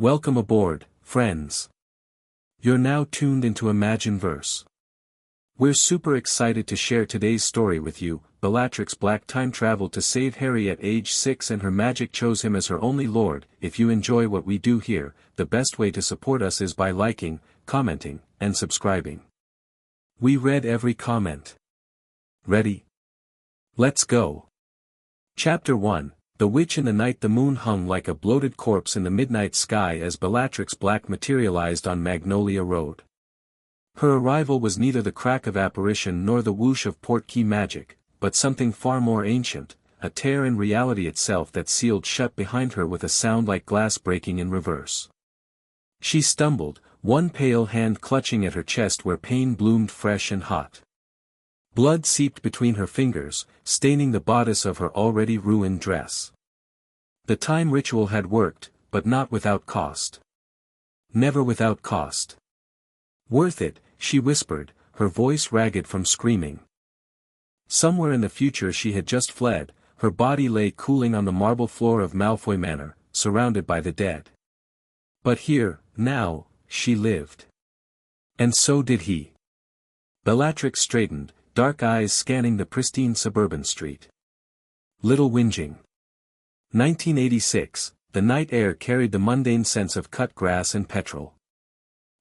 Welcome aboard, friends. You're now tuned into Imagineverse. We're super excited to share today's story with you. Bellatrix Black time traveled to save Harry at age 6 and her magic chose him as her only lord. If you enjoy what we do here, the best way to support us is by liking, commenting, and subscribing. We read every comment. Ready? Let's go. Chapter 1. The Witch in the Night. The moon hung like a bloated corpse in the midnight sky as Bellatrix Black materialized on Magnolia Road. Her arrival was neither the crack of apparition nor the whoosh of portkey magic, but something far more ancient, a tear in reality itself that sealed shut behind her with a sound like glass breaking in reverse. She stumbled, one pale hand clutching at her chest where pain bloomed fresh and hot. Blood seeped between her fingers, staining the bodice of her already ruined dress. The time ritual had worked, but not without cost. Never without cost. Worth it, she whispered, her voice ragged from screaming. Somewhere in the future she had just fled, her body lay cooling on the marble floor of Malfoy Manor, surrounded by the dead. But here, now, she lived. And so did he. Bellatrix straightened, dark eyes scanning the pristine suburban street. Little whinging. 1986, the night air carried the mundane scents of cut grass and petrol.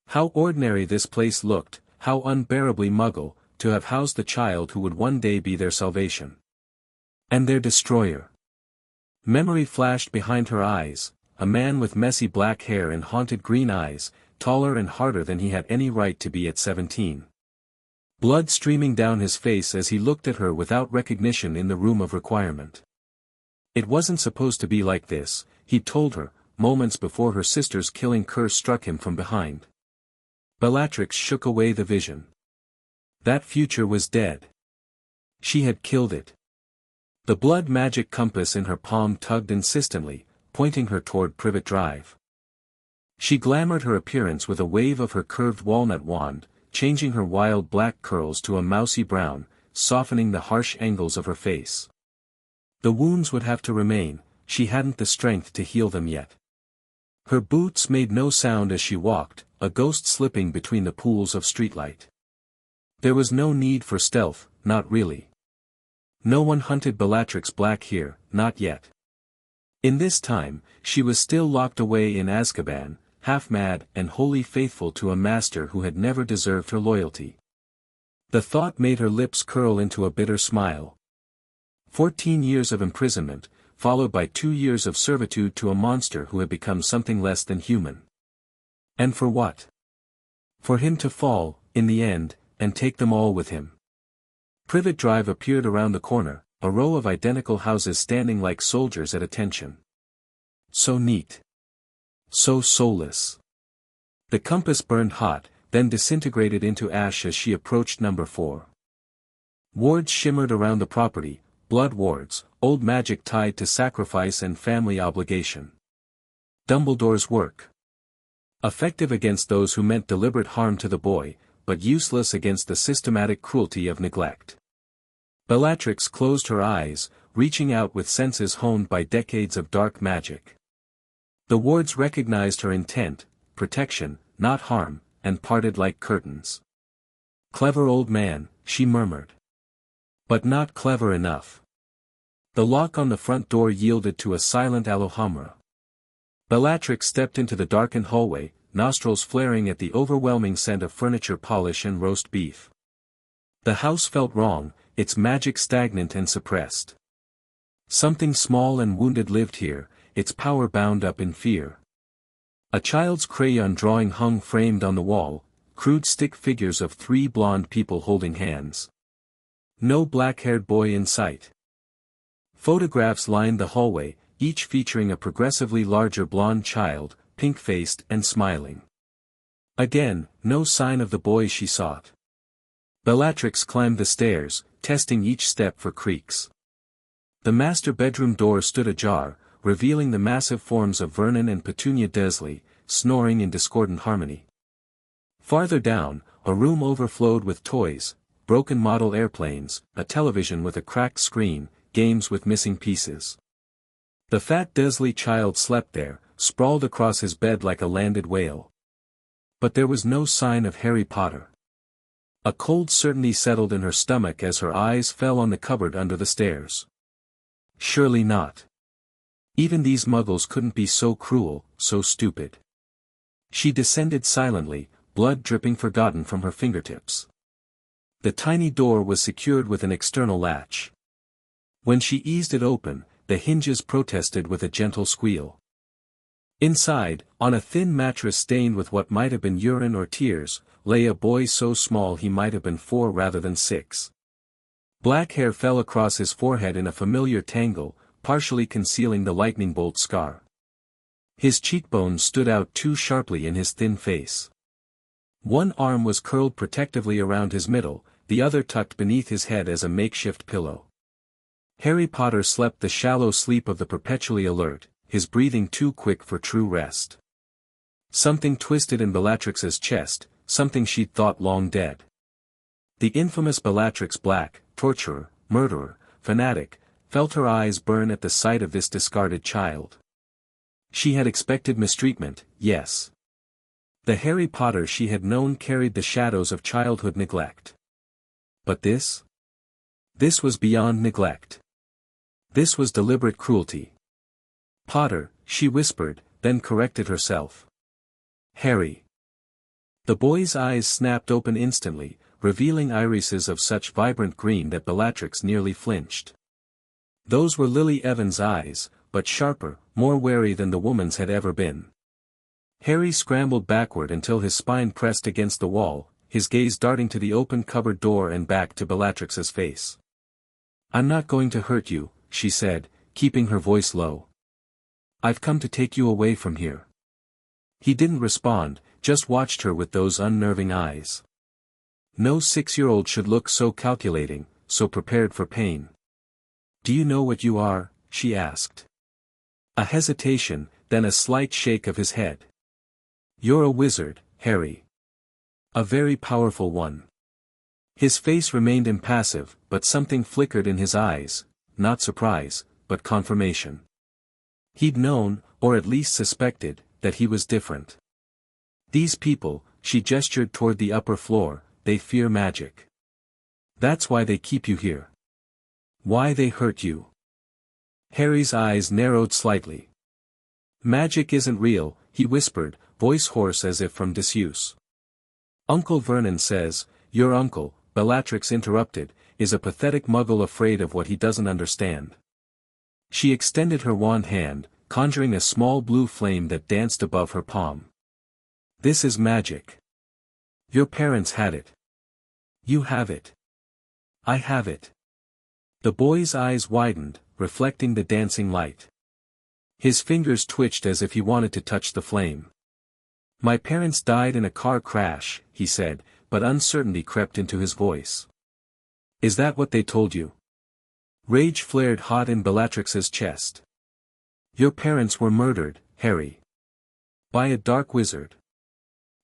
How ordinary this place looked, how unbearably muggle, to have housed the child who would one day be their salvation. And their destroyer. Memory flashed behind her eyes, a man with messy black hair and haunted green eyes, taller and harder than he had any right to be at 17. Blood streaming down his face as he looked at her without recognition in the room of requirement. It wasn't supposed to be like this, he told her, moments before her sister's killing curse struck him from behind. Bellatrix shook away the vision. That future was dead. She had killed it. The blood magic compass in her palm tugged insistently, pointing her toward Privet Drive. She glamored her appearance with a wave of her curved walnut wand, changing her wild black curls to a mousy brown, softening the harsh angles of her face. The wounds would have to remain, she hadn't the strength to heal them yet. Her boots made no sound as she walked, a ghost slipping between the pools of streetlight. There was no need for stealth, not really. No one hunted Bellatrix Black here, not yet. In this time, she was still locked away in Azkaban, half-mad and wholly faithful to a master who had never deserved her loyalty. The thought made her lips curl into a bitter smile. 14 years of imprisonment, followed by 2 years of servitude to a monster who had become something less than human. And for what? For him to fall, in the end, and take them all with him. Privet Drive appeared around the corner, a row of identical houses standing like soldiers at attention. So neat. So soulless. The compass burned hot, then disintegrated into ash as she approached number 4. Wards shimmered around the property, blood wards, old magic tied to sacrifice and family obligation. Dumbledore's work. Effective against those who meant deliberate harm to the boy, but useless against the systematic cruelty of neglect. Bellatrix closed her eyes, reaching out with senses honed by decades of dark magic. The wards recognized her intent, protection, not harm, and parted like curtains. Clever old man, she murmured. But not clever enough. The lock on the front door yielded to a silent Alhambra. Bellatrix stepped into the darkened hallway, nostrils flaring at the overwhelming scent of furniture polish and roast beef. The house felt wrong, its magic stagnant and suppressed. Something small and wounded lived here, its power bound up in fear. A child's crayon drawing hung framed on the wall, crude stick figures of 3 blonde people holding hands. No black-haired boy in sight. Photographs lined the hallway, each featuring a progressively larger blonde child, pink-faced and smiling. Again, no sign of the boy she sought. Bellatrix climbed the stairs, testing each step for creaks. The master bedroom door stood ajar, revealing the massive forms of Vernon and Petunia Dursley, snoring in discordant harmony. Farther down, a room overflowed with toys, broken model airplanes, a television with a cracked screen, games with missing pieces. The fat Dursley child slept there, sprawled across his bed like a landed whale. But there was no sign of Harry Potter. A cold certainty settled in her stomach as her eyes fell on the cupboard under the stairs. Surely not. Even these muggles couldn't be so cruel, so stupid. She descended silently, blood dripping forgotten from her fingertips. The tiny door was secured with an external latch. When she eased it open, the hinges protested with a gentle squeal. Inside, on a thin mattress stained with what might have been urine or tears, lay a boy so small he might have been 4 rather than 6. Black hair fell across his forehead in a familiar tangle, partially concealing the lightning bolt scar. His cheekbones stood out too sharply in his thin face. One arm was curled protectively around his middle, the other tucked beneath his head as a makeshift pillow. Harry Potter slept the shallow sleep of the perpetually alert, his breathing too quick for true rest. Something twisted in Bellatrix's chest, something she'd thought long dead. The infamous Bellatrix Black, torturer, murderer, fanatic, felt her eyes burn at the sight of this discarded child. She had expected mistreatment, yes. The Harry Potter she had known carried the shadows of childhood neglect. But this? This was beyond neglect. This was deliberate cruelty. Potter, she whispered, then corrected herself. Harry. The boy's eyes snapped open instantly, revealing irises of such vibrant green that Bellatrix nearly flinched. Those were Lily Evans' eyes, but sharper, more wary than the woman's had ever been. Harry scrambled backward until his spine pressed against the wall, his gaze darting to the open cupboard door and back to Bellatrix's face. I'm not going to hurt you, she said, keeping her voice low. I've come to take you away from here. He didn't respond, just watched her with those unnerving eyes. No 6-year-old should look so calculating, so prepared for pain. Do you know what you are? She asked. A hesitation, then a slight shake of his head. You're a wizard, Harry. A very powerful one. His face remained impassive, but something flickered in his eyes, not surprise, but confirmation. He'd known, or at least suspected, that he was different. These people, she gestured toward the upper floor, they fear magic. That's why they keep you here. Why they hurt you. Harry's eyes narrowed slightly. Magic isn't real, he whispered, voice hoarse as if from disuse. Uncle Vernon says, your uncle, Bellatrix interrupted, is a pathetic muggle afraid of what he doesn't understand. She extended her wand hand, conjuring a small blue flame that danced above her palm. This is magic. Your parents had it. You have it. I have it. The boy's eyes widened, reflecting the dancing light. His fingers twitched as if he wanted to touch the flame. My parents died in a car crash, he said, but uncertainty crept into his voice. Is that what they told you? Rage flared hot in Bellatrix's chest. Your parents were murdered, Harry. By a dark wizard.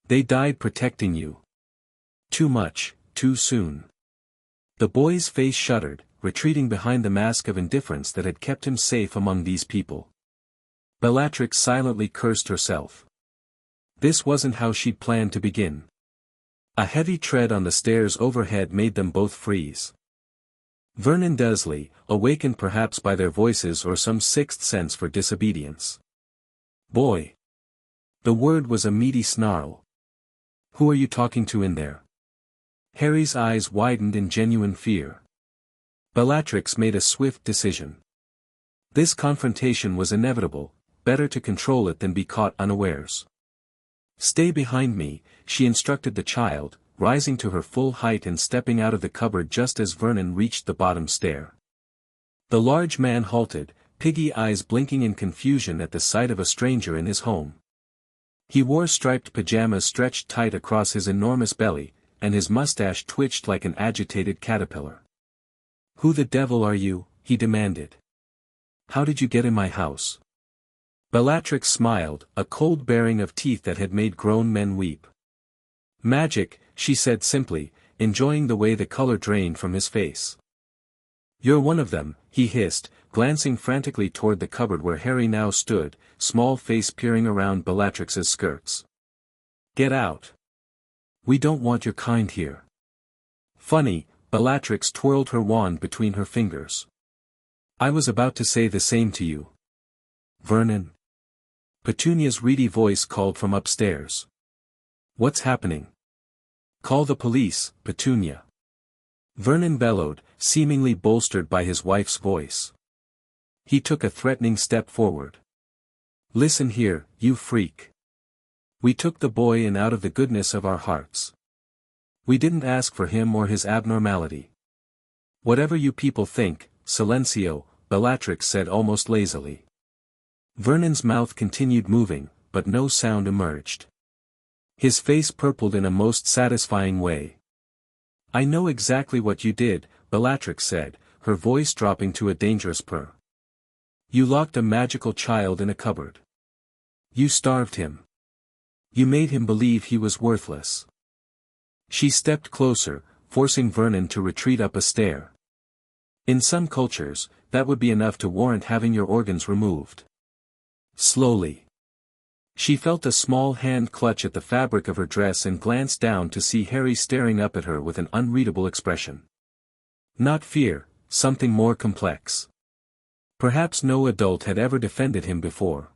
They died protecting you. Too much, too soon. The boy's face shuddered, retreating behind the mask of indifference that had kept him safe among these people. Bellatrix silently cursed herself. This wasn't how she'd planned to begin. A heavy tread on the stairs overhead made them both freeze. Vernon Dursley, awakened perhaps by their voices or some sixth sense for disobedience. Boy. The word was a meaty snarl. Who are you talking to in there? Harry's eyes widened in genuine fear. Bellatrix made a swift decision. This confrontation was inevitable, better to control it than be caught unawares. Stay behind me, she instructed the child, rising to her full height and stepping out of the cupboard just as Vernon reached the bottom stair. The large man halted, piggy eyes blinking in confusion at the sight of a stranger in his home. He wore striped pajamas stretched tight across his enormous belly, and his mustache twitched like an agitated caterpillar. Who the devil are you? He demanded. How did you get in my house? Bellatrix smiled, a cold baring of teeth that had made grown men weep. Magic, she said simply, enjoying the way the color drained from his face. You're one of them, he hissed, glancing frantically toward the cupboard where Harry now stood, small face peering around Bellatrix's skirts. "Get out. We don't want your kind here." "Funny," Bellatrix twirled her wand between her fingers. "I was about to say the same to you." "Vernon?" Petunia's reedy voice called from upstairs. "What's happening?" "Call the police, Petunia." Vernon bellowed, seemingly bolstered by his wife's voice. He took a threatening step forward. "Listen here, you freak. We took the boy in out of the goodness of our hearts. We didn't ask for him or his abnormality. Whatever you people think, silencio," Bellatrix said almost lazily. Vernon's mouth continued moving, but no sound emerged. His face purpled in a most satisfying way. "I know exactly what you did," Bellatrix said, her voice dropping to a dangerous purr. "You locked a magical child in a cupboard. You starved him. You made him believe he was worthless." She stepped closer, forcing Vernon to retreat up a stair. "In some cultures, that would be enough to warrant having your organs removed." Slowly. She felt a small hand clutch at the fabric of her dress and glanced down to see Harry staring up at her with an unreadable expression. Not fear, something more complex. Perhaps no adult had ever defended him before.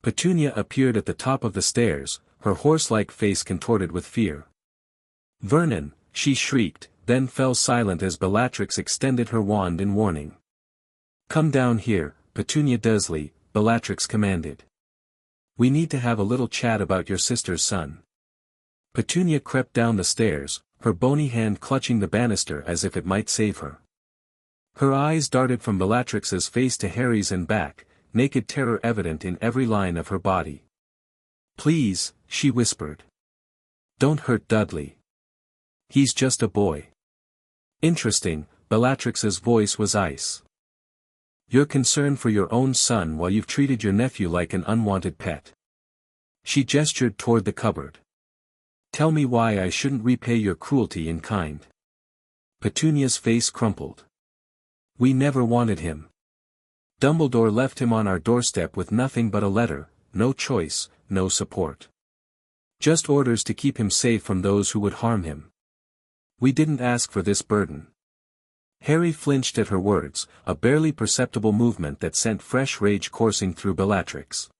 Petunia appeared at the top of the stairs, her horse-like face contorted with fear. "Vernon," she shrieked, then fell silent as Bellatrix extended her wand in warning. "Come down here, Petunia Dursley," Bellatrix commanded. "We need to have a little chat about your sister's son." Petunia crept down the stairs, her bony hand clutching the banister as if it might save her. Her eyes darted from Bellatrix's face to Harry's and back, naked terror evident in every line of her body. "Please," she whispered. "Don't hurt Dudley. He's just a boy." "Interesting," Bellatrix's voice was ice. "You're concerned for your own son while you've treated your nephew like an unwanted pet." She gestured toward the cupboard. "Tell me why I shouldn't repay your cruelty in kind." Petunia's face crumpled. "We never wanted him. Dumbledore left him on our doorstep with nothing but a letter, no choice, no support. Just orders to keep him safe from those who would harm him. We didn't ask for this burden." Harry flinched at her words, a barely perceptible movement that sent fresh rage coursing through Bellatrix.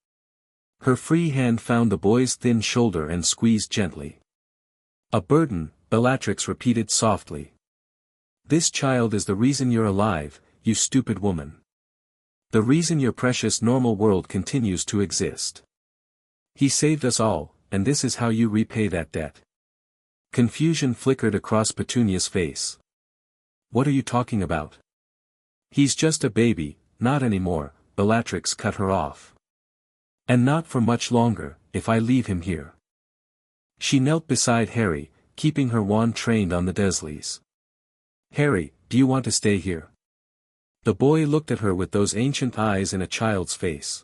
Her free hand found the boy's thin shoulder and squeezed gently. "A burden," Bellatrix repeated softly. "This child is the reason you're alive, you stupid woman. The reason your precious normal world continues to exist. He saved us all, and this is how you repay that debt." Confusion flickered across Petunia's face. "What are you talking about?" "He's just a baby, not anymore," Bellatrix cut her off. "And not for much longer, if I leave him here." She knelt beside Harry, keeping her wand trained on the Dursleys. "Harry, do you want to stay here?" The boy looked at her with those ancient eyes in a child's face.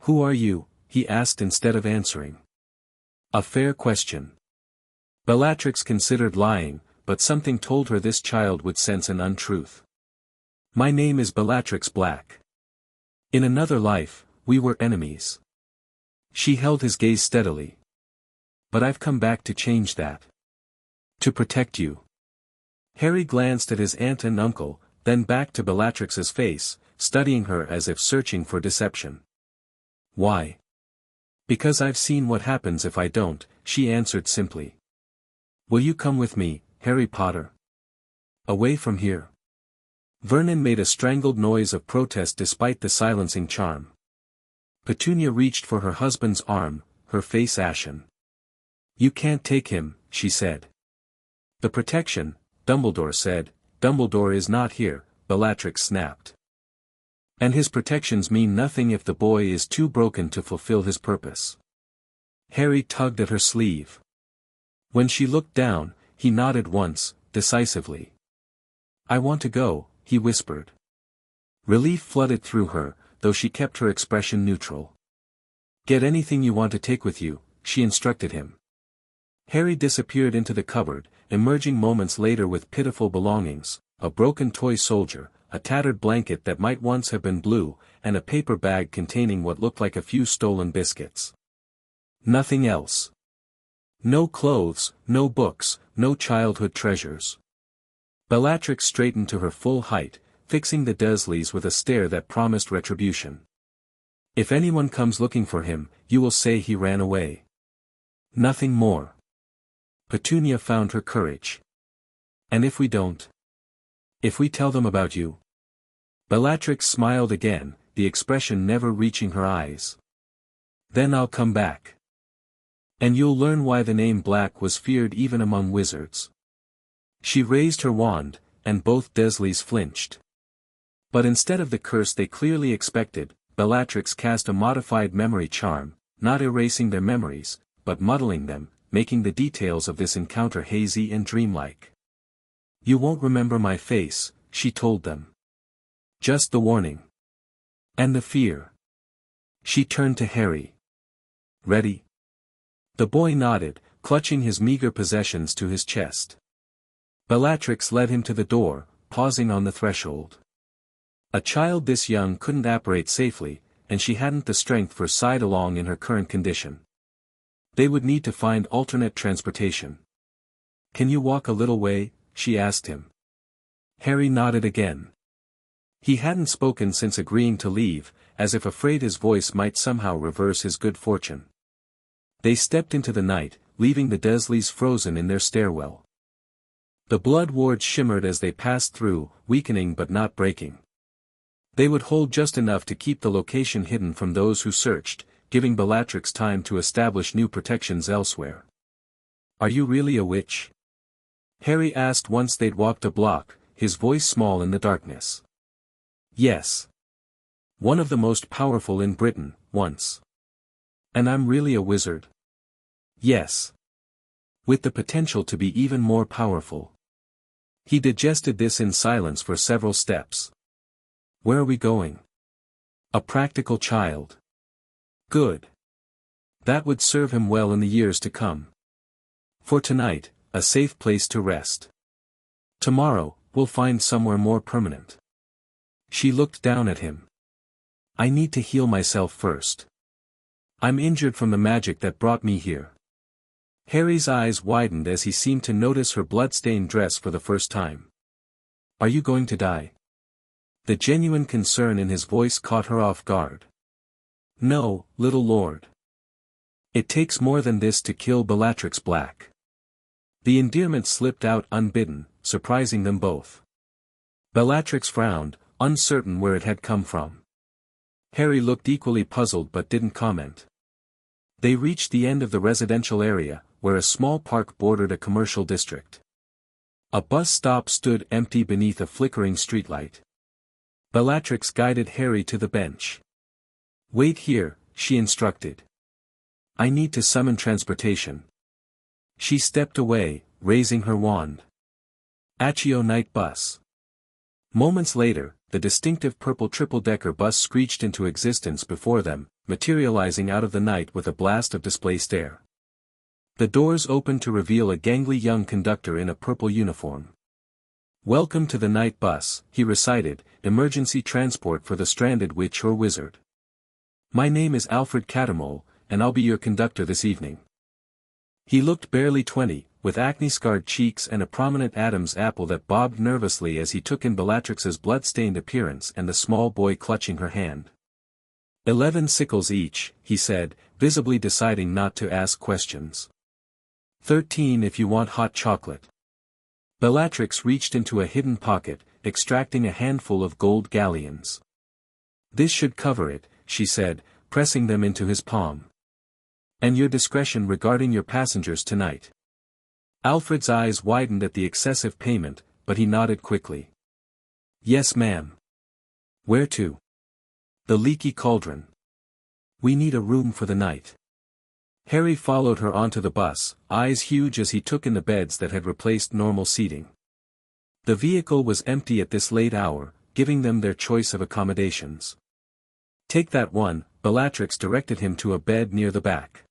"Who are you?" he asked instead of answering. A fair question. Bellatrix considered lying, but something told her this child would sense an untruth. "My name is Bellatrix Black. In another life, we were enemies." She held his gaze steadily. "But I've come back to change that. To protect you." Harry glanced at his aunt and uncle, then back to Bellatrix's face, studying her as if searching for deception. "Why?" "Because I've seen what happens if I don't," she answered simply. "Will you come with me, Harry Potter? Away from here." Vernon made a strangled noise of protest despite the silencing charm. Petunia reached for her husband's arm, her face ashen. "You can't take him," she said. "The protection," Dumbledore said. "Dumbledore is not here," Bellatrix snapped. "And his protections mean nothing if the boy is too broken to fulfill his purpose." Harry tugged at her sleeve. When she looked down, he nodded once, decisively. "I want to go," he whispered. Relief flooded through her, though she kept her expression neutral. "Get anything you want to take with you," she instructed him. Harry disappeared into the cupboard, emerging moments later with pitiful belongings, a broken toy soldier, a tattered blanket that might once have been blue, and a paper bag containing what looked like a few stolen biscuits. Nothing else. No clothes, no books, no childhood treasures. Bellatrix straightened to her full height, fixing the Dursleys with a stare that promised retribution. If anyone comes looking for him, you will say he ran away. Nothing more. Petunia found her courage. And if we don't? If we tell them about you? Bellatrix smiled again, the expression never reaching her eyes. Then I'll come back. And you'll learn why the name Black was feared even among wizards. She raised her wand, and both Dursleys flinched. But instead of the curse they clearly expected, Bellatrix cast a modified memory charm, not erasing their memories, but muddling them, making the details of this encounter hazy and dreamlike. You won't remember my face, she told them. Just the warning. And the fear. She turned to Harry. Ready? The boy nodded, clutching his meager possessions to his chest. Bellatrix led him to the door, pausing on the threshold. A child this young couldn't apparate safely, and she hadn't the strength for side-along in her current condition. They would need to find alternate transportation. Can you walk a little way? She asked him. Harry nodded again. He hadn't spoken since agreeing to leave, as if afraid his voice might somehow reverse his good fortune. They stepped into the night, leaving the Dursleys frozen in their stairwell. The blood wards shimmered as they passed through, weakening but not breaking. They would hold just enough to keep the location hidden from those who searched, giving Bellatrix time to establish new protections elsewhere. Are you really a witch? Harry asked once they'd walked a block, his voice small in the darkness. Yes. One of the most powerful in Britain, once. And I'm really a wizard? Yes. With the potential to be even more powerful. He digested this in silence for several steps. Where are we going? A practical child. Good. That would serve him well in the years to come. For tonight, a safe place to rest. Tomorrow, we'll find somewhere more permanent. She looked down at him. I need to heal myself first. I'm injured from the magic that brought me here. Harry's eyes widened as he seemed to notice her blood-stained dress for the first time. Are you going to die? The genuine concern in his voice caught her off guard. No, little lord. It takes more than this to kill Bellatrix Black. The endearment slipped out unbidden, surprising them both. Bellatrix frowned, uncertain where it had come from. Harry looked equally puzzled but didn't comment. They reached the end of the residential area, where a small park bordered a commercial district. A bus stop stood empty beneath a flickering streetlight. Bellatrix guided Harry to the bench. Wait here, she instructed. I need to summon transportation. She stepped away, raising her wand. Accio night bus. Moments later, the distinctive purple triple-decker bus screeched into existence before them, materializing out of the night with a blast of displaced air. The doors opened to reveal a gangly young conductor in a purple uniform. Welcome to the night bus, he recited, emergency transport for the stranded witch or wizard. My name is Alfred Catamole, and I'll be your conductor this evening. He looked barely 20, with acne-scarred cheeks and a prominent Adam's apple that bobbed nervously as he took in Bellatrix's blood-stained appearance and the small boy clutching her hand. 11 sickles each, he said, visibly deciding not to ask questions. 13 if you want hot chocolate. Bellatrix reached into a hidden pocket, extracting a handful of gold galleons. This should cover it, she said, pressing them into his palm. And your discretion regarding your passengers tonight. Alfred's eyes widened at the excessive payment, but he nodded quickly. Yes, ma'am. Where to? The Leaky Cauldron. We need a room for the night. Harry followed her onto the bus, eyes huge as he took in the beds that had replaced normal seating. The vehicle was empty at this late hour, giving them their choice of accommodations. Take that one, Bellatrix directed him to a bed near the back.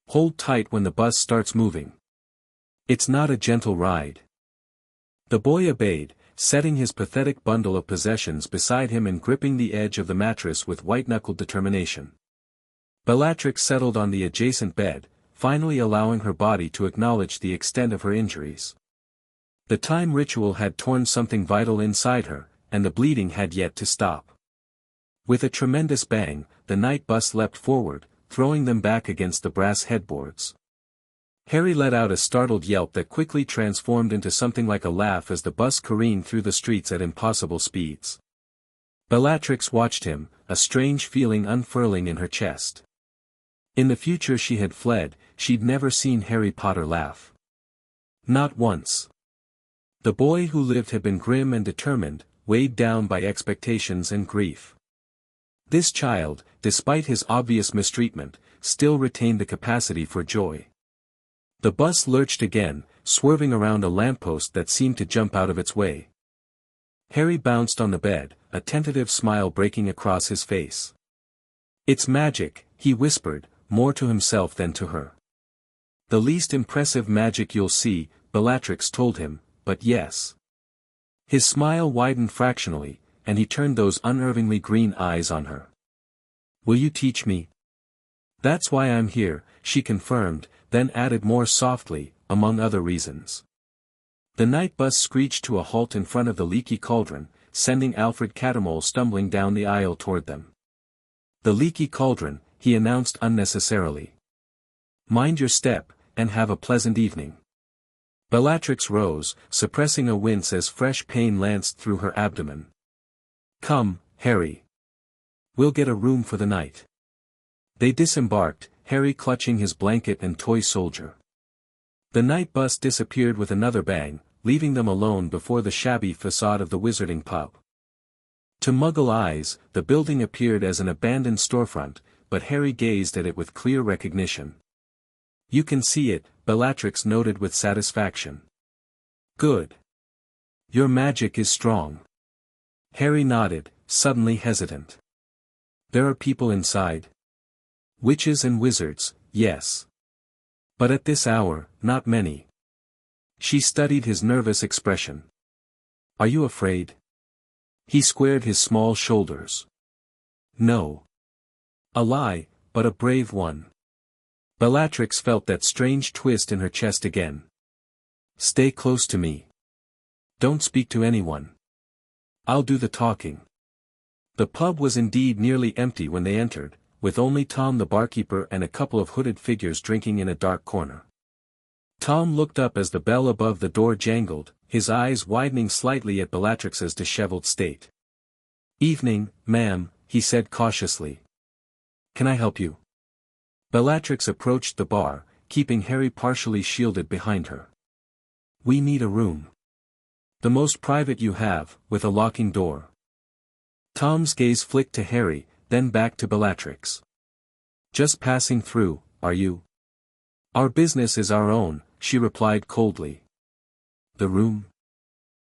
Hold tight when the bus starts moving. It's not a gentle ride. The boy obeyed, setting his pathetic bundle of possessions beside him and gripping the edge of the mattress with white-knuckled determination. Bellatrix settled on the adjacent bed, finally allowing her body to acknowledge the extent of her injuries. The time ritual had torn something vital inside her, and the bleeding had yet to stop. With a tremendous bang, the night bus leapt forward, throwing them back against the brass headboards. Harry let out a startled yelp that quickly transformed into something like a laugh as the bus careened through the streets at impossible speeds. Bellatrix watched him, a strange feeling unfurling in her chest. In the future she had fled, she'd never seen Harry Potter laugh. Not once. The boy who lived had been grim and determined, weighed down by expectations and grief. This child, despite his obvious mistreatment, still retained the capacity for joy. The bus lurched again, swerving around a lamppost that seemed to jump out of its way. Harry bounced on the bed, a tentative smile breaking across his face. "It's magic," he whispered, more to himself than to her. "The least impressive magic you'll see," Bellatrix told him, "but yes." His smile widened fractionally, and he turned those unervingly green eyes on her. "Will you teach me?" "That's why I'm here," she confirmed, then added more softly, "among other reasons." The night bus screeched to a halt in front of the leaky cauldron, sending Alfred Catamole stumbling down the aisle toward them. "The leaky cauldron," he announced unnecessarily. "Mind your step, and have a pleasant evening." Bellatrix rose, suppressing a wince as fresh pain lanced through her abdomen. "Come, Harry. We'll get a room for the night." They disembarked, Harry clutching his blanket and toy soldier. The night bus disappeared with another bang, leaving them alone before the shabby facade of the Wizarding pub. To Muggle eyes, the building appeared as an abandoned storefront, but Harry gazed at it with clear recognition. "You can see it," Bellatrix noted with satisfaction. "Good. Your magic is strong." Harry nodded, suddenly hesitant. "There are people inside?" "Witches and wizards, yes. But at this hour, not many." She studied his nervous expression. "Are you afraid?" He squared his small shoulders. "No. A lie, but a brave one." Bellatrix felt that strange twist in her chest again. "Stay close to me. Don't speak to anyone. I'll do the talking." The pub was indeed nearly empty when they entered, with only Tom the barkeeper and a couple of hooded figures drinking in a dark corner. Tom looked up as the bell above the door jangled, his eyes widening slightly at Bellatrix's disheveled state. "Evening, ma'am," he said cautiously. "Can I help you?" Bellatrix approached the bar, keeping Harry partially shielded behind her. "We need a room. The most private you have, with a locking door." Tom's gaze flicked to Harry, then back to Bellatrix. "Just passing through, are you?" "Our business is our own," she replied coldly. "The room?"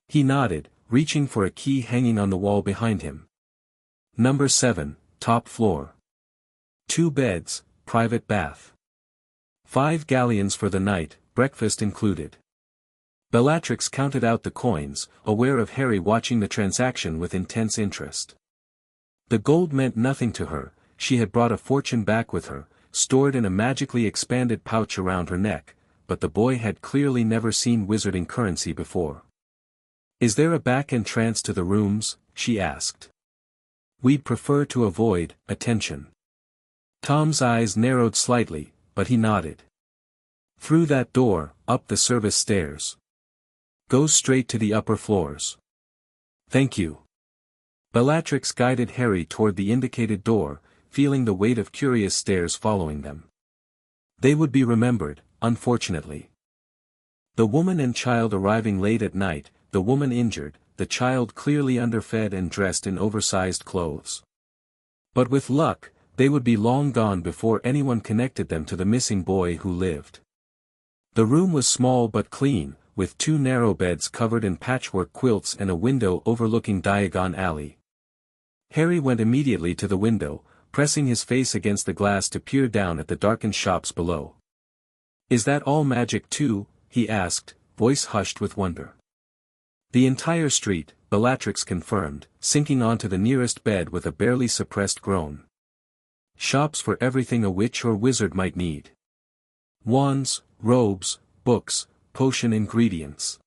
He nodded, reaching for a key hanging on the wall behind him. "Number 7, top floor. 2 beds, private bath. 5 galleons for the night, breakfast included." Bellatrix counted out the coins, aware of Harry watching the transaction with intense interest. The gold meant nothing to her, she had brought a fortune back with her, stored in a magically expanded pouch around her neck, but the boy had clearly never seen wizarding currency before. "Is there a back entrance to the rooms?" she asked. "We'd prefer to avoid attention." Tom's eyes narrowed slightly, but he nodded. "Through that door, up the service stairs. Go straight to the upper floors." "Thank you." Bellatrix guided Harry toward the indicated door, feeling the weight of curious stares following them. They would be remembered, unfortunately. The woman and child arriving late at night, the woman injured, the child clearly underfed and dressed in oversized clothes. But with luck, they would be long gone before anyone connected them to the missing boy who lived. The room was small but clean, with 2 narrow beds covered in patchwork quilts and a window overlooking Diagon Alley. Harry went immediately to the window, pressing his face against the glass to peer down at the darkened shops below. "Is that all magic too?" he asked, voice hushed with wonder. The entire street, Bellatrix confirmed, sinking onto the nearest bed with a barely suppressed groan. Shops for everything a witch or wizard might need. Wands, robes, books, potion ingredients.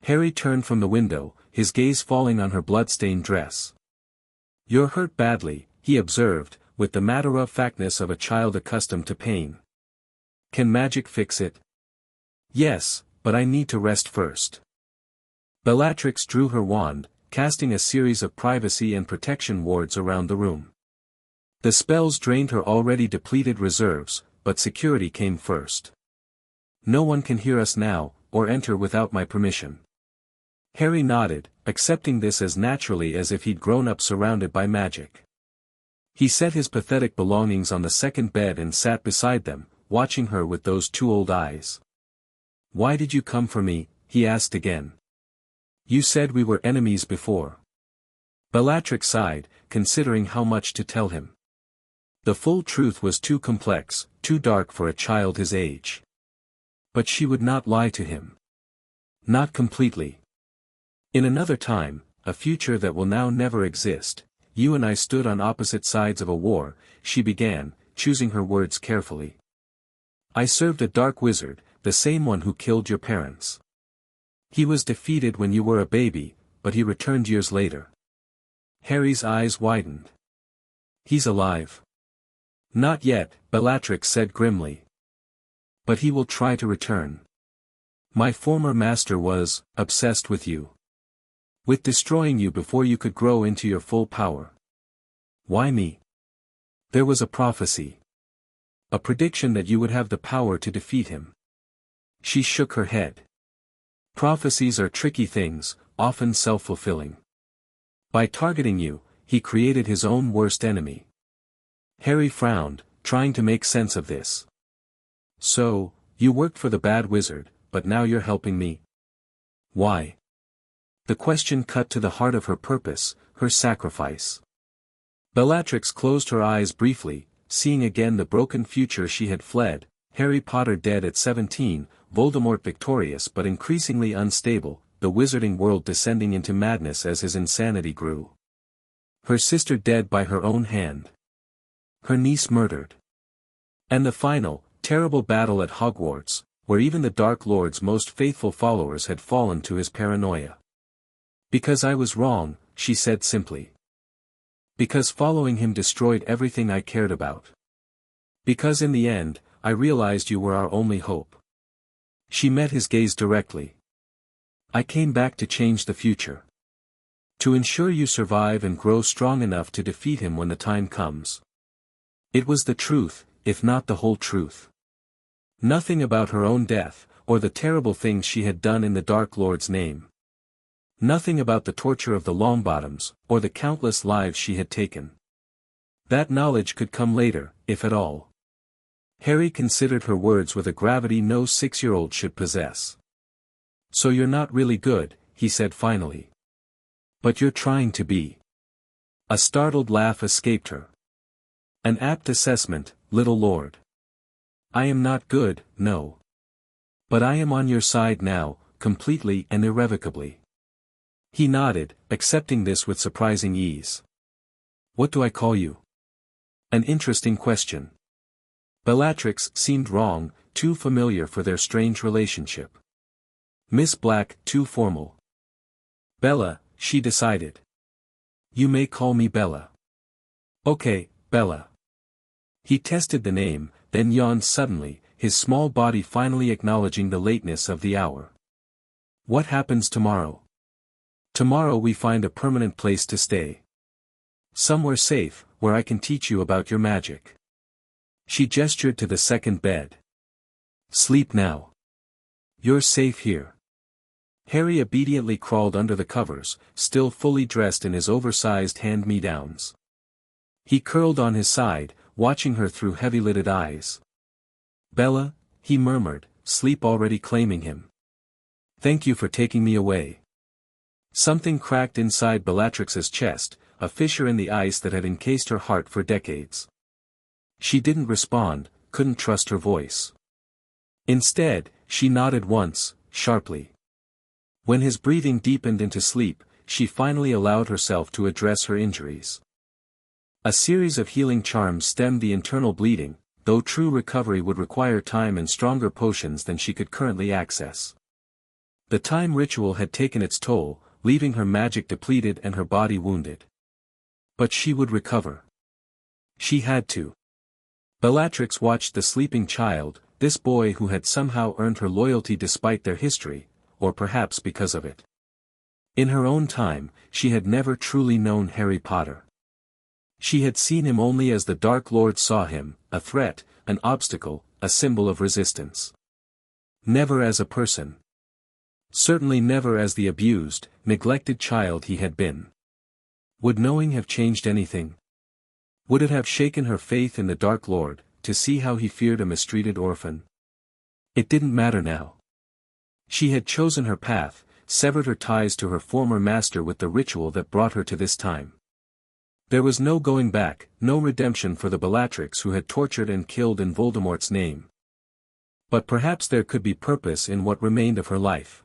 Harry turned from the window, his gaze falling on her blood-stained dress. "You're hurt badly," he observed, with the matter-of-factness of a child accustomed to pain. "Can magic fix it?" "Yes, but I need to rest first." Bellatrix drew her wand, casting a series of privacy and protection wards around the room. The spells drained her already depleted reserves, but security came first. "No one can hear us now, or enter without my permission." Harry nodded, accepting this as naturally as if he'd grown up surrounded by magic. He set his pathetic belongings on the second bed and sat beside them, watching her with those two old eyes. "Why did you come for me?" he asked again. "You said we were enemies before." Bellatrix sighed, considering how much to tell him. The full truth was too complex, too dark for a child his age. But she would not lie to him. Not completely. "In another time, a future that will now never exist, you and I stood on opposite sides of a war," she began, choosing her words carefully. "I served a dark wizard, the same one who killed your parents. He was defeated when you were a baby, but he returned years later." Harry's eyes widened. "He's alive." "Not yet," Bellatrix said grimly. "But he will try to return. My former master was obsessed with you. With destroying you before you could grow into your full power." "Why me?" "There was a prophecy. A prediction that you would have the power to defeat him." She shook her head. "Prophecies are tricky things, often self-fulfilling. By targeting you, he created his own worst enemy." Harry frowned, trying to make sense of this. "So, you worked for the bad wizard, but now you're helping me? Why?" The question cut to the heart of her purpose, her sacrifice. Bellatrix closed her eyes briefly, seeing again the broken future she had fled, Harry Potter dead at 17, Voldemort victorious but increasingly unstable, the wizarding world descending into madness as his insanity grew. Her sister dead by her own hand. Her niece murdered. And the final, terrible battle at Hogwarts, where even the Dark Lord's most faithful followers had fallen to his paranoia. "Because I was wrong," she said simply. "Because following him destroyed everything I cared about. Because in the end, I realized you were our only hope." She met his gaze directly. "I came back to change the future. To ensure you survive and grow strong enough to defeat him when the time comes." It was the truth, if not the whole truth. Nothing about her own death, or the terrible things she had done in the Dark Lord's name. Nothing about the torture of the Longbottoms, or the countless lives she had taken. That knowledge could come later, if at all. Harry considered her words with a gravity no 6-year-old should possess. "So you're not really good," he said finally. "But you're trying to be." A startled laugh escaped her. "An apt assessment, little lord. I am not good, no. But I am on your side now, completely and irrevocably." He nodded, accepting this with surprising ease. "What do I call you?" An interesting question. Bellatrix seemed wrong, too familiar for their strange relationship. Miss Black, too formal. "Bella," she decided. "You may call me Bella." "Okay, Bella." He tested the name, then yawned suddenly, his small body finally acknowledging the lateness of the hour. "What happens tomorrow?" "Tomorrow we find a permanent place to stay. Somewhere safe, where I can teach you about your magic." She gestured to the second bed. "Sleep now. You're safe here." Harry obediently crawled under the covers, still fully dressed in his oversized hand-me-downs. He curled on his side, watching her through heavy-lidded eyes. "Bella," he murmured, sleep already claiming him. "Thank you for taking me away." Something cracked inside Bellatrix's chest, a fissure in the ice that had encased her heart for decades. She didn't respond, couldn't trust her voice. Instead, she nodded once, sharply. When his breathing deepened into sleep, she finally allowed herself to address her injuries. A series of healing charms stemmed the internal bleeding, though true recovery would require time and stronger potions than she could currently access. The time ritual had taken its toll, leaving her magic depleted and her body wounded. But she would recover. She had to. Bellatrix watched the sleeping child, this boy who had somehow earned her loyalty despite their history, or perhaps because of it. In her own time, she had never truly known Harry Potter. She had seen him only as the Dark Lord saw him, a threat, an obstacle, a symbol of resistance. Never as a person. Certainly never as the abused, neglected child he had been. Would knowing have changed anything? Would it have shaken her faith in the Dark Lord, to see how he feared a mistreated orphan? It didn't matter now. She had chosen her path, severed her ties to her former master with the ritual that brought her to this time. There was no going back, no redemption for the Bellatrix who had tortured and killed in Voldemort's name. But perhaps there could be purpose in what remained of her life.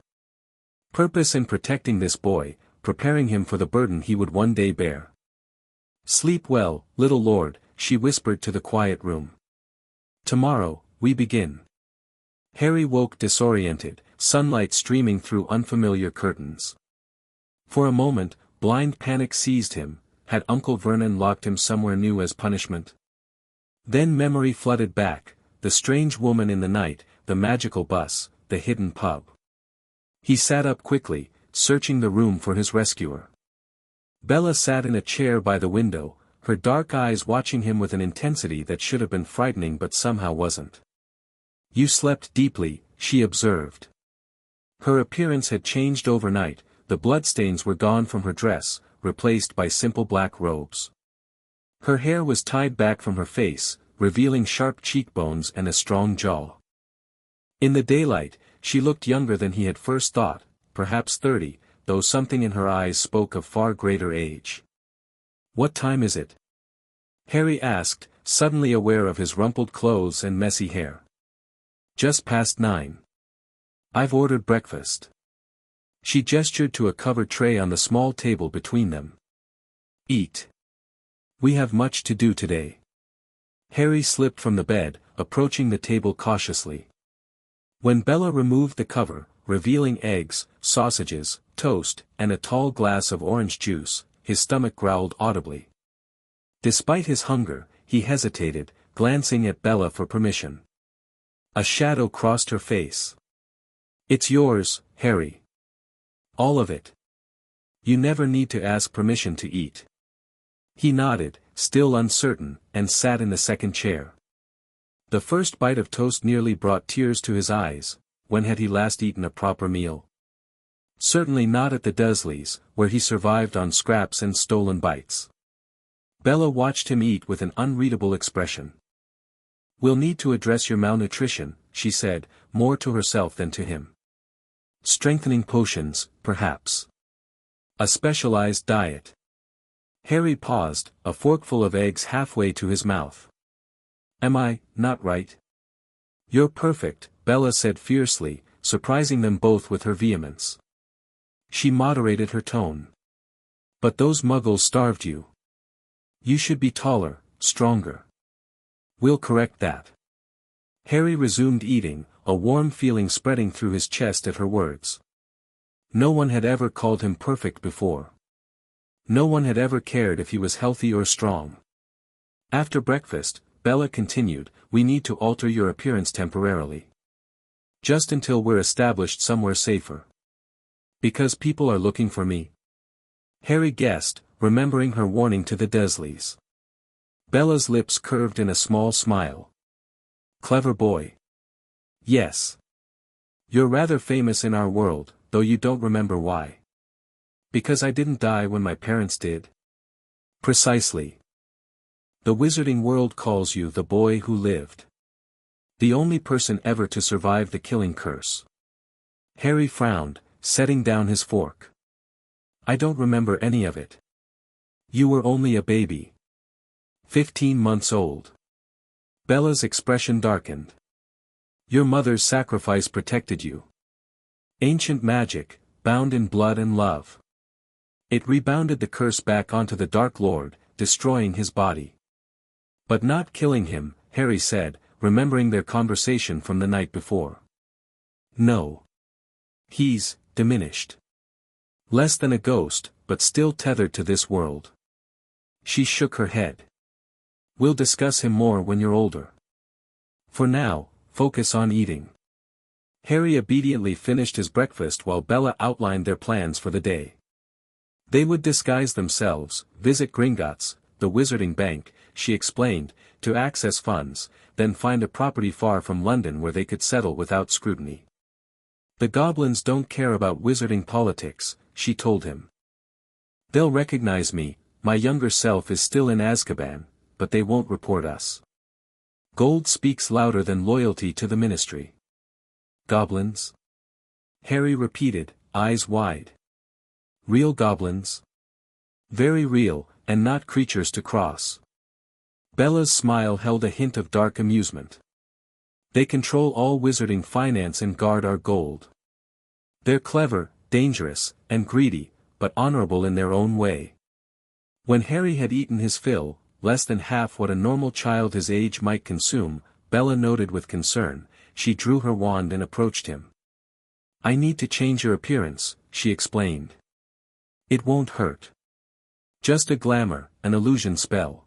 Purpose in protecting this boy, preparing him for the burden he would one day bear. "Sleep well, little lord," she whispered to the quiet room. "Tomorrow, we begin." Harry woke disoriented, sunlight streaming through unfamiliar curtains. For a moment, blind panic seized him. Had Uncle Vernon locked him somewhere new as punishment? Then memory flooded back, the strange woman in the night, the magical bus, the hidden pub. He sat up quickly, searching the room for his rescuer. Bella sat in a chair by the window, her dark eyes watching him with an intensity that should have been frightening but somehow wasn't. "You slept deeply," she observed. Her appearance had changed overnight, the bloodstains were gone from her dress, replaced by simple black robes. Her hair was tied back from her face, revealing sharp cheekbones and a strong jaw. In the daylight, she looked younger than he had first thought, perhaps 30, though something in her eyes spoke of far greater age. "What time is it?" Harry asked, suddenly aware of his rumpled clothes and messy hair. "Just past 9. I've ordered breakfast." She gestured to a covered tray on the small table between them. "Eat. We have much to do today." Harry slipped from the bed, approaching the table cautiously. When Bella removed the cover, revealing eggs, sausages, toast, and a tall glass of orange juice, his stomach growled audibly. Despite his hunger, he hesitated, glancing at Bella for permission. A shadow crossed her face. "It's yours, Harry. All of it. You never need to ask permission to eat." He nodded, still uncertain, and sat in the second chair. The first bite of toast nearly brought tears to his eyes. When had he last eaten a proper meal? Certainly not at the Dursleys, where he survived on scraps and stolen bites. Bella watched him eat with an unreadable expression. "We'll need to address your malnutrition," she said, more to herself than to him. "Strengthening potions, perhaps. A specialized diet." Harry paused, a forkful of eggs halfway to his mouth. "Am I not right?" "You're perfect," Bella said fiercely, surprising them both with her vehemence. She moderated her tone. "But those muggles starved you. You should be taller, stronger. We'll correct that." Harry resumed eating, a warm feeling spreading through his chest at her words. No one had ever called him perfect before. No one had ever cared if he was healthy or strong. After breakfast, Bella continued, "We need to alter your appearance temporarily. Just until we're established somewhere safer." "Because people are looking for me?" Harry guessed, remembering her warning to the Dursleys. Bella's lips curved in a small smile. "Clever boy." "Yes. You're rather famous in our world, though you don't remember why." "Because I didn't die when my parents did." "Precisely. The wizarding world calls you the boy who lived. The only person ever to survive the killing curse." Harry frowned, setting down his fork. "I don't remember any of it. You were only a baby. 15 months old." Bella's expression darkened. "Your mother's sacrifice protected you. Ancient magic, bound in blood and love. It rebounded the curse back onto the Dark Lord, destroying his body. But not killing him, Harry said, remembering their conversation from the night before. No. He's diminished. Less than a ghost, but still tethered to this world. She shook her head. We'll discuss him more when you're older. For now, focus on eating. Harry obediently finished his breakfast while Bella outlined their plans for the day. They would disguise themselves, visit Gringotts, the Wizarding Bank, she explained, to access funds, then find a property far from London where they could settle without scrutiny. The goblins don't care about wizarding politics, she told him. They'll recognize me, my younger self is still in Azkaban, but they won't report us. Gold speaks louder than loyalty to the Ministry. Goblins? Harry repeated, eyes wide. Real goblins? Very real, and not creatures to cross. Bella's smile held a hint of dark amusement. They control all wizarding finance and guard our gold. They're clever, dangerous, and greedy, but honorable in their own way. When Harry had eaten his fill, less than half what a normal child his age might consume, Bella noted with concern. She drew her wand and approached him. I need to change your appearance, she explained. It won't hurt. Just a glamour, an illusion spell.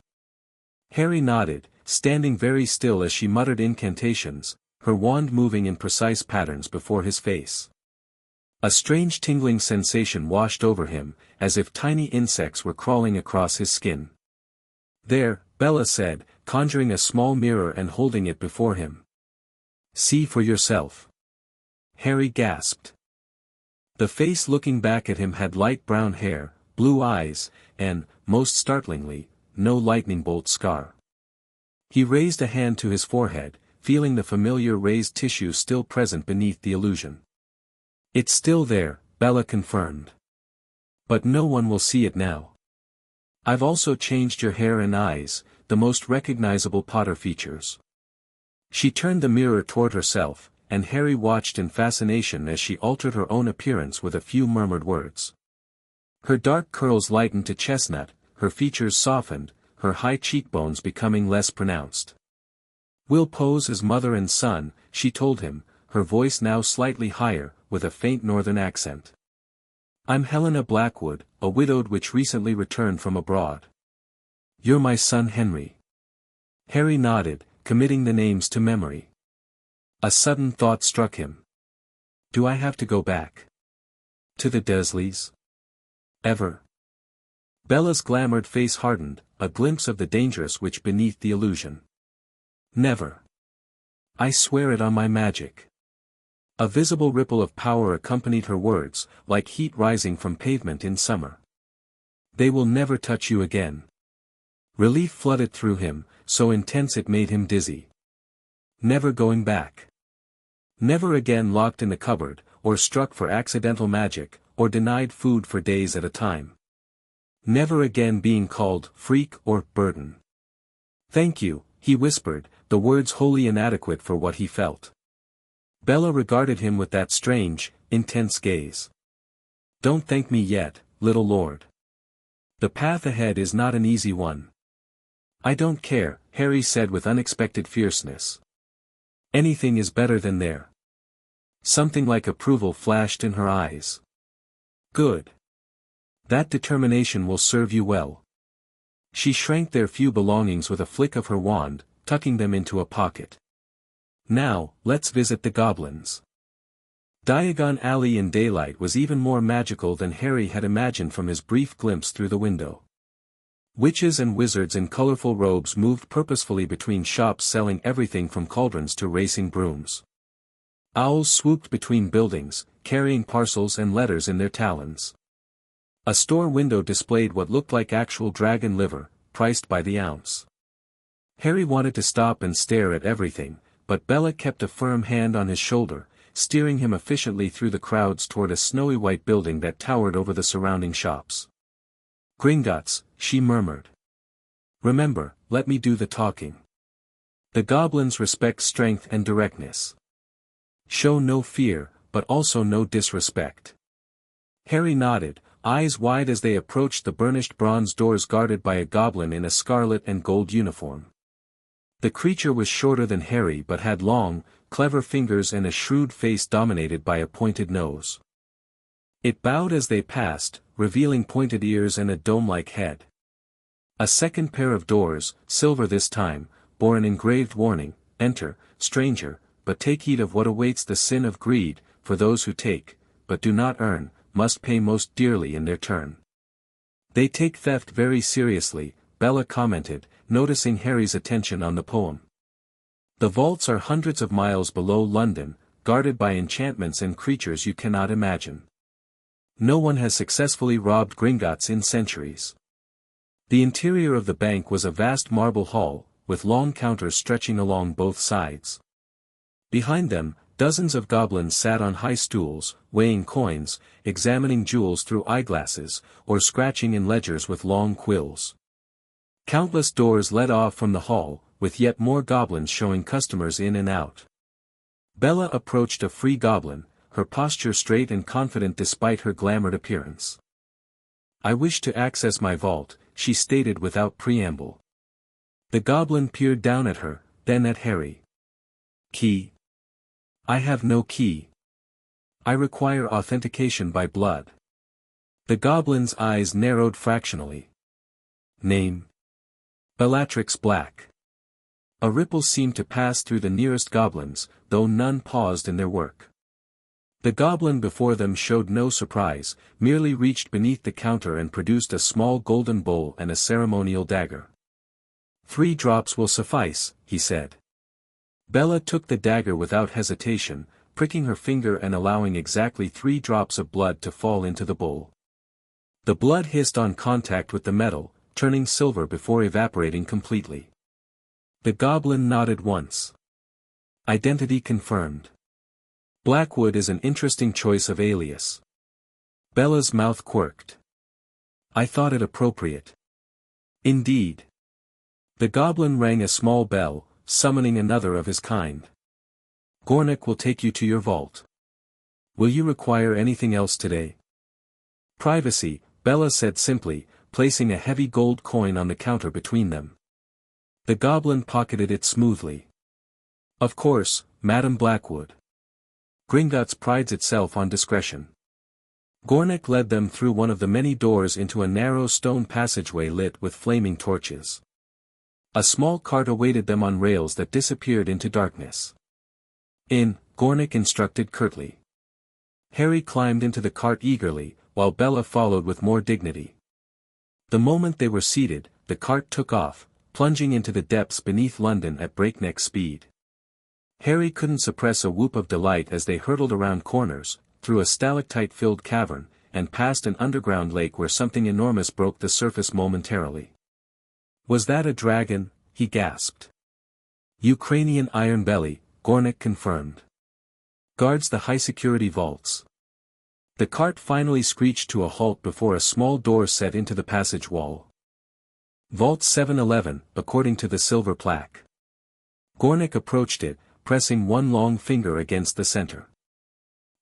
Harry nodded, standing very still as she muttered incantations, her wand moving in precise patterns before his face. A strange tingling sensation washed over him, as if tiny insects were crawling across his skin. There, Bella said, conjuring a small mirror and holding it before him. See for yourself. Harry gasped. The face looking back at him had light brown hair, blue eyes, and, most startlingly, no lightning bolt scar. He raised a hand to his forehead, feeling the familiar raised tissue still present beneath the illusion. It's still there, Bella confirmed. But no one will see it now. I've also changed your hair and eyes, the most recognizable Potter features. She turned the mirror toward herself, and Harry watched in fascination as she altered her own appearance with a few murmured words. Her dark curls lightened to chestnut, her features softened, her high cheekbones becoming less pronounced. We'll pose as mother and son, she told him, her voice now slightly higher, with a faint northern accent. I'm Helena Blackwood, a widowed witch recently returned from abroad. You're my son Henry. Harry nodded, committing the names to memory. A sudden thought struck him. Do I have to go back? To the Dursleys? Ever? Bella's glamoured face hardened, a glimpse of the dangerous witch beneath the illusion. Never. I swear it on my magic. A visible ripple of power accompanied her words, like heat rising from pavement in summer. They will never touch you again. Relief flooded through him, so intense it made him dizzy. Never going back. Never again locked in a cupboard, or struck for accidental magic, or denied food for days at a time. Never again being called freak or burden. Thank you, he whispered, the words wholly inadequate for what he felt. Bella regarded him with that strange, intense gaze. Don't thank me yet, little lord. The path ahead is not an easy one. I don't care, Harry said with unexpected fierceness. Anything is better than there. Something like approval flashed in her eyes. Good. That determination will serve you well. She shrank their few belongings with a flick of her wand, tucking them into a pocket. Now, let's visit the goblins. Diagon Alley in daylight was even more magical than Harry had imagined from his brief glimpse through the window. Witches and wizards in colorful robes moved purposefully between shops selling everything from cauldrons to racing brooms. Owls swooped between buildings, carrying parcels and letters in their talons. A store window displayed what looked like actual dragon liver, priced by the ounce. Harry wanted to stop and stare at everything, but Bella kept a firm hand on his shoulder, steering him efficiently through the crowds toward a snowy white building that towered over the surrounding shops. Gringotts, she murmured. Remember, let me do the talking. The goblins respect strength and directness. Show no fear, but also no disrespect. Harry nodded, eyes wide as they approached the burnished bronze doors guarded by a goblin in a scarlet and gold uniform. The creature was shorter than Harry but had long, clever fingers and a shrewd face dominated by a pointed nose. It bowed as they passed, revealing pointed ears and a dome-like head. A second pair of doors, silver this time, bore an engraved warning, "Enter, stranger, but take heed of what awaits the sin of greed, for those who take, but do not earn, must pay most dearly in their turn." "They take theft very seriously," Bella commented, noticing Harry's attention on the poem. "The vaults are hundreds of miles below London, guarded by enchantments and creatures you cannot imagine. No one has successfully robbed Gringotts in centuries." The interior of the bank was a vast marble hall, with long counters stretching along both sides. Behind them, dozens of goblins sat on high stools, weighing coins, examining jewels through eyeglasses, or scratching in ledgers with long quills. Countless doors led off from the hall, with yet more goblins showing customers in and out. Bella approached a free goblin, her posture straight and confident despite her glamoured appearance. "I wish to access my vault," she stated without preamble. The goblin peered down at her, then at Harry. "Key?" "I have no key. I require authentication by blood." The goblin's eyes narrowed fractionally. "Name?" "Bellatrix Black." A ripple seemed to pass through the nearest goblins, though none paused in their work. The goblin before them showed no surprise, merely reached beneath the counter and produced a small golden bowl and a ceremonial dagger. "3 drops will suffice," he said. Bella took the dagger without hesitation, pricking her finger and allowing exactly 3 drops of blood to fall into the bowl. The blood hissed on contact with the metal, turning silver before evaporating completely. The goblin nodded once. Identity confirmed. Blackwood is an interesting choice of alias. Bella's mouth quirked. "I thought it appropriate." "Indeed." The goblin rang a small bell, summoning another of his kind. "Gornik will take you to your vault. Will you require anything else today?" "Privacy," Bella said simply, placing a heavy gold coin on the counter between them. The goblin pocketed it smoothly. "Of course, Madam Blackwood. Gringotts prides itself on discretion." Gornik led them through one of the many doors into a narrow stone passageway lit with flaming torches. A small cart awaited them on rails that disappeared into darkness. "In," Gornik instructed curtly. Harry climbed into the cart eagerly, while Bella followed with more dignity. The moment they were seated, the cart took off, plunging into the depths beneath London at breakneck speed. Harry couldn't suppress a whoop of delight as they hurtled around corners, through a stalactite-filled cavern, and past an underground lake where something enormous broke the surface momentarily. "Was that a dragon?" he gasped. "Ukrainian iron belly," Gornik confirmed. "Guards the high-security vaults." The cart finally screeched to a halt before a small door set into the passage wall. "Vault 711, according to the silver plaque." Gornik approached it, pressing one long finger against the center.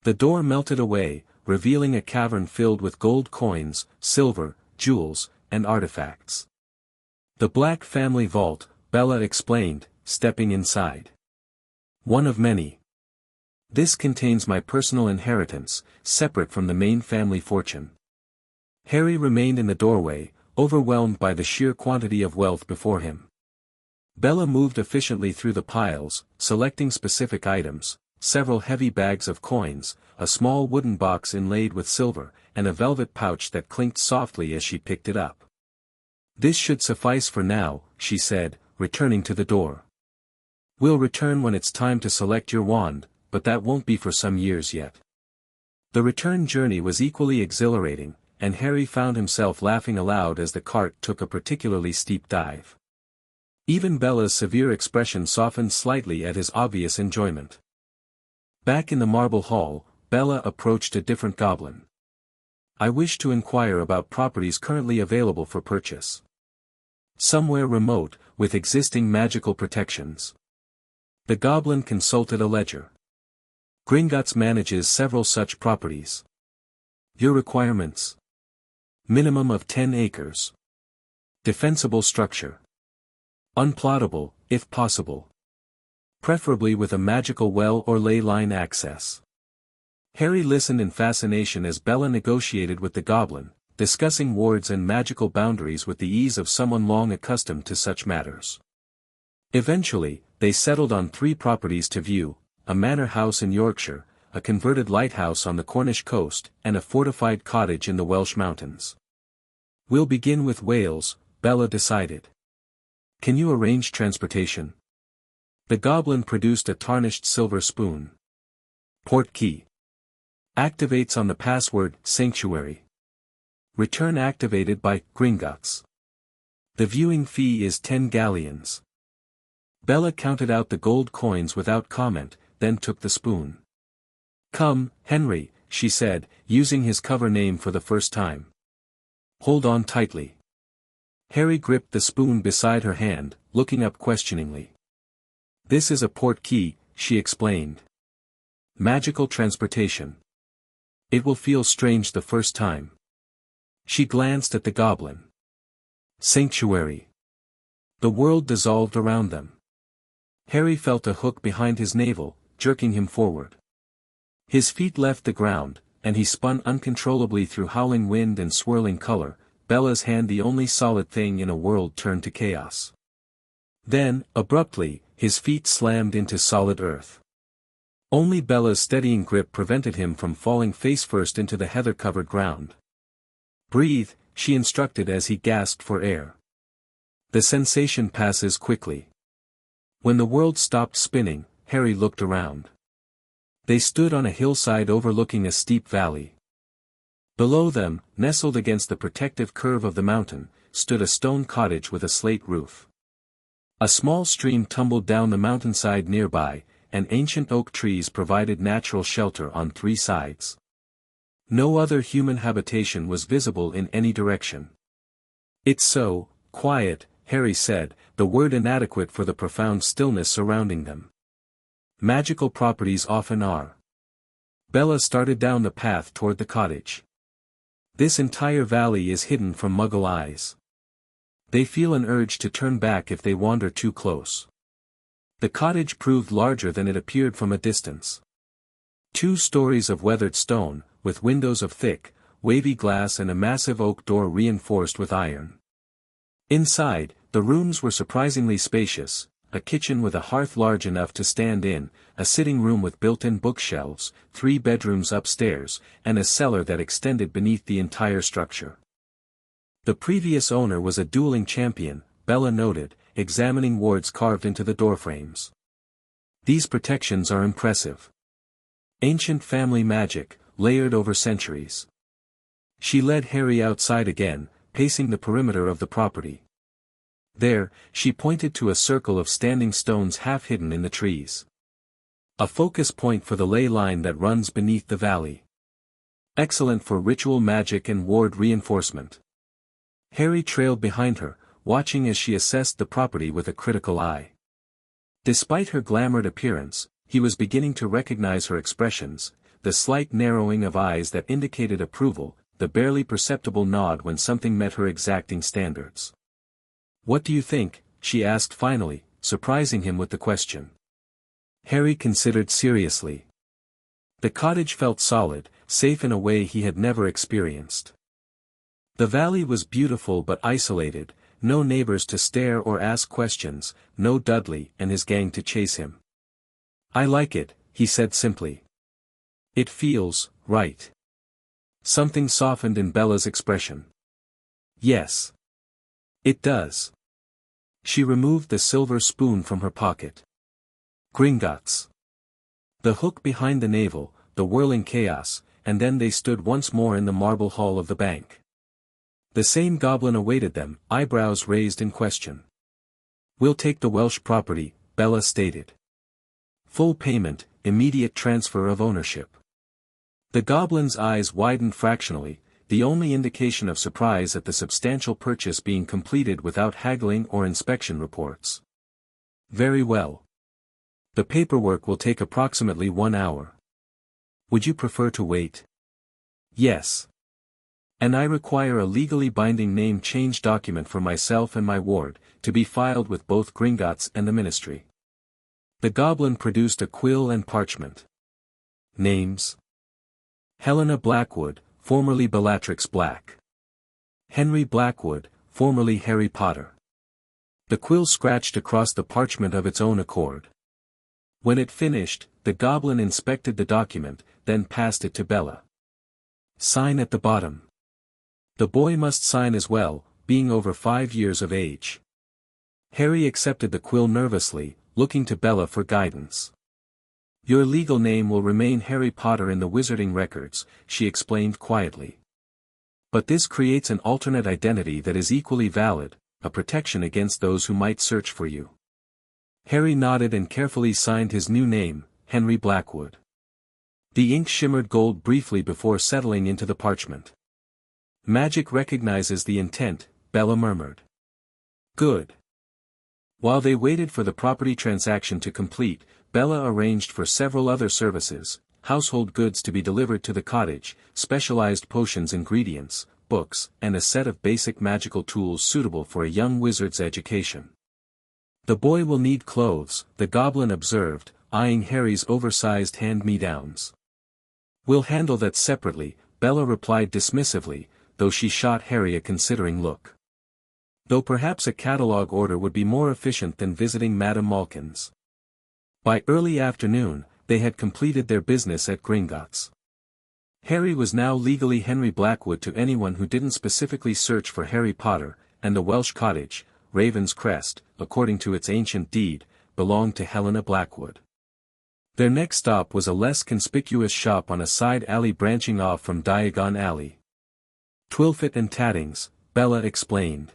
The door melted away, revealing a cavern filled with gold coins, silver, jewels, and artifacts. "The Black family vault," Bella explained, stepping inside. "One of many. This contains my personal inheritance, separate from the main family fortune." Harry remained in the doorway, overwhelmed by the sheer quantity of wealth before him. Bella moved efficiently through the piles, selecting specific items, several heavy bags of coins, a small wooden box inlaid with silver, and a velvet pouch that clinked softly as she picked it up. "This should suffice for now," she said, returning to the door. "We'll return when it's time to select your wand, but that won't be for some years yet." The return journey was equally exhilarating, and Harry found himself laughing aloud as the cart took a particularly steep dive. Even Bella's severe expression softened slightly at his obvious enjoyment. Back in the marble hall, Bella approached a different goblin. "I wish to inquire about properties currently available for purchase. Somewhere remote, with existing magical protections." The goblin consulted a ledger. "Gringotts manages several such properties. Your requirements. Minimum of 10 acres. Defensible structure. Unplottable, if possible. Preferably with a magical well or ley line access. Harry listened in fascination as Bella negotiated with the goblin, discussing wards and magical boundaries with the ease of someone long accustomed to such matters. Eventually, they settled on 3 properties to view: a manor house in Yorkshire, a converted lighthouse on the Cornish coast, and a fortified cottage in the Welsh mountains. We'll begin with Wales, Bella decided. Can you arrange transportation? The goblin produced a tarnished silver spoon. Port key. Activates on the password, sanctuary. Return activated by, Gringotts. The viewing fee is 10 galleons. Bella counted out the gold coins without comment, then took the spoon. Come, Henry, she said, using his cover name for the first time. Hold on tightly. Harry gripped the spoon beside her hand, looking up questioningly. This is a port key, she explained. Magical transportation. It will feel strange the first time. She glanced at the goblin. Sanctuary. The world dissolved around them. Harry felt a hook behind his navel, jerking him forward. His feet left the ground, and he spun uncontrollably through howling wind and swirling color, Bella's hand the only solid thing in a world turned to chaos. Then, abruptly, his feet slammed into solid earth. Only Bella's steadying grip prevented him from falling face-first into the heather-covered ground. Breathe, she instructed as he gasped for air. The sensation passes quickly. When the world stopped spinning, Harry looked around. They stood on a hillside overlooking a steep valley. Below them, nestled against the protective curve of the mountain, stood a stone cottage with a slate roof. A small stream tumbled down the mountainside nearby, and ancient oak trees provided natural shelter on 3 sides. No other human habitation was visible in any direction. It's so quiet, Harry said, the word inadequate for the profound stillness surrounding them. Magical properties often are. Bella started down the path toward the cottage. This entire valley is hidden from Muggle eyes. They feel an urge to turn back if they wander too close. The cottage proved larger than it appeared from a distance. 2 stories of weathered stone, with windows of thick, wavy glass and a massive oak door reinforced with iron. Inside, the rooms were surprisingly spacious, a kitchen with a hearth large enough to stand in, a sitting room with built-in bookshelves, 3 bedrooms upstairs, and a cellar that extended beneath the entire structure. The previous owner was a dueling champion, Bella noted, examining wards carved into the doorframes. These protections are impressive. Ancient family magic, layered over centuries. She led Harry outside again, pacing the perimeter of the property. There, she pointed to a circle of standing stones half hidden in the trees. A focus point for the ley line that runs beneath the valley. Excellent for ritual magic and ward reinforcement. Harry trailed behind her, watching as she assessed the property with a critical eye. Despite her glamoured appearance, he was beginning to recognize her expressions, the slight narrowing of eyes that indicated approval, the barely perceptible nod when something met her exacting standards. What do you think? She asked finally, surprising him with the question. Harry considered seriously. The cottage felt solid, safe in a way he had never experienced. The valley was beautiful but isolated, no neighbors to stare or ask questions, no Dudley and his gang to chase him. I like it, he said simply. It feels right. Something softened in Bella's expression. Yes. It does. She removed the silver spoon from her pocket. Gringotts. The hook behind the navel, the whirling chaos, and then they stood once more in the marble hall of the bank. The same goblin awaited them, eyebrows raised in question. We'll take the Welsh property, Bella stated. Full payment, immediate transfer of ownership. The goblin's eyes widened fractionally, the only indication of surprise at the substantial purchase being completed without haggling or inspection reports. Very well. The paperwork will take approximately 1 hour. Would you prefer to wait? Yes. And I require a legally binding name change document for myself and my ward, to be filed with both Gringotts and the Ministry. The goblin produced a quill and parchment. Names: Helena Blackwood, formerly Bellatrix Black. Henry Blackwood, formerly Harry Potter. The quill scratched across the parchment of its own accord. When it finished, the goblin inspected the document, then passed it to Bella. Sign at the bottom. The boy must sign as well, being over 5 years of age. Harry accepted the quill nervously, looking to Bella for guidance. Your legal name will remain Harry Potter in the wizarding records, she explained quietly. But this creates an alternate identity that is equally valid, a protection against those who might search for you. Harry nodded and carefully signed his new name, Henry Blackwood. The ink shimmered gold briefly before settling into the parchment. Magic recognizes the intent, Bella murmured. Good. While they waited for the property transaction to complete, Bella arranged for several other services: household goods to be delivered to the cottage, specialized potions ingredients, books, and a set of basic magical tools suitable for a young wizard's education. The boy will need clothes, the goblin observed, eyeing Harry's oversized hand-me-downs. We'll handle that separately, Bella replied dismissively, though she shot Harry a considering look. Though perhaps a catalogue order would be more efficient than visiting Madame Malkin's. By early afternoon, they had completed their business at Gringotts. Harry was now legally Henry Blackwood to anyone who didn't specifically search for Harry Potter, and the Welsh cottage, Raven's Crest, according to its ancient deed, belonged to Helena Blackwood. Their next stop was a less conspicuous shop on a side alley branching off from Diagon Alley. Twilfit and Tattings, Bella explained.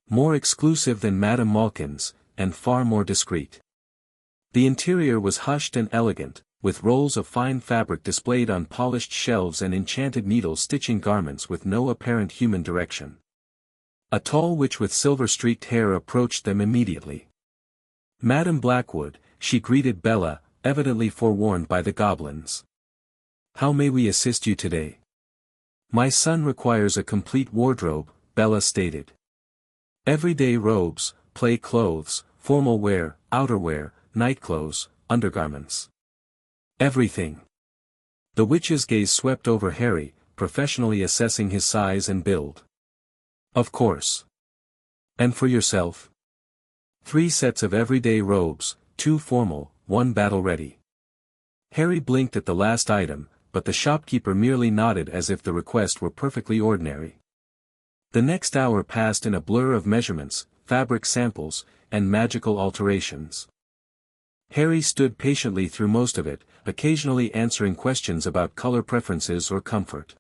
More exclusive than Madame Malkin's, and far more discreet. The interior was hushed and elegant, with rolls of fine fabric displayed on polished shelves and enchanted needles stitching garments with no apparent human direction. A tall witch with silver-streaked hair approached them immediately. Madame Blackwood, she greeted Bella, evidently forewarned by the goblins. How may we assist you today? My son requires a complete wardrobe, Bella stated. Everyday robes, play clothes, formal wear, outerwear, nightclothes, undergarments. Everything. The witch's gaze swept over Harry, professionally assessing his size and build. Of course. And for yourself? 3 sets of everyday robes, 2 formal, 1 battle-ready. Harry blinked at the last item, but the shopkeeper merely nodded as if the request were perfectly ordinary. The next hour passed in a blur of measurements, fabric samples, and magical alterations. Harry stood patiently through most of it, occasionally answering questions about color preferences or comfort.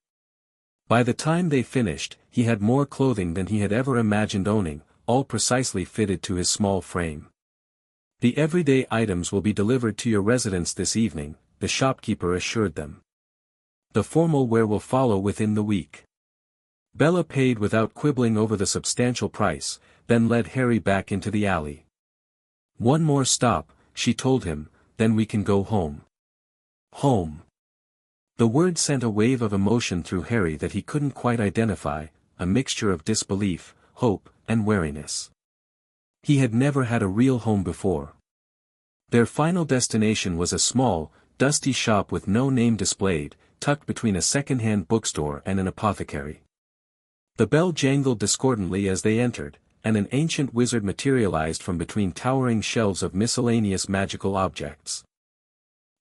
By the time they finished, he had more clothing than he had ever imagined owning, all precisely fitted to his small frame. The everyday items will be delivered to your residence this evening, the shopkeeper assured them. The formal wear will follow within the week. Bella paid without quibbling over the substantial price, then led Harry back into the alley. One more stop, she told him, then we can go home. Home. The word sent a wave of emotion through Harry that he couldn't quite identify, a mixture of disbelief, hope, and wariness. He had never had a real home before. Their final destination was a small, dusty shop with no name displayed, tucked between a second-hand bookstore and an apothecary. The bell jangled discordantly as they entered, and an ancient wizard materialized from between towering shelves of miscellaneous magical objects.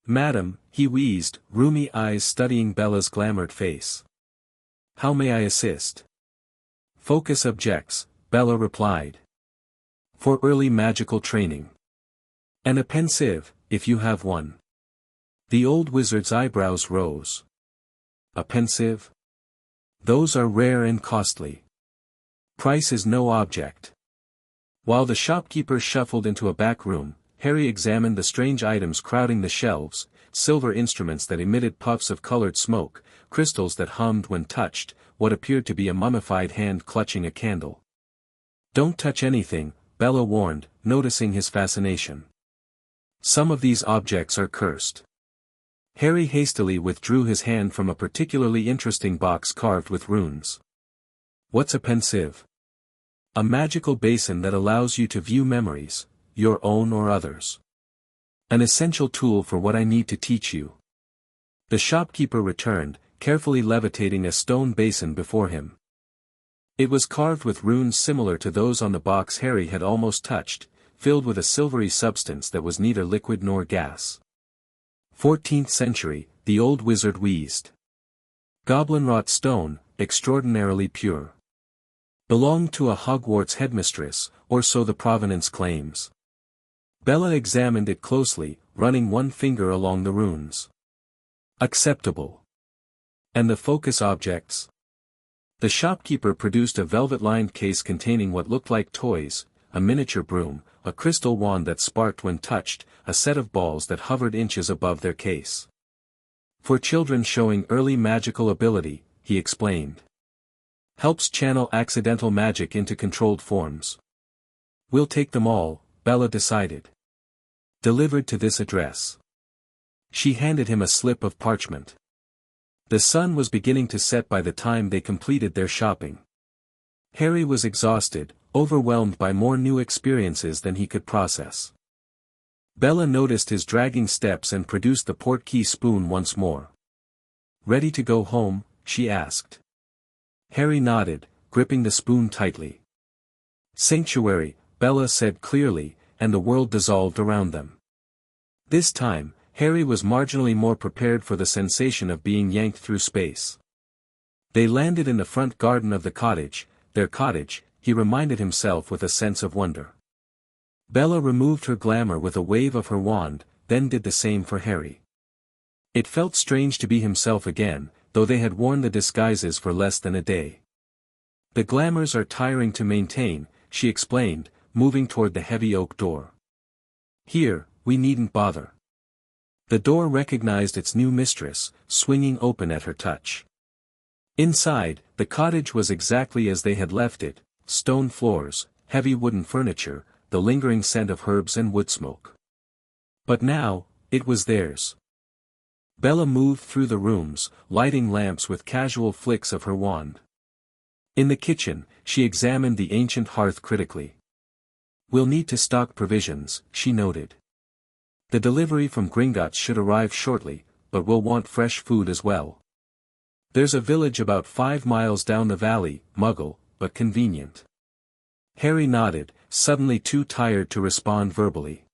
Madam, he wheezed, rheumy eyes studying Bella's glamoured face. How may I assist? Focus objects, Bella replied. For early magical training. And a pensieve, if you have one. The old wizard's eyebrows rose. A pensieve? Those are rare and costly. Price is no object. While the shopkeeper shuffled into a back room, Harry examined the strange items crowding the shelves, silver instruments that emitted puffs of colored smoke, crystals that hummed when touched, what appeared to be a mummified hand clutching a candle. Don't touch anything, Bella warned, noticing his fascination. Some of these objects are cursed. Harry hastily withdrew his hand from a particularly interesting box carved with runes. What's a pensieve? A magical basin that allows you to view memories, your own or others. An essential tool for what I need to teach you. The shopkeeper returned, carefully levitating a stone basin before him. It was carved with runes similar to those on the box Harry had almost touched, filled with a silvery substance that was neither liquid nor gas. 14th century, the old wizard wheezed. Goblin-wrought stone, extraordinarily pure. Belonged to a Hogwarts headmistress, or so the provenance claims. Bella examined it closely, running one finger along the runes. Acceptable. And the focus objects? The shopkeeper produced a velvet-lined case containing what looked like toys, a miniature broom, a crystal wand that sparked when touched, a set of balls that hovered inches above their case. For children showing early magical ability, he explained. Helps channel accidental magic into controlled forms. We'll take them all, Bella decided. Delivered to this address. She handed him a slip of parchment. The sun was beginning to set by the time they completed their shopping. Harry was exhausted, overwhelmed by more new experiences than he could process. Bella noticed his dragging steps and produced the portkey spoon once more. Ready to go home? She asked. Harry nodded, gripping the spoon tightly. Sanctuary, Bella said clearly, and the world dissolved around them. This time, Harry was marginally more prepared for the sensation of being yanked through space. They landed in the front garden of the cottage, their cottage, he reminded himself with a sense of wonder. Bella removed her glamour with a wave of her wand, then did the same for Harry. It felt strange to be himself again, though they had worn the disguises for less than a day. The glamours are tiring to maintain, she explained, moving toward the heavy oak door. Here, we needn't bother. The door recognized its new mistress, swinging open at her touch. Inside, the cottage was exactly as they had left it, stone floors, heavy wooden furniture, the lingering scent of herbs and wood smoke. But now, it was theirs. Bella moved through the rooms, lighting lamps with casual flicks of her wand. In the kitchen, she examined the ancient hearth critically. We'll need to stock provisions, she noted. The delivery from Gringotts should arrive shortly, but we'll want fresh food as well. There's a village about 5 miles down the valley, Muggle, but convenient. Harry nodded, suddenly too tired to respond verbally.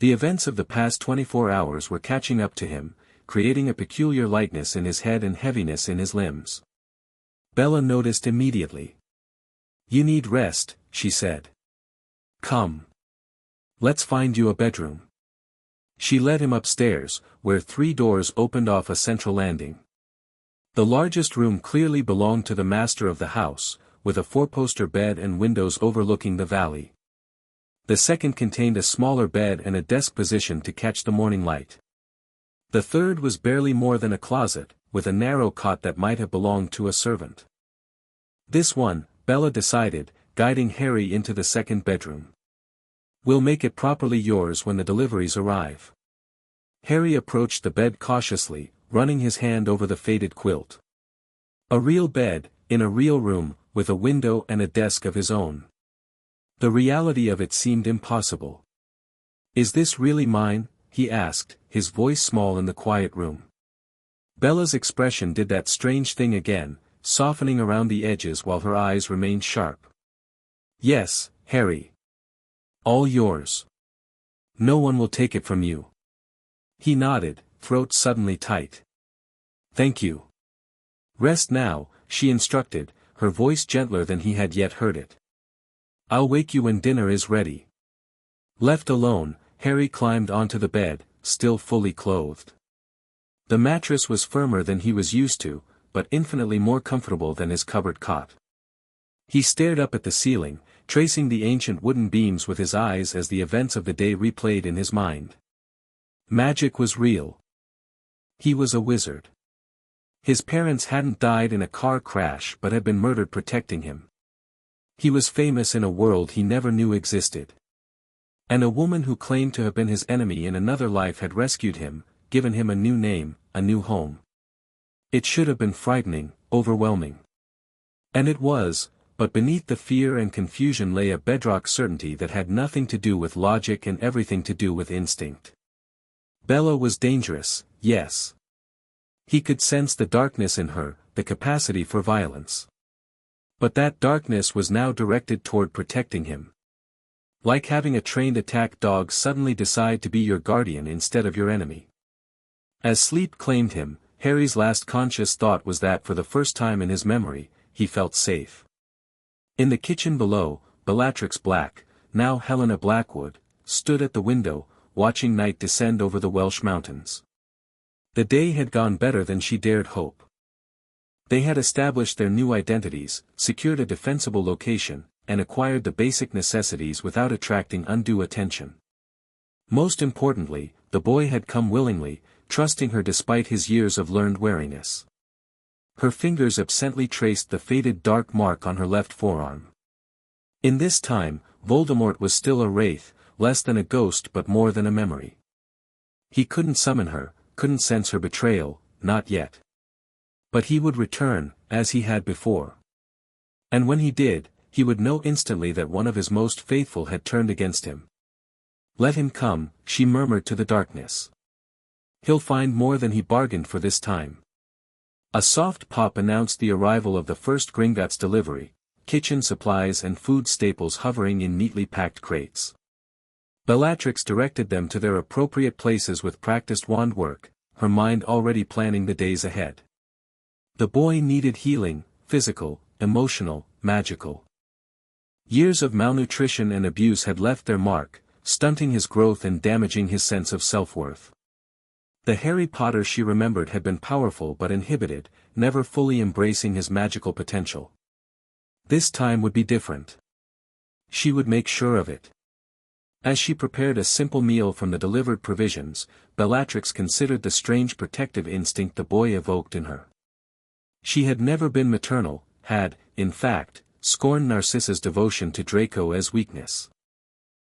The events of the past 24 hours were catching up to him, creating a peculiar lightness in his head and heaviness in his limbs. Bella noticed immediately. You need rest, she said. Come. Let's find you a bedroom. She led him upstairs, where 3 doors opened off a central landing. The largest room clearly belonged to the master of the house, with a 4-poster bed and windows overlooking the valley. The second contained a smaller bed and a desk positioned to catch the morning light. The third was barely more than a closet, with a narrow cot that might have belonged to a servant. This one, Bella decided, guiding Harry into the second bedroom. We'll make it properly yours when the deliveries arrive. Harry approached the bed cautiously, running his hand over the faded quilt. A real bed, in a real room, with a window and a desk of his own. The reality of it seemed impossible. Is this really mine? He asked, his voice small in the quiet room. Bella's expression did that strange thing again, softening around the edges while her eyes remained sharp. Yes, Harry. All yours. No one will take it from you. He nodded, throat suddenly tight. Thank you. Rest now, she instructed, her voice gentler than he had yet heard it. I'll wake you when dinner is ready. Left alone, Harry climbed onto the bed, still fully clothed. The mattress was firmer than he was used to, but infinitely more comfortable than his cupboard cot. He stared up at the ceiling, tracing the ancient wooden beams with his eyes as the events of the day replayed in his mind. Magic was real. He was a wizard. His parents hadn't died in a car crash but had been murdered protecting him. He was famous in a world he never knew existed. And a woman who claimed to have been his enemy in another life had rescued him, given him a new name, a new home. It should have been frightening, overwhelming. And it was, but beneath the fear and confusion lay a bedrock certainty that had nothing to do with logic and everything to do with instinct. Bella was dangerous, yes. He could sense the darkness in her, the capacity for violence. But that darkness was now directed toward protecting him. Like having a trained attack dog suddenly decide to be your guardian instead of your enemy. As sleep claimed him, Harry's last conscious thought was that for the first time in his memory, he felt safe. In the kitchen below, Bellatrix Black, now Helena Blackwood, stood at the window, watching night descend over the Welsh mountains. The day had gone better than she dared hope. They had established their new identities, secured a defensible location, and acquired the basic necessities without attracting undue attention. Most importantly, the boy had come willingly, trusting her despite his years of learned wariness. Her fingers absently traced the faded dark mark on her left forearm. In this time, Voldemort was still a wraith, less than a ghost but more than a memory. He couldn't summon her, couldn't sense her betrayal, not yet. But he would return, as he had before. And when he did, he would know instantly that one of his most faithful had turned against him. Let him come, she murmured to the darkness. He'll find more than he bargained for this time. A soft pop announced the arrival of the first Gringotts delivery, kitchen supplies and food staples hovering in neatly packed crates. Bellatrix directed them to their appropriate places with practiced wand work, her mind already planning the days ahead. The boy needed healing, physical, emotional, magical. Years of malnutrition and abuse had left their mark, stunting his growth and damaging his sense of self-worth. The Harry Potter she remembered had been powerful but inhibited, never fully embracing his magical potential. This time would be different. She would make sure of it. As she prepared a simple meal from the delivered provisions, Bellatrix considered the strange protective instinct the boy evoked in her. She had never been maternal, had, in fact, scorned Narcissa's devotion to Draco as weakness.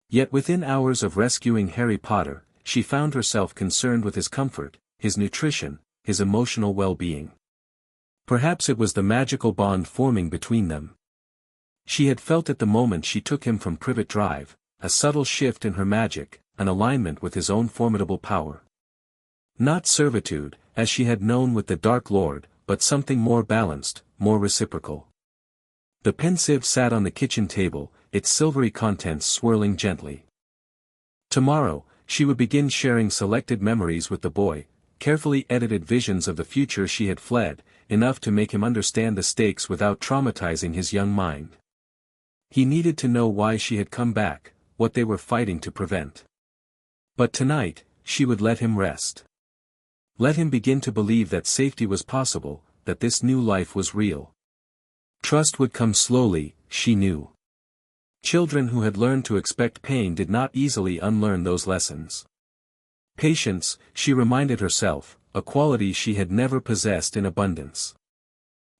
Yet within hours of rescuing Harry Potter, she found herself concerned with his comfort, his nutrition, his emotional well-being. Perhaps it was the magical bond forming between them. She had felt it the moment she took him from Privet Drive, a subtle shift in her magic, an alignment with his own formidable power. Not servitude, as she had known with the Dark Lord, but something more balanced, more reciprocal. The pensieve sat on the kitchen table, its silvery contents swirling gently. Tomorrow, she would begin sharing selected memories with the boy, carefully edited visions of the future she had fled, enough to make him understand the stakes without traumatizing his young mind. He needed to know why she had come back, what they were fighting to prevent. But tonight, she would let him rest. Let him begin to believe that safety was possible, that this new life was real. Trust would come slowly, she knew. Children who had learned to expect pain did not easily unlearn those lessons. Patience, she reminded herself, a quality she had never possessed in abundance.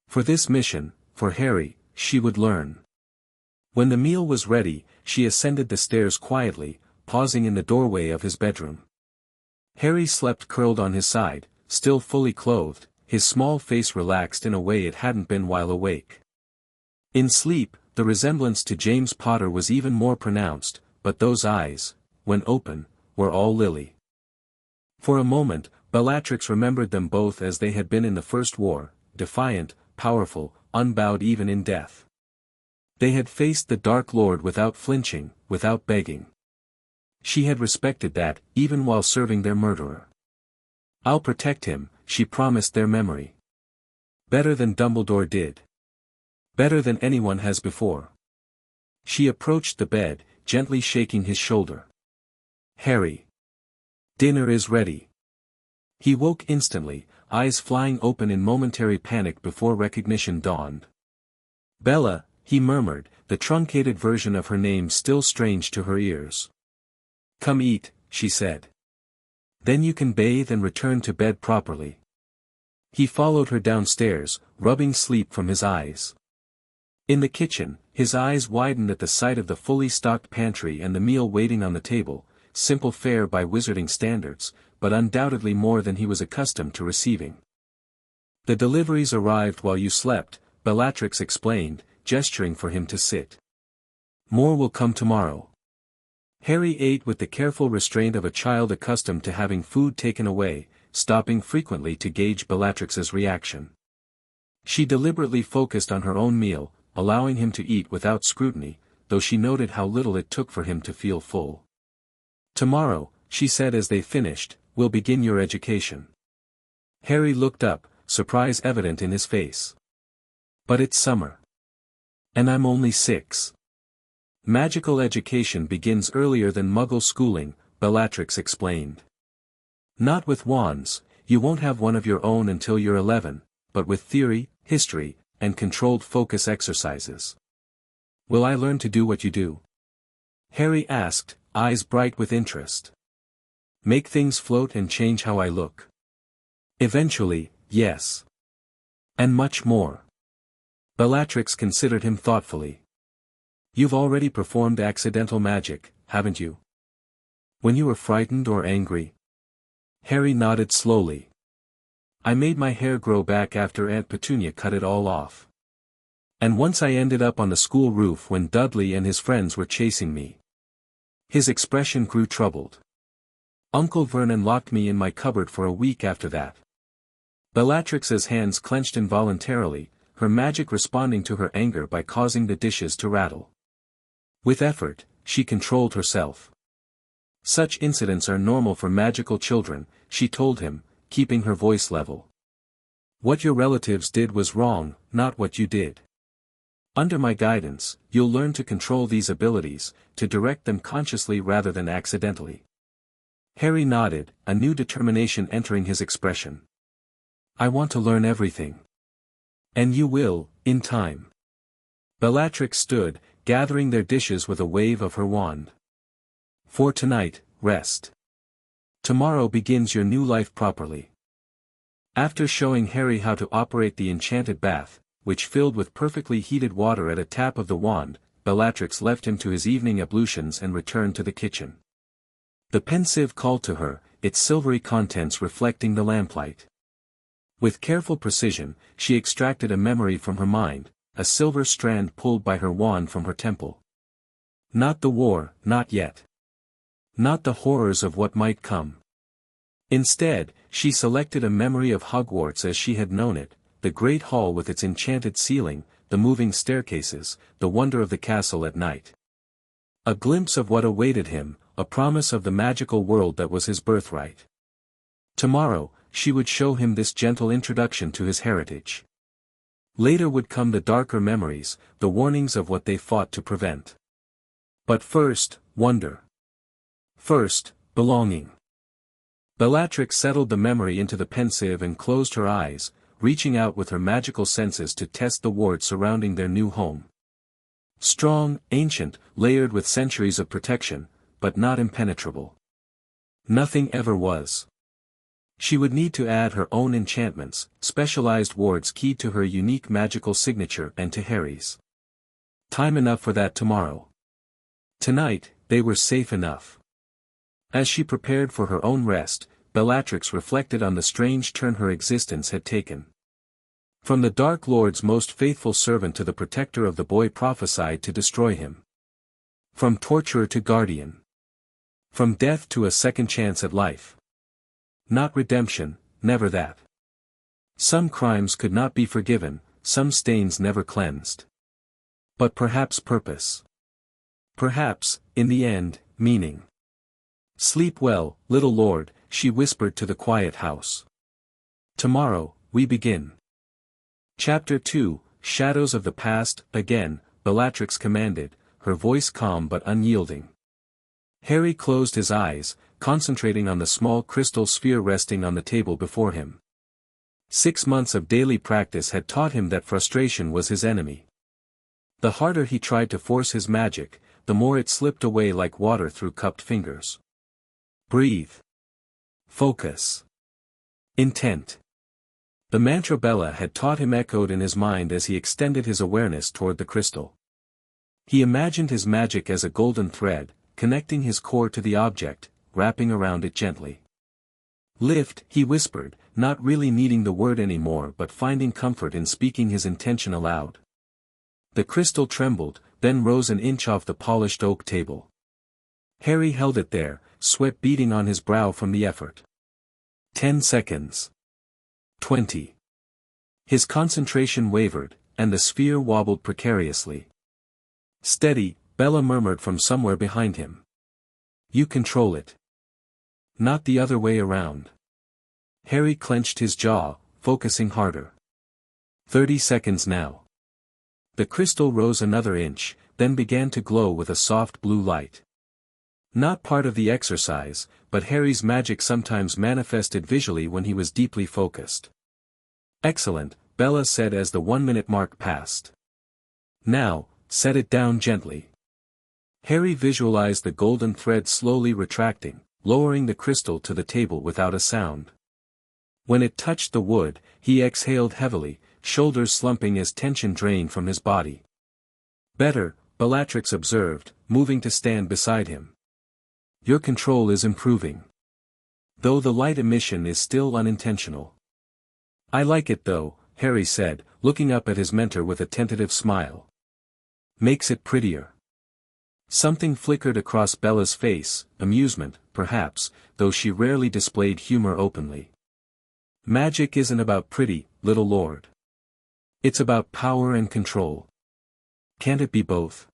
For this mission, for Harry, she would learn. When the meal was ready, she ascended the stairs quietly, pausing in the doorway of his bedroom. Harry slept curled on his side, still fully clothed, his small face relaxed in a way it hadn't been while awake. In sleep, the resemblance to James Potter was even more pronounced, but those eyes, when open, were all Lily. For a moment, Bellatrix remembered them both as they had been in the First War, defiant, powerful, unbowed even in death. They had faced the Dark Lord without flinching, without begging. She had respected that, even while serving their murderer. "I'll protect him," she promised their memory. Better than Dumbledore did. Better than anyone has before. She approached the bed, gently shaking his shoulder. "Harry. Dinner is ready." He woke instantly, eyes flying open in momentary panic before recognition dawned. "Bella," he murmured, the truncated version of her name still strange to her ears. "Come eat," she said. "Then you can bathe and return to bed properly." He followed her downstairs, rubbing sleep from his eyes. In the kitchen, his eyes widened at the sight of the fully stocked pantry and the meal waiting on the table, simple fare by wizarding standards, but undoubtedly more than he was accustomed to receiving. The deliveries arrived while you slept, Bellatrix explained, gesturing for him to sit. More will come tomorrow. Harry ate with the careful restraint of a child accustomed to having food taken away, stopping frequently to gauge Bellatrix's reaction. She deliberately focused on her own meal, allowing him to eat without scrutiny, though she noted how little it took for him to feel full. Tomorrow, she said as they finished, we'll begin your education. Harry looked up, surprise evident in his face. But it's summer. And I'm only 6. Magical education begins earlier than Muggle schooling, Bellatrix explained. Not with wands, you won't have one of your own until you're 11, but with theory, history, and controlled focus exercises. Will I learn to do what you do? Harry asked, eyes bright with interest. Make things float and change how I look. Eventually, yes. And much more. Bellatrix considered him thoughtfully. You've already performed accidental magic, haven't you? When you were frightened or angry? Harry nodded slowly. I made my hair grow back after Aunt Petunia cut it all off. And once I ended up on the school roof when Dudley and his friends were chasing me. His expression grew troubled. Uncle Vernon locked me in my cupboard for a week after that. Bellatrix's hands clenched involuntarily, her magic responding to her anger by causing the dishes to rattle. With effort, she controlled herself. Such incidents are normal for magical children, she told him, keeping her voice level. What your relatives did was wrong, not what you did. Under my guidance, you'll learn to control these abilities, to direct them consciously rather than accidentally. Harry nodded, a new determination entering his expression. I want to learn everything. And you will, in time. Bellatrix stood, gathering their dishes with a wave of her wand. For tonight, rest. Tomorrow begins your new life properly. After showing Harry how to operate the enchanted bath, which filled with perfectly heated water at a tap of the wand, Bellatrix left him to his evening ablutions and returned to the kitchen. The pensieve called to her, its silvery contents reflecting the lamplight. With careful precision, she extracted a memory from her mind, a silver strand pulled by her wand from her temple. Not the war, not yet. Not the horrors of what might come. Instead, she selected a memory of Hogwarts as she had known it, the great hall with its enchanted ceiling, the moving staircases, the wonder of the castle at night. A glimpse of what awaited him, a promise of the magical world that was his birthright. Tomorrow, she would show him this gentle introduction to his heritage. Later would come the darker memories, the warnings of what they fought to prevent. But first, wonder. First, belonging. Bellatrix settled the memory into the pensieve and closed her eyes, reaching out with her magical senses to test the ward surrounding their new home. Strong, ancient, layered with centuries of protection, but not impenetrable. Nothing ever was. She would need to add her own enchantments, specialized wards keyed to her unique magical signature and to Harry's. Time enough for that tomorrow. Tonight, they were safe enough. As she prepared for her own rest, Bellatrix reflected on the strange turn her existence had taken. From the Dark Lord's most faithful servant to the protector of the boy prophesied to destroy him. From torturer to guardian. From death to a second chance at life. Not redemption, never that. Some crimes could not be forgiven, some stains never cleansed. But perhaps purpose. Perhaps, in the end, meaning. Sleep well, little lord, she whispered to the quiet house. Tomorrow, we begin. Chapter 2, Shadows of the Past. Again, Bellatrix commanded, her voice calm but unyielding. Harry closed his eyes, concentrating on the small crystal sphere resting on the table before him. 6 months of daily practice had taught him that frustration was his enemy. The harder he tried to force his magic, the more it slipped away like water through cupped fingers. Breathe. Focus. Intent. The mantra Bella had taught him echoed in his mind as he extended his awareness toward the crystal. He imagined his magic as a golden thread, connecting his core to the object, wrapping around it gently. Lift, he whispered, not really needing the word anymore but finding comfort in speaking his intention aloud. The crystal trembled, then rose an inch off the polished oak table. Harry held it there, sweat beading on his brow from the effort. 10 seconds. 20. His concentration wavered, and the sphere wobbled precariously. Steady, Bella murmured from somewhere behind him. You control it. Not the other way around. Harry clenched his jaw, focusing harder. 30 seconds now. The crystal rose another inch, then began to glow with a soft blue light. Not part of the exercise, but Harry's magic sometimes manifested visually when he was deeply focused. Excellent, Bella said as the 1-minute mark passed. Now, set it down gently. Harry visualized the golden thread slowly retracting, lowering the crystal to the table without a sound. When it touched the wood, he exhaled heavily, shoulders slumping as tension drained from his body. Better, Bellatrix observed, moving to stand beside him. Your control is improving. Though the light emission is still unintentional. I like it though, Harry said, looking up at his mentor with a tentative smile. Makes it prettier. Something flickered across Bella's face, amusement, perhaps, though she rarely displayed humor openly. Magic isn't about pretty, little lord. It's about power and control. Can't it be both?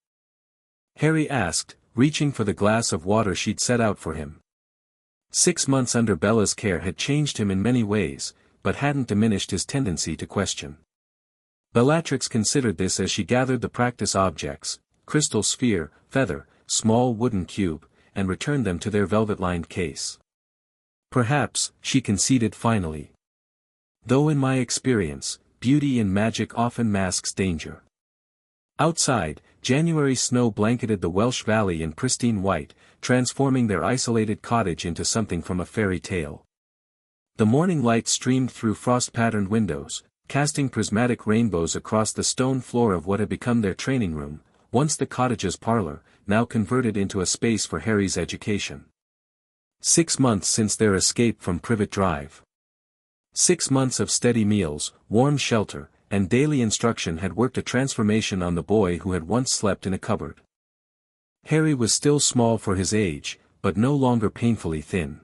Harry asked, reaching for the glass of water she'd set out for him. 6 months under Bella's care had changed him in many ways, but hadn't diminished his tendency to question. Bellatrix considered this as she gathered the practice objects, crystal sphere, feather, small wooden cube, and returned them to their velvet-lined case. Perhaps, she conceded finally. Though in my experience, beauty in magic often masks danger. Outside, January snow blanketed the Welsh Valley in pristine white, transforming their isolated cottage into something from a fairy tale. The morning light streamed through frost-patterned windows, casting prismatic rainbows across the stone floor of what had become their training room, once the cottage's parlor, now converted into a space for Harry's education. 6 months since their escape from Privet Drive. 6 months of steady meals, warm shelter, and daily instruction had worked a transformation on the boy who had once slept in a cupboard. Harry was still small for his age, but no longer painfully thin.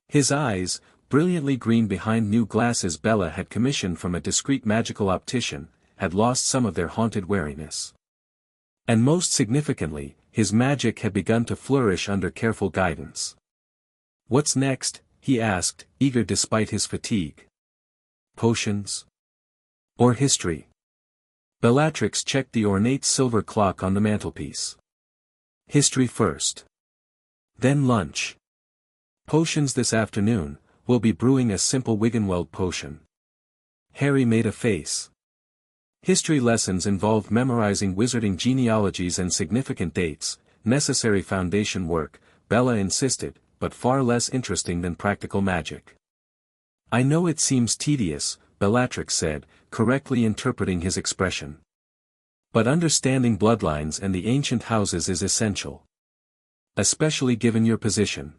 His eyes, brilliantly green behind new glasses Bella had commissioned from a discreet magical optician, had lost some of their haunted wariness. And most significantly, his magic had begun to flourish under careful guidance. What's next? He asked, eager despite his fatigue. Potions? Or history? Bellatrix checked the ornate silver clock on the mantelpiece. History first. Then lunch. Potions this afternoon, we'll be brewing a simple Wiggenweld potion. Harry made a face. History lessons involved memorizing wizarding genealogies and significant dates, necessary foundation work, Bella insisted, but far less interesting than practical magic. I know it seems tedious, Bellatrix said, correctly interpreting his expression. But understanding bloodlines and the ancient houses is essential. Especially given your position.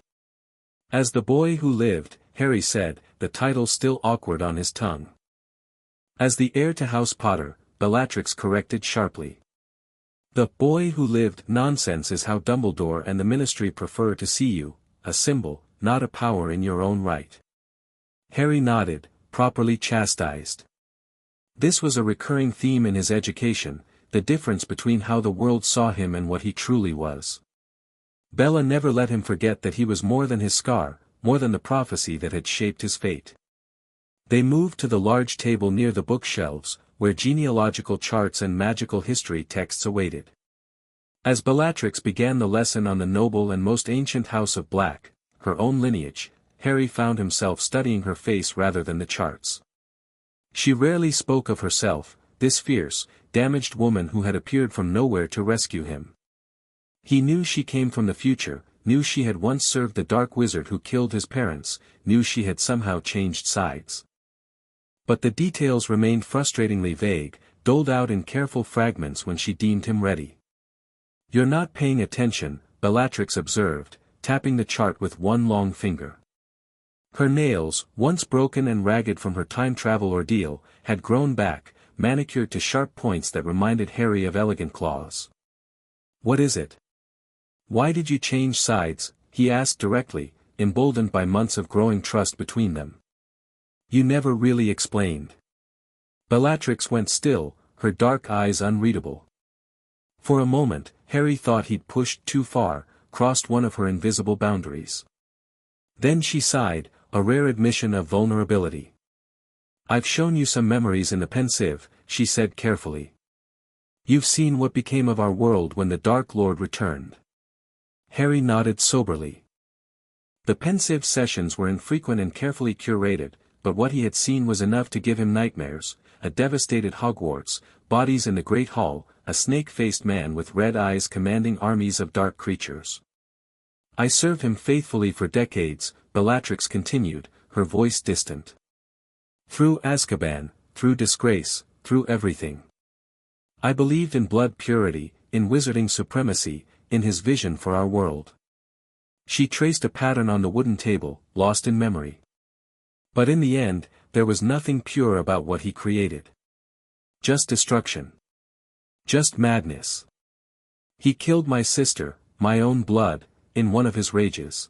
As the boy who lived, Harry said, the title still awkward on his tongue. As the heir to House Potter, Bellatrix corrected sharply. The boy who lived nonsense is how Dumbledore and the Ministry prefer to see you, a symbol, not a power in your own right. Harry nodded, properly chastised. This was a recurring theme in his education, the difference between how the world saw him and what he truly was. Bella never let him forget that he was more than his scar, more than the prophecy that had shaped his fate. They moved to the large table near the bookshelves, where genealogical charts and magical history texts awaited. As Bellatrix began the lesson on the noble and most ancient House of Black, her own lineage, Harry found himself studying her face rather than the charts. She rarely spoke of herself, this fierce, damaged woman who had appeared from nowhere to rescue him. He knew she came from the future, knew she had once served the dark wizard who killed his parents, knew she had somehow changed sides. But the details remained frustratingly vague, doled out in careful fragments when she deemed him ready. You're not paying attention, Bellatrix observed, tapping the chart with one long finger. Her nails, once broken and ragged from her time travel ordeal, had grown back, manicured to sharp points that reminded Harry of elegant claws. "What is it? Why did you change sides?" he asked directly, emboldened by months of growing trust between them. "You never really explained." Bellatrix went still, her dark eyes unreadable. For a moment, Harry thought he'd pushed too far, crossed one of her invisible boundaries. Then she sighed, a rare admission of vulnerability. "I've shown you some memories in the pensive," she said carefully. "You've seen what became of our world when the Dark Lord returned." Harry nodded soberly. The pensive sessions were infrequent and carefully curated, but what he had seen was enough to give him nightmares: a devastated Hogwarts, bodies in the Great Hall, a snake-faced man with red eyes commanding armies of dark creatures. "I served him faithfully for decades," Bellatrix continued, her voice distant. "Through Azkaban, through disgrace, through everything. I believed in blood purity, in wizarding supremacy, in his vision for our world." She traced a pattern on the wooden table, lost in memory. "But in the end, there was nothing pure about what he created. Just destruction. Just madness. He killed my sister, my own blood, in one of his rages.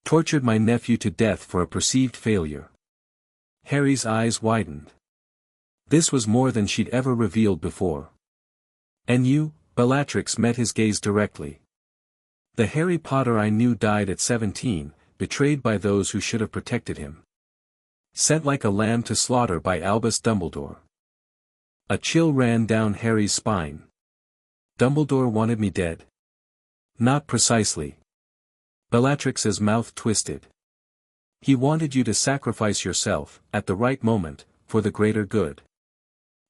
Tortured my nephew to death for a perceived failure." Harry's eyes widened. This was more than she'd ever revealed before. "And you?" Bellatrix met his gaze directly. "The Harry Potter I knew died at 17, betrayed by those who should have protected him. Sent like a lamb to slaughter by Albus Dumbledore." A chill ran down Harry's spine. "Dumbledore wanted me dead?" "Not precisely." Bellatrix's mouth twisted. "He wanted you to sacrifice yourself, at the right moment, for the greater good.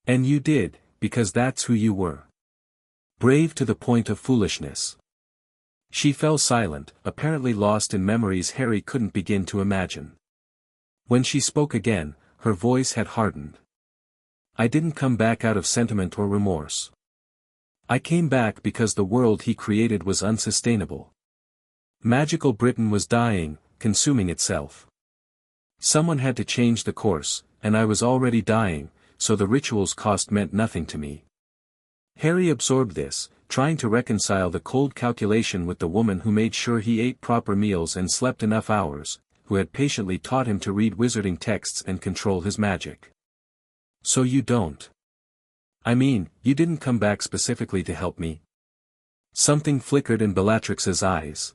And you did, because that's who you were. Brave to the point of foolishness." She fell silent, apparently lost in memories Harry couldn't begin to imagine. When she spoke again, her voice had hardened. "I didn't come back out of sentiment or remorse. I came back because the world he created was unsustainable. Magical Britain was dying, consuming itself. Someone had to change the course, and I was already dying, so the ritual's cost meant nothing to me." Harry absorbed this, trying to reconcile the cold calculation with the woman who made sure he ate proper meals and slept enough hours, who had patiently taught him to read wizarding texts and control his magic. "So you don't. I mean, you didn't come back specifically to help me?" Something flickered in Bellatrix's eyes.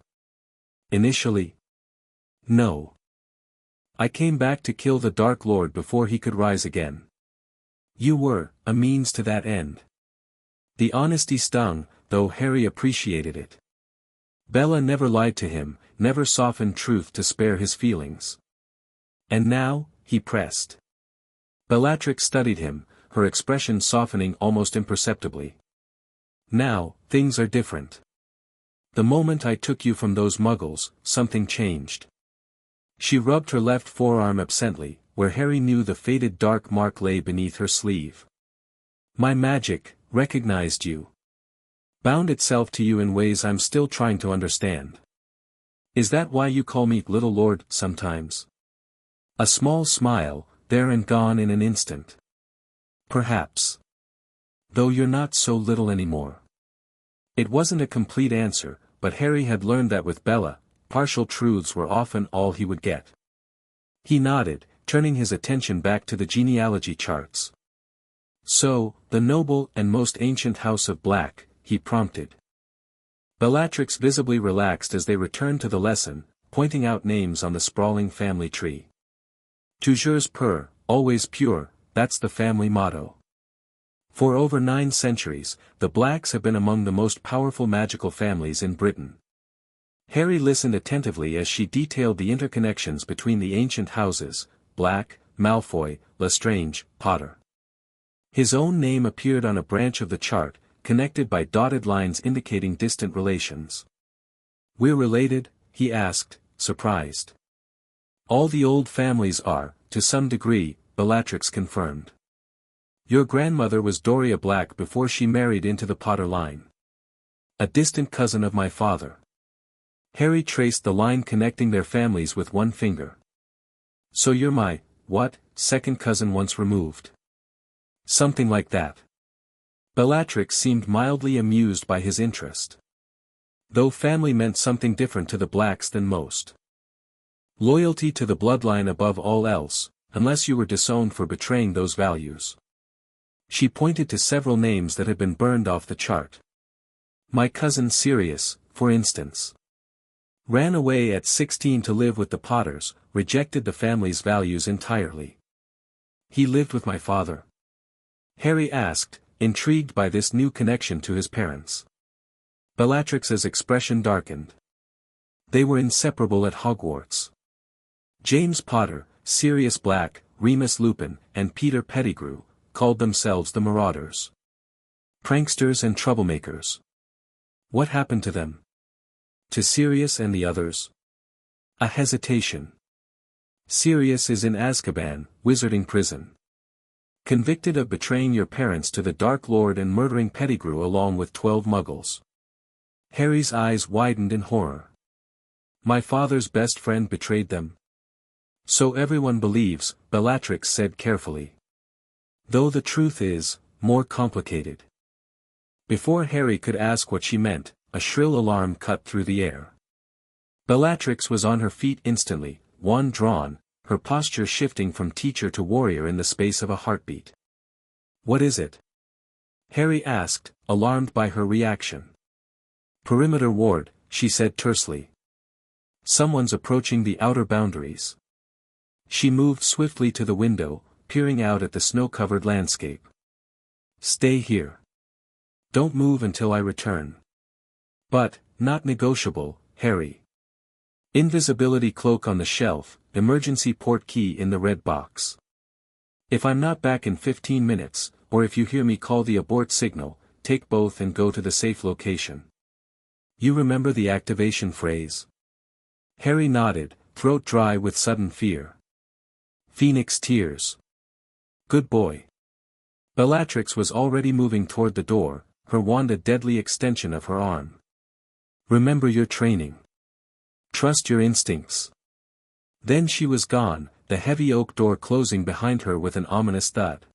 "Initially? No. I came back to kill the Dark Lord before he could rise again. You were a means to that end." The honesty stung, though Harry appreciated it. Bella never lied to him, never softened truth to spare his feelings. "And now?" he pressed. Bellatrix studied him, her expression softening almost imperceptibly. "Now, things are different. The moment I took you from those muggles, something changed." She rubbed her left forearm absently, where Harry knew the faded dark mark lay beneath her sleeve. "My magic recognized you. Bound itself to you in ways I'm still trying to understand. Is that why you call me Little Lord sometimes?" A small smile, there and gone in an instant. "Perhaps. Though you're not so little anymore." It wasn't a complete answer, but Harry had learned that with Bella, partial truths were often all he would get. He nodded, turning his attention back to the genealogy charts. "So, the noble and most ancient house of Black," he prompted. Bellatrix visibly relaxed as they returned to the lesson, pointing out names on the sprawling family tree. "Toujours pur, always pure, that's the family motto. For over 9 centuries, the Blacks have been among the most powerful magical families in Britain." Harry listened attentively as she detailed the interconnections between the ancient houses: Black, Malfoy, Lestrange, Potter. His own name appeared on a branch of the chart, connected by dotted lines indicating distant relations. "We're related?" he asked, surprised. "All the old families are, to some degree," Bellatrix confirmed. "Your grandmother was Doria Black before she married into the Potter line. A distant cousin of my father." Harry traced the line connecting their families with one finger. So you're my, what, second cousin once removed? Something like that. Bellatrix seemed mildly amused by his interest. Though family meant something different to the Blacks than most. Loyalty to the bloodline above all else, unless you were disowned for betraying those values. She pointed to several names that had been burned off the chart. My cousin Sirius, for instance. Ran away at 16 to live with the Potters, rejected the family's values entirely. He lived with my father? Harry asked, intrigued by this new connection to his parents. Bellatrix's expression darkened. They were inseparable at Hogwarts. James Potter, Sirius Black, Remus Lupin, and Peter Pettigrew, called themselves the Marauders. Pranksters and troublemakers. What happened to them? To Sirius and the others? A hesitation. Sirius is in Azkaban, wizarding prison. Convicted of betraying your parents to the Dark Lord and murdering Pettigrew along with 12 muggles. Harry's eyes widened in horror. My father's best friend betrayed them. So everyone believes, Bellatrix said carefully. Though the truth is, more complicated. Before Harry could ask what she meant, a shrill alarm cut through the air. Bellatrix was on her feet instantly, wand drawn, her posture shifting from teacher to warrior in the space of a heartbeat. What is it? Harry asked, alarmed by her reaction. Perimeter ward, she said tersely. Someone's approaching the outer boundaries. She moved swiftly to the window, peering out at the snow-covered landscape. Stay here. Don't move until I return. But, not negotiable, Harry. Invisibility cloak on the shelf, emergency port key in the red box. If I'm not back in 15 minutes, or if you hear me call the abort signal, take both and go to the safe location. You remember the activation phrase? Harry nodded, throat dry with sudden fear. Phoenix tears. Good boy. Bellatrix was already moving toward the door, her wand a deadly extension of her arm. Remember your training. Trust your instincts. Then she was gone, the heavy oak door closing behind her with an ominous thud.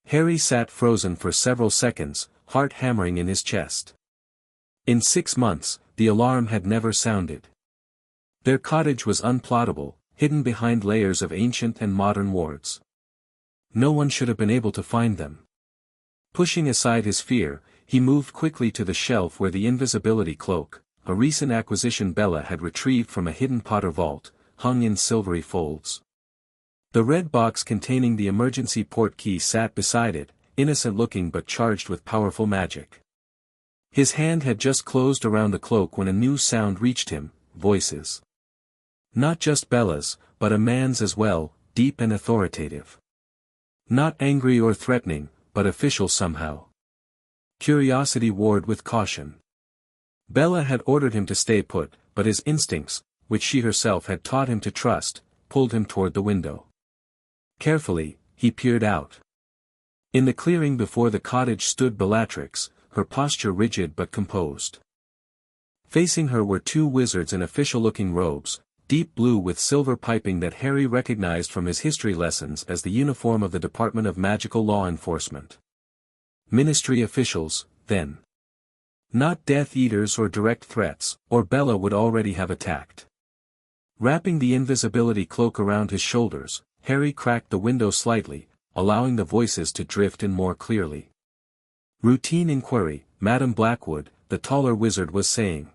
Harry sat frozen for several seconds, heart hammering in his chest. In 6 months, the alarm had never sounded. Their cottage was unplottable, hidden behind layers of ancient and modern wards. No one should have been able to find them. Pushing aside his fear, he moved quickly to the shelf where the invisibility cloak, a recent acquisition Bella had retrieved from a hidden Potter vault, hung in silvery folds. The red box containing the emergency port key sat beside it, innocent-looking but charged with powerful magic. His hand had just closed around the cloak when a new sound reached him, voices. Not just Bella's, but a man's as well, deep and authoritative. Not angry or threatening, but official somehow. Curiosity warred with caution. Bella had ordered him to stay put, but his instincts, which she herself had taught him to trust, pulled him toward the window. Carefully, he peered out. In the clearing before the cottage stood Bellatrix, her posture rigid but composed. Facing her were 2 wizards in official-looking robes, deep blue with silver piping that Harry recognized from his history lessons as the uniform of the Department of Magical Law Enforcement. Ministry officials, then. Not Death Eaters or direct threats, or Bella would already have attacked. Wrapping the invisibility cloak around his shoulders, Harry cracked the window slightly, allowing the voices to drift in more clearly. Routine inquiry, Madam Blackwood, the taller wizard was saying.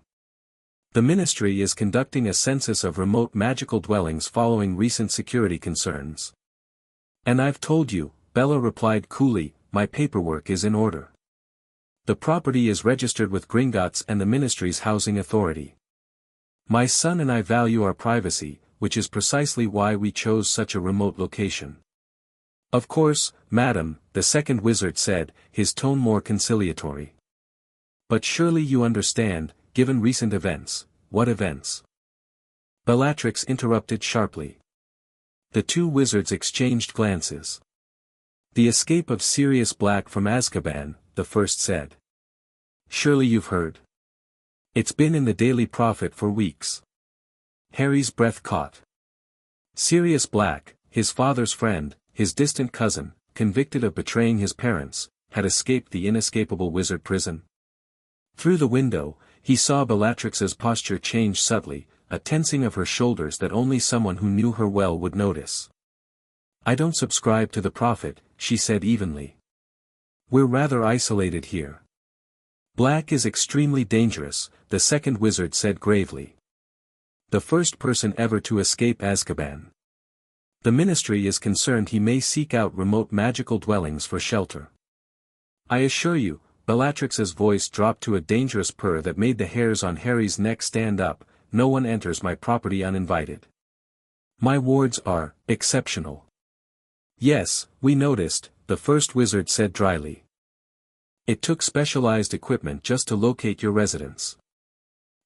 The Ministry is conducting a census of remote magical dwellings following recent security concerns. And I've told you, Bella replied coolly, my paperwork is in order. The property is registered with Gringotts and the Ministry's housing authority. My son and I value our privacy, which is precisely why we chose such a remote location. Of course, madam, the second wizard said, his tone more conciliatory. But surely you understand, given recent events. What events? Bellatrix interrupted sharply. The 2 wizards exchanged glances. The escape of Sirius Black from Azkaban, the first said. Surely you've heard. It's been in the Daily Prophet for weeks. Harry's breath caught. Sirius Black, his father's friend, his distant cousin, convicted of betraying his parents, had escaped the inescapable wizard prison. Through the window, he saw Bellatrix's posture change subtly, a tensing of her shoulders that only someone who knew her well would notice. "I don't subscribe to the prophet," she said evenly. "We're rather isolated here." "Black is extremely dangerous," the second wizard said gravely. "The first person ever to escape Azkaban. The ministry is concerned he may seek out remote magical dwellings for shelter. I assure you," Bellatrix's voice dropped to a dangerous purr that made the hairs on Harry's neck stand up, "no one enters my property uninvited. My wards are exceptional." "Yes, we noticed," the first wizard said dryly. "It took specialized equipment just to locate your residence.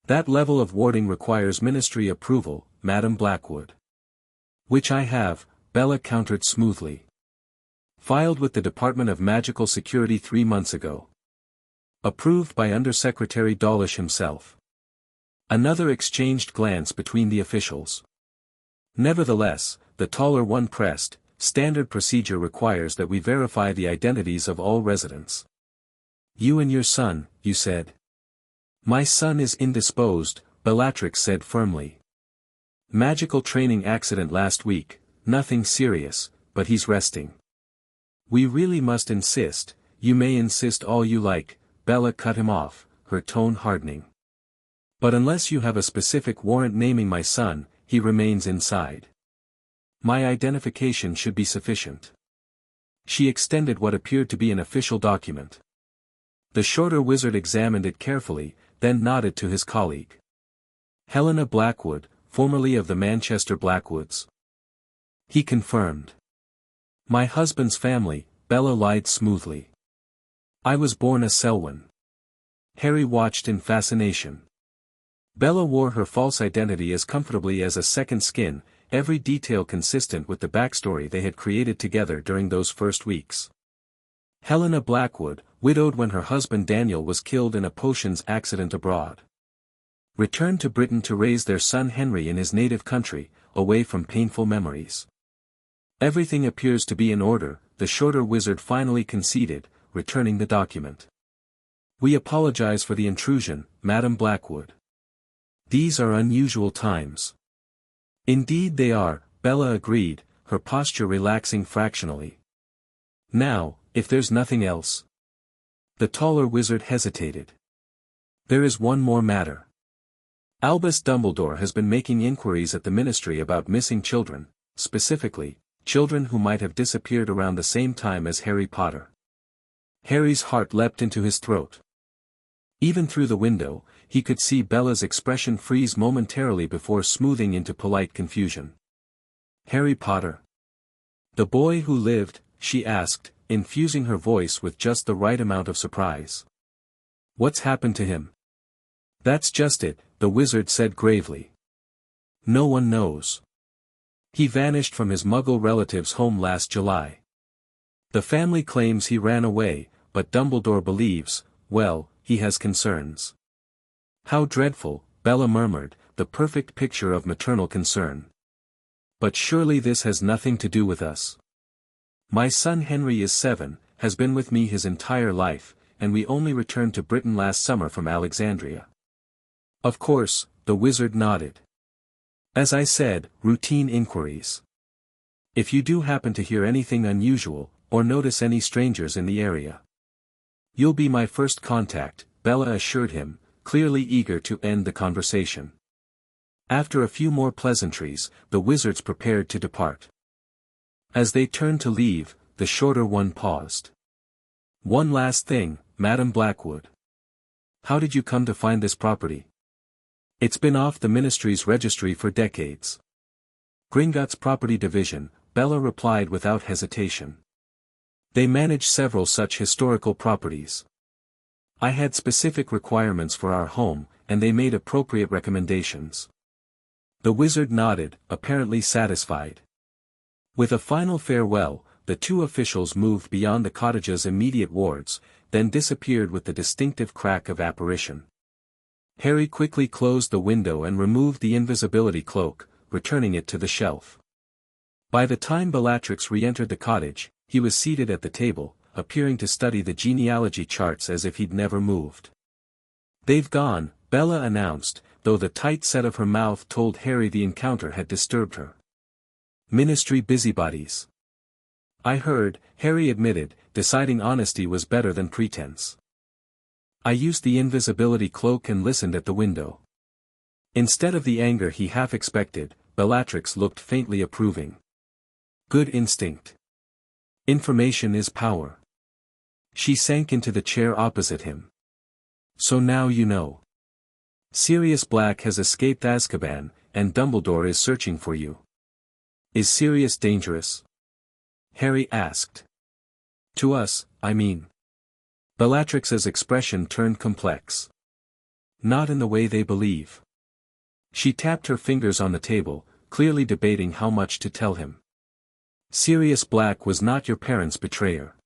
That level of warding requires ministry approval, Madam Blackwood." "Which I have," Bella countered smoothly. "Filed with the Department of Magical Security 3 months ago. Approved by Undersecretary Dawlish himself." Another exchanged glance between the officials. "Nevertheless," the taller one pressed, "standard procedure requires that we verify the identities of all residents." "You and your son," you said. "My son is indisposed," Bellatrix said firmly. "Magical training accident last week, nothing serious, but he's resting." "We really must insist." "You may insist all you like," Bella cut him off, her tone hardening. "But unless you have a specific warrant naming my son, he remains inside. My identification should be sufficient." She extended what appeared to be an official document. The shorter wizard examined it carefully, then nodded to his colleague. "Helena Blackwood, formerly of the Manchester Blackwoods." He confirmed. "My husband's family," Bella lied smoothly. "I was born a Selwyn." Harry watched in fascination. Bella wore her false identity as comfortably as a second skin, every detail consistent with the backstory they had created together during those first weeks. Helena Blackwood, widowed when her husband Daniel was killed in a potions accident abroad. Returned to Britain to raise their son Henry in his native country, away from painful memories. "Everything appears to be in order," the shorter wizard finally conceded, returning the document. "We apologize for the intrusion, Madam Blackwood. These are unusual times." "Indeed they are," Bella agreed, her posture relaxing fractionally. "Now, if there's nothing else." The taller wizard hesitated. "There is one more matter. Albus Dumbledore has been making inquiries at the ministry about missing children, specifically, children who might have disappeared around the same time as Harry Potter." Harry's heart leapt into his throat. Even through the window, he could see Bella's expression freeze momentarily before smoothing into polite confusion. "Harry Potter? The boy who lived?" she asked, infusing her voice with just the right amount of surprise. "What's happened to him?" "That's just it," the wizard said gravely. "No one knows. He vanished from his Muggle relative's home last July. The family claims he ran away, but Dumbledore believes, well, he has concerns." "How dreadful," Bella murmured, the perfect picture of maternal concern. "But surely this has nothing to do with us. My son Henry is 7, has been with me his entire life, and we only returned to Britain last summer from Alexandria." "Of course," the wizard nodded. "As I said, routine inquiries. If you do happen to hear anything unusual, or notice any strangers in the area, you'll be my first contact," Bella assured him, clearly eager to end the conversation. After a few more pleasantries, the wizards prepared to depart. As they turned to leave, the shorter one paused. "One last thing, Madam Blackwood. How did you come to find this property?" "It's been off the ministry's registry for decades." "Gringotts Property Division," Bella replied without hesitation. "They manage several such historical properties. I had specific requirements for our home, and they made appropriate recommendations." The wizard nodded, apparently satisfied. With a final farewell, the two officials moved beyond the cottage's immediate wards, then disappeared with the distinctive crack of apparition. Harry quickly closed the window and removed the invisibility cloak, returning it to the shelf. By the time Bellatrix re-entered the cottage, he was seated at the table, appearing to study the genealogy charts as if he'd never moved. "They've gone," Bella announced, though the tight set of her mouth told Harry the encounter had disturbed her. "Ministry busybodies." "I heard," Harry admitted, deciding honesty was better than pretense. "I used the invisibility cloak and listened at the window." Instead of the anger he half expected, Bellatrix looked faintly approving. "Good instinct. Information is power." She sank into the chair opposite him. "So now you know. Sirius Black has escaped Azkaban, and Dumbledore is searching for you. Is Sirius dangerous?" Harry asked. "To us, I mean." Bellatrix's expression turned complex. "Not in the way they believe." She tapped her fingers on the table, clearly debating how much to tell him. "Sirius Black was not your parents' betrayer.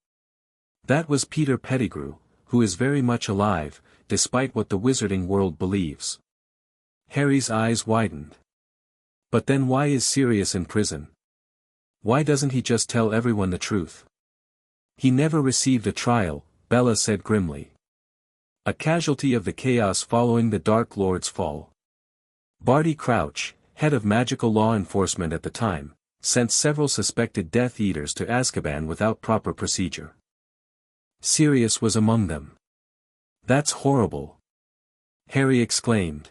That was Peter Pettigrew, who is very much alive, despite what the wizarding world believes." Harry's eyes widened. "But then why is Sirius in prison? Why doesn't he just tell everyone the truth?" "He never received a trial," Bella said grimly. "A casualty of the chaos following the Dark Lord's fall. Barty Crouch, head of magical law enforcement at the time, sent several suspected Death Eaters to Azkaban without proper procedure. Sirius was among them." "That's horrible!" Harry exclaimed.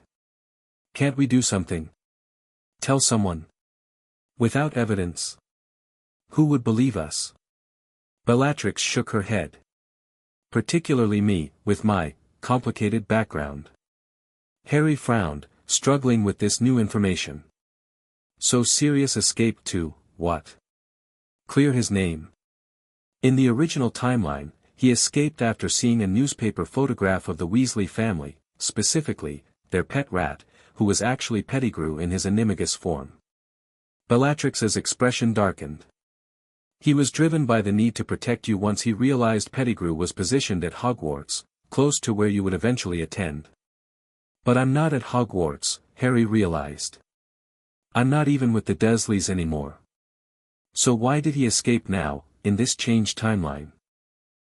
"Can't we do something? Tell someone? Without evidence? Who would believe us?" Bellatrix shook her head. "Particularly me, with my complicated background." Harry frowned, struggling with this new information. "So Sirius escaped to, what? Clear his name?" "In the original timeline, he escaped after seeing a newspaper photograph of the Weasley family, specifically, their pet rat, who was actually Pettigrew in his animagus form." Bellatrix's expression darkened. "He was driven by the need to protect you once he realized Pettigrew was positioned at Hogwarts, close to where you would eventually attend." "But I'm not at Hogwarts," Harry realized. "I'm not even with the Dursleys anymore. So why did he escape now, in this changed timeline?"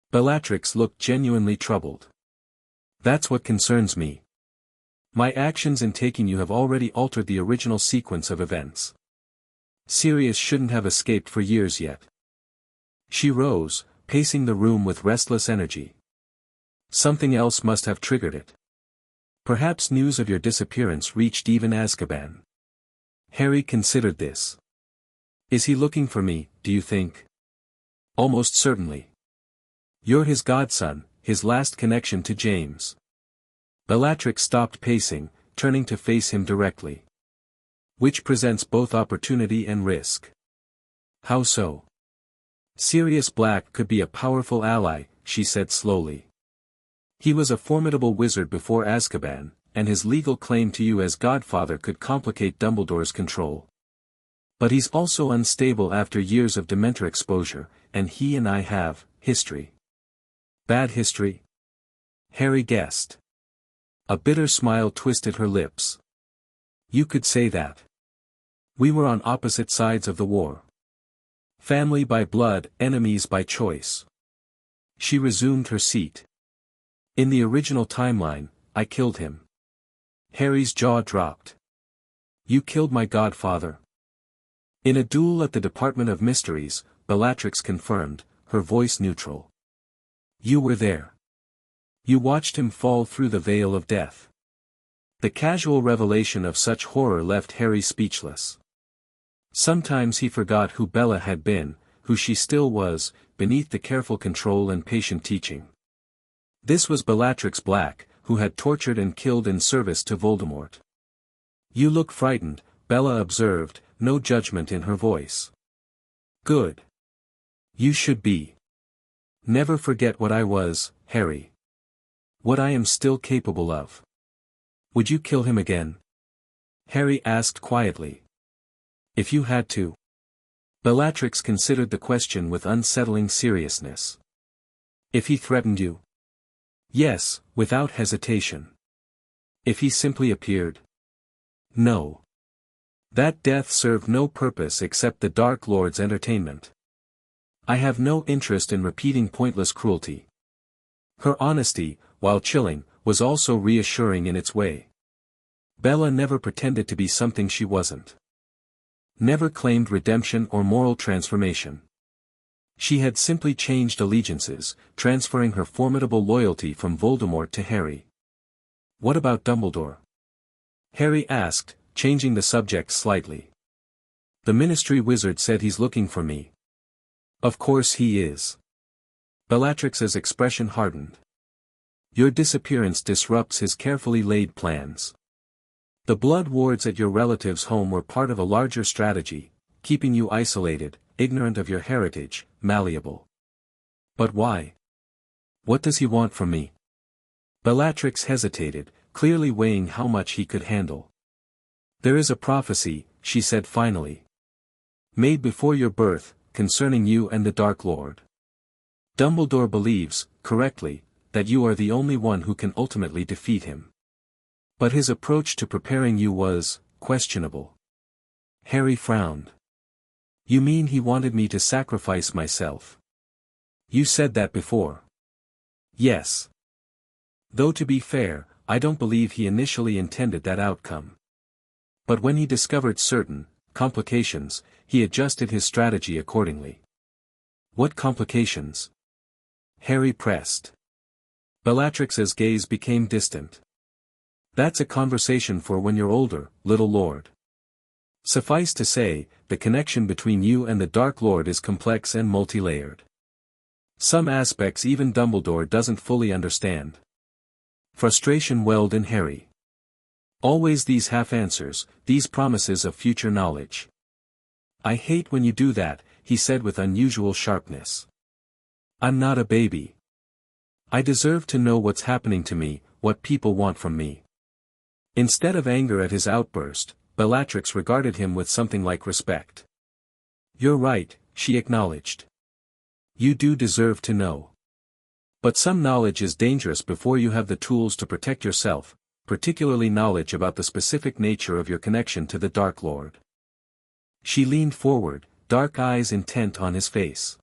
Bellatrix looked genuinely troubled. "That's what concerns me. My actions in taking you have already altered the original sequence of events. Sirius shouldn't have escaped for years yet." She rose, pacing the room with restless energy. "Something else must have triggered it. Perhaps news of your disappearance reached even Azkaban." Harry considered this. "Is he looking for me, do you think?" "Almost certainly. You're his godson, his last connection to James." Bellatrix stopped pacing, turning to face him directly. "Which presents both opportunity and risk." "How so?" "Sirius Black could be a powerful ally," she said slowly. "He was a formidable wizard before Azkaban, and his legal claim to you as godfather could complicate Dumbledore's control. But he's also unstable after years of Dementor exposure, and he and I have history." "Bad history?" Harry guessed. A bitter smile twisted her lips. "You could say that. We were on opposite sides of the war. Family by blood, enemies by choice." She resumed her seat. "In the original timeline, I killed him." Harry's jaw dropped. "You killed my godfather?" "In a duel at the Department of Mysteries," Bellatrix confirmed, her voice neutral. "You were there. You watched him fall through the veil of death." The casual revelation of such horror left Harry speechless. Sometimes he forgot who Bella had been, who she still was, beneath the careful control and patient teaching. This was Bellatrix Black, who had tortured and killed in service to Voldemort. "You look frightened," Bella observed, no judgment in her voice. "Good. You should be. Never forget what I was, Harry. What I am still capable of." "Would you kill him again?" Harry asked quietly. "If you had to." Bellatrix considered the question with unsettling seriousness. "If he threatened you?" "Yes, without hesitation." "If he simply appeared?" "No. That death served no purpose except the Dark Lord's entertainment. I have no interest in repeating pointless cruelty. Her honesty, while chilling, was also reassuring in its way. Bella never pretended to be something she wasn't. Never claimed redemption or moral transformation. She had simply changed allegiances, transferring her formidable loyalty from Voldemort to Harry. What about Dumbledore? Harry asked, changing the subject slightly. The Ministry wizard said he's looking for me. Of course he is. Bellatrix's expression hardened. Your disappearance disrupts his carefully laid plans. The blood wards at your relative's home were part of a larger strategy, keeping you isolated, ignorant of your heritage, malleable. But why? What does he want from me? Bellatrix hesitated, clearly weighing how much he could handle. There is a prophecy, she said finally. Made before your birth, concerning you and the Dark Lord. Dumbledore believes, correctly, that you are the only one who can ultimately defeat him. But his approach to preparing you was, questionable. Harry frowned. You mean he wanted me to sacrifice myself? You said that before. Yes. Though to be fair, I don't believe he initially intended that outcome. But when he discovered certain complications, he adjusted his strategy accordingly. What complications? Harry pressed. Bellatrix's gaze became distant. That's a conversation for when you're older, little lord. Suffice to say, the connection between you and the Dark Lord is complex and multi-layered. Some aspects even Dumbledore doesn't fully understand. Frustration welled in Harry. Always these half-answers, these promises of future knowledge. I hate when you do that, he said with unusual sharpness. I'm not a baby. I deserve to know what's happening to me, what people want from me. Instead of anger at his outburst, Bellatrix regarded him with something like respect. You're right, she acknowledged. You do deserve to know. But some knowledge is dangerous before you have the tools to protect yourself, particularly knowledge about the specific nature of your connection to the Dark Lord. She leaned forward, dark eyes intent on his face.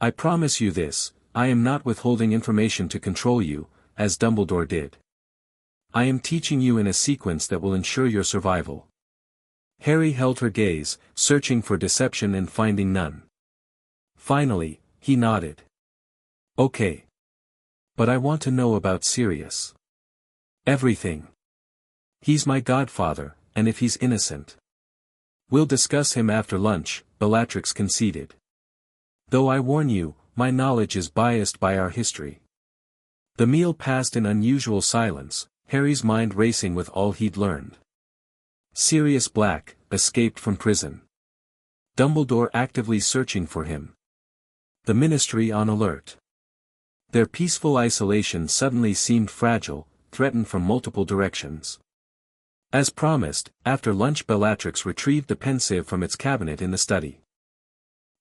I promise you this, I am not withholding information to control you, as Dumbledore did. I am teaching you in a sequence that will ensure your survival. Harry held her gaze, searching for deception and finding none. Finally, he nodded. Okay. But I want to know about Sirius. Everything. He's my godfather, and if he's innocent. We'll discuss him after lunch, Bellatrix conceded. Though I warn you, my knowledge is biased by our history. The meal passed in unusual silence, Harry's mind racing with all he'd learned. Sirius Black, escaped from prison. Dumbledore actively searching for him. The Ministry on alert. Their peaceful isolation suddenly seemed fragile, threatened from multiple directions. As promised, after lunch Bellatrix retrieved the pensieve from its cabinet in the study.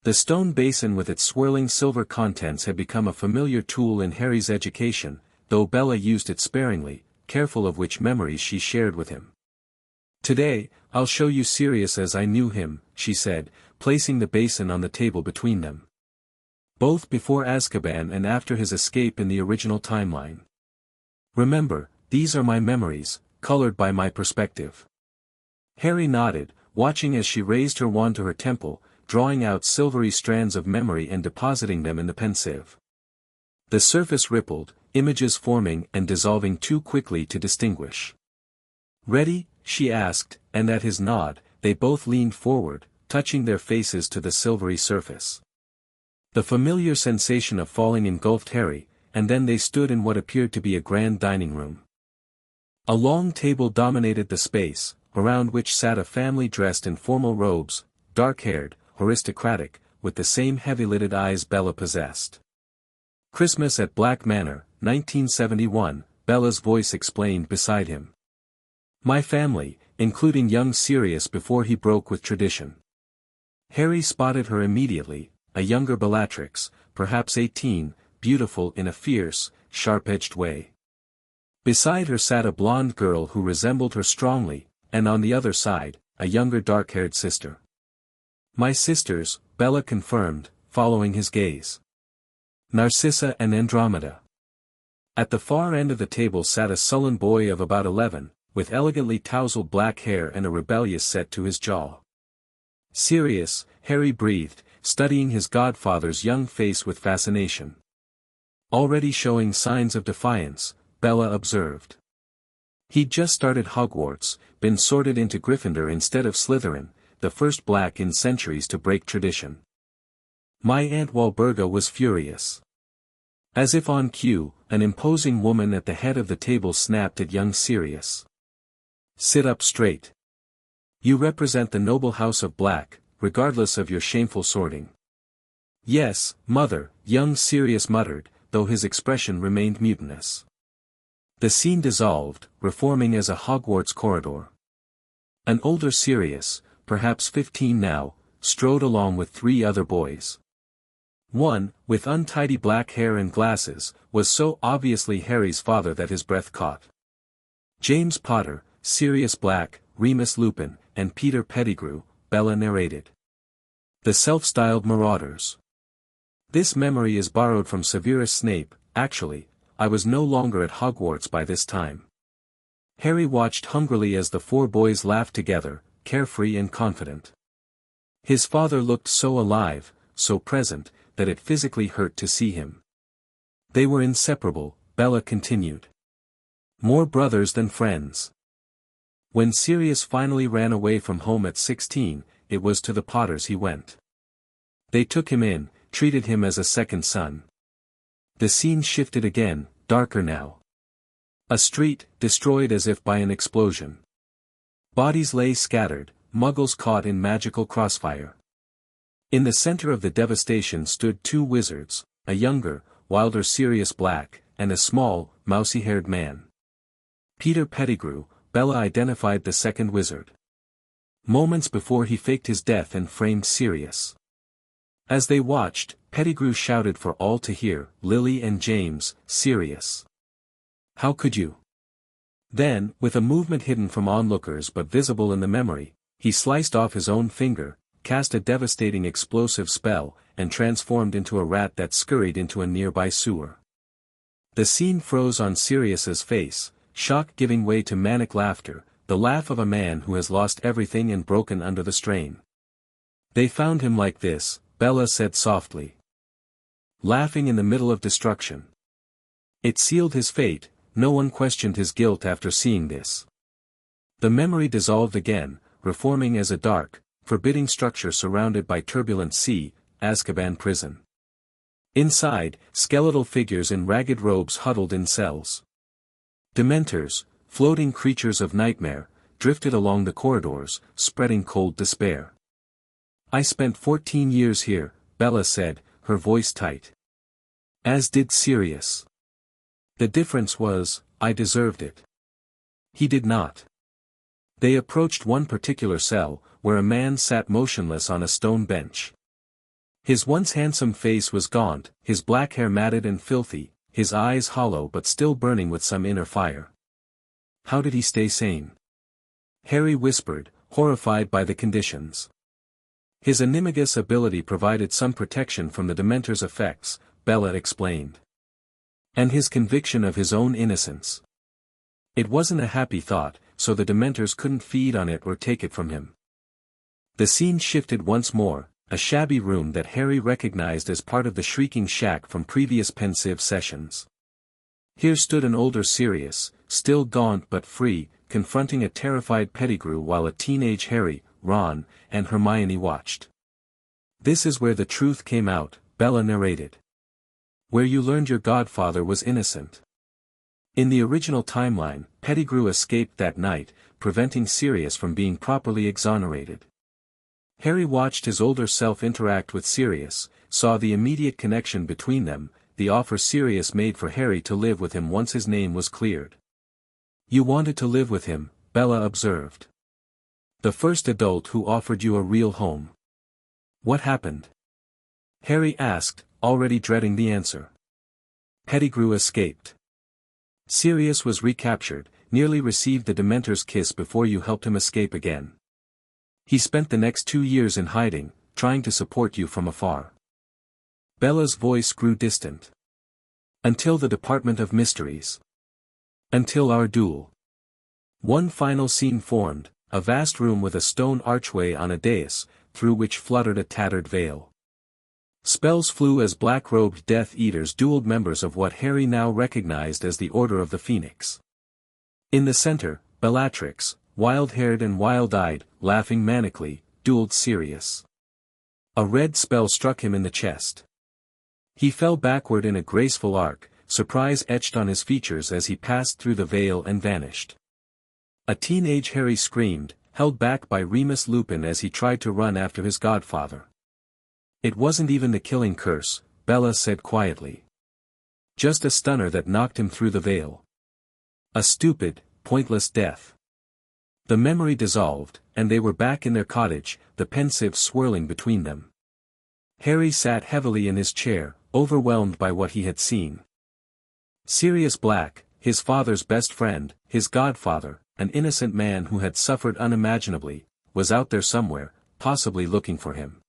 The stone basin with its swirling silver contents had become a familiar tool in Harry's education, though Bella used it sparingly, careful of which memories she shared with him. Today, I'll show you Sirius as I knew him, she said, placing the basin on the table between them. Both before Azkaban and after his escape in the original timeline. Remember, these are my memories, colored by my perspective. Harry nodded, watching as she raised her wand to her temple, drawing out silvery strands of memory and depositing them in the pensieve. The surface rippled, images forming and dissolving too quickly to distinguish. Ready? She asked, and at his nod, they both leaned forward, touching their faces to the silvery surface. The familiar sensation of falling engulfed Harry, and then they stood in what appeared to be a grand dining room. A long table dominated the space, around which sat a family dressed in formal robes, dark-haired, aristocratic, with the same heavy-lidded eyes Bella possessed. Christmas at Black Manor, 1971, Bella's voice explained beside him. My family, including young Sirius before he broke with tradition. Harry spotted her immediately, a younger Bellatrix, perhaps 18, beautiful in a fierce, sharp-edged way. Beside her sat a blonde girl who resembled her strongly, and on the other side, a younger dark-haired sister. My sisters, Bella confirmed, following his gaze. Narcissa and Andromeda. At the far end of the table sat a sullen boy of about 11, with elegantly tousled black hair and a rebellious set to his jaw. Sirius, Harry breathed, studying his godfather's young face with fascination. Already showing signs of defiance, Bella observed. He'd just started Hogwarts, been sorted into Gryffindor instead of Slytherin, the first Black in centuries to break tradition. My Aunt Walburga was furious. As if on cue, an imposing woman at the head of the table snapped at young Sirius. Sit up straight. You represent the noble house of Black, regardless of your shameful sorting. Yes, mother, young Sirius muttered, though his expression remained mutinous. The scene dissolved, reforming as a Hogwarts corridor. An older Sirius, perhaps 15 now, strode along with 3 other boys. One, with untidy black hair and glasses, was so obviously Harry's father that his breath caught. James Potter, Sirius Black, Remus Lupin, and Peter Pettigrew, Bella narrated. The self-styled marauders. This memory is borrowed from Severus Snape. Actually, I was no longer at Hogwarts by this time. Harry watched hungrily as the 4 boys laughed together, carefree and confident. His father looked so alive, so present, that it physically hurt to see him. They were inseparable, Bella continued. More brothers than friends. When Sirius finally ran away from home at 16, it was to the Potters he went. They took him in, treated him as a second son. The scene shifted again, darker now. A street, destroyed as if by an explosion. Bodies lay scattered, muggles caught in magical crossfire. In the center of the devastation stood 2 wizards, a younger, wilder Sirius Black, and a small, mousy-haired man. Peter Pettigrew, Bella identified the second wizard. Moments before he faked his death and framed Sirius. As they watched, Pettigrew shouted for all to hear, Lily and James, Sirius. How could you? Then, with a movement hidden from onlookers but visible in the memory, he sliced off his own finger, cast a devastating explosive spell, and transformed into a rat that scurried into a nearby sewer. The scene froze on Sirius's face, shock giving way to manic laughter, the laugh of a man who has lost everything and broken under the strain. They found him like this, Bella said softly. Laughing in the middle of destruction. It sealed his fate, no one questioned his guilt after seeing this. The memory dissolved again, reforming as a dark, forbidding structure surrounded by turbulent sea, Azkaban prison. Inside, skeletal figures in ragged robes huddled in cells. Dementors, floating creatures of nightmare, drifted along the corridors, spreading cold despair. I spent 14 years here, Bella said, her voice tight. As did Sirius. The difference was, I deserved it. He did not. They approached one particular cell, where a man sat motionless on a stone bench. His once handsome face was gaunt, his black hair matted and filthy, his eyes hollow but still burning with some inner fire. How did he stay sane? Harry whispered, horrified by the conditions. His animagus ability provided some protection from the Dementor's effects, Bella explained. And his conviction of his own innocence. It wasn't a happy thought, so the Dementors couldn't feed on it or take it from him. The scene shifted once more, a shabby room that Harry recognized as part of the Shrieking Shack from previous pensive sessions. Here stood an older Sirius, still gaunt but free, confronting a terrified Pettigrew while a teenage Harry, Ron, and Hermione watched. This is where the truth came out, Bella narrated. Where you learned your godfather was innocent. In the original timeline, Pettigrew escaped that night, preventing Sirius from being properly exonerated. Harry watched his older self interact with Sirius, saw the immediate connection between them, the offer Sirius made for Harry to live with him once his name was cleared. You wanted to live with him, Bella observed. The first adult who offered you a real home. What happened? Harry asked, already dreading the answer. Pettigrew escaped. Sirius was recaptured, nearly received the Dementor's kiss before you helped him escape again. He spent the next 2 years in hiding, trying to support you from afar. Bella's voice grew distant. Until the Department of Mysteries. Until our duel. One final scene formed, a vast room with a stone archway on a dais, through which fluttered a tattered veil. Spells flew as black-robed Death Eaters dueled members of what Harry now recognized as the Order of the Phoenix. In the center, Bellatrix, wild-haired and wild-eyed, laughing manically, dueled Sirius. A red spell struck him in the chest. He fell backward in a graceful arc, surprise etched on his features as he passed through the veil and vanished. A teenage Harry screamed, held back by Remus Lupin as he tried to run after his godfather. It wasn't even the killing curse, Bella said quietly. Just a stunner that knocked him through the veil. A stupid, pointless death. The memory dissolved, and they were back in their cottage, the pensive swirling between them. Harry sat heavily in his chair, overwhelmed by what he had seen. Sirius Black, his father's best friend, his godfather, an innocent man who had suffered unimaginably, was out there somewhere, possibly looking for him.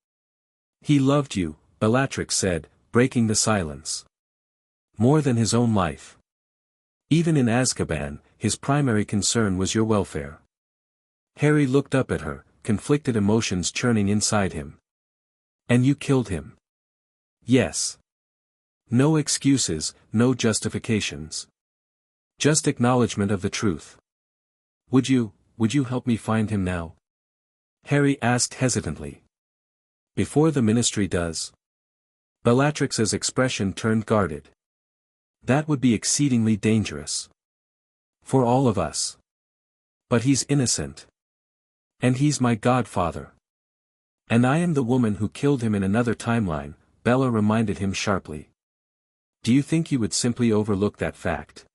He loved you, Bellatrix said, breaking the silence. More than his own life. Even in Azkaban, his primary concern was your welfare. Harry looked up at her, conflicted emotions churning inside him. And you killed him. Yes. No excuses, no justifications. Just acknowledgement of the truth. Would you help me find him now? Harry asked hesitantly. Before the Ministry does. Bellatrix's expression turned guarded. That would be exceedingly dangerous. For all of us. But he's innocent. And he's my godfather. And I am the woman who killed him in another timeline, Bella reminded him sharply. Do you think you would simply overlook that fact?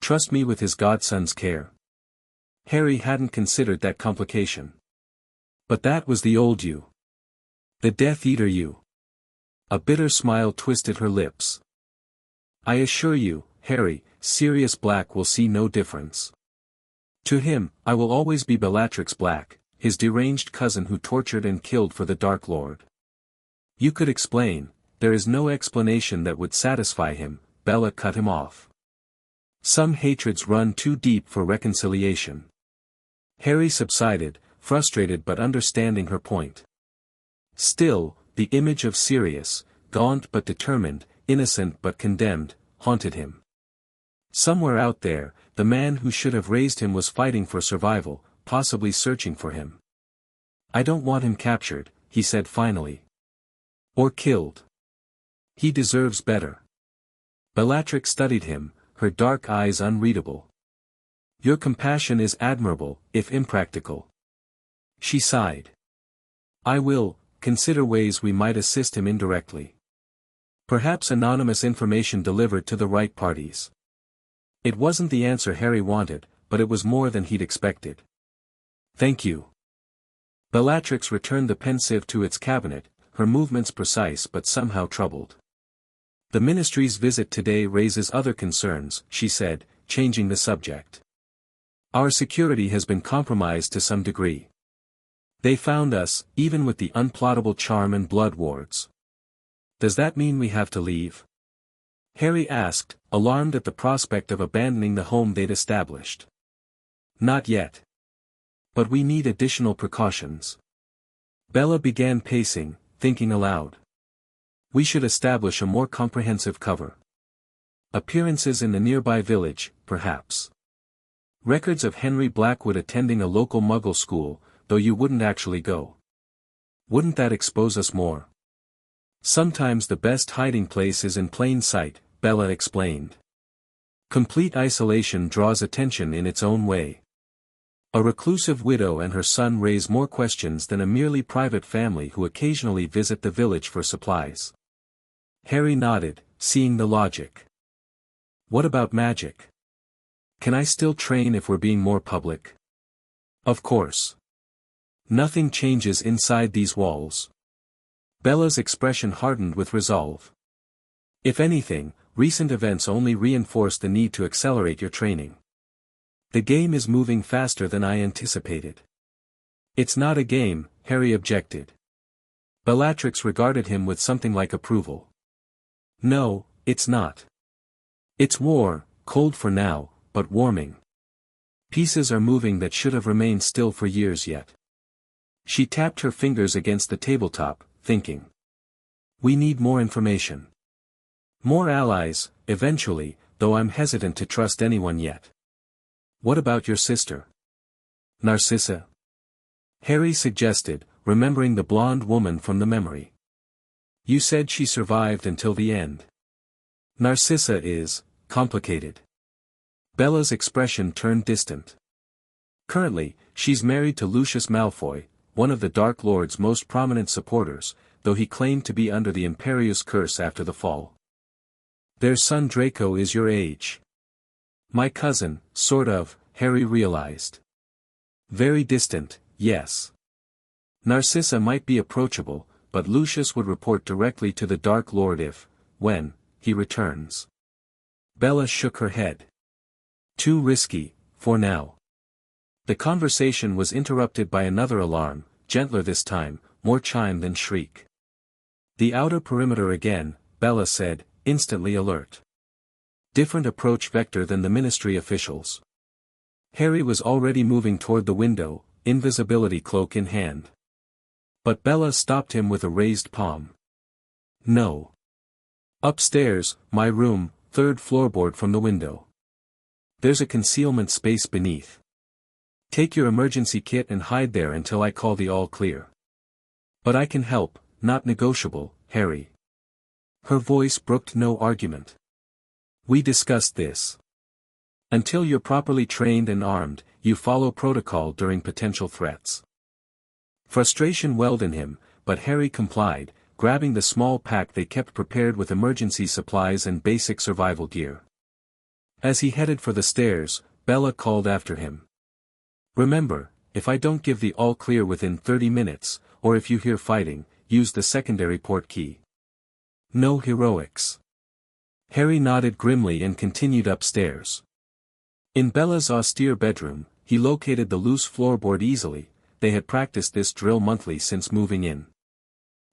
Trust me with his godson's care. Harry hadn't considered that complication. But that was the old you. The Death Eater you. A bitter smile twisted her lips. I assure you, Harry, Sirius Black will see no difference. To him, I will always be Bellatrix Black, his deranged cousin who tortured and killed for the Dark Lord. You could explain, there is no explanation that would satisfy him, Bella cut him off. Some hatreds run too deep for reconciliation. Harry subsided, frustrated but understanding her point. Still, the image of Sirius, gaunt but determined, innocent but condemned, haunted him. Somewhere out there, the man who should have raised him was fighting for survival, possibly searching for him. I don't want him captured, he said finally. Or killed. He deserves better. Bellatrix studied him, her dark eyes unreadable. Your compassion is admirable, if impractical. She sighed. I will consider ways we might assist him indirectly. Perhaps anonymous information delivered to the right parties. It wasn't the answer Harry wanted, but it was more than he'd expected. Thank you. Bellatrix returned the pensive to its cabinet, her movements precise but somehow troubled. The Ministry's visit today raises other concerns, she said, changing the subject. Our security has been compromised to some degree. They found us, even with the unplottable charm and blood wards. Does that mean we have to leave? Harry asked, alarmed at the prospect of abandoning the home they'd established. Not yet. But we need additional precautions. Bella began pacing, thinking aloud. We should establish a more comprehensive cover. Appearances in the nearby village, perhaps. Records of Henry Blackwood attending a local Muggle school, though you wouldn't actually go. Wouldn't that expose us more? Sometimes the best hiding place is in plain sight, Bella explained. Complete isolation draws attention in its own way. A reclusive widow and her son raise more questions than a merely private family who occasionally visit the village for supplies. Harry nodded, seeing the logic. What about magic? Can I still train if we're being more public? Of course. Nothing changes inside these walls. Bella's expression hardened with resolve. If anything, recent events only reinforce the need to accelerate your training. The game is moving faster than I anticipated. It's not a game, Harry objected. Bellatrix regarded him with something like approval. No, it's not. It's war, cold for now, but warming. Pieces are moving that should have remained still for years yet. She tapped her fingers against the tabletop, thinking. We need more information. More allies, eventually, though I'm hesitant to trust anyone yet. What about your sister? Narcissa? Harry suggested, remembering the blonde woman from the memory. You said she survived until the end. Narcissa is complicated. Bella's expression turned distant. Currently, she's married to Lucius Malfoy, one of the Dark Lord's most prominent supporters, though he claimed to be under the Imperius curse after the fall. Their son Draco is your age. My cousin, sort of, Harry realized. Very distant, yes. Narcissa might be approachable, but Lucius would report directly to the Dark Lord if, when, he returns. Bella shook her head. Too risky, for now. The conversation was interrupted by another alarm, gentler this time, more chime than shriek. The outer perimeter again, Bella said, instantly alert. Different approach vector than the ministry officials. Harry was already moving toward the window, invisibility cloak in hand. But Bella stopped him with a raised palm. No. Upstairs, my room, third floorboard from the window. There's a concealment space beneath. Take your emergency kit and hide there until I call the all clear. But I can help, not negotiable, Harry. Her voice brooked no argument. We discussed this. Until you're properly trained and armed, you follow protocol during potential threats. Frustration welled in him, but Harry complied, grabbing the small pack they kept prepared with emergency supplies and basic survival gear. As he headed for the stairs, Bella called after him. Remember, if I don't give the all clear within 30 minutes, or if you hear fighting, use the secondary port key. No heroics. Harry nodded grimly and continued upstairs. In Bella's austere bedroom, he located the loose floorboard easily. They had practiced this drill monthly since moving in.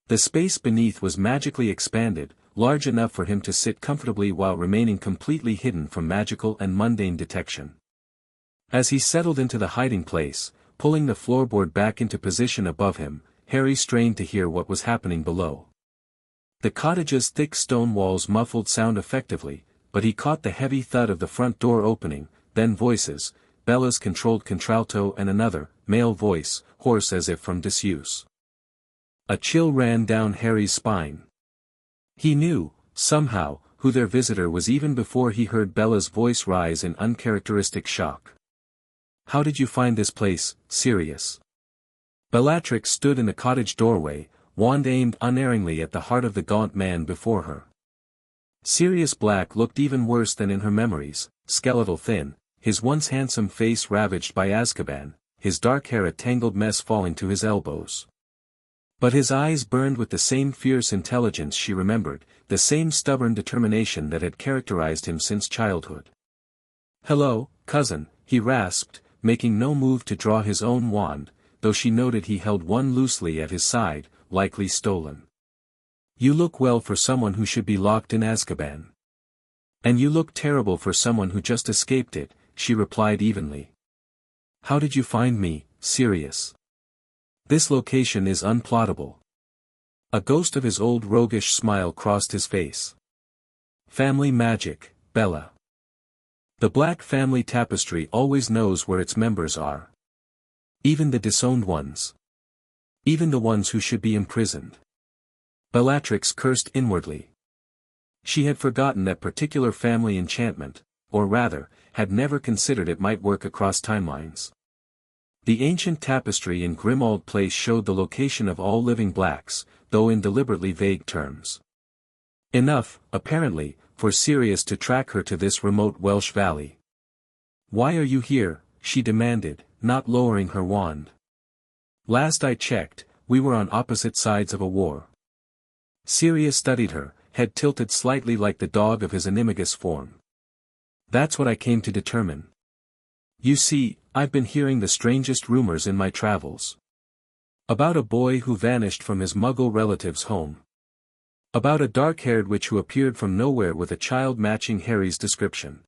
The space beneath was magically expanded, large enough for him to sit comfortably while remaining completely hidden from magical and mundane detection. As he settled into the hiding place, pulling the floorboard back into position above him, Harry strained to hear what was happening below. The cottage's thick stone walls muffled sound effectively, but he caught the heavy thud of the front door opening, then voices, Bella's controlled contralto and another, male voice, hoarse as if from disuse. A chill ran down Harry's spine. He knew, somehow, who their visitor was even before he heard Bella's voice rise in uncharacteristic shock. How did you find this place, Sirius? Bellatrix stood in the cottage doorway, wand aimed unerringly at the heart of the gaunt man before her. Sirius Black looked even worse than in her memories, skeletal thin, his once handsome face ravaged by Azkaban, his dark hair a tangled mess falling to his elbows. But his eyes burned with the same fierce intelligence she remembered, the same stubborn determination that had characterized him since childhood. Hello, cousin, he rasped, making no move to draw his own wand, though she noted he held one loosely at his side, likely stolen. You look well for someone who should be locked in Azkaban. And you look terrible for someone who just escaped it, she replied evenly. How did you find me, Sirius? This location is unplottable. A ghost of his old roguish smile crossed his face. Family magic, Bella. The Black family tapestry always knows where its members are. Even the disowned ones. Even the ones who should be imprisoned. Bellatrix cursed inwardly. She had forgotten that particular family enchantment, or rather, had never considered it might work across timelines. The ancient tapestry in Grimald Place showed the location of all living blacks, though in deliberately vague terms. Enough, apparently, for Sirius to track her to this remote Welsh valley. Why are you here? She demanded, not lowering her wand. Last I checked, we were on opposite sides of a war. Sirius studied her, head tilted slightly like the dog of his animagus form. That's what I came to determine. You see, I've been hearing the strangest rumors in my travels. About a boy who vanished from his Muggle relative's home. About a dark-haired witch who appeared from nowhere with a child matching Harry's description.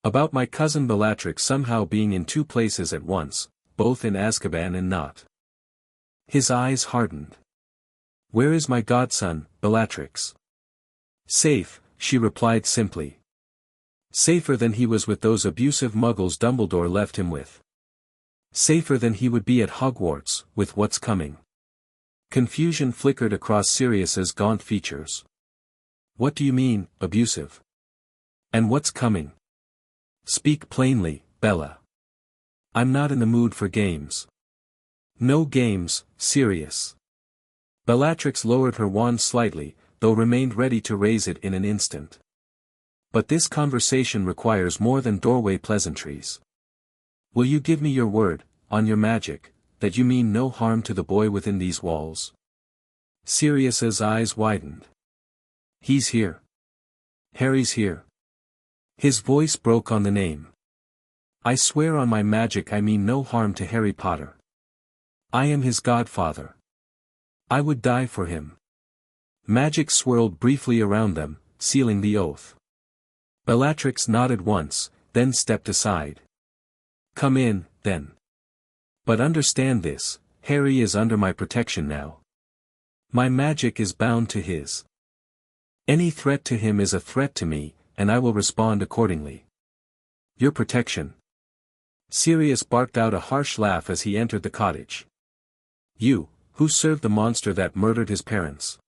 About my cousin Bellatrix somehow being in two places at once, both in Azkaban and not. His eyes hardened. Where is my godson, Bellatrix? Safe, she replied simply. Safer than he was with those abusive Muggles Dumbledore left him with. Safer than he would be at Hogwarts, with what's coming. Confusion flickered across Sirius's gaunt features. What do you mean, abusive? And what's coming? Speak plainly, Bella. I'm not in the mood for games. No games, Sirius. Bellatrix lowered her wand slightly, though remained ready to raise it in an instant. But this conversation requires more than doorway pleasantries. Will you give me your word, on your magic, that you mean no harm to the boy within these walls? Sirius's eyes widened. He's here. Harry's here. His voice broke on the name. I swear on my magic I mean no harm to Harry Potter. I am his godfather. I would die for him. Magic swirled briefly around them, sealing the oath. Bellatrix nodded once, then stepped aside. Come in, then. But understand this, Harry is under my protection now. My magic is bound to his. Any threat to him is a threat to me, and I will respond accordingly. Your protection. Sirius barked out a harsh laugh as he entered the cottage. You, who served the monster that murdered his parents?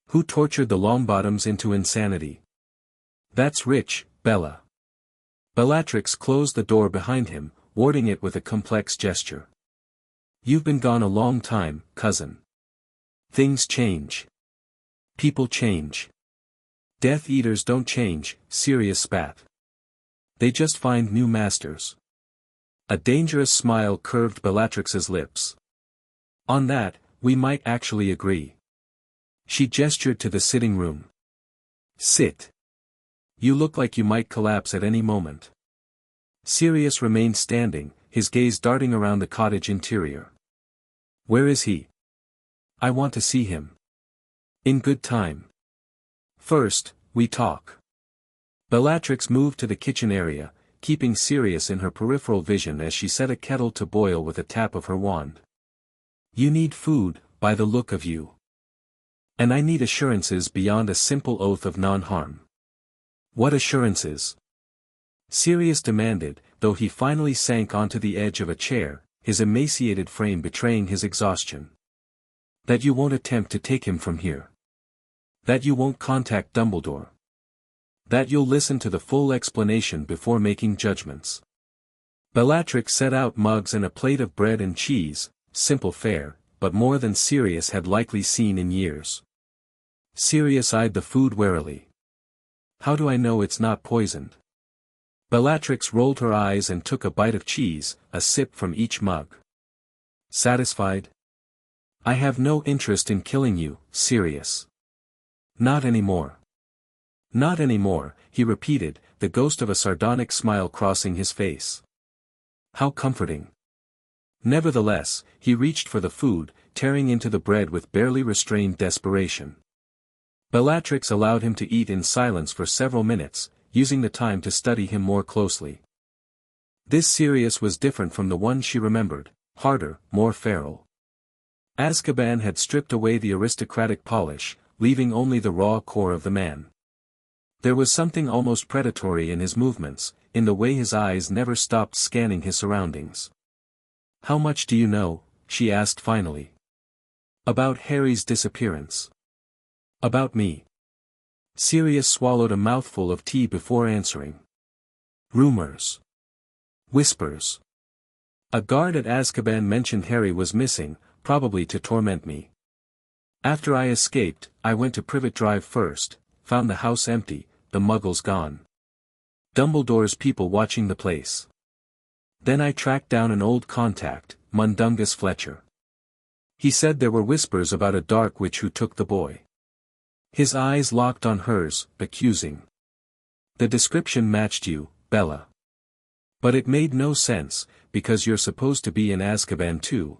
Who tortured the Longbottoms into insanity? That's rich, Bella. Bellatrix closed the door behind him, warding it with a complex gesture. You've been gone a long time, cousin. Things change. People change. Death Eaters don't change, Sirius spat. They just find new masters. A dangerous smile curved Bellatrix's lips. On that, we might actually agree. She gestured to the sitting room. Sit. You look like you might collapse at any moment. Sirius remained standing, his gaze darting around the cottage interior. Where is he? I want to see him. In good time. First, we talk. Bellatrix moved to the kitchen area, keeping Sirius in her peripheral vision as she set a kettle to boil with a tap of her wand. You need food, by the look of you. And I need assurances beyond a simple oath of non-harm. What assurances? Sirius demanded, though he finally sank onto the edge of a chair, his emaciated frame betraying his exhaustion. That you won't attempt to take him from here. That you won't contact Dumbledore. That you'll listen to the full explanation before making judgments. Bellatrix set out mugs and a plate of bread and cheese, simple fare, but more than Sirius had likely seen in years. Sirius eyed the food warily. How do I know it's not poisoned? Bellatrix rolled her eyes and took a bite of cheese, a sip from each mug. Satisfied? I have no interest in killing you, Sirius. Not anymore. Not anymore, he repeated, the ghost of a sardonic smile crossing his face. How comforting. Nevertheless, he reached for the food, tearing into the bread with barely restrained desperation. Bellatrix allowed him to eat in silence for several minutes, using the time to study him more closely. This Sirius was different from the one she remembered, harder, more feral. Azkaban had stripped away the aristocratic polish, leaving only the raw core of the man. There was something almost predatory in his movements, in the way his eyes never stopped scanning his surroundings. How much do you know? She asked finally. About Harry's disappearance. About me. Sirius swallowed a mouthful of tea before answering. Rumors. Whispers. A guard at Azkaban mentioned Harry was missing, probably to torment me. After I escaped, I went to Privet Drive first, found the house empty, the Muggles gone. Dumbledore's people watching the place. Then I tracked down an old contact, Mundungus Fletcher. He said there were whispers about a dark witch who took the boy. His eyes locked on hers, accusing. The description matched you, Bella. But it made no sense, because you're supposed to be in Azkaban too.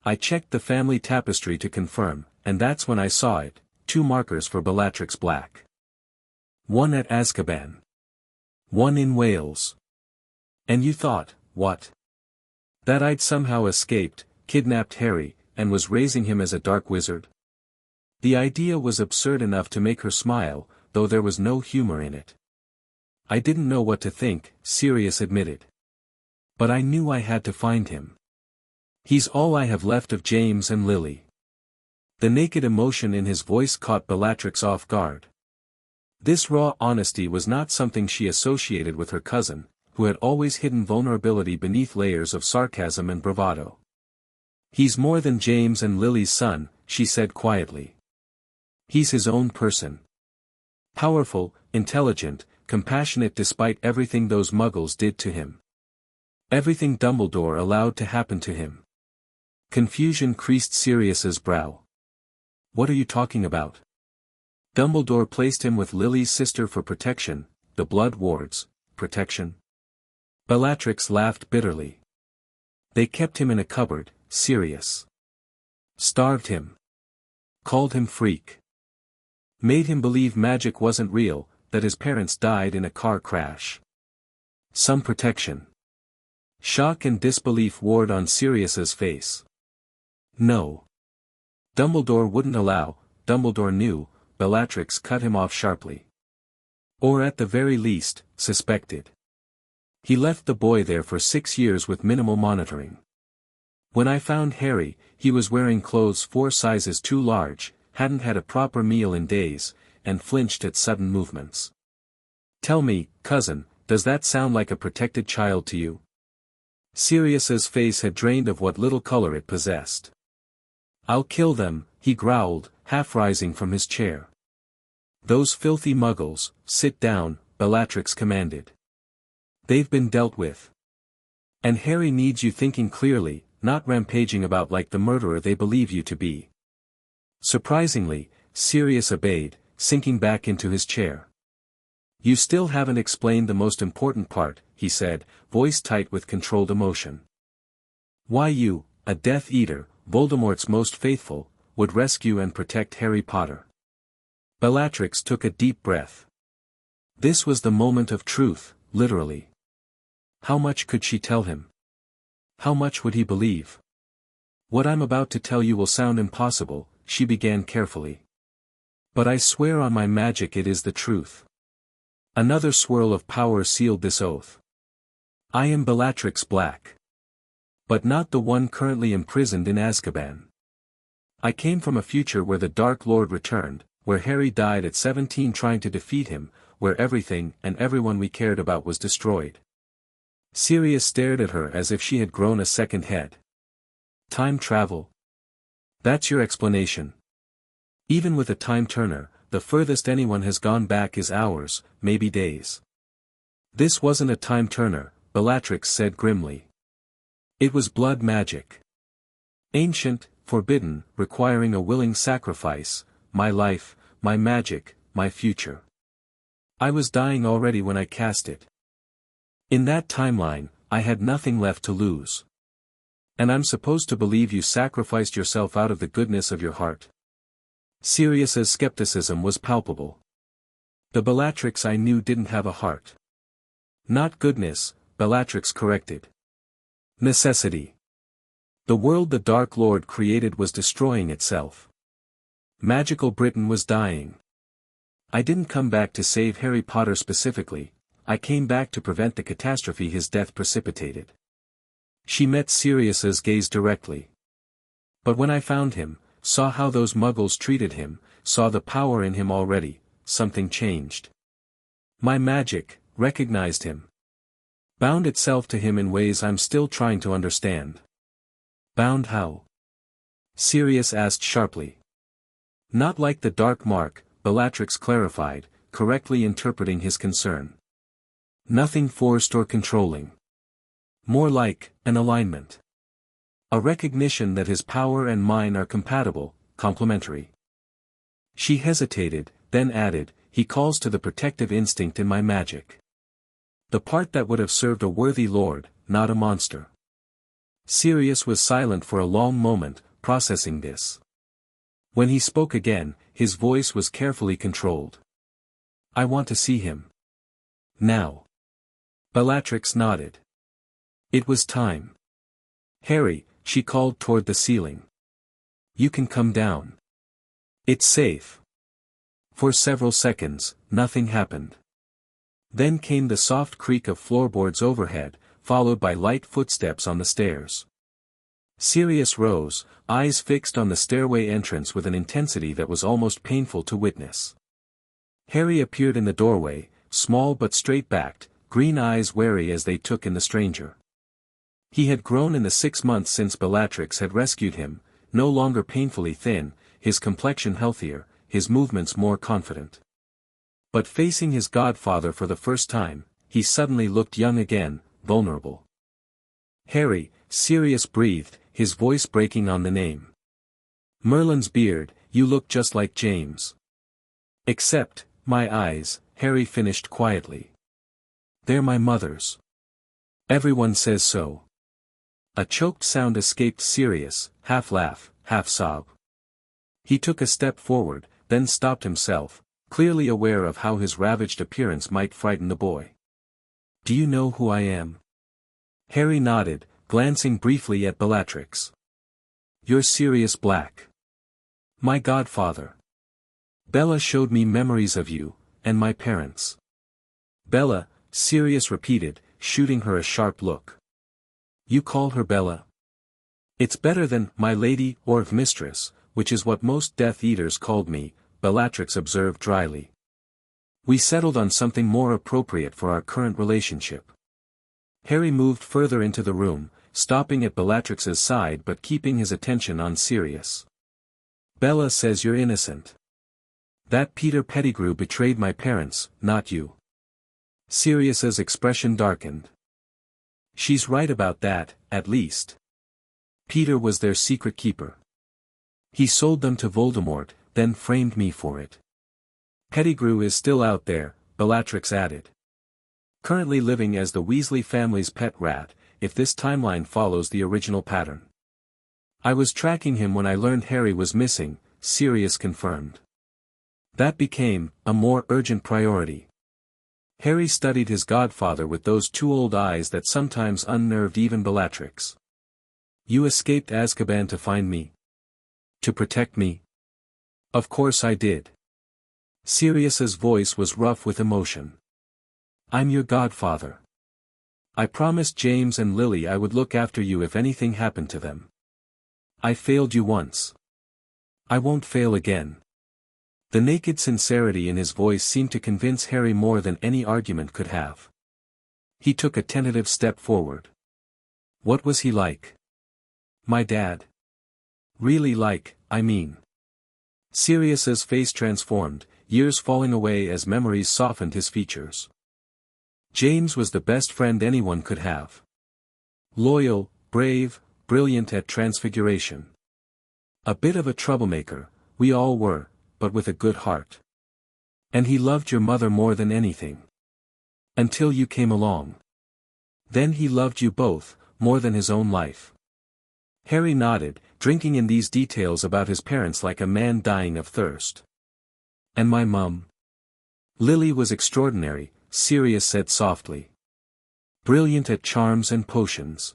I checked the family tapestry to confirm, and that's when I saw it, 2 markers for Bellatrix Black. One at Azkaban. One in Wales. And you thought, what? That I'd somehow escaped, kidnapped Harry, and was raising him as a dark wizard? The idea was absurd enough to make her smile, though there was no humor in it. I didn't know what to think, Sirius admitted. But I knew I had to find him. He's all I have left of James and Lily. The naked emotion in his voice caught Bellatrix off guard. This raw honesty was not something she associated with her cousin, who had always hidden vulnerability beneath layers of sarcasm and bravado. He's more than James and Lily's son, she said quietly. He's his own person. Powerful, intelligent, compassionate despite everything those muggles did to him. Everything Dumbledore allowed to happen to him. Confusion creased Sirius's brow. What are you talking about? Dumbledore placed him with Lily's sister for protection, the Blood Wards, protection. Bellatrix laughed bitterly. They kept him in a cupboard, Sirius. Starved him. Called him freak. Made him believe magic wasn't real, that his parents died in a car crash. Some protection. Shock and disbelief warred on Sirius's face. No. Dumbledore wouldn't allow, Dumbledore knew, Bellatrix cut him off sharply. Or at the very least, suspected. He left the boy there for 6 years with minimal monitoring. When I found Harry, he was wearing clothes 4 sizes too large, hadn't had a proper meal in days, and flinched at sudden movements. Tell me, cousin, does that sound like a protected child to you? Sirius's face had drained of what little color it possessed. I'll kill them, he growled, half rising from his chair. Those filthy muggles, sit down, Bellatrix commanded. They've been dealt with. And Harry needs you thinking clearly, not rampaging about like the murderer they believe you to be. Surprisingly, Sirius obeyed, sinking back into his chair. You still haven't explained the most important part, he said, voice tight with controlled emotion. Why you, a Death Eater, Voldemort's most faithful, would rescue and protect Harry Potter. Bellatrix took a deep breath. This was the moment of truth, literally. How much could she tell him? How much would he believe? What I'm about to tell you will sound impossible, she began carefully. But I swear on my magic it is the truth. Another swirl of power sealed this oath. I am Bellatrix Black. But not the one currently imprisoned in Azkaban. I came from a future where the Dark Lord returned, where Harry died at 17 trying to defeat him, where everything and everyone we cared about was destroyed. Sirius stared at her as if she had grown a second head. Time travel. That's your explanation. Even with a time turner, the furthest anyone has gone back is hours, maybe days. This wasn't a time turner, Bellatrix said grimly. It was blood magic. Ancient, forbidden, requiring a willing sacrifice, my life, my magic, my future. I was dying already when I cast it. In that timeline, I had nothing left to lose. And I'm supposed to believe you sacrificed yourself out of the goodness of your heart? Sirius's skepticism was palpable. The Bellatrix I knew didn't have a heart. Not goodness, Bellatrix corrected. Necessity. The world the Dark Lord created was destroying itself. Magical Britain was dying. I didn't come back to save Harry Potter specifically, I came back to prevent the catastrophe his death precipitated. She met Sirius's gaze directly. But when I found him, saw how those muggles treated him, saw the power in him already, something changed. My magic recognized him. Bound itself to him in ways I'm still trying to understand. Bound how? Sirius asked sharply. Not like the dark mark, Bellatrix clarified, correctly interpreting his concern. Nothing forced or controlling. More like, an alignment. A recognition that his power and mine are compatible, complementary. She hesitated, then added, he calls to the protective instinct in my magic. The part that would have served a worthy lord, not a monster. Sirius was silent for a long moment, processing this. When he spoke again, his voice was carefully controlled. I want to see him. Now. Bellatrix nodded. It was time. Harry, she called toward the ceiling. You can come down. It's safe. For several seconds, nothing happened. Then came the soft creak of floorboards overhead, followed by light footsteps on the stairs. Sirius rose, eyes fixed on the stairway entrance with an intensity that was almost painful to witness. Harry appeared in the doorway, small but straight-backed, green eyes wary as they took in the stranger. He had grown in the 6 months since Bellatrix had rescued him, no longer painfully thin, his complexion healthier, his movements more confident. But facing his godfather for the first time, he suddenly looked young again, vulnerable. Harry, Sirius breathed, his voice breaking on the name. Merlin's beard, you look just like James. Except, my eyes, Harry finished quietly. They're my mother's. Everyone says so. A choked sound escaped Sirius, half laugh, half sob. He took a step forward, then stopped himself, clearly aware of how his ravaged appearance might frighten the boy. Do you know who I am? Harry nodded, glancing briefly at Bellatrix. You're Sirius Black. My godfather. Bella showed me memories of you, and my parents. Bella, Sirius repeated, shooting her a sharp look. You call her Bella? It's better than my lady or mistress, which is what most Death Eaters called me, Bellatrix observed dryly. We settled on something more appropriate for our current relationship. Harry moved further into the room, stopping at Bellatrix's side but keeping his attention on Sirius. Bella says you're innocent. That Peter Pettigrew betrayed my parents, not you. Sirius's expression darkened. She's right about that, at least. Peter was their secret keeper. He sold them to Voldemort, then framed me for it. Pettigrew is still out there, Bellatrix added. Currently living as the Weasley family's pet rat, if this timeline follows the original pattern. I was tracking him when I learned Harry was missing, Sirius confirmed. That became a more urgent priority. Harry studied his godfather with those two old eyes that sometimes unnerved even Bellatrix. You escaped Azkaban to find me? To protect me? Of course I did. Sirius's voice was rough with emotion. I'm your godfather. I promised James and Lily I would look after you if anything happened to them. I failed you once. I won't fail again. The naked sincerity in his voice seemed to convince Harry more than any argument could have. He took a tentative step forward. What was he like? My dad. Really like, I mean. Sirius's face transformed, years falling away as memories softened his features. James was the best friend anyone could have. Loyal, brave, brilliant at transfiguration. A bit of a troublemaker, we all were, but with a good heart. And he loved your mother more than anything. Until you came along. Then he loved you both, more than his own life. Harry nodded, drinking in these details about his parents like a man dying of thirst. And my mum? Lily was extraordinary, Sirius said softly. Brilliant at charms and potions.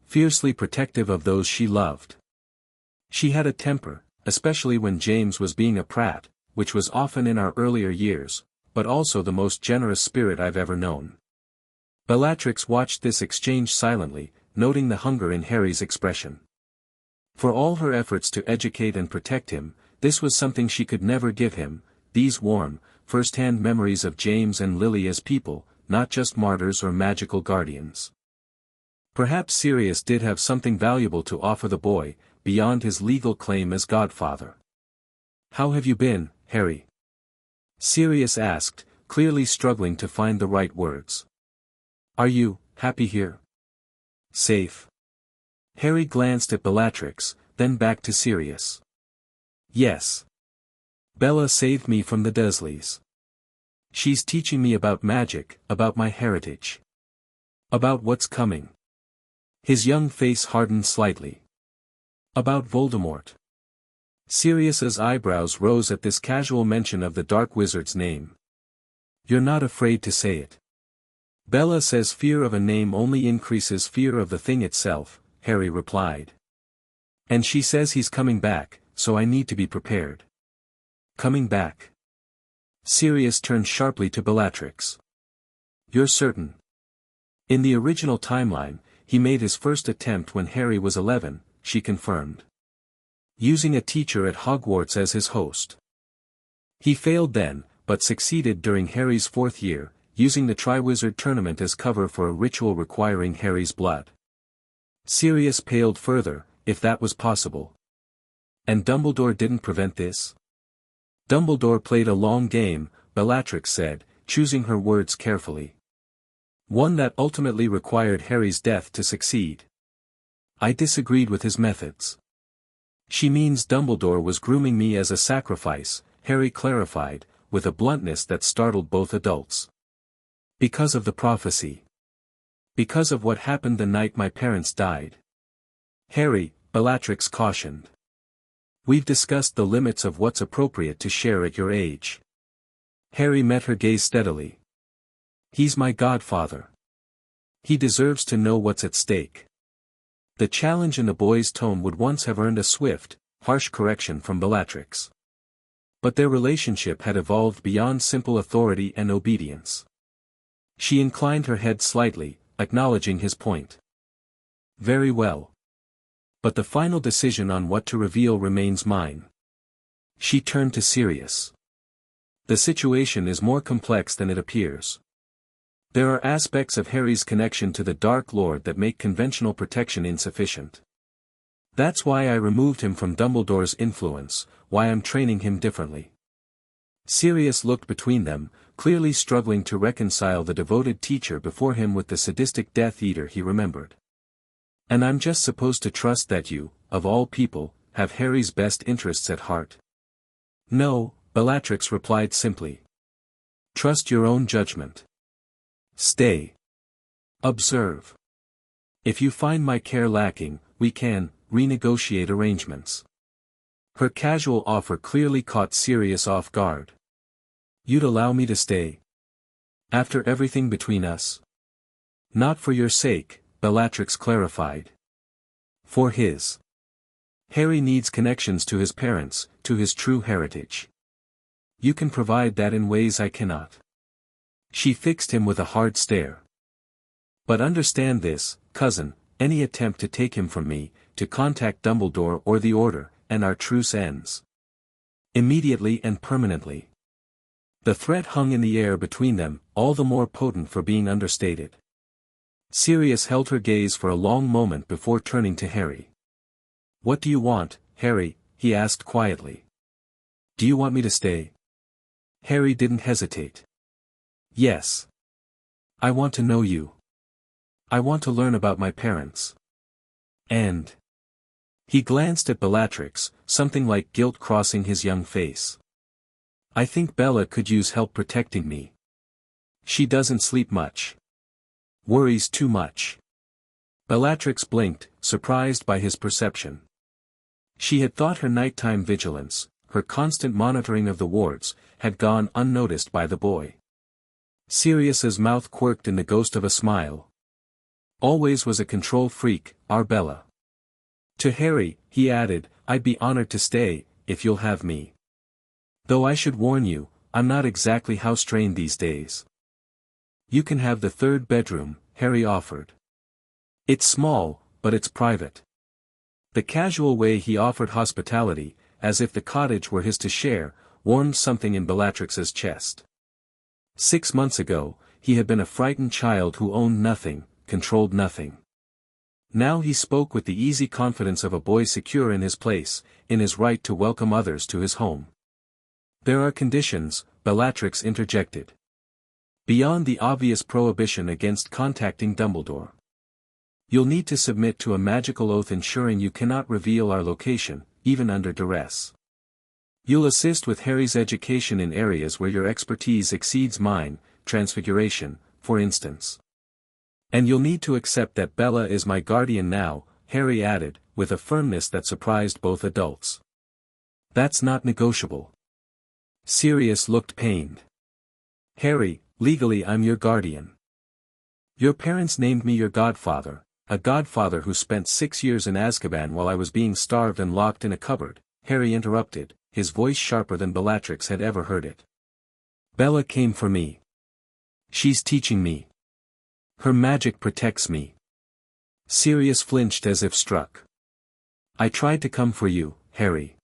Fiercely protective of those she loved. She had a temper, especially when James was being a prat, which was often in our earlier years, but also the most generous spirit I've ever known. Bellatrix watched this exchange silently, noting the hunger in Harry's expression. For all her efforts to educate and protect him, this was something she could never give him, these warm, first-hand memories of James and Lily as people, not just martyrs or magical guardians. Perhaps Sirius did have something valuable to offer the boy, beyond his legal claim as godfather. How have you been, Harry? Sirius asked, clearly struggling to find the right words. Are you happy here? Safe? Harry glanced at Bellatrix, then back to Sirius. Yes. Bella saved me from the Dursleys. She's teaching me about magic, about my heritage. About what's coming. His young face hardened slightly. About Voldemort. Sirius's eyebrows rose at this casual mention of the Dark Wizard's name. You're not afraid to say it. Bella says fear of a name only increases fear of the thing itself, Harry replied. And she says he's coming back, so I need to be prepared. Coming back? Sirius turned sharply to Bellatrix. You're certain? In the original timeline, he made his first attempt when Harry was 11, she confirmed. Using a teacher at Hogwarts as his host. He failed then, but succeeded during Harry's 4th year, using the Triwizard Tournament as cover for a ritual requiring Harry's blood. Sirius paled further, if that was possible. And Dumbledore didn't prevent this? Dumbledore played a long game, Bellatrix said, choosing her words carefully. One that ultimately required Harry's death to succeed. I disagreed with his methods. She means Dumbledore was grooming me as a sacrifice, Harry clarified, with a bluntness that startled both adults. Because of the prophecy. Because of what happened the night my parents died. Harry, Bellatrix cautioned. We've discussed the limits of what's appropriate to share at your age. Harry met her gaze steadily. He's my godfather. He deserves to know what's at stake. The challenge in the boy's tone would once have earned a swift, harsh correction from Bellatrix. But their relationship had evolved beyond simple authority and obedience. She inclined her head slightly, acknowledging his point. Very well. But the final decision on what to reveal remains mine. She turned to Sirius. The situation is more complex than it appears. There are aspects of Harry's connection to the Dark Lord that make conventional protection insufficient. That's why I removed him from Dumbledore's influence, why I'm training him differently. Sirius looked between them, clearly struggling to reconcile the devoted teacher before him with the sadistic Death Eater he remembered. And I'm just supposed to trust that you, of all people, have Harry's best interests at heart? No, Bellatrix replied simply. Trust your own judgment. Stay. Observe. If you find my care lacking, we can renegotiate arrangements. Her casual offer clearly caught Sirius off guard. You'd allow me to stay? After everything between us? Not for your sake, Bellatrix clarified. For his. Harry needs connections to his parents, to his true heritage. You can provide that in ways I cannot. She fixed him with a hard stare. But understand this, cousin, any attempt to take him from me, to contact Dumbledore or the Order, and our truce ends. Immediately and permanently. The threat hung in the air between them, all the more potent for being understated. Sirius held her gaze for a long moment before turning to Harry. What do you want, Harry? He asked quietly. Do you want me to stay? Harry didn't hesitate. Yes. I want to know you. I want to learn about my parents. And. He glanced at Bellatrix, something like guilt crossing his young face. I think Bella could use help protecting me. She doesn't sleep much. Worries too much. Bellatrix blinked, surprised by his perception. She had thought her nighttime vigilance, her constant monitoring of the wards, had gone unnoticed by the boy. Sirius's mouth quirked in the ghost of a smile. Always was a control freak, our Bella. To Harry, he added, I'd be honored to stay, if you'll have me. Though I should warn you, I'm not exactly house-trained these days. You can have the third bedroom, Harry offered. It's small, but it's private. The casual way he offered hospitality, as if the cottage were his to share, warmed something in Bellatrix's chest. 6 months ago, he had been a frightened child who owned nothing, controlled nothing. Now he spoke with the easy confidence of a boy secure in his place, in his right to welcome others to his home. There are conditions, Bellatrix interjected. Beyond the obvious prohibition against contacting Dumbledore. You'll need to submit to a magical oath ensuring you cannot reveal our location, even under duress. You'll assist with Harry's education in areas where your expertise exceeds mine, transfiguration, for instance. And you'll need to accept that Bella is my guardian now, Harry added, with a firmness that surprised both adults. That's not negotiable. Sirius looked pained. Harry, legally I'm your guardian. Your parents named me your godfather, a godfather who spent 6 years in Azkaban while I was being starved and locked in a cupboard, Harry interrupted, his voice sharper than Bellatrix had ever heard it. Bella came for me. She's teaching me. Her magic protects me. Sirius flinched as if struck. I tried to come for you, Harry.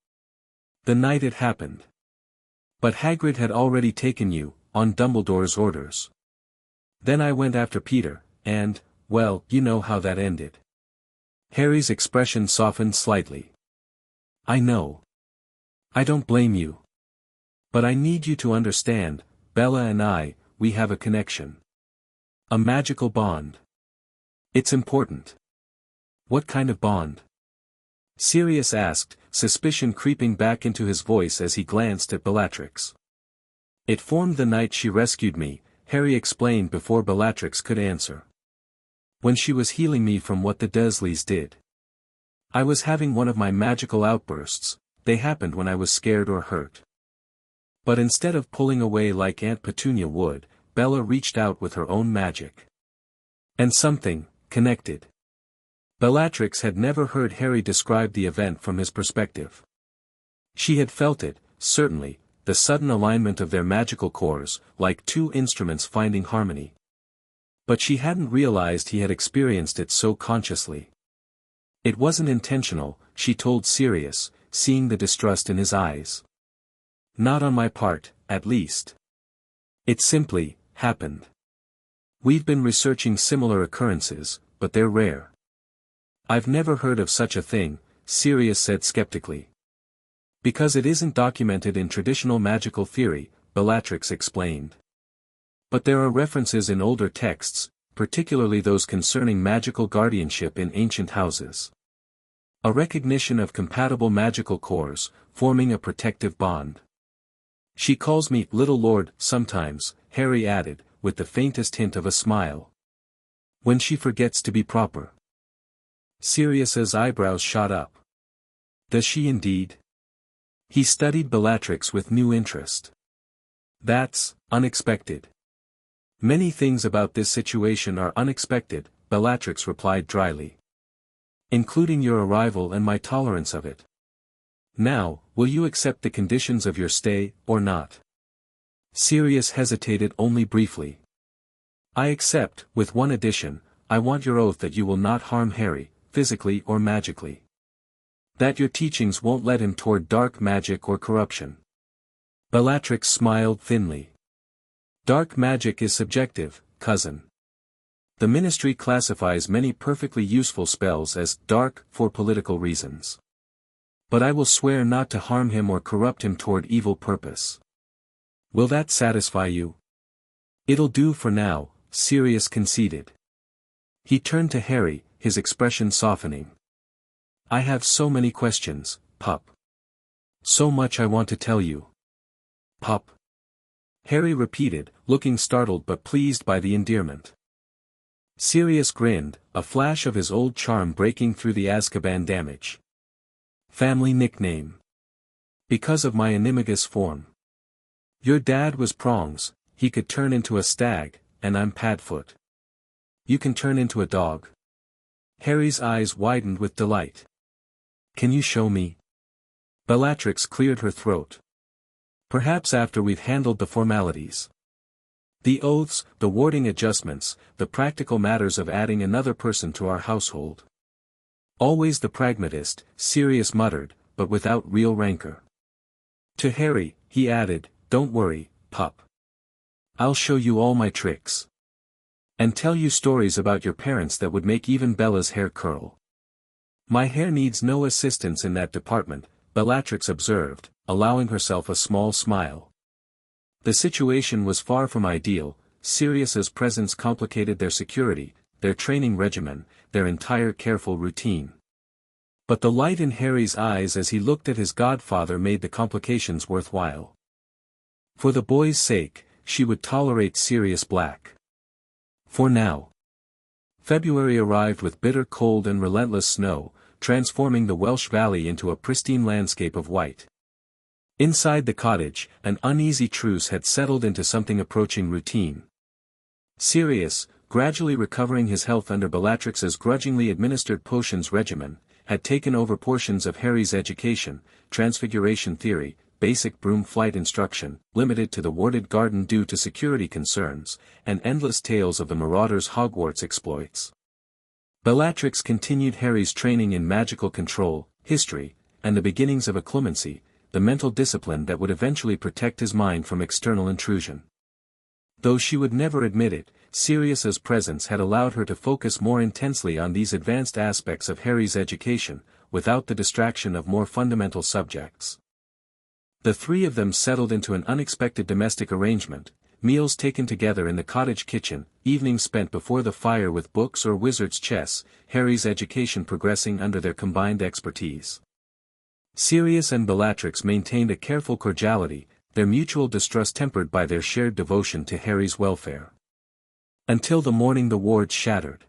The night it happened. But Hagrid had already taken you, on Dumbledore's orders. Then I went after Peter, and, well, you know how that ended. Harry's expression softened slightly. I know. I don't blame you. But I need you to understand, Bella and I, we have a connection. A magical bond. It's important. What kind of bond? Sirius asked, suspicion creeping back into his voice as he glanced at Bellatrix. It formed the night she rescued me, Harry explained before Bellatrix could answer. When she was healing me from what the Dursleys did. I was having one of my magical outbursts, they happened when I was scared or hurt. But instead of pulling away like Aunt Petunia would, Bella reached out with her own magic. And something, connected. Bellatrix had never heard Harry describe the event from his perspective. She had felt it, certainly, the sudden alignment of their magical cores, like two instruments finding harmony. But she hadn't realized he had experienced it so consciously. It wasn't intentional, she told Sirius, seeing the distrust in his eyes. Not on my part, at least. It simply happened. We've been researching similar occurrences, but they're rare. I've never heard of such a thing, Sirius said skeptically. Because it isn't documented in traditional magical theory, Bellatrix explained. But there are references in older texts, particularly those concerning magical guardianship in ancient houses. A recognition of compatible magical cores, forming a protective bond. She calls me Little Lord sometimes, Harry added, with the faintest hint of a smile. When she forgets to be proper. Sirius's eyebrows shot up. Does she indeed? He studied Bellatrix with new interest. That's unexpected. Many things about this situation are unexpected, Bellatrix replied dryly. Including your arrival and my tolerance of it. Now, will you accept the conditions of your stay, or not? Sirius hesitated only briefly. I accept, with one addition, I want your oath that you will not harm Harry, physically or magically. That your teachings won't lead him toward dark magic or corruption. Bellatrix smiled thinly. Dark magic is subjective, cousin. The Ministry classifies many perfectly useful spells as dark for political reasons. But I will swear not to harm him or corrupt him toward evil purpose. Will that satisfy you? It'll do for now, Sirius conceded. He turned to Harry, his expression softening. I have so many questions, pup. So much I want to tell you. Pup. Harry repeated, looking startled but pleased by the endearment. Sirius grinned, a flash of his old charm breaking through the Azkaban damage. Family nickname. Because of my animagus form. Your dad was Prongs, he could turn into a stag, and I'm Padfoot. You can turn into a dog. Harry's eyes widened with delight. Can you show me? Bellatrix cleared her throat. Perhaps after we've handled the formalities. The oaths, the warding adjustments, the practical matters of adding another person to our household. Always the pragmatist, Sirius muttered, but without real rancor. To Harry, he added, don't worry, pup. I'll show you all my tricks. And tell you stories about your parents that would make even Bella's hair curl. My hair needs no assistance in that department, Bellatrix observed, allowing herself a small smile. The situation was far from ideal, Sirius's presence complicated their security, their training regimen, their entire careful routine. But the light in Harry's eyes as he looked at his godfather made the complications worthwhile. For the boy's sake, she would tolerate Sirius Black. For now. February arrived with bitter cold and relentless snow, transforming the Welsh Valley into a pristine landscape of white. Inside the cottage, an uneasy truce had settled into something approaching routine. Sirius, gradually recovering his health under Bellatrix's grudgingly administered potions regimen, had taken over portions of Harry's education, transfiguration theory, basic broom flight instruction, limited to the warded garden due to security concerns, and endless tales of the Marauders' Hogwarts exploits. Bellatrix continued Harry's training in magical control, history, and the beginnings of occlumency, the mental discipline that would eventually protect his mind from external intrusion. Though she would never admit it, Sirius's presence had allowed her to focus more intensely on these advanced aspects of Harry's education, without the distraction of more fundamental subjects. The three of them settled into an unexpected domestic arrangement, meals taken together in the cottage kitchen, evenings spent before the fire with books or wizard's chess, Harry's education progressing under their combined expertise. Sirius and Bellatrix maintained a careful cordiality, their mutual distrust tempered by their shared devotion to Harry's welfare. Until the morning the wards shattered.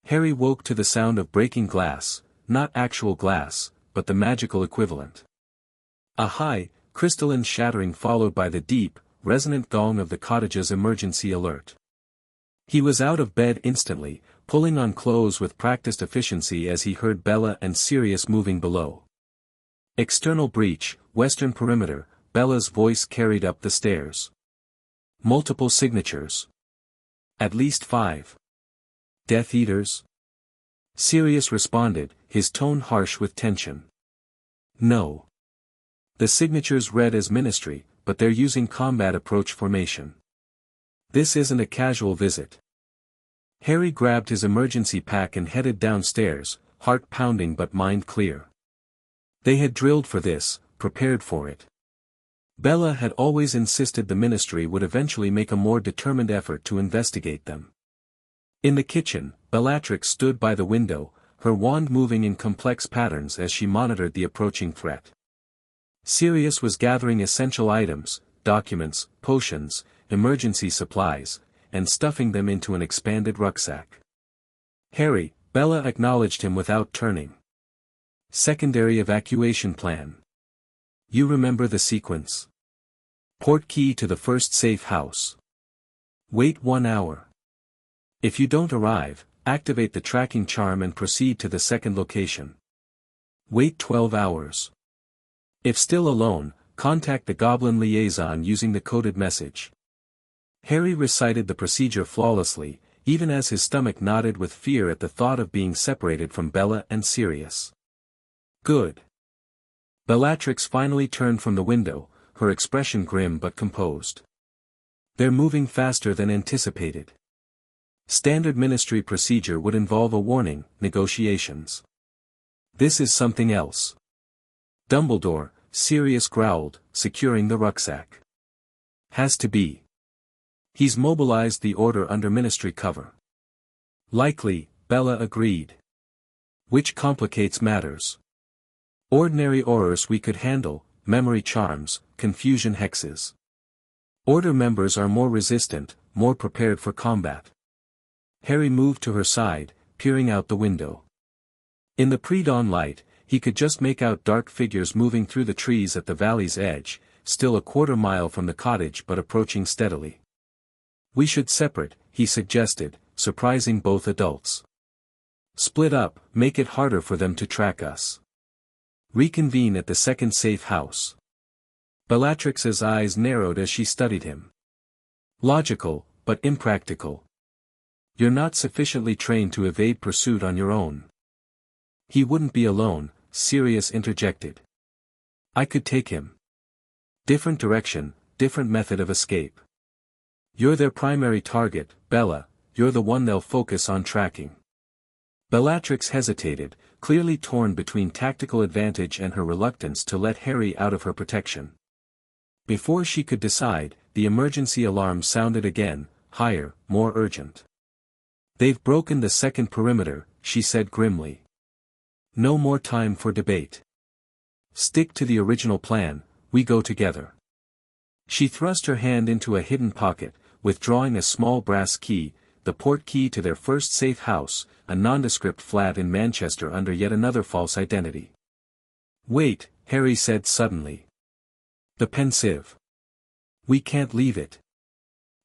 Harry woke to the sound of breaking glass, not actual glass, but the magical equivalent. A high, crystalline shattering followed by the deep, resonant gong of the cottage's emergency alert. He was out of bed instantly, pulling on clothes with practiced efficiency as he heard Bella and Sirius moving below. External breach, western perimeter, Bella's voice carried up the stairs. Multiple signatures. At least 5. Death Eaters? Sirius responded, his tone harsh with tension. No. The signatures read as ministry, but they're using combat approach formation. This isn't a casual visit. Harry grabbed his emergency pack and headed downstairs, heart pounding but mind clear. They had drilled for this, prepared for it. Bella had always insisted the ministry would eventually make a more determined effort to investigate them. In the kitchen, Bellatrix stood by the window, her wand moving in complex patterns as she monitored the approaching threat. Sirius was gathering essential items, documents, potions, emergency supplies, and stuffing them into an expanded rucksack. Harry, Bella acknowledged him without turning. Secondary evacuation plan. You remember the sequence. Port key to the first safe house. Wait 1 hour. If you don't arrive, activate the tracking charm and proceed to the second location. Wait 12 hours. If still alone, contact the Goblin liaison using the coded message. Harry recited the procedure flawlessly, even as his stomach knotted with fear at the thought of being separated from Bella and Sirius. Good. Bellatrix finally turned from the window, her expression grim but composed. They're moving faster than anticipated. Standard ministry procedure would involve a warning, negotiations. This is something else. Dumbledore, Sirius growled, securing the rucksack. Has to be. He's mobilized the order under ministry cover. Likely, Bella agreed. Which complicates matters. Ordinary horrors we could handle, memory charms, confusion hexes. Order members are more resistant, more prepared for combat. Harry moved to her side, peering out the window. In the pre-dawn light, he could just make out dark figures moving through the trees at the valley's edge, still a quarter mile from the cottage but approaching steadily. We should separate, he suggested, surprising both adults. Split up, make it harder for them to track us. Reconvene at the second safe house. Bellatrix's eyes narrowed as she studied him. Logical, but impractical. You're not sufficiently trained to evade pursuit on your own. He wouldn't be alone, Sirius interjected. I could take him. Different direction, different method of escape. You're their primary target, Bella, you're the one they'll focus on tracking. Bellatrix hesitated, clearly torn between tactical advantage and her reluctance to let Harry out of her protection. Before she could decide, the emergency alarm sounded again, higher, more urgent. They've broken the second perimeter, she said grimly. No more time for debate. Stick to the original plan, we go together. She thrust her hand into a hidden pocket, withdrawing a small brass key, the portkey to their first safe house, a nondescript flat in Manchester under yet another false identity. "Wait," Harry said suddenly. "The pensieve. We can't leave it."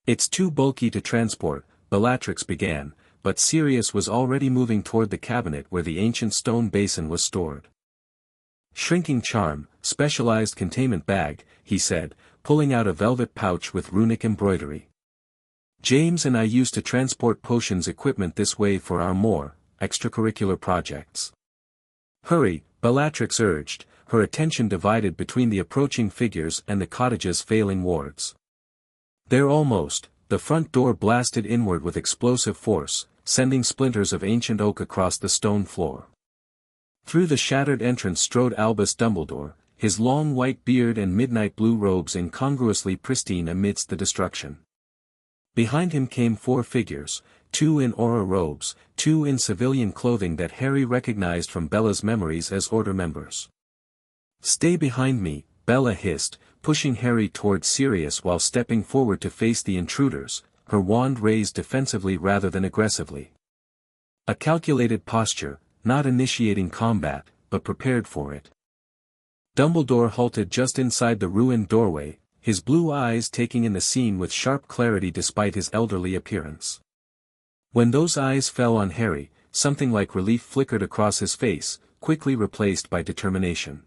"It's too bulky to transport," Bellatrix began, but Sirius was already moving toward the cabinet where the ancient stone basin was stored. "Shrinking charm, specialized containment bag," he said, pulling out a velvet pouch with runic embroidery. "James and I used to transport potions equipment this way for our more extracurricular projects." "Hurry," Bellatrix urged, her attention divided between the approaching figures and the cottage's failing wards. "They're almost." The front door blasted inward with explosive force, sending splinters of ancient oak across the stone floor. Through the shattered entrance strode Albus Dumbledore, his long white beard and midnight blue robes incongruously pristine amidst the destruction. Behind him came 4 figures, 2 in aura robes, 2 in civilian clothing that Harry recognized from Bella's memories as Order members. "Stay behind me," Bella hissed, pushing Harry towards Sirius while stepping forward to face the intruders, her wand raised defensively rather than aggressively. A calculated posture, not initiating combat, but prepared for it. Dumbledore halted just inside the ruined doorway, his blue eyes taking in the scene with sharp clarity despite his elderly appearance. When those eyes fell on Harry, something like relief flickered across his face, quickly replaced by determination.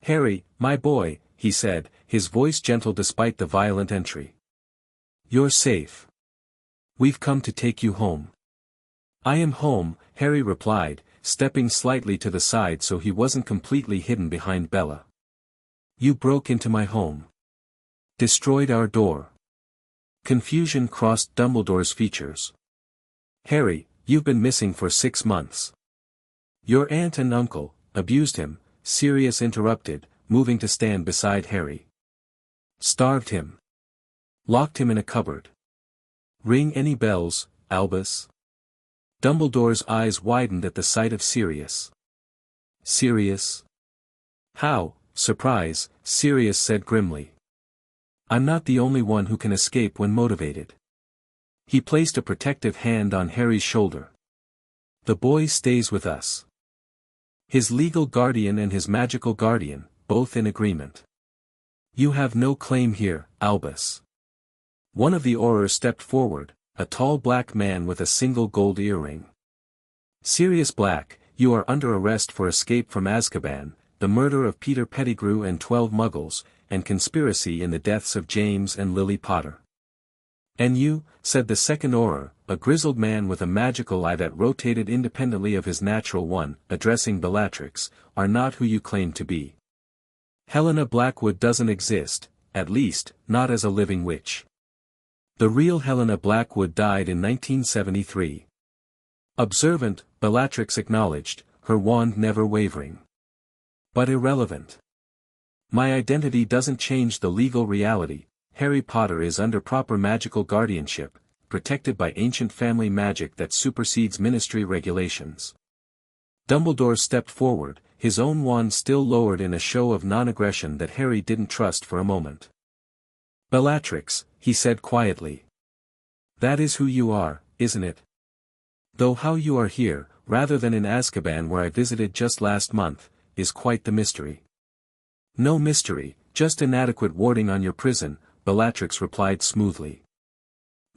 "Harry, my boy," he said, his voice gentle despite the violent entry. "You're safe. We've come to take you home." "I am home," Harry replied, stepping slightly to the side so he wasn't completely hidden behind Bella. "You broke into my home. Destroyed our door." Confusion crossed Dumbledore's features. "Harry, you've been missing for 6 months. Your aunt and uncle abused him," Sirius interrupted, moving to stand beside Harry. "Starved him. Locked him in a cupboard. Ring any bells, Albus?" Dumbledore's eyes widened at the sight of Sirius. "Sirius?" "How?" Surprise, Sirius said grimly. "I'm not the only one who can escape when motivated." He placed a protective hand on Harry's shoulder. "The boy stays with us. His legal guardian and his magical guardian, both in agreement. You have no claim here, Albus." One of the Aurors stepped forward, a tall black man with a single gold earring. "Sirius Black, you are under arrest for escape from Azkaban, the murder of Peter Pettigrew and 12 Muggles, and conspiracy in the deaths of James and Lily Potter." "And you," said the second Auror, a grizzled man with a magical eye that rotated independently of his natural one, addressing Bellatrix, "are not who you claim to be. Helena Blackwood doesn't exist, at least, not as a living witch. The real Helena Blackwood died in 1973. Observant, Bellatrix acknowledged, her wand never wavering. "But irrelevant. My identity doesn't change the legal reality. Harry Potter is under proper magical guardianship, protected by ancient family magic that supersedes ministry regulations." Dumbledore stepped forward, his own wand still lowered in a show of non-aggression that Harry didn't trust for a moment. "Bellatrix," he said quietly. "That is who you are, isn't it? Though how you are here, rather than in Azkaban where I visited just last month, is quite the mystery." "No mystery, just inadequate warding on your prison," Bellatrix replied smoothly.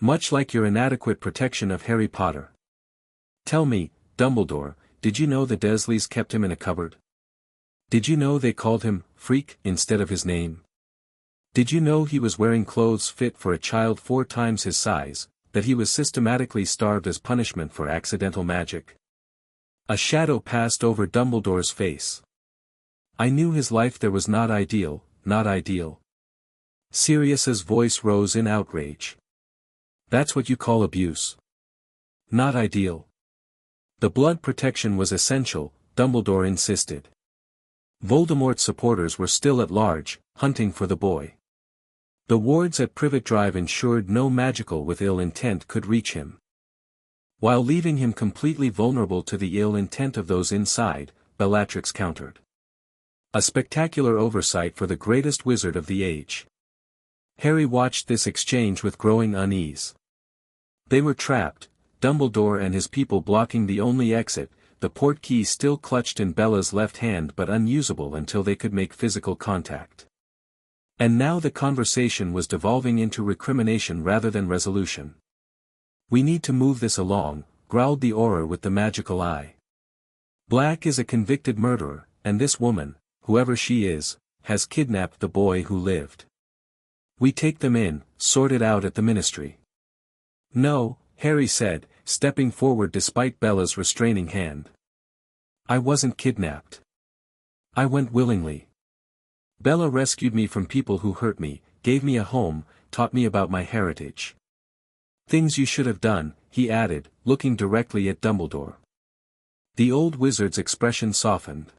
"Much like your inadequate protection of Harry Potter. Tell me, Dumbledore, did you know the Dursleys kept him in a cupboard? Did you know they called him Freak instead of his name? Did you know he was wearing clothes fit for a child 4 times his size, that he was systematically starved as punishment for accidental magic?" A shadow passed over Dumbledore's face. "I knew his life there was not ideal, not ideal." Sirius's voice rose in outrage. "That's what you call abuse? Not ideal?" "The blood protection was essential," Dumbledore insisted. Voldemort's supporters were still at large, hunting for the boy. The wards at Privet Drive ensured no magical with ill intent could reach him. While leaving him completely vulnerable to the ill intent of those inside, Bellatrix countered. A spectacular oversight for the greatest wizard of the age. Harry watched this exchange with growing unease. They were trapped, Dumbledore and his people blocking the only exit, the portkey still clutched in Bella's left hand but unusable until they could make physical contact. And now the conversation was devolving into recrimination rather than resolution. "We need to move this along," growled the Auror with the magical eye. "Black is a convicted murderer, and this woman, whoever she is, has kidnapped the boy who lived. We take them in, sort it out at the Ministry." "No," Harry said, stepping forward despite Bella's restraining hand. "I wasn't kidnapped. I went willingly. Bella rescued me from people who hurt me, gave me a home, taught me about my heritage. Things you should have done," he added, looking directly at Dumbledore. The old wizard's expression softened.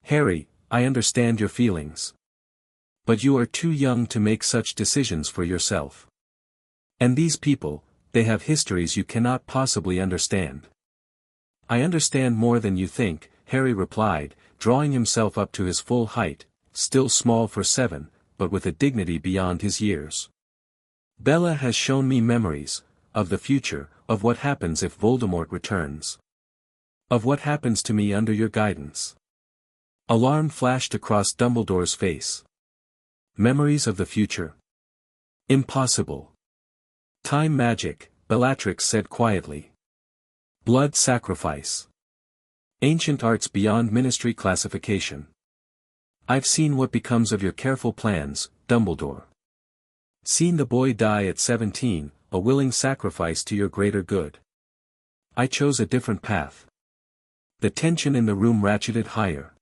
"Harry, I understand your feelings. But you are too young to make such decisions for yourself. And these people, they have histories you cannot possibly understand." "I understand more than you think," Harry replied, drawing himself up to his full height, still small for 7, but with a dignity beyond his years. "Bella has shown me memories, of the future, of what happens if Voldemort returns. Of what happens to me under your guidance." Alarm flashed across Dumbledore's face. "Memories of the future? Impossible. Time magic," Bellatrix said quietly. "Blood sacrifice. Ancient arts beyond Ministry classification. I've seen what becomes of your careful plans, Dumbledore. Seen the boy die at 17, a willing sacrifice to your greater good. I chose a different path." The tension in the room ratcheted higher.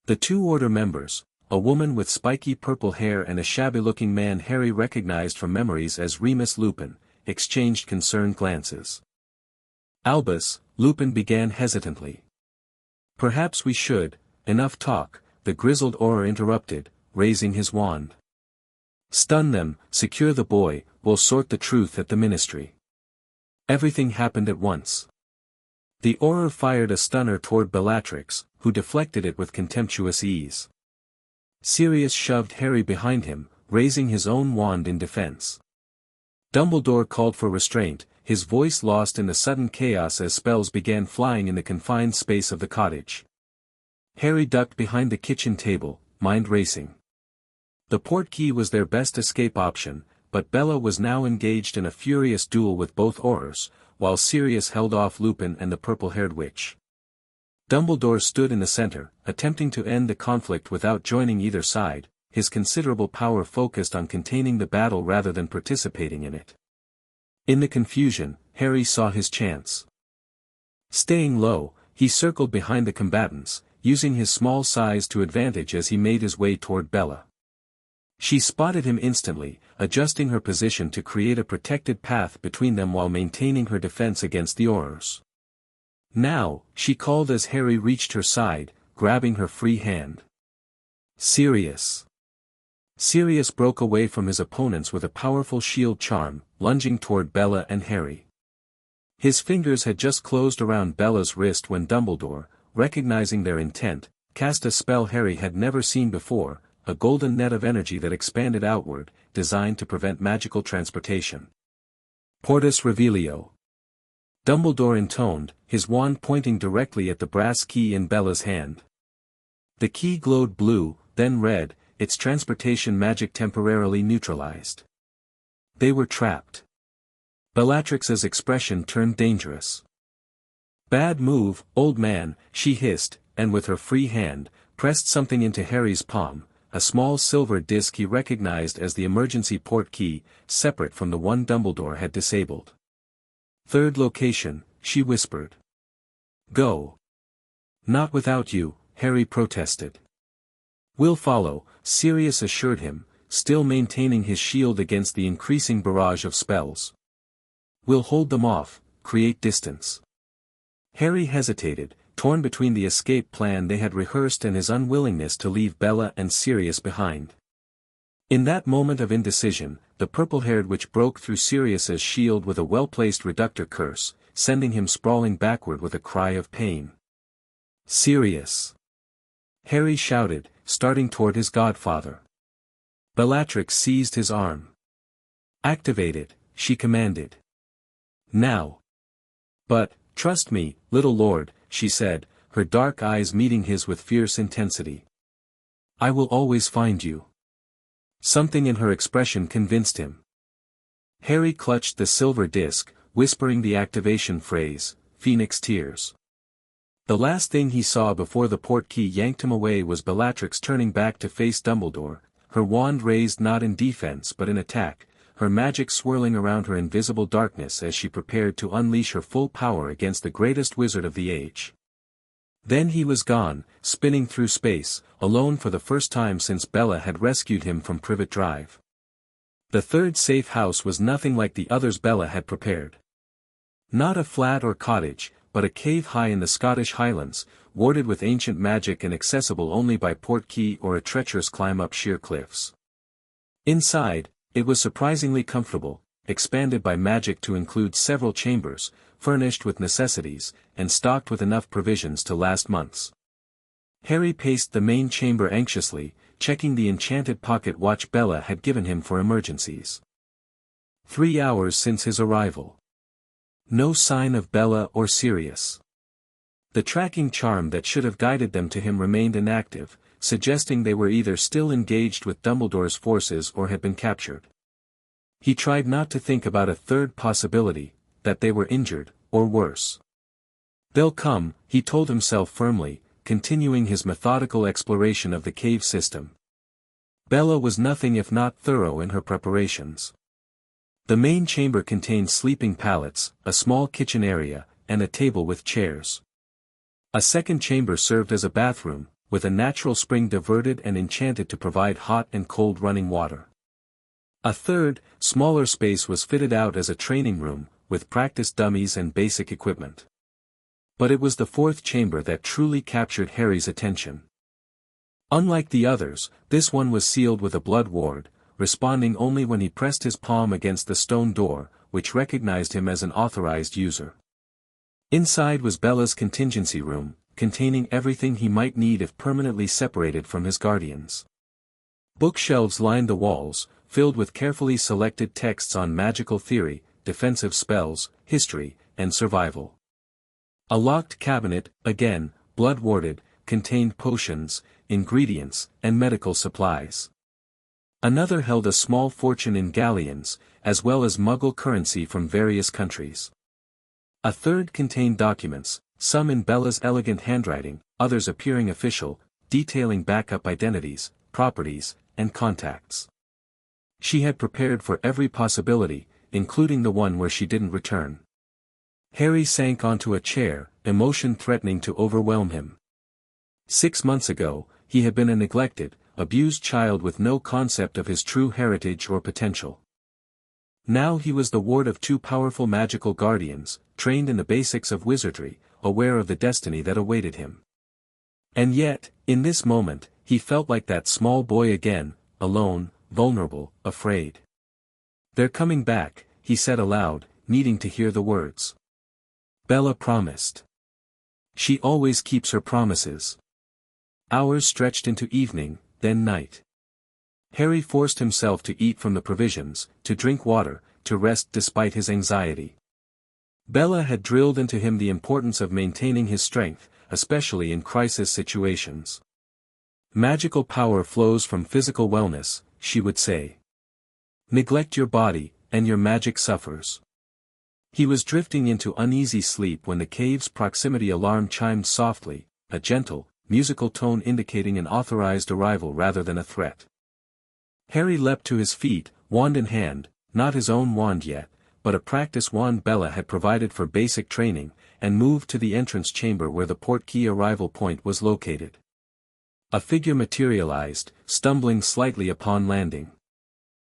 The 2 Order members, a woman with spiky purple hair and a shabby-looking man Harry recognized from memories as Remus Lupin, exchanged concerned glances. "Albus," Lupin began hesitantly. "Perhaps we should, enough talk," the grizzled Auror interrupted, raising his wand. "Stun them, secure the boy, we'll sort the truth at the Ministry." Everything happened at once. The Auror fired a stunner toward Bellatrix, who deflected it with contemptuous ease. Sirius shoved Harry behind him, raising his own wand in defense. Dumbledore called for restraint, his voice lost in the sudden chaos as spells began flying in the confined space of the cottage. Harry ducked behind the kitchen table, mind racing. The portkey was their best escape option, but Bella was now engaged in a furious duel with both Aurors, while Sirius held off Lupin and the purple-haired witch. Dumbledore stood in the center, attempting to end the conflict without joining either side, his considerable power focused on containing the battle rather than participating in it. In the confusion, Harry saw his chance. Staying low, he circled behind the combatants, using his small size to advantage as he made his way toward Bella. She spotted him instantly, adjusting her position to create a protected path between them while maintaining her defense against the Aurors. "Now," she called as Harry reached her side, grabbing her free hand. "Sirius." Sirius broke away from his opponents with a powerful shield charm, lunging toward Bella and Harry. His fingers had just closed around Bella's wrist when Dumbledore, recognizing their intent, cast a spell Harry had never seen before, a golden net of energy that expanded outward, designed to prevent magical transportation. "Portus Revelio." Dumbledore intoned, his wand pointing directly at the brass key in Bella's hand. The key glowed blue, then red, its transportation magic temporarily neutralized. They were trapped. Bellatrix's expression turned dangerous. "Bad move, old man," she hissed, and with her free hand, pressed something into Harry's palm, a small silver disc he recognized as the emergency port key, separate from the one Dumbledore had disabled. "Third location," she whispered. "Go." "Not without you," Harry protested. "We'll follow," Sirius assured him, still maintaining his shield against the increasing barrage of spells. "We'll hold them off, create distance." Harry hesitated, torn between the escape plan they had rehearsed and his unwillingness to leave Bella and Sirius behind. In that moment of indecision, the purple-haired witch broke through Sirius's shield with a well-placed reductor curse, sending him sprawling backward with a cry of pain. "Sirius!" Harry shouted, starting toward his godfather. Bellatrix seized his arm. "Activate it," she commanded. Now. But, trust me, little lord, she said, her dark eyes meeting his with fierce intensity. I will always find you. Something in her expression convinced him. Harry clutched the silver disc, whispering the activation phrase, Phoenix Tears. The last thing he saw before the portkey yanked him away was Bellatrix turning back to face Dumbledore, her wand raised not in defense but in attack, her magic swirling around her invisible darkness as she prepared to unleash her full power against the greatest wizard of the age. Then he was gone, spinning through space, alone for the first time since Bella had rescued him from Privet Drive. The third safe house was nothing like the others Bella had prepared. Not a flat or cottage, but a cave high in the Scottish Highlands, warded with ancient magic and accessible only by portkey or a treacherous climb up sheer cliffs. Inside, it was surprisingly comfortable, expanded by magic to include several chambers, furnished with necessities, and stocked with enough provisions to last months. Harry paced the main chamber anxiously, checking the enchanted pocket watch Bella had given him for emergencies. 3 hours since his arrival. No sign of Bella or Sirius. The tracking charm that should have guided them to him remained inactive, suggesting they were either still engaged with Dumbledore's forces or had been captured. He tried not to think about a third possibility, that they were injured, or worse. They'll come, he told himself firmly, continuing his methodical exploration of the cave system. Bella was nothing if not thorough in her preparations. The main chamber contained sleeping pallets, a small kitchen area, and a table with chairs. A second chamber served as a bathroom, with a natural spring diverted and enchanted to provide hot and cold running water. A third, smaller space was fitted out as a training room, with practice dummies and basic equipment. But it was the fourth chamber that truly captured Harry's attention. Unlike the others, this one was sealed with a blood ward, responding only when he pressed his palm against the stone door, which recognized him as an authorized user. Inside was Bella's contingency room, containing everything he might need if permanently separated from his guardians. Bookshelves lined the walls, filled with carefully selected texts on magical theory, defensive spells, history, and survival. A locked cabinet, again, blood-warded, contained potions, ingredients, and medical supplies. Another held a small fortune in galleons, as well as Muggle currency from various countries. A third contained documents, some in Bella's elegant handwriting, others appearing official, detailing backup identities, properties, and contacts. She had prepared for every possibility, including the one where she didn't return. Harry sank onto a chair, emotion threatening to overwhelm him. 6 months ago, he had been a neglected, abused child with no concept of his true heritage or potential. Now he was the ward of 2 powerful magical guardians, trained in the basics of wizardry, aware of the destiny that awaited him. And yet, in this moment, he felt like that small boy again, alone, vulnerable, afraid. "They're coming back," he said aloud, needing to hear the words. Bella promised. She always keeps her promises. Hours stretched into evening, then night. Harry forced himself to eat from the provisions, to drink water, to rest despite his anxiety. Bella had drilled into him the importance of maintaining his strength, especially in crisis situations. Magical power flows from physical wellness, she would say. Neglect your body, and your magic suffers. He was drifting into uneasy sleep when the cave's proximity alarm chimed softly, a gentle, musical tone indicating an authorized arrival rather than a threat. Harry leapt to his feet, wand in hand, not his own wand yet, but a practice wand Bella had provided for basic training, and moved to the entrance chamber where the portkey arrival point was located. A figure materialized, stumbling slightly upon landing.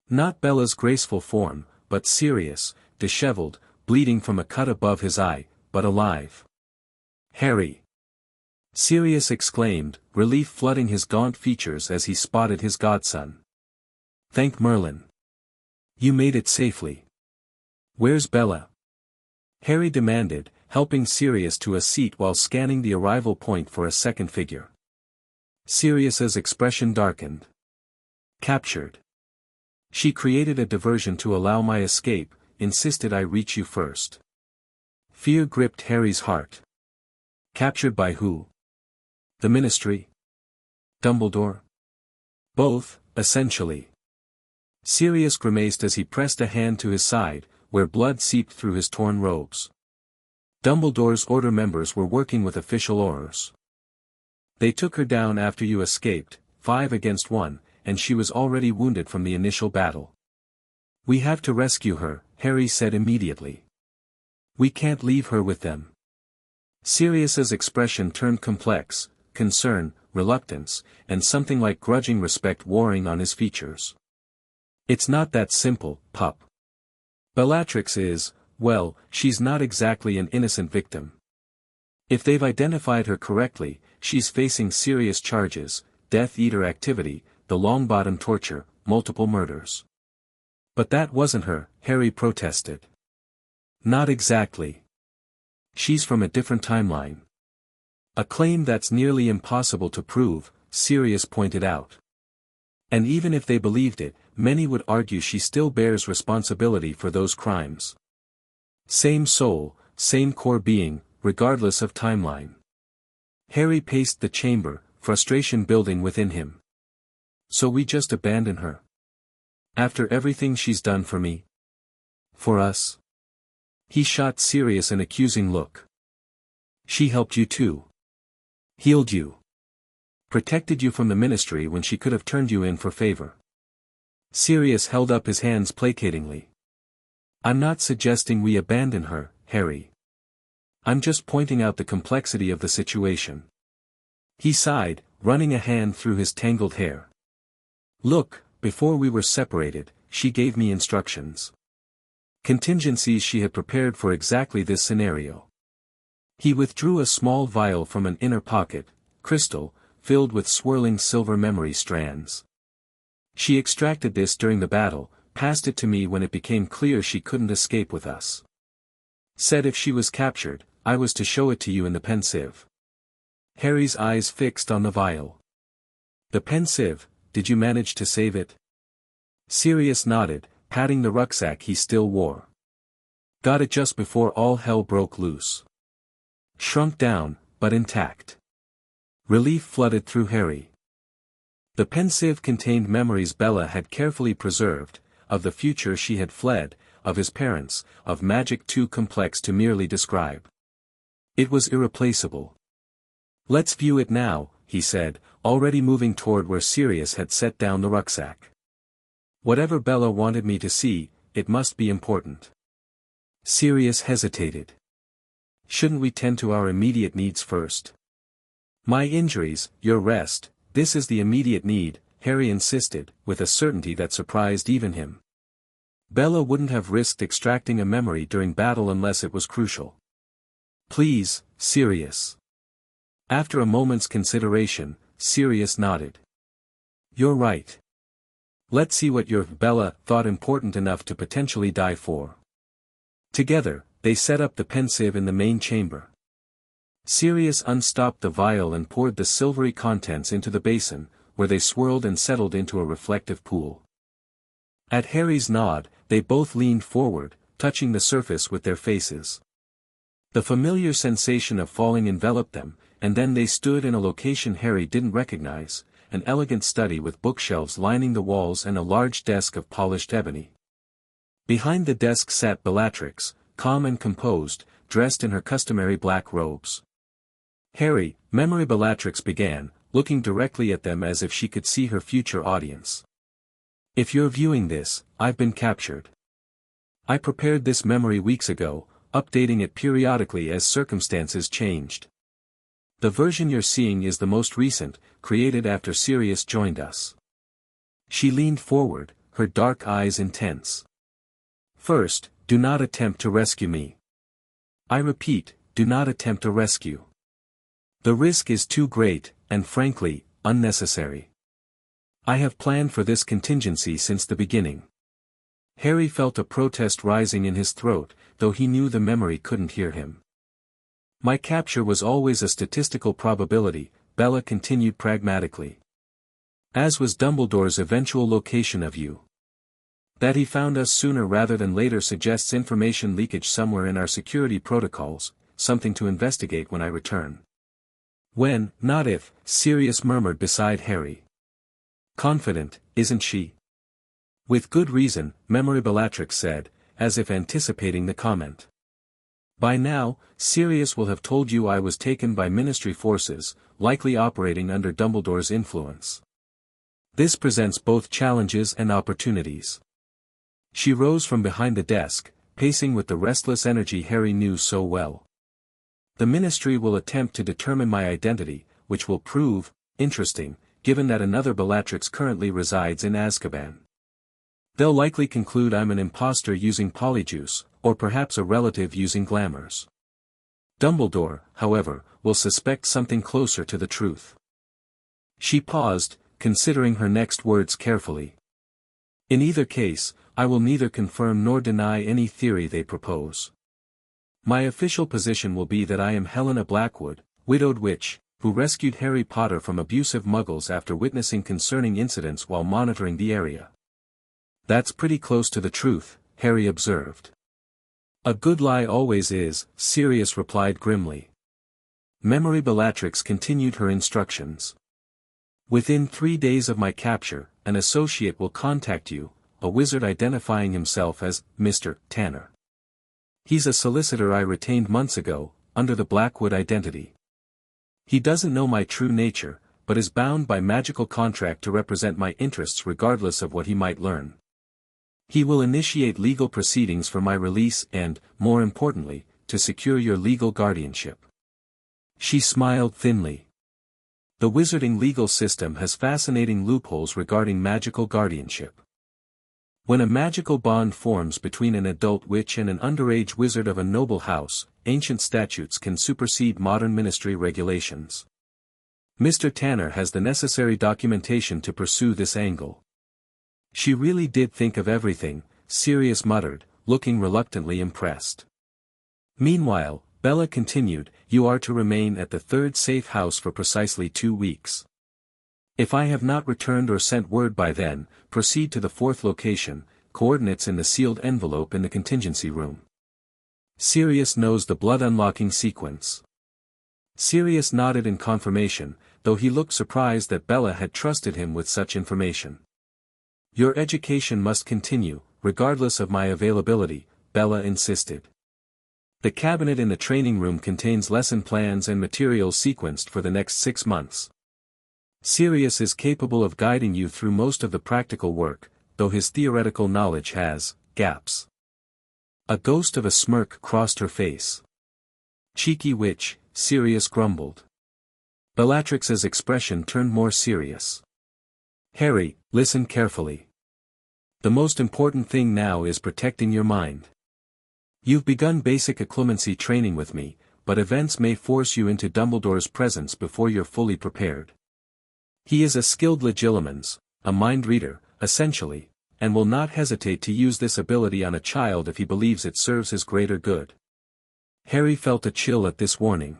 Not Bella's graceful form, but Sirius, disheveled, bleeding from a cut above his eye, but alive. "Harry!" Sirius exclaimed, relief flooding his gaunt features as he spotted his godson. "Thank Merlin. You made it safely. Where's Bella?" Harry demanded, helping Sirius to a seat while scanning the arrival point for a second figure. Sirius's expression darkened. "Captured. She created a diversion to allow my escape, insisted I reach you first." Fear gripped Harry's heart. Captured by who? The Ministry? Dumbledore? Both, essentially. Sirius grimaced as he pressed a hand to his side, where blood seeped through his torn robes. Dumbledore's Order members were working with official orders. They took her down after you escaped, 5 against 1, and she was already wounded from the initial battle. We have to rescue her, Harry said immediately. We can't leave her with them. Sirius's expression turned complex, concern, reluctance, and something like grudging respect warring on his features. It's not that simple, pup. Bellatrix is, well, she's not exactly an innocent victim. If they've identified her correctly, she's facing serious charges, Death Eater activity, the Longbottom torture, multiple murders. But that wasn't her, Harry protested. Not exactly. She's from a different timeline. A claim that's nearly impossible to prove, Sirius pointed out. And even if they believed it, many would argue she still bears responsibility for those crimes. Same soul, same core being, regardless of timeline. Harry paced the chamber, frustration building within him. So we just abandon her? After everything she's done for me? For us? He shot Sirius an accusing look. She helped you too. Healed you. Protected you from the Ministry when she could have turned you in for favor. Sirius held up his hands placatingly. I'm not suggesting we abandon her, Harry. I'm just pointing out the complexity of the situation. He sighed, running a hand through his tangled hair. Look, before we were separated, she gave me instructions. Contingencies she had prepared for exactly this scenario. He withdrew a small vial from an inner pocket, crystal, filled with swirling silver memory strands. She extracted this during the battle, passed it to me when it became clear she couldn't escape with us. Said if she was captured, I was to show it to you in the pensieve. Harry's eyes fixed on the vial. The pensieve, did you manage to save it? Sirius nodded, patting the rucksack he still wore. Got it just before all hell broke loose. Shrunk down, but intact. Relief flooded through Harry. The pensieve contained memories Bella had carefully preserved, of the future she had fled, of his parents, of magic too complex to merely describe. It was irreplaceable. Let's view it now, he said, already moving toward where Sirius had set down the rucksack. Whatever Bella wanted me to see, it must be important. Sirius hesitated. Shouldn't we tend to our immediate needs first? My injuries, your rest, this is the immediate need, Harry insisted, with a certainty that surprised even him. Bella wouldn't have risked extracting a memory during battle unless it was crucial. Please, Sirius. After a moment's consideration, Sirius nodded. You're right. Let's see what your Bella thought important enough to potentially die for. Together, they set up the pensieve in the main chamber. Sirius unstopped the vial and poured the silvery contents into the basin, where they swirled and settled into a reflective pool. At Harry's nod, they both leaned forward, touching the surface with their faces. The familiar sensation of falling enveloped them, and then they stood in a location Harry didn't recognize, an elegant study with bookshelves lining the walls and a large desk of polished ebony. Behind the desk sat Bellatrix, calm and composed, dressed in her customary black robes. Harry, Memory Bellatrix began, looking directly at them as if she could see her future audience. If you're viewing this, I've been captured. I prepared this memory weeks ago, updating it periodically as circumstances changed. The version you're seeing is the most recent, created after Sirius joined us. She leaned forward, her dark eyes intense. First, do not attempt to rescue me. I repeat, do not attempt to rescue. The risk is too great, and frankly, unnecessary. I have planned for this contingency since the beginning. Harry felt a protest rising in his throat, though he knew the memory couldn't hear him. My capture was always a statistical probability, Bella continued pragmatically. As was Dumbledore's eventual location of you. That he found us sooner rather than later suggests information leakage somewhere in our security protocols, something to investigate when I return. When, not if, Sirius murmured beside Harry. Confident, isn't she? With good reason, Memory Bellatrix said, as if anticipating the comment. By now, Sirius will have told you I was taken by Ministry forces, likely operating under Dumbledore's influence. This presents both challenges and opportunities. She rose from behind the desk, pacing with the restless energy Harry knew so well. The Ministry will attempt to determine my identity, which will prove interesting, given that another Bellatrix currently resides in Azkaban. They'll likely conclude I'm an imposter using polyjuice, or perhaps a relative using glamours. Dumbledore, however, will suspect something closer to the truth. She paused, considering her next words carefully. In either case, I will neither confirm nor deny any theory they propose. My official position will be that I am Helena Blackwood, widowed witch, who rescued Harry Potter from abusive muggles after witnessing concerning incidents while monitoring the area. That's pretty close to the truth, Harry observed. A good lie always is, Sirius replied grimly. Memory Bellatrix continued her instructions. Within 3 days of my capture, an associate will contact you, a wizard identifying himself as Mr. Tanner. He's a solicitor I retained months ago, under the Blackwood identity. He doesn't know my true nature, but is bound by magical contract to represent my interests regardless of what he might learn. He will initiate legal proceedings for my release and, more importantly, to secure your legal guardianship. She smiled thinly. The wizarding legal system has fascinating loopholes regarding magical guardianship. When a magical bond forms between an adult witch and an underage wizard of a noble house, ancient statutes can supersede modern ministry regulations. Mr. Tanner has the necessary documentation to pursue this angle. She really did think of everything, Sirius muttered, looking reluctantly impressed. Meanwhile, Bella continued, you are to remain at the third safe house for precisely 2 weeks. If I have not returned or sent word by then, proceed to the fourth location, coordinates in the sealed envelope in the contingency room. Sirius knows the blood unlocking sequence. Sirius nodded in confirmation, though he looked surprised that Bella had trusted him with such information. Your education must continue, regardless of my availability, Bella insisted. The cabinet in the training room contains lesson plans and materials sequenced for the next 6 months. Sirius is capable of guiding you through most of the practical work, though his theoretical knowledge has gaps. A ghost of a smirk crossed her face. Cheeky witch, Sirius grumbled. Bellatrix's expression turned more serious. Harry, listen carefully. The most important thing now is protecting your mind. You've begun basic occlumency training with me, but events may force you into Dumbledore's presence before you're fully prepared. He is a skilled legilimens, a mind reader, essentially, and will not hesitate to use this ability on a child if he believes it serves his greater good. Harry felt a chill at this warning.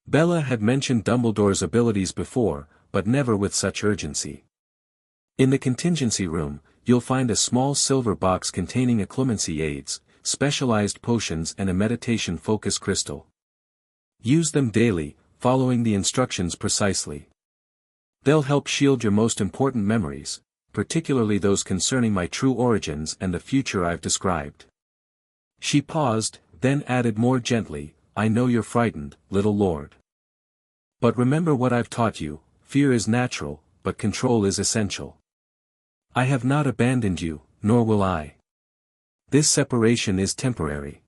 Bella had mentioned Dumbledore's abilities before, but never with such urgency. In the contingency room, you'll find a small silver box containing occlumency aids, specialized potions and a meditation focus crystal. Use them daily, following the instructions precisely. They'll help shield your most important memories, particularly those concerning my true origins and the future I've described. She paused, then added more gently, I know you're frightened, little lord. But remember what I've taught you, fear is natural, but control is essential. I have not abandoned you, nor will I. This separation is temporary.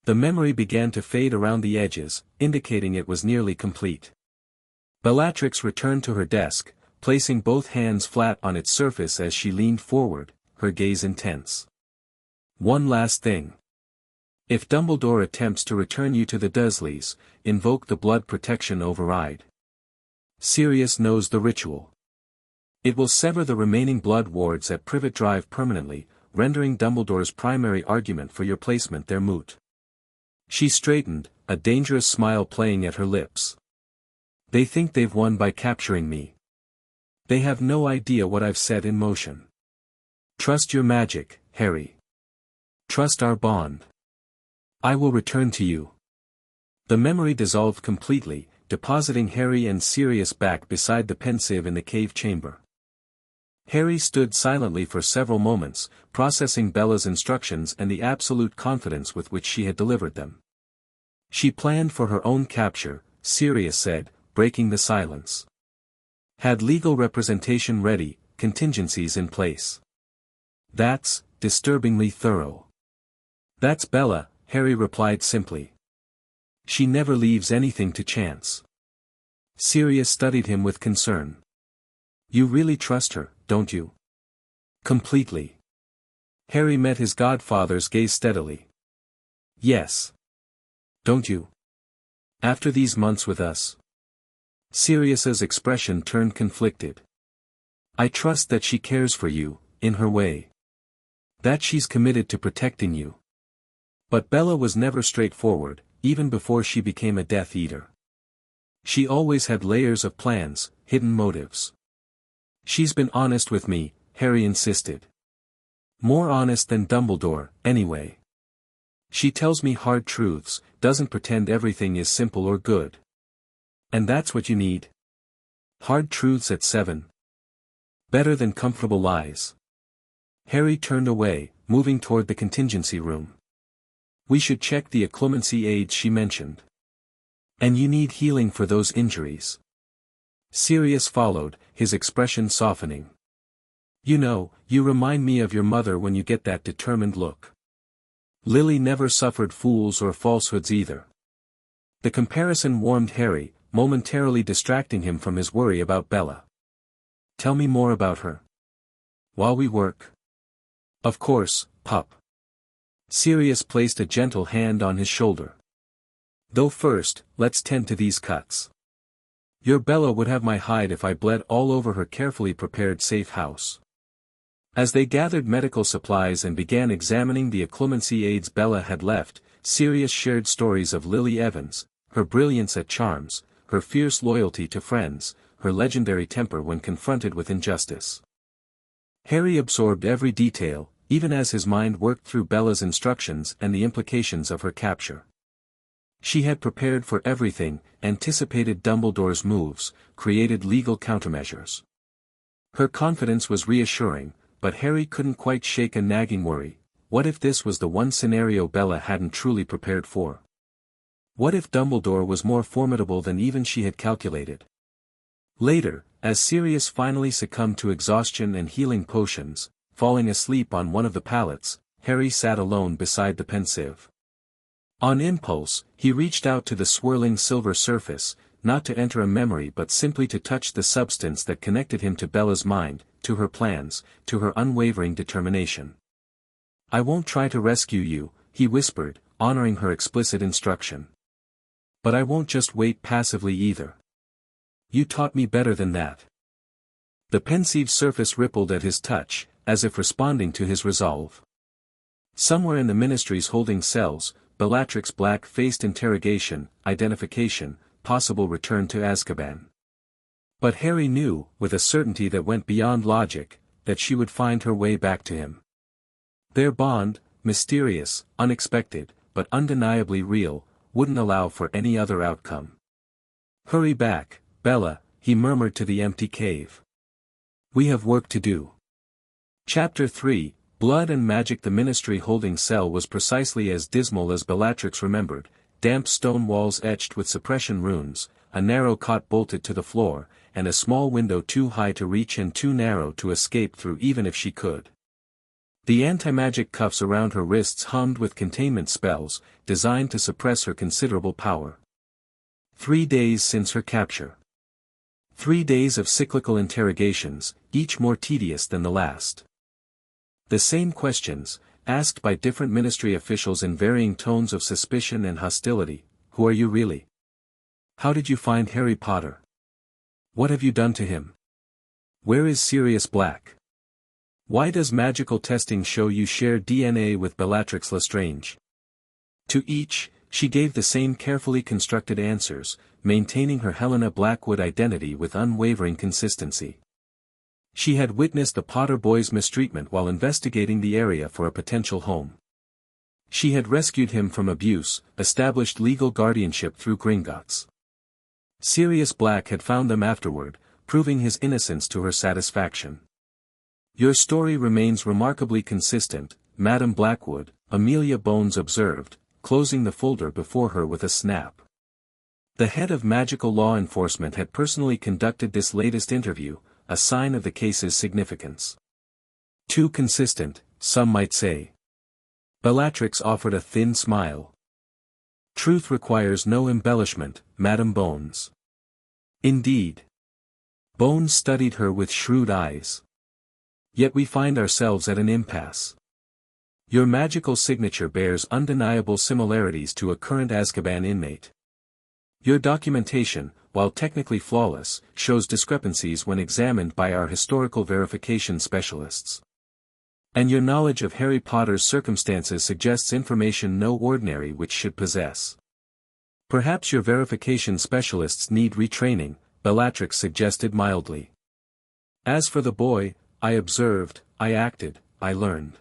The memory began to fade around the edges, indicating it was nearly complete. Bellatrix returned to her desk, placing both hands flat on its surface as she leaned forward, her gaze intense. One last thing. If Dumbledore attempts to return you to the Dursleys, invoke the blood protection override. Sirius knows the ritual. It will sever the remaining blood wards at Privet Drive permanently, rendering Dumbledore's primary argument for your placement there moot. She straightened, a dangerous smile playing at her lips. They think they've won by capturing me. They have no idea what I've set in motion. Trust your magic, Harry. Trust our bond. I will return to you. The memory dissolved completely, depositing Harry and Sirius back beside the pensieve in the cave chamber. Harry stood silently for several moments, processing Bella's instructions and the absolute confidence with which she had delivered them. She planned for her own capture, Sirius said, breaking the silence. Had legal representation ready, contingencies in place. That's disturbingly thorough. That's Bella, Harry replied simply. She never leaves anything to chance. Sirius studied him with concern. You really trust her, don't you? Completely. Harry met his godfather's gaze steadily. Yes. Don't you? After these months with us? Sirius's expression turned conflicted. I trust that she cares for you, in her way. That she's committed to protecting you. But Bella was never straightforward, even before she became a Death Eater. She always had layers of plans, hidden motives. She's been honest with me, Harry insisted. More honest than Dumbledore, anyway. She tells me hard truths, doesn't pretend everything is simple or good. And that's what you need. Hard truths at 7. Better than comfortable lies. Harry turned away, moving toward the contingency room. We should check the occlumency aids she mentioned. And you need healing for those injuries. Sirius followed, his expression softening. You know, you remind me of your mother when you get that determined look. Lily never suffered fools or falsehoods either. The comparison warmed Harry, momentarily distracting him from his worry about Bella. Tell me more about her. While we work. Of course, pup. Sirius placed a gentle hand on his shoulder. Though first, let's tend to these cuts. Your Bella would have my hide if I bled all over her carefully prepared safe house. As they gathered medical supplies and began examining the occlumency aids Bella had left, Sirius shared stories of Lily Evans, her brilliance at charms, her fierce loyalty to friends, her legendary temper when confronted with injustice. Harry absorbed every detail, even as his mind worked through Bella's instructions and the implications of her capture. She had prepared for everything, anticipated Dumbledore's moves, created legal countermeasures. Her confidence was reassuring, but Harry couldn't quite shake a nagging worry. What if this was the one scenario Bella hadn't truly prepared for? What if Dumbledore was more formidable than even she had calculated? Later, as Sirius finally succumbed to exhaustion and healing potions, falling asleep on one of the pallets, Harry sat alone beside the pensieve. On impulse, he reached out to the swirling silver surface, not to enter a memory but simply to touch the substance that connected him to Bella's mind, to her plans, to her unwavering determination. I won't try to rescue you, he whispered, honoring her explicit instruction. But I won't just wait passively either. You taught me better than that. The pensive surface rippled at his touch, as if responding to his resolve. Somewhere in the Ministry's holding cells, Bellatrix Black faced interrogation, identification, possible return to Azkaban. But Harry knew, with a certainty that went beyond logic, that she would find her way back to him. Their bond, mysterious, unexpected, but undeniably real, wouldn't allow for any other outcome. Hurry back, Bella, he murmured to the empty cave. We have work to do. Chapter 3, Blood and Magic. The Ministry holding cell was precisely as dismal as Bellatrix remembered, damp stone walls etched with suppression runes, a narrow cot bolted to the floor, and a small window too high to reach and too narrow to escape through even if she could. The anti-magic cuffs around her wrists hummed with containment spells, designed to suppress her considerable power. 3 days since her capture. 3 days of cyclical interrogations, each more tedious than the last. The same questions, asked by different Ministry officials in varying tones of suspicion and hostility. Who are you really? How did you find Harry Potter? What have you done to him? Where is Sirius Black? Why does magical testing show you share DNA with Bellatrix Lestrange? To each, she gave the same carefully constructed answers, maintaining her Helena Blackwood identity with unwavering consistency. She had witnessed the Potter boy's mistreatment while investigating the area for a potential home. She had rescued him from abuse, established legal guardianship through Gringotts. Sirius Black had found them afterward, proving his innocence to her satisfaction. Your story remains remarkably consistent, Madam Blackwood, Amelia Bones observed, closing the folder before her with a snap. The head of magical law enforcement had personally conducted this latest interview, a sign of the case's significance. Too consistent, some might say. Bellatrix offered a thin smile. Truth requires no embellishment, Madam Bones. Indeed. Bones studied her with shrewd eyes. Yet we find ourselves at an impasse. Your magical signature bears undeniable similarities to a current Azkaban inmate. Your documentation, while technically flawless, shows discrepancies when examined by our historical verification specialists. And your knowledge of Harry Potter's circumstances suggests information no ordinary witch should possess. Perhaps your verification specialists need retraining, Bellatrix suggested mildly. As for the boy, I observed, I acted, I learned.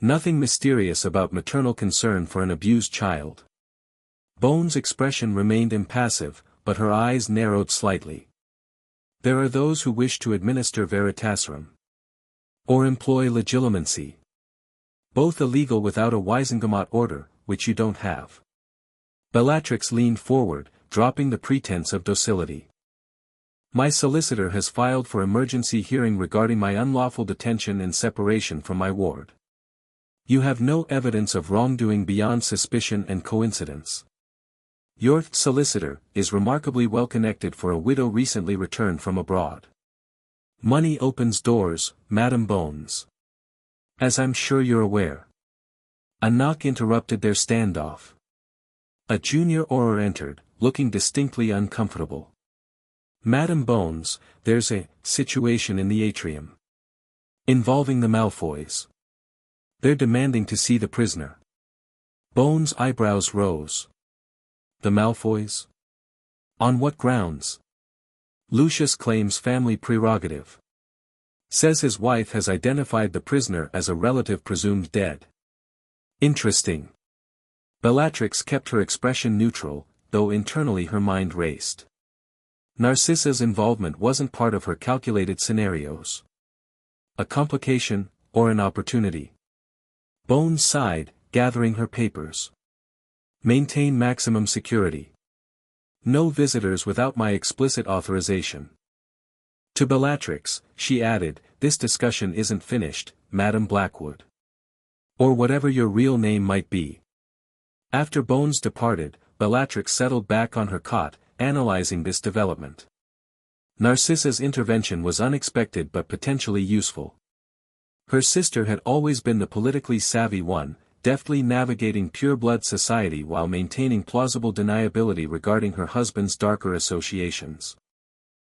Nothing mysterious about maternal concern for an abused child. Bones' expression remained impassive, but her eyes narrowed slightly. There are those who wish to administer veritaserum. Or employ legilimency. Both illegal without a Wisengamot order, which you don't have. Bellatrix leaned forward, dropping the pretense of docility. My solicitor has filed for emergency hearing regarding my unlawful detention and separation from my ward. You have no evidence of wrongdoing beyond suspicion and coincidence. Your solicitor is remarkably well connected for a widow recently returned from abroad. Money opens doors, Madam Bones. As I'm sure you're aware. A knock interrupted their standoff. A junior Auror entered, looking distinctly uncomfortable. Madam Bones, there's a situation in the atrium. Involving the Malfoys. They're demanding to see the prisoner. Bones' eyebrows rose. The Malfoys? On what grounds? Lucius claims family prerogative. Says his wife has identified the prisoner as a relative presumed dead. Interesting. Bellatrix kept her expression neutral, though internally her mind raced. Narcissa's involvement wasn't part of her calculated scenarios. A complication, or an opportunity. Bones sighed, gathering her papers. Maintain maximum security. No visitors without my explicit authorization. To Bellatrix, she added, this discussion isn't finished, Madam Blackwood. Or whatever your real name might be. After Bones departed, Bellatrix settled back on her cot, analyzing this development. Narcissa's intervention was unexpected but potentially useful. Her sister had always been the politically savvy one, deftly navigating pure-blood society while maintaining plausible deniability regarding her husband's darker associations.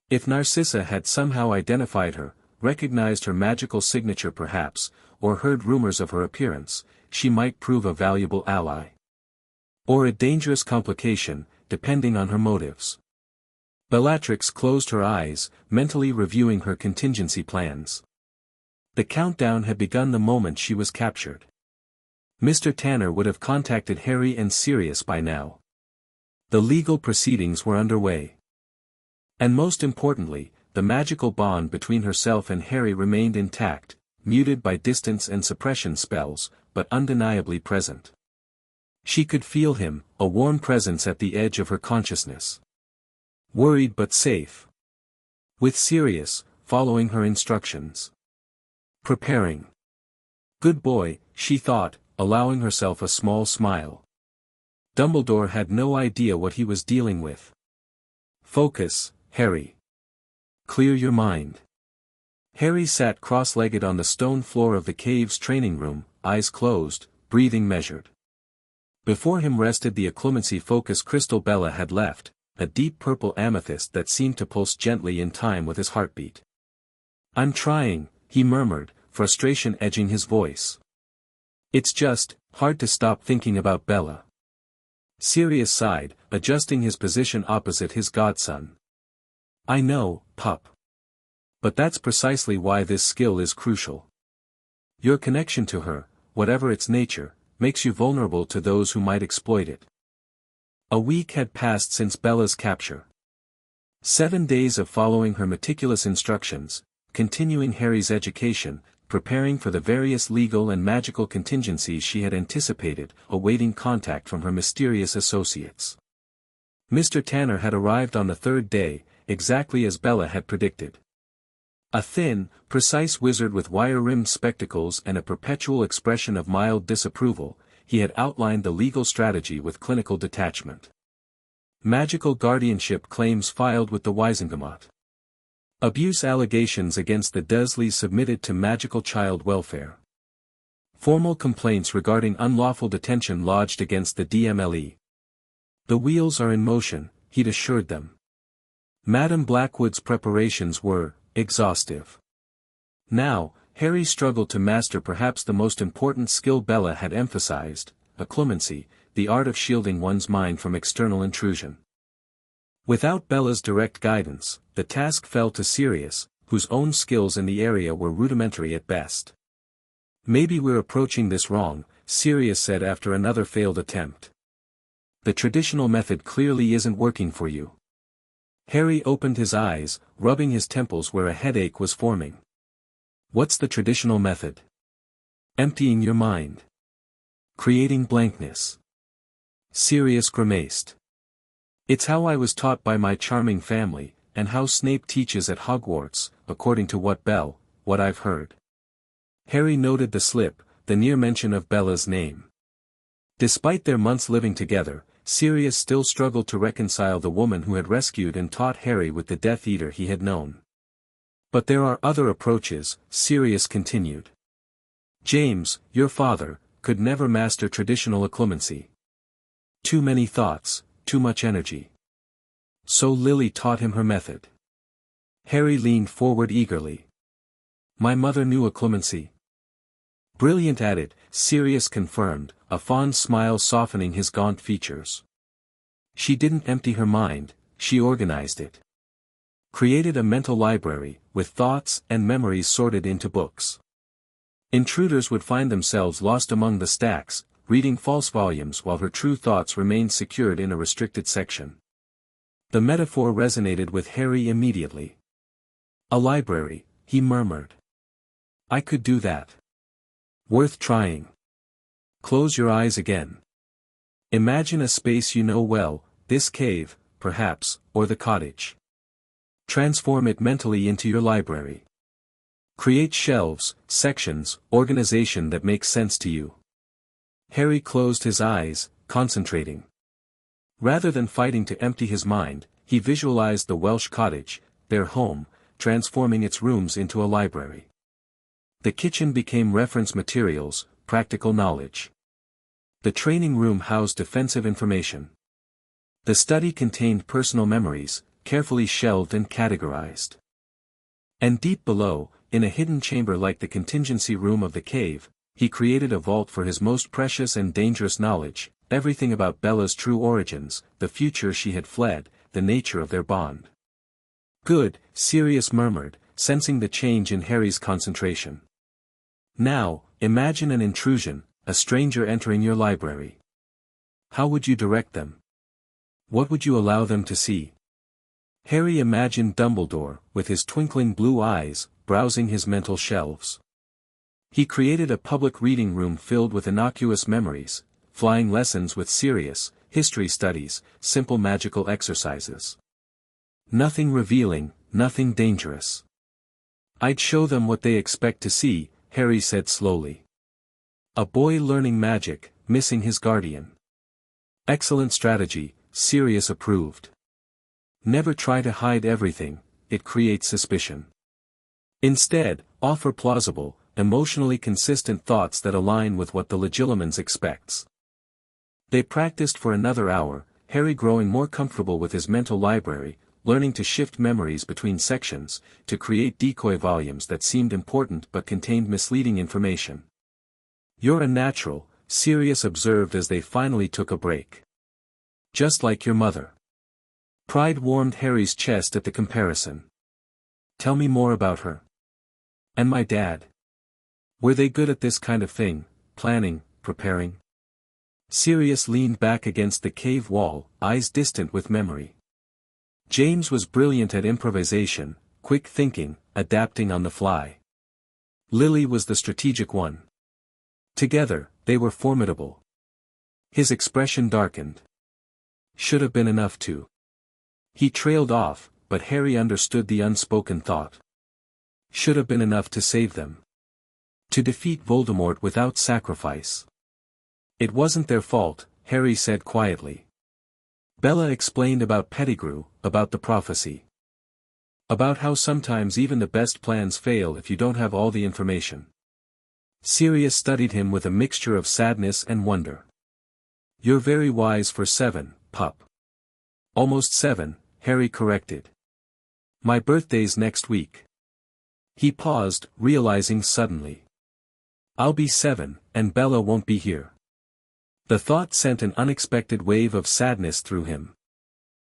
If Narcissa had somehow identified her, recognized her magical signature perhaps, or heard rumors of her appearance, she might prove a valuable ally. Or a dangerous complication, depending on her motives. Bellatrix closed her eyes, mentally reviewing her contingency plans. The countdown had begun the moment she was captured. Mr. Tanner would have contacted Harry and Sirius by now. The legal proceedings were underway. And most importantly, the magical bond between herself and Harry remained intact, muted by distance and suppression spells, but undeniably present. She could feel him, a warm presence at the edge of her consciousness. Worried but safe. With Sirius, following her instructions. Preparing. Good boy, she thought, allowing herself a small smile. Dumbledore had no idea what he was dealing with. Focus, Harry. Clear your mind. Harry sat cross-legged on the stone floor of the cave's training room, eyes closed, breathing measured. Before him rested the acclimancy focus crystal Bella had left, a deep purple amethyst that seemed to pulse gently in time with his heartbeat. I'm trying, he murmured, frustration edging his voice. It's just hard to stop thinking about Bella. Sirius sighed, adjusting his position opposite his godson. I know, pup. But that's precisely why this skill is crucial. Your connection to her, whatever its nature, makes you vulnerable to those who might exploit it. A week had passed since Bella's capture. 7 days of following her meticulous instructions, continuing Harry's education, preparing for the various legal and magical contingencies she had anticipated, awaiting contact from her mysterious associates. Mr. Tanner had arrived on the 3rd day, exactly as Bella had predicted. A thin, precise wizard with wire-rimmed spectacles and a perpetual expression of mild disapproval, he had outlined the legal strategy with clinical detachment. Magical guardianship claims filed with the Wisengamot. Abuse allegations against the Dursleys submitted to magical child welfare. Formal complaints regarding unlawful detention lodged against the DMLE. The wheels are in motion, he'd assured them. Madame Blackwood's preparations were exhaustive. Now, Harry struggled to master perhaps the most important skill Bella had emphasized, occlumency, the art of shielding one's mind from external intrusion. Without Bella's direct guidance, the task fell to Sirius, whose own skills in the area were rudimentary at best. "Maybe we're approaching this wrong," Sirius said after another failed attempt. "The traditional method clearly isn't working for you." Harry opened his eyes, rubbing his temples where a headache was forming. "What's the traditional method?" "Emptying your mind. Creating blankness." Sirius grimaced. "It's how I was taught by my charming family, and how Snape teaches at Hogwarts, according to what I've heard." Harry noted the slip, the near mention of Bella's name. Despite their months living together, Sirius still struggled to reconcile the woman who had rescued and taught Harry with the Death Eater he had known. "But there are other approaches," Sirius continued. "James, your father, could never master traditional occlumency. Too many thoughts, too much energy. So Lily taught him her method." Harry leaned forward eagerly. "My mother knew occlumency." "Brilliant at it," Sirius confirmed, a fond smile softening his gaunt features. "She didn't empty her mind, she organized it. Created a mental library, with thoughts and memories sorted into books. Intruders would find themselves lost among the stacks, reading false volumes while her true thoughts remained secured in a restricted section." The metaphor resonated with Harry immediately. "A library," he murmured. "I could do that. Worth trying. Close your eyes again. Imagine a space you know well, this cave, perhaps, or the cottage. Transform it mentally into your library. Create shelves, sections, organization that makes sense to you." Harry closed his eyes, concentrating. Rather than fighting to empty his mind, he visualized the Welsh cottage, their home, transforming its rooms into a library. The kitchen became reference materials, practical knowledge. The training room housed defensive information. The study contained personal memories, carefully shelved and categorized. And deep below, in a hidden chamber like the contingency room of the cave, he created a vault for his most precious and dangerous knowledge, everything about Bella's true origins, the future she had fled, the nature of their bond. "Good," Sirius murmured, sensing the change in Harry's concentration. "Now, imagine an intrusion, a stranger entering your library. How would you direct them? What would you allow them to see?" Harry imagined Dumbledore, with his twinkling blue eyes, browsing his mental shelves. He created a public reading room filled with innocuous memories, flying lessons with Sirius, history studies, simple magical exercises. Nothing revealing, nothing dangerous. "I'd show them what they expect to see," Harry said slowly. "A boy learning magic, missing his guardian." "Excellent strategy," Sirius approved. "Never try to hide everything, it creates suspicion. Instead, offer plausible, emotionally consistent thoughts that align with what the Legilimens expects." They practiced for another hour, Harry growing more comfortable with his mental library, learning to shift memories between sections, to create decoy volumes that seemed important but contained misleading information. "You're a natural," Sirius observed as they finally took a break. "Just like your mother." Pride warmed Harry's chest at the comparison. Tell me more about her. And my dad? Were they good at this kind of thing, planning, preparing? Sirius leaned back against the cave wall, eyes distant with memory. James was brilliant at improvisation, quick thinking, adapting on the fly. Lily was the strategic one. Together, they were formidable. His expression darkened. Should have been enough to. He trailed off, but Harry understood the unspoken thought. Should have been enough to save them. To defeat Voldemort without sacrifice. It wasn't their fault, Harry said quietly. Bella explained about Pettigrew, about the prophecy. About how sometimes even the best plans fail if you don't have all the information. Sirius studied him with a mixture of sadness and wonder. You're very wise for 7, pup. Almost 7, Harry corrected. My birthday's next week. He paused, realizing suddenly. I'll be 7, and Bella won't be here. The thought sent an unexpected wave of sadness through him.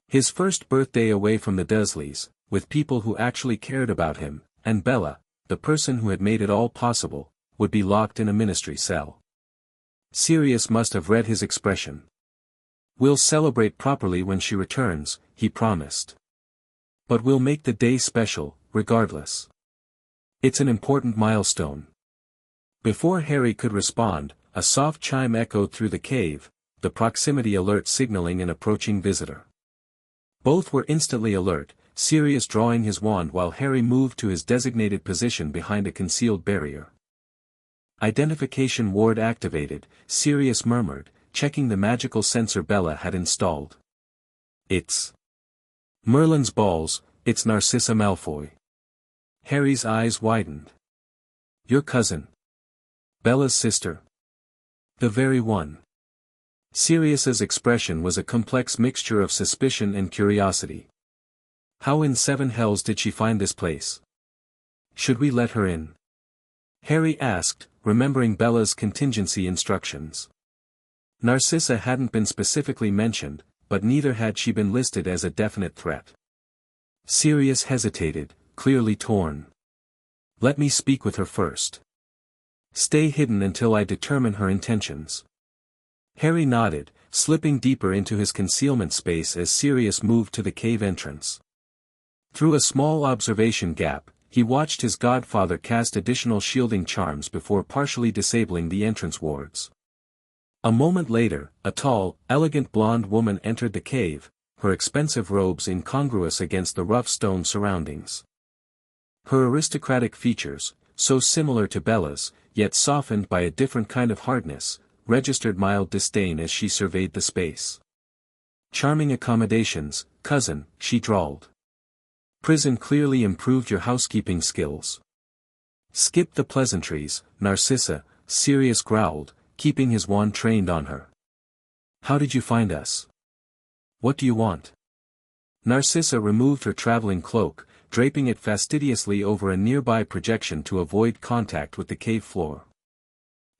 His first birthday away from the Dursleys, with people who actually cared about him, and Bella, the person who had made it all possible, would be locked in a ministry cell. Sirius must have read his expression. We'll celebrate properly when she returns, he promised. But we'll make the day special, regardless. It's an important milestone. Before Harry could respond, a soft chime echoed through the cave, the proximity alert signaling an approaching visitor. Both were instantly alert, Sirius drawing his wand while Harry moved to his designated position behind a concealed barrier. Identification ward activated, Sirius murmured, checking the magical sensor Bella had installed. It's Merlin's balls, it's Narcissa Malfoy. Harry's eyes widened. Your cousin. Bella's sister. The very one. Sirius's expression was a complex mixture of suspicion and curiosity. How in 7 hells did she find this place? Should we let her in? Harry asked, remembering Bella's contingency instructions. Narcissa hadn't been specifically mentioned, but neither had she been listed as a definite threat. Sirius hesitated, clearly torn. Let me speak with her first. Stay hidden until I determine her intentions. Harry nodded, slipping deeper into his concealment space as Sirius moved to the cave entrance. Through a small observation gap, he watched his godfather cast additional shielding charms before partially disabling the entrance wards. A moment later, a tall, elegant blonde woman entered the cave, her expensive robes incongruous against the rough stone surroundings. Her aristocratic features, so similar to Bella's, yet softened by a different kind of hardness, registered mild disdain as she surveyed the space. Charming accommodations, cousin, she drawled. Prison clearly improved your housekeeping skills. Skip the pleasantries, Narcissa, Sirius growled, keeping his wand trained on her. How did you find us? What do you want? Narcissa removed her traveling cloak, draping it fastidiously over a nearby projection to avoid contact with the cave floor.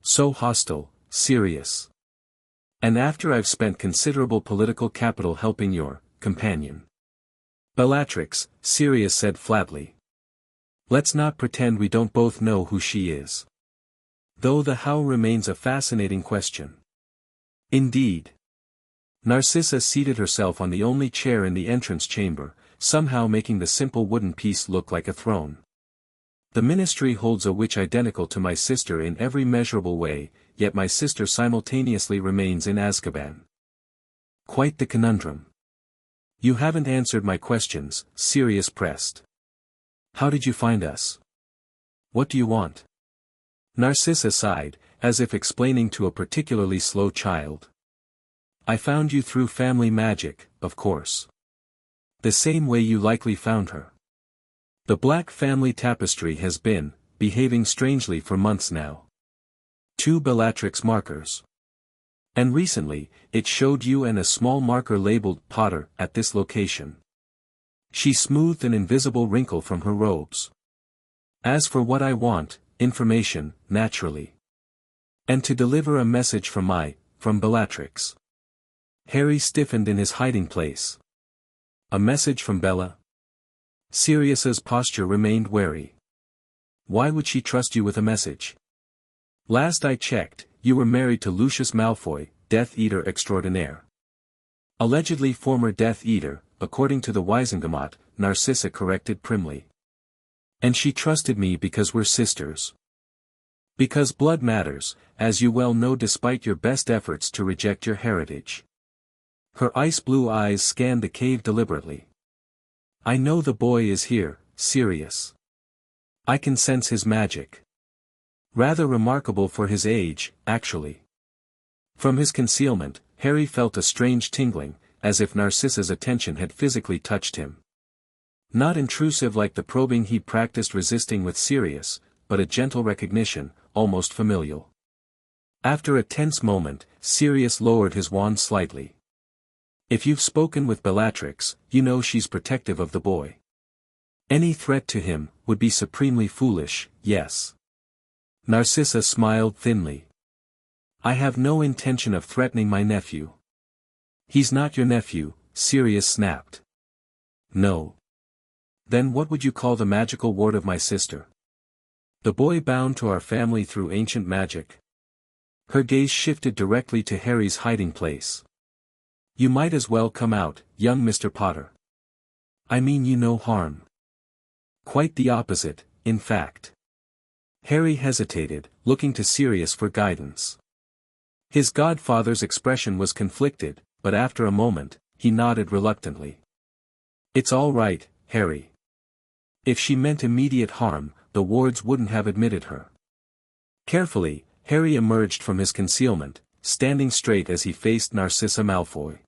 So hostile, Sirius. And after I've spent considerable political capital helping your companion. Bellatrix, Sirius said flatly. Let's not pretend we don't both know who she is. Though the how remains a fascinating question. Indeed. Narcissa seated herself on the only chair in the entrance chamber, somehow making the simple wooden piece look like a throne. The ministry holds a witch identical to my sister in every measurable way, yet my sister simultaneously remains in Azkaban. Quite the conundrum. You haven't answered my questions, Sirius pressed. How did you find us? What do you want? Narcissa sighed, as if explaining to a particularly slow child. I found you through family magic, of course. The same way you likely found her. The Black family tapestry has been behaving strangely for months now. 2 Bellatrix markers. And recently, it showed you and a small marker labeled Potter at this location. She smoothed an invisible wrinkle from her robes. As for what I want, information, naturally. And to deliver a message from Bellatrix. Harry stiffened in his hiding place. A message from Bella? Sirius's posture remained wary. Why would she trust you with a message? Last I checked, you were married to Lucius Malfoy, Death Eater extraordinaire. Allegedly former Death Eater, according to the Wizengamot, Narcissa corrected primly. And she trusted me because we're sisters. Because blood matters, as you well know despite your best efforts to reject your heritage. Her ice-blue eyes scanned the cave deliberately. I know the boy is here, Sirius. I can sense his magic. Rather remarkable for his age, actually. From his concealment, Harry felt a strange tingling, as if Narcissa's attention had physically touched him. Not intrusive like the probing he practiced resisting with Sirius, but a gentle recognition, almost familial. After a tense moment, Sirius lowered his wand slightly. If you've spoken with Bellatrix, you know she's protective of the boy. Any threat to him would be supremely foolish, yes. Narcissa smiled thinly. I have no intention of threatening my nephew. He's not your nephew, Sirius snapped. No. Then what would you call the magical ward of my sister? The boy bound to our family through ancient magic. Her gaze shifted directly to Harry's hiding place. You might as well come out, young Mr. Potter. I mean you no harm. Quite the opposite, in fact. Harry hesitated, looking to Sirius for guidance. His godfather's expression was conflicted, but after a moment, he nodded reluctantly. It's all right, Harry. If she meant immediate harm, the wards wouldn't have admitted her. Carefully, Harry emerged from his concealment, standing straight as he faced Narcissa Malfoy.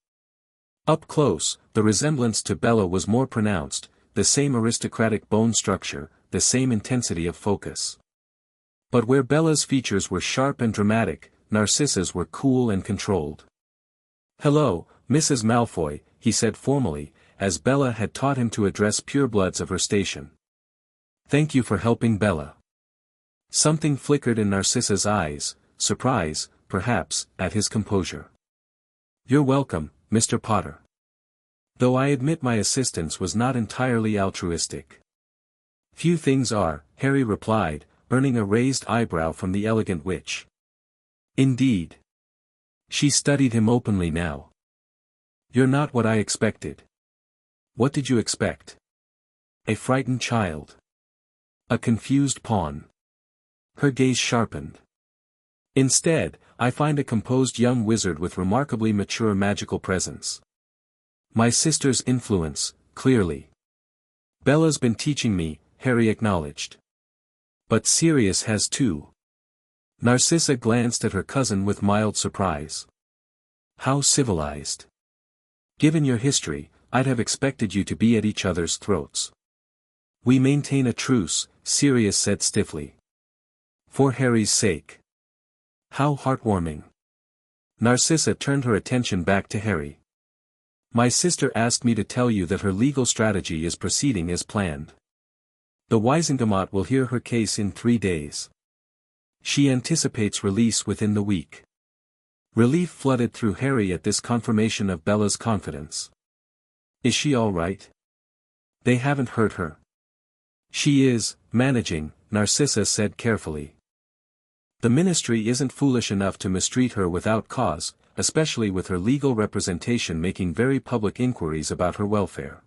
Up close, the resemblance to Bella was more pronounced, the same aristocratic bone structure, the same intensity of focus. But where Bella's features were sharp and dramatic, Narcissa's were cool and controlled. Hello, Mrs. Malfoy, he said formally, as Bella had taught him to address purebloods of her station. Thank you for helping Bella. Something flickered in Narcissa's eyes, surprise, perhaps, at his composure. You're welcome, Mr. Potter. Though I admit my assistance was not entirely altruistic. Few things are, Harry replied, earning a raised eyebrow from the elegant witch. Indeed. She studied him openly now. You're not what I expected. What did you expect? A frightened child. A confused pawn. Her gaze sharpened. Instead, I find a composed young wizard with remarkably mature magical presence. My sister's influence, clearly. Bella's been teaching me, Harry acknowledged. But Sirius has too. Narcissa glanced at her cousin with mild surprise. How civilized. Given your history, I'd have expected you to be at each other's throats. We maintain a truce, Sirius said stiffly. For Harry's sake. How heartwarming. Narcissa turned her attention back to Harry. My sister asked me to tell you that her legal strategy is proceeding as planned. The Wizengamot will hear her case in 3 days. She anticipates release within the week. Relief flooded through Harry at this confirmation of Bella's confidence. Is she all right? They haven't hurt her. She is, managing, Narcissa said carefully. The ministry isn't foolish enough to mistreat her without cause, especially with her legal representation making very public inquiries about her welfare.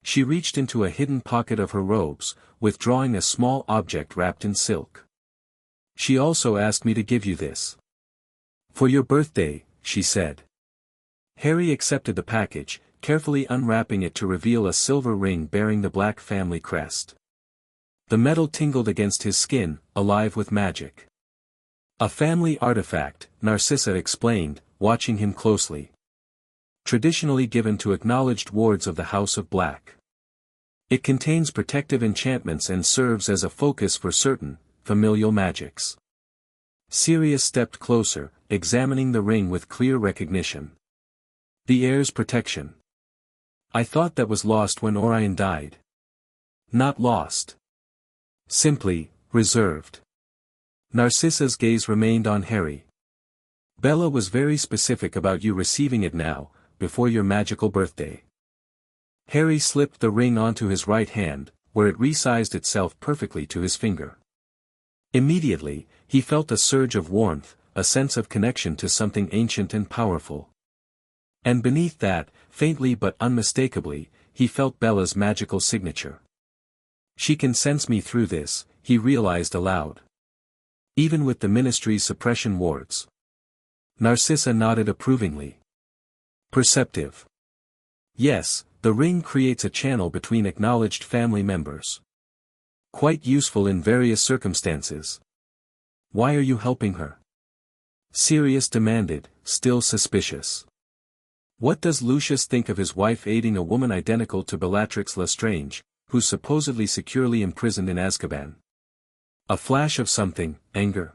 She reached into a hidden pocket of her robes, withdrawing a small object wrapped in silk. She also asked me to give you this. For your birthday, she said. Harry accepted the package, carefully unwrapping it to reveal a silver ring bearing the Black family crest. The metal tingled against his skin, alive with magic. A family artifact, Narcissa explained, watching him closely. Traditionally given to acknowledged wards of the House of Black. It contains protective enchantments and serves as a focus for certain, familial magics. Sirius stepped closer, examining the ring with clear recognition. The heir's protection. I thought that was lost when Orion died. Not lost. Simply, reserved. Narcissa's gaze remained on Harry. Bella was very specific about you receiving it now, before your magical birthday. Harry slipped the ring onto his right hand, where it resized itself perfectly to his finger. Immediately, he felt a surge of warmth, a sense of connection to something ancient and powerful. And beneath that, faintly but unmistakably, he felt Bella's magical signature. She can sense me through this, he realized aloud. Even with the Ministry's suppression wards. Narcissa nodded approvingly. Perceptive. Yes, the ring creates a channel between acknowledged family members. Quite useful in various circumstances. Why are you helping her? Sirius demanded, still suspicious. What does Lucius think of his wife aiding a woman identical to Bellatrix Lestrange, who's supposedly securely imprisoned in Azkaban? A flash of something, anger.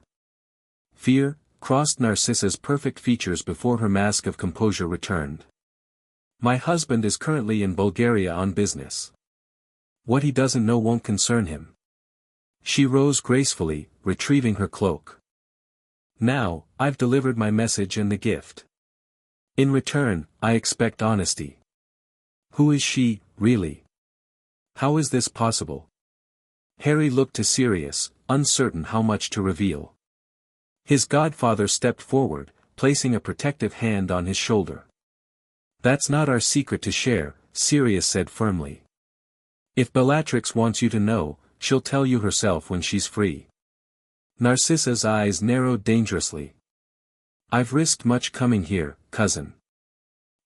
Fear, crossed Narcissa's perfect features before her mask of composure returned. My husband is currently in Bulgaria on business. What he doesn't know won't concern him. She rose gracefully, retrieving her cloak. Now, I've delivered my message and the gift. In return, I expect honesty. Who is she, really? How is this possible? Harry looked to Sirius, uncertain how much to reveal. His godfather stepped forward, placing a protective hand on his shoulder. That's not our secret to share, Sirius said firmly. If Bellatrix wants you to know, she'll tell you herself when she's free. Narcissa's eyes narrowed dangerously. I've risked much coming here, cousin.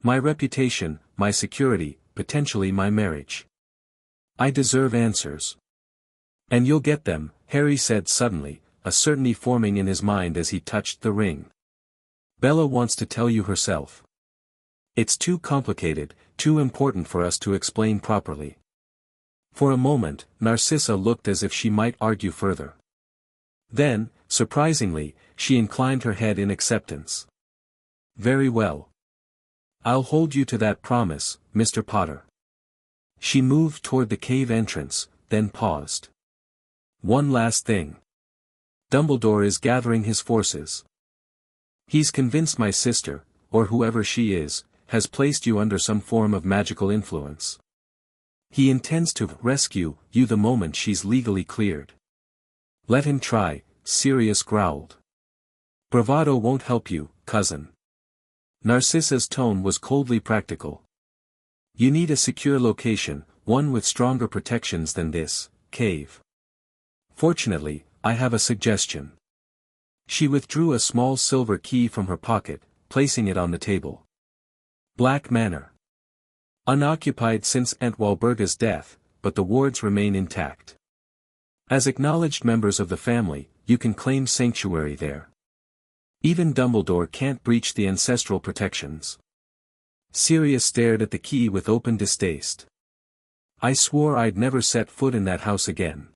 My reputation, my security, potentially my marriage. I deserve answers. And you'll get them, Harry said suddenly, a certainty forming in his mind as he touched the ring. Bella wants to tell you herself. It's too complicated, too important for us to explain properly. For a moment, Narcissa looked as if she might argue further. Then, surprisingly, she inclined her head in acceptance. Very well. I'll hold you to that promise, Mr. Potter. She moved toward the cave entrance, then paused. One last thing. Dumbledore is gathering his forces. He's convinced my sister, or whoever she is, has placed you under some form of magical influence. He intends to rescue you the moment she's legally cleared. Let him try, Sirius growled. Bravado won't help you, cousin. Narcissa's tone was coldly practical. You need a secure location, one with stronger protections than this cave. Fortunately, I have a suggestion. She withdrew a small silver key from her pocket, placing it on the table. Black Manor. Unoccupied since Aunt Walburga's death, but the wards remain intact. As acknowledged members of the family, you can claim sanctuary there. Even Dumbledore can't breach the ancestral protections. Sirius stared at the key with open distaste. I swore I'd never set foot in that house again.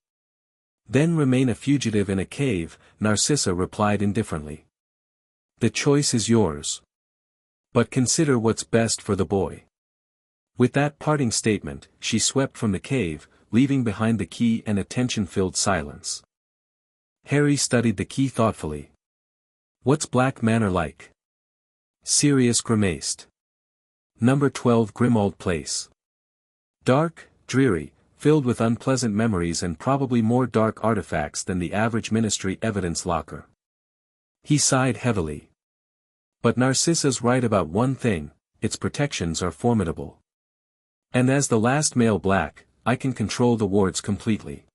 Then remain a fugitive in a cave, Narcissa replied indifferently. The choice is yours. But consider what's best for the boy. With that parting statement, she swept from the cave, leaving behind the key and a tension-filled silence. Harry studied the key thoughtfully. What's Black Manor like? Sirius grimaced. Number 12 Grimald Place. Dark, dreary, filled with unpleasant memories and probably more dark artifacts than the average Ministry evidence locker. He sighed heavily. But Narcissa's right about one thing, its protections are formidable. And as the last male Black, I can control the wards completely.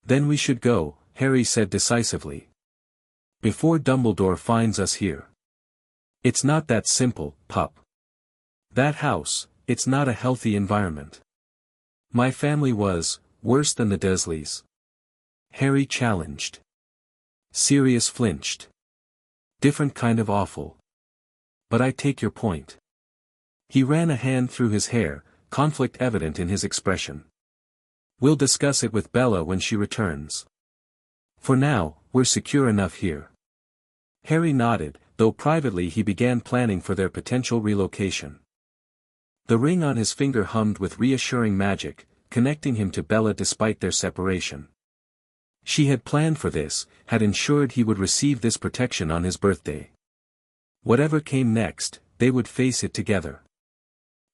Then we should go, Harry said decisively. Before Dumbledore finds us here. It's not that simple, pup. That house, it's not a healthy environment. My family was, worse than the Dursleys. Harry challenged. Sirius flinched. Different kind of awful. But I take your point. He ran a hand through his hair, conflict evident in his expression. We'll discuss it with Bella when she returns. For now, we're secure enough here. Harry nodded, though privately he began planning for their potential relocation. The ring on his finger hummed with reassuring magic, connecting him to Bella despite their separation. She had planned for this, had ensured he would receive this protection on his birthday. Whatever came next, they would face it together.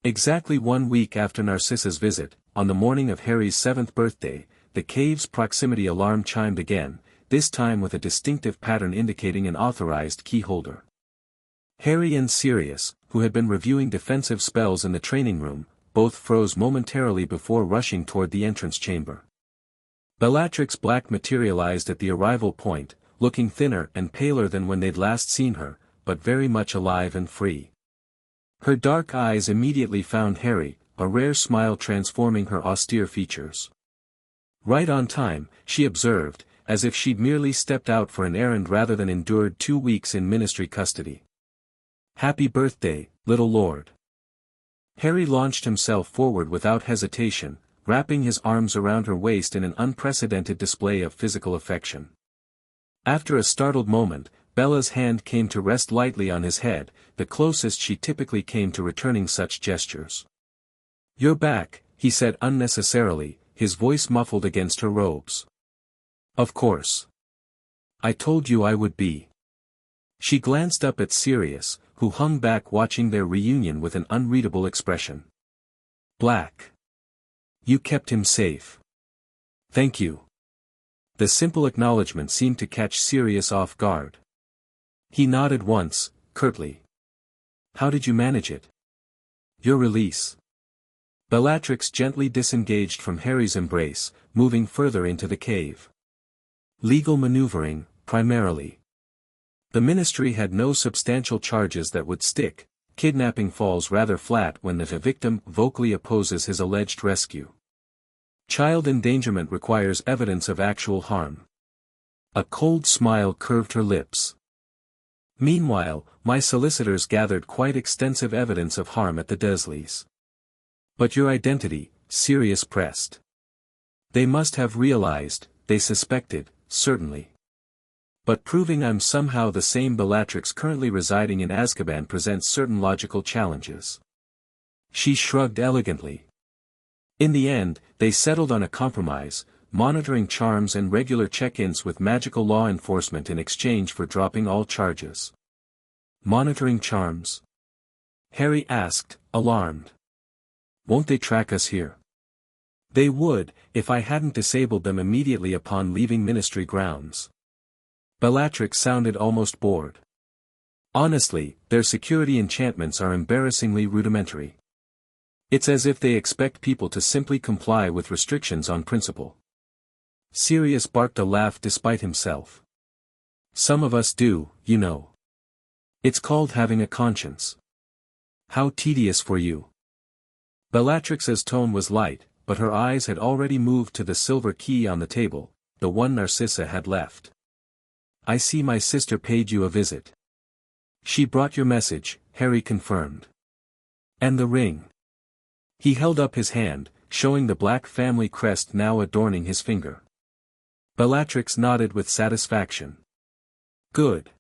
Exactly 1 week after Narcissa's visit, on the morning of Harry's 7th birthday, the cave's proximity alarm chimed again, this time with a distinctive pattern indicating an authorized key holder. Harry and Sirius, who had been reviewing defensive spells in the training room, both froze momentarily before rushing toward the entrance chamber. Bellatrix Black materialized at the arrival point, looking thinner and paler than when they'd last seen her, but very much alive and free. Her dark eyes immediately found Harry, a rare smile transforming her austere features. Right on time, she observed, as if she'd merely stepped out for an errand rather than endured 2 weeks in ministry custody. "Happy birthday, little lord." Harry launched himself forward without hesitation, wrapping his arms around her waist in an unprecedented display of physical affection. After a startled moment, Bella's hand came to rest lightly on his head, the closest she typically came to returning such gestures. "You're back," he said unnecessarily, his voice muffled against her robes. "Of course. I told you I would be." She glanced up at Sirius, who hung back watching their reunion with an unreadable expression. "Black. You kept him safe." "Thank you." The simple acknowledgement seemed to catch Sirius off guard. He nodded once, curtly. "How did you manage it?" "Your release." Bellatrix gently disengaged from Harry's embrace, moving further into the cave. "Legal maneuvering, primarily. The ministry had no substantial charges that would stick. Kidnapping falls rather flat when the victim vocally opposes his alleged rescue. Child endangerment requires evidence of actual harm." A cold smile curved her lips. "Meanwhile, my solicitors gathered quite extensive evidence of harm at the Dursleys." "But your identity," Sirius pressed. "They must have realized, they suspected, certainly. But proving I'm somehow the same Bellatrix currently residing in Azkaban presents certain logical challenges." She shrugged elegantly. In the end, they settled on a compromise, monitoring charms and regular check-ins with magical law enforcement in exchange for dropping all charges. "Monitoring charms?" Harry asked, alarmed. "Won't they track us here?" "They would, if I hadn't disabled them immediately upon leaving ministry grounds." Bellatrix sounded almost bored. "Honestly, their security enchantments are embarrassingly rudimentary. It's as if they expect people to simply comply with restrictions on principle." Sirius barked a laugh despite himself. "Some of us do, you know. It's called having a conscience." "How tedious for you." Bellatrix's tone was light, but her eyes had already moved to the silver key on the table, the one Narcissa had left. "I see my sister paid you a visit." "She brought your message," Harry confirmed. "And the ring." He held up his hand, showing the Black family crest now adorning his finger. Bellatrix nodded with satisfaction. "Good.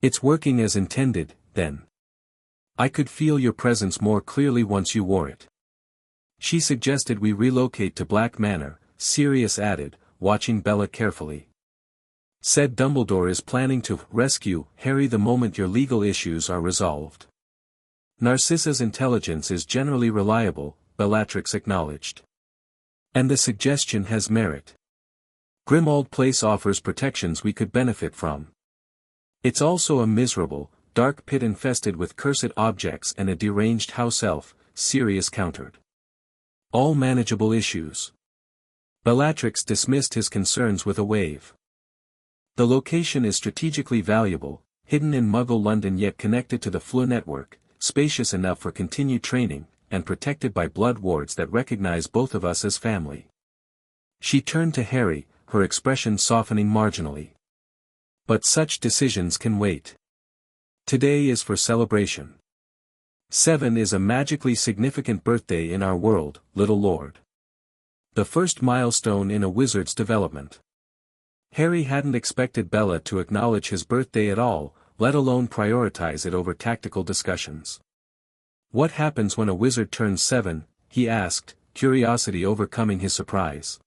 It's working as intended, then. I could feel your presence more clearly once you wore it." "She suggested we relocate to Black Manor," Sirius added, watching Bella carefully. "Said Dumbledore is planning to rescue Harry the moment your legal issues are resolved." "Narcissa's intelligence is generally reliable," Bellatrix acknowledged. "And the suggestion has merit. Grimald Place offers protections we could benefit from. It's also a miserable, dark pit infested with cursed objects and a deranged house elf," Sirius countered. "All manageable issues." Bellatrix dismissed his concerns with a wave. "The location is strategically valuable, hidden in Muggle London yet connected to the Fleur network, spacious enough for continued training, and protected by blood wards that recognize both of us as family." She turned to Harry, her expression softening marginally. "But such decisions can wait. Today is for celebration. 7 is a magically significant birthday in our world, little lord. The first milestone in a wizard's development." Harry hadn't expected Bella to acknowledge his birthday at all, let alone prioritize it over tactical discussions. "What happens when a wizard turns 7, he asked, curiosity overcoming his surprise.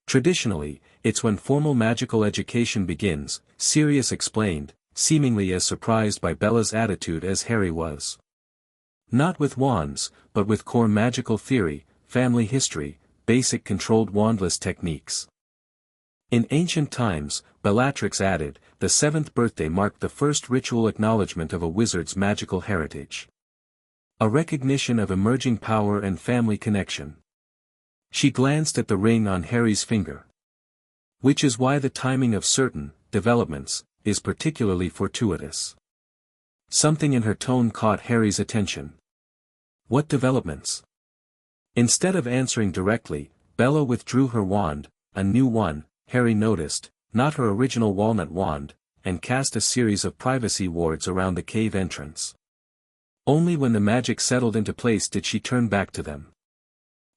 "Traditionally, it's when formal magical education begins," Sirius explained, seemingly as surprised by Bella's attitude as Harry was. Not with wands, but with core magical theory, family history, basic controlled wandless techniques. In ancient times, Bellatrix added, the 7th birthday marked the first ritual acknowledgement of a wizard's magical heritage. A recognition of emerging power and family connection. She glanced at the ring on Harry's finger. Which is why the timing of certain developments is particularly fortuitous. Something in her tone caught Harry's attention. What developments? Instead of answering directly, Bella withdrew her wand, a new one, Harry noticed, not her original walnut wand, and cast a series of privacy wards around the cave entrance. Only when the magic settled into place did she turn back to them.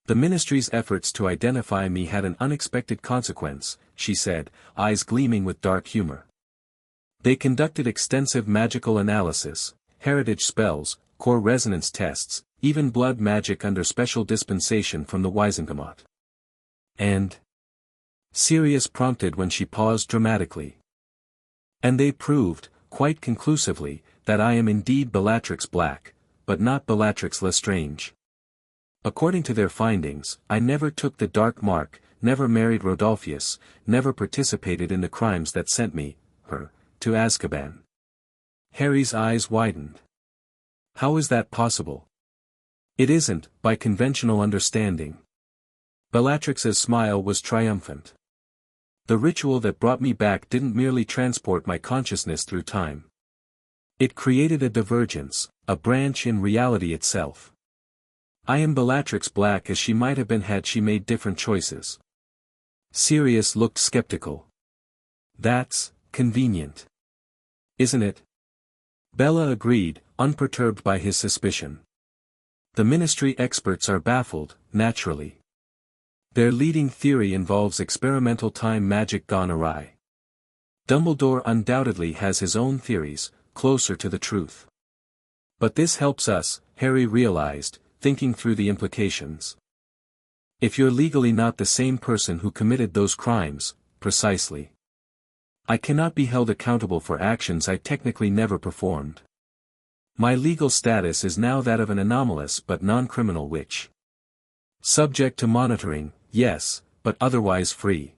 The Ministry's efforts to identify me had an unexpected consequence, she said, eyes gleaming with dark humor. They conducted extensive magical analysis, heritage spells, core resonance tests, even blood magic under special dispensation from the Wisengamot. And? Sirius prompted when she paused dramatically. And they proved, quite conclusively, that I am indeed Bellatrix Black, but not Bellatrix Lestrange. According to their findings, I never took the dark mark, never married Rodolphus, never participated in the crimes that sent me, her, to Azkaban. Harry's eyes widened. How is that possible? It isn't, by conventional understanding. Bellatrix's smile was triumphant. The ritual that brought me back didn't merely transport my consciousness through time. It created a divergence, a branch in reality itself. I am Bellatrix Black as she might have been had she made different choices. Sirius looked skeptical. That's convenient. Isn't it? Bella agreed, unperturbed by his suspicion. The Ministry experts are baffled, naturally. Their leading theory involves experimental time magic gone awry. Dumbledore undoubtedly has his own theories, closer to the truth. But this helps us, Harry realized, thinking through the implications. If you're legally not the same person who committed those crimes, precisely. I cannot be held accountable for actions I technically never performed. My legal status is now that of an anomalous but non-criminal witch. Subject to monitoring, yes, but otherwise free.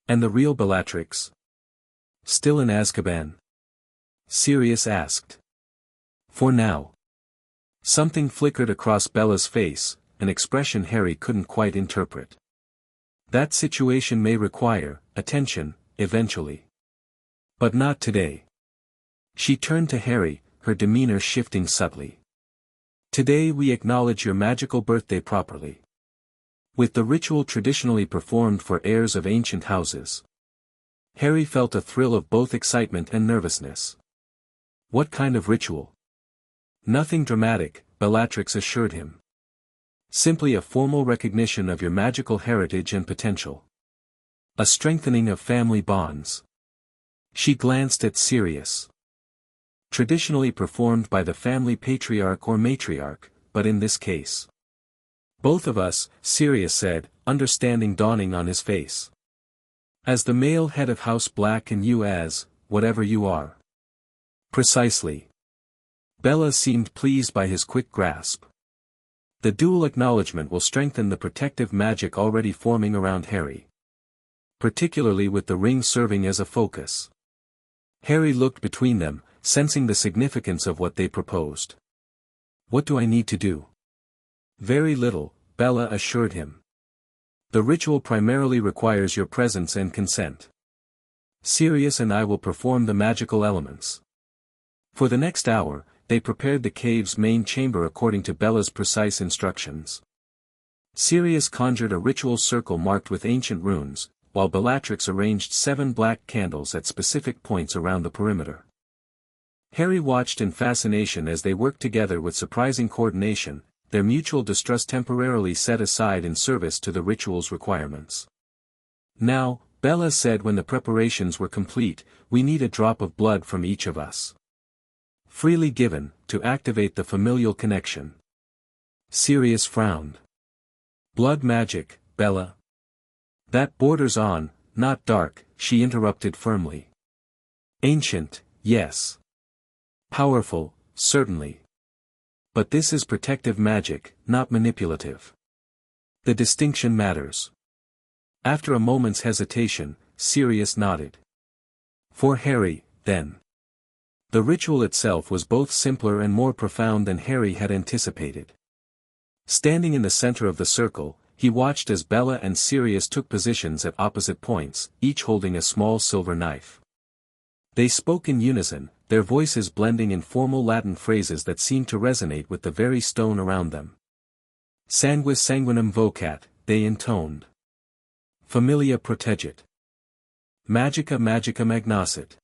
And the real Bellatrix? Still in Azkaban? Sirius asked. For now. Something flickered across Bella's face, an expression Harry couldn't quite interpret. That situation may require attention, eventually. But not today. She turned to Harry, her demeanor shifting subtly. Today we acknowledge your magical birthday properly. With the ritual traditionally performed for heirs of ancient houses. Harry felt a thrill of both excitement and nervousness. What kind of ritual? Nothing dramatic, Bellatrix assured him. Simply a formal recognition of your magical heritage and potential. A strengthening of family bonds. She glanced at Sirius. Traditionally performed by the family patriarch or matriarch, but in this case. Both of us, Sirius said, understanding dawning on his face. As the male head of House Black and you as, whatever you are. Precisely. Bella seemed pleased by his quick grasp. The dual acknowledgement will strengthen the protective magic already forming around Harry. Particularly with the ring serving as a focus. Harry looked between them, sensing the significance of what they proposed. What do I need to do? Very little, Bella assured him. The ritual primarily requires your presence and consent. Sirius and I will perform the magical elements. For the next hour, they prepared the cave's main chamber according to Bella's precise instructions. Sirius conjured a ritual circle marked with ancient runes, while Bellatrix arranged 7 black candles at specific points around the perimeter. Harry watched in fascination as they worked together with surprising coordination, their mutual distrust temporarily set aside in service to the ritual's requirements. Now, Bella said when the preparations were complete, we need a drop of blood from each of us. Freely given, to activate the familial connection. Sirius frowned. Blood magic, Bella. That borders on, not dark, she interrupted firmly. Ancient, yes. Powerful, certainly. But this is protective magic, not manipulative. The distinction matters. After a moment's hesitation, Sirius nodded. For Harry, then. The ritual itself was both simpler and more profound than Harry had anticipated. Standing in the center of the circle, he watched as Bella and Sirius took positions at opposite points, each holding a small silver knife. They spoke in unison, their voices blending in formal Latin phrases that seemed to resonate with the very stone around them. Sanguis sanguinem vocat, they intoned. Familia protegit. Magica magica magnoscit.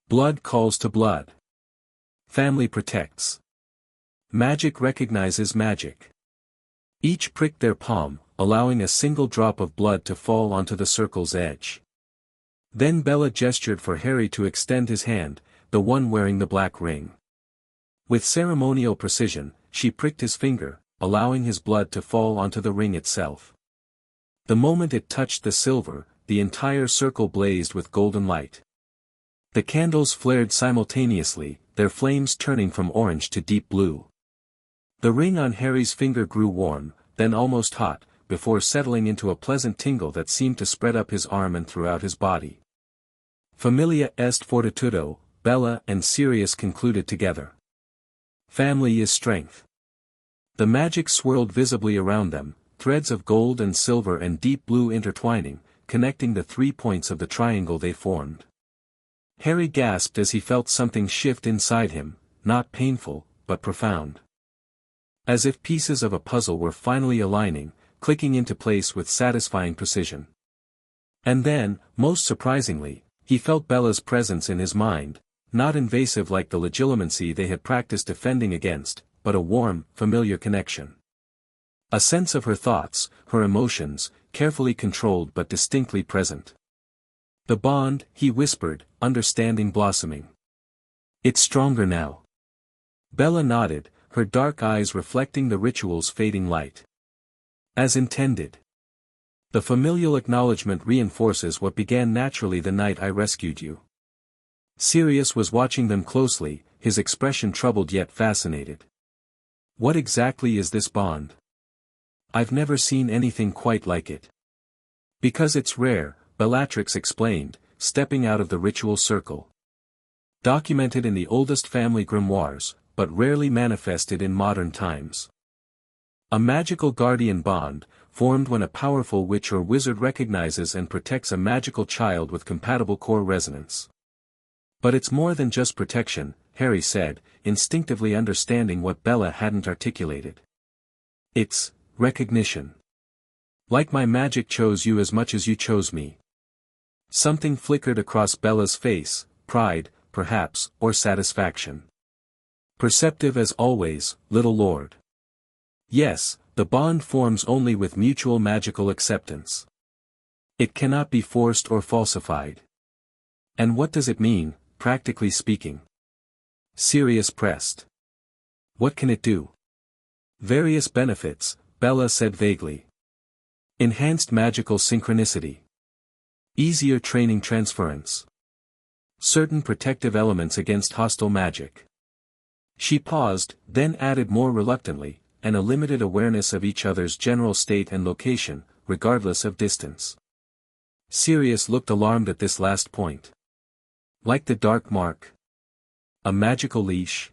Blood calls to blood. Family protects. Magic recognizes magic. Each pricked their palm, allowing a single drop of blood to fall onto the circle's edge. Then Bella gestured for Harry to extend his hand, the one wearing the black ring. With ceremonial precision, she pricked his finger, allowing his blood to fall onto the ring itself. The moment it touched the silver, the entire circle blazed with golden light. The candles flared simultaneously, their flames turning from orange to deep blue. The ring on Harry's finger grew warm, then almost hot, before settling into a pleasant tingle that seemed to spread up his arm and throughout his body. Familia est fortitudo, Bella and Sirius concluded together. Family is strength. The magic swirled visibly around them, threads of gold and silver and deep blue intertwining, connecting the 3 points of the triangle they formed. Harry gasped as he felt something shift inside him, not painful, but profound. As if pieces of a puzzle were finally aligning, clicking into place with satisfying precision. And then, most surprisingly, he felt Bella's presence in his mind, not invasive like the legilimency they had practiced defending against, but a warm, familiar connection. A sense of her thoughts, her emotions, carefully controlled but distinctly present. The bond, he whispered, understanding blossoming. It's stronger now. Bella nodded, her dark eyes reflecting the ritual's fading light. As intended. The familial acknowledgement reinforces what began naturally the night I rescued you. Sirius was watching them closely, his expression troubled yet fascinated. What exactly is this bond? I've never seen anything quite like it. Because it's rare, Bellatrix explained, stepping out of the ritual circle. Documented in the oldest family grimoires, but rarely manifested in modern times. A magical guardian bond, formed when a powerful witch or wizard recognizes and protects a magical child with compatible core resonance. But it's more than just protection, Harry said, instinctively understanding what Bella hadn't articulated. It's recognition. Like my magic chose you as much as you chose me. Something flickered across Bella's face, pride, perhaps, or satisfaction. Perceptive as always, little lord. Yes, the bond forms only with mutual magical acceptance. It cannot be forced or falsified. And what does it mean, practically speaking? Sirius pressed. What can it do? Various benefits, Bella said vaguely. Enhanced magical synchronicity. Easier training transference. Certain protective elements against hostile magic. She paused, then added more reluctantly, and a limited awareness of each other's general state and location, regardless of distance. Sirius looked alarmed at this last point. Like the dark mark? A magical leash?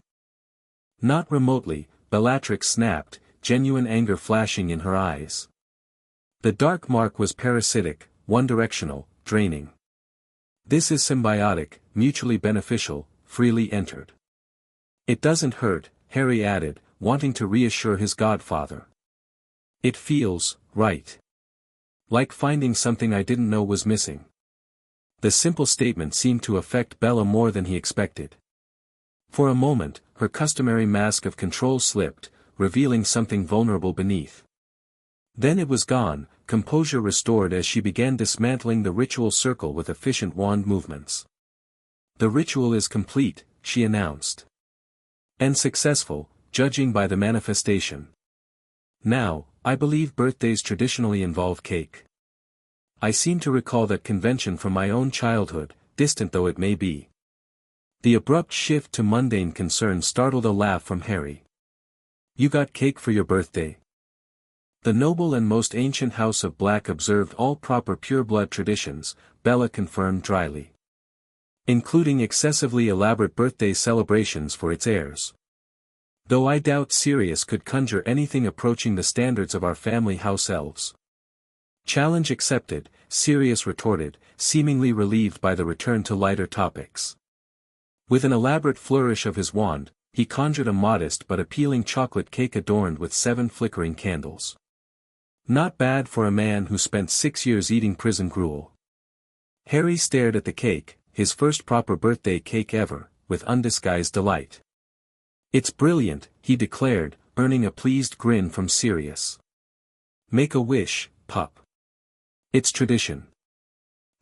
Not remotely, Bellatrix snapped, genuine anger flashing in her eyes. The dark mark was parasitic, one-directional, draining. This is symbiotic, mutually beneficial, freely entered. It doesn't hurt, Harry added, wanting to reassure his godfather. It feels right. Like finding something I didn't know was missing. The simple statement seemed to affect Bella more than he expected. For a moment, her customary mask of control slipped, revealing something vulnerable beneath. Then it was gone, composure restored as she began dismantling the ritual circle with efficient wand movements. The ritual is complete, she announced. And successful, judging by the manifestation. Now, I believe birthdays traditionally involve cake. I seem to recall that convention from my own childhood, distant though it may be. The abrupt shift to mundane concern startled a laugh from Harry. You got cake for your birthday? The noble and most ancient house of Black observed all proper pure-blood traditions, Bella confirmed dryly. Including excessively elaborate birthday celebrations for its heirs. Though I doubt Sirius could conjure anything approaching the standards of our family house elves. Challenge accepted, Sirius retorted, seemingly relieved by the return to lighter topics. With an elaborate flourish of his wand, he conjured a modest but appealing chocolate cake adorned with 7 flickering candles. Not bad for a man who spent 6 years eating prison gruel. Harry stared at the cake, his first proper birthday cake ever, with undisguised delight. It's brilliant, he declared, earning a pleased grin from Sirius. Make a wish, pup. It's tradition.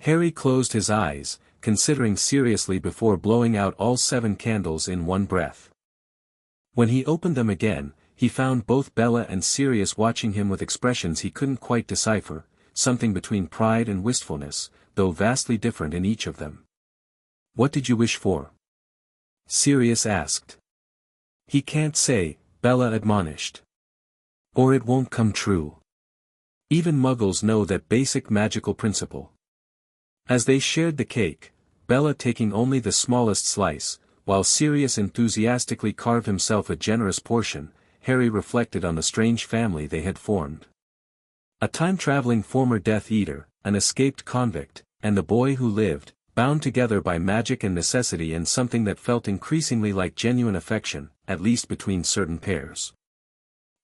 Harry closed his eyes, considering seriously before blowing out all 7 candles in one breath. When he opened them again, he found both Bella and Sirius watching him with expressions he couldn't quite decipher, something between pride and wistfulness, though vastly different in each of them. What did you wish for? Sirius asked. He can't say, Bella admonished. Or it won't come true. Even muggles know that basic magical principle. As they shared the cake, Bella taking only the smallest slice, while Sirius enthusiastically carved himself a generous portion, Harry reflected on the strange family they had formed. A time-traveling former Death Eater, an escaped convict, and the boy who lived, bound together by magic and necessity and something that felt increasingly like genuine affection, at least between certain pairs.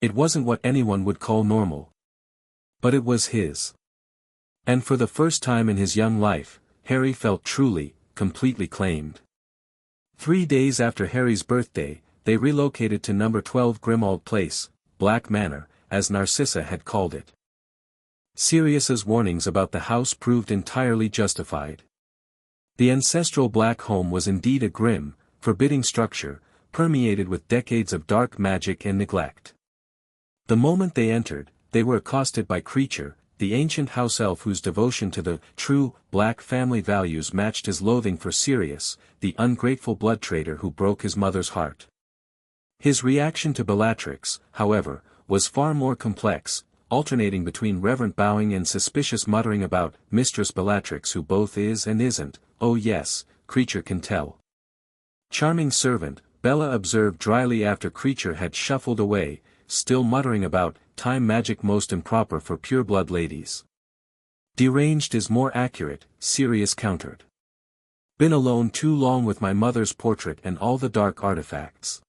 It wasn't what anyone would call normal. But it was his. And for the first time in his young life, Harry felt truly, completely claimed. 3 days after Harry's birthday, they relocated to number 12 Grimald Place, Black Manor, as Narcissa had called it. Sirius's warnings about the house proved entirely justified. The ancestral Black home was indeed a grim, forbidding structure, permeated with decades of dark magic and neglect. The moment they entered, they were accosted by Creature, the ancient house elf whose devotion to the true Black family values matched his loathing for Sirius, the ungrateful blood traitor who broke his mother's heart. His reaction to Bellatrix, however, was far more complex, alternating between reverent bowing and suspicious muttering about Mistress Bellatrix who both is and isn't. Oh yes, Creature can tell. Charming servant, Bella observed dryly after Creature had shuffled away, still muttering about time magic most improper for pure-blood ladies. Deranged is more accurate, Sirius countered. Been alone too long with my mother's portrait and all the dark artifacts.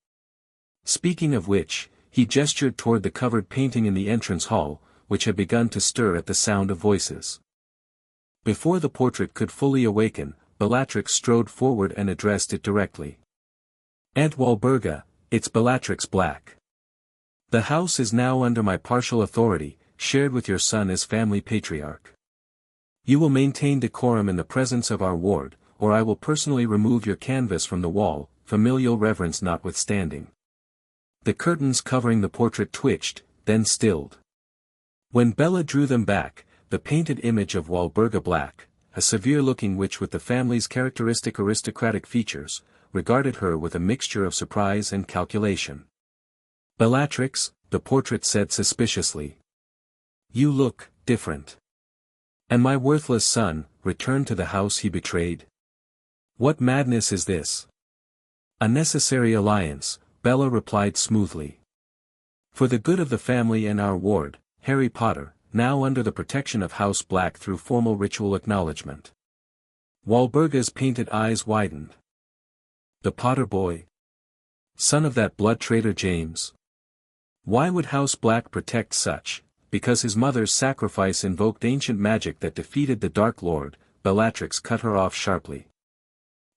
Speaking of which, he gestured toward the covered painting in the entrance hall, which had begun to stir at the sound of voices. Before the portrait could fully awaken, Bellatrix strode forward and addressed it directly. Aunt Walburga, it's Bellatrix Black. The house is now under my partial authority, shared with your son as family patriarch. You will maintain decorum in the presence of our ward, or I will personally remove your canvas from the wall, familial reverence notwithstanding. The curtains covering the portrait twitched, then stilled. When Bella drew them back, the painted image of Walburga Black, a severe-looking witch with the family's characteristic aristocratic features, regarded her with a mixture of surprise and calculation. Bellatrix, the portrait said suspiciously. You look different. And my worthless son, returned to the house he betrayed. What madness is this? A necessary alliance, Bella replied smoothly. For the good of the family and our ward, Harry Potter, now under the protection of House Black through formal ritual acknowledgement. Walburga's painted eyes widened. The Potter boy? Son of that blood traitor James? Why would House Black protect such? Because his mother's sacrifice invoked ancient magic that defeated the Dark Lord, Bellatrix cut her off sharply.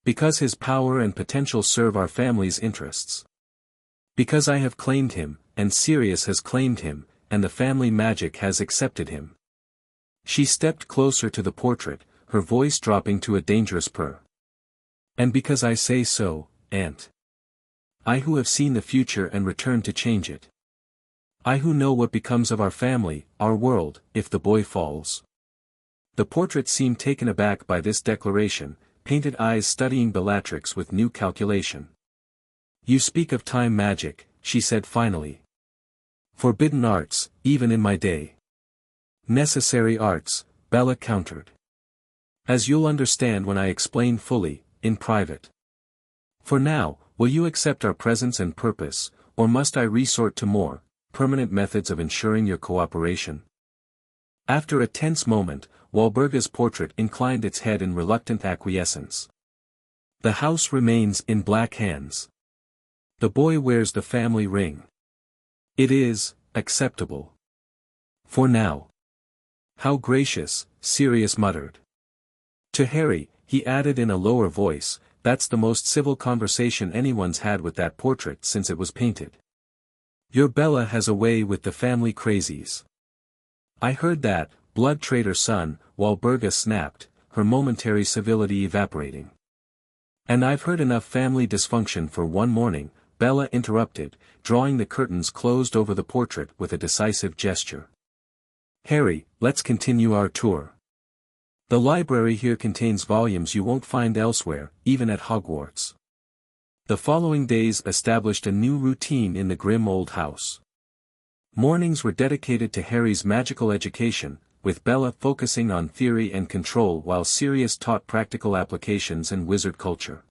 Because his power and potential serve our family's interests. Because I have claimed him, and Sirius has claimed him, and the family magic has accepted him. She stepped closer to the portrait, her voice dropping to a dangerous purr. And because I say so, Aunt. I who have seen the future and returned to change it. I who know what becomes of our family, our world, if the boy falls. The portrait seemed taken aback by this declaration, painted eyes studying Bellatrix with new calculation. You speak of time magic, she said finally. Forbidden arts, even in my day. Necessary arts, Bella countered. As you'll understand when I explain fully, in private. For now, will you accept our presence and purpose, or must I resort to more permanent methods of ensuring your cooperation? After a tense moment, Walburga's portrait inclined its head in reluctant acquiescence. The house remains in Black hands. The boy wears the family ring. It is acceptable. For now. How gracious, Sirius muttered. To Harry, he added in a lower voice, that's the most civil conversation anyone's had with that portrait since it was painted. Your Bella has a way with the family crazies. I heard that, blood traitor son, Walburga snapped, her momentary civility evaporating. And I've heard enough family dysfunction for one morning, Bella interrupted, drawing the curtains closed over the portrait with a decisive gesture. Harry, let's continue our tour. The library here contains volumes you won't find elsewhere, even at Hogwarts. The following days established a new routine in the grim old house. Mornings were dedicated to Harry's magical education, with Bella focusing on theory and control while Sirius taught practical applications and wizard culture.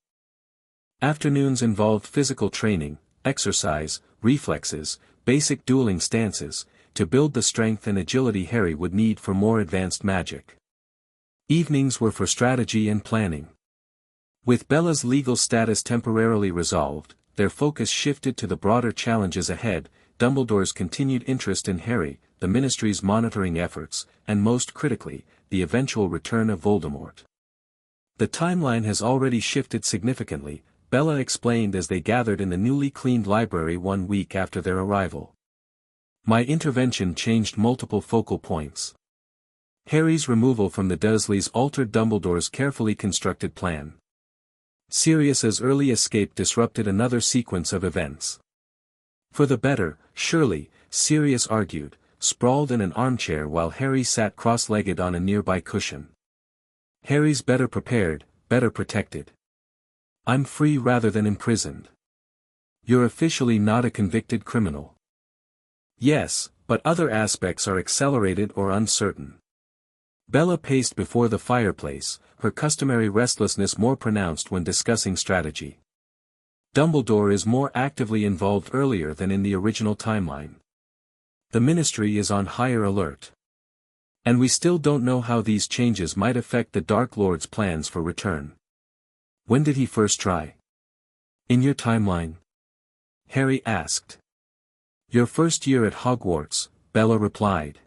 Afternoons involved physical training, exercise, reflexes, basic dueling stances, to build the strength and agility Harry would need for more advanced magic. Evenings were for strategy and planning. With Bella's legal status temporarily resolved, their focus shifted to the broader challenges ahead, Dumbledore's continued interest in Harry, the Ministry's monitoring efforts, and most critically, the eventual return of Voldemort. The timeline has already shifted significantly, Bella explained as they gathered in the newly cleaned library 1 week after their arrival. My intervention changed multiple focal points. Harry's removal from the Dursleys altered Dumbledore's carefully constructed plan. Sirius's early escape disrupted another sequence of events. For the better, surely, Sirius argued, sprawled in an armchair while Harry sat cross-legged on a nearby cushion. Harry's better prepared, better protected. I'm free rather than imprisoned. You're officially not a convicted criminal. Yes, but other aspects are accelerated or uncertain. Bella paced before the fireplace, her customary restlessness more pronounced when discussing strategy. Dumbledore is more actively involved earlier than in the original timeline. The Ministry is on higher alert. And we still don't know how these changes might affect the Dark Lord's plans for return. When did he first try? In your timeline? Harry asked. Your first year at Hogwarts, Bella replied.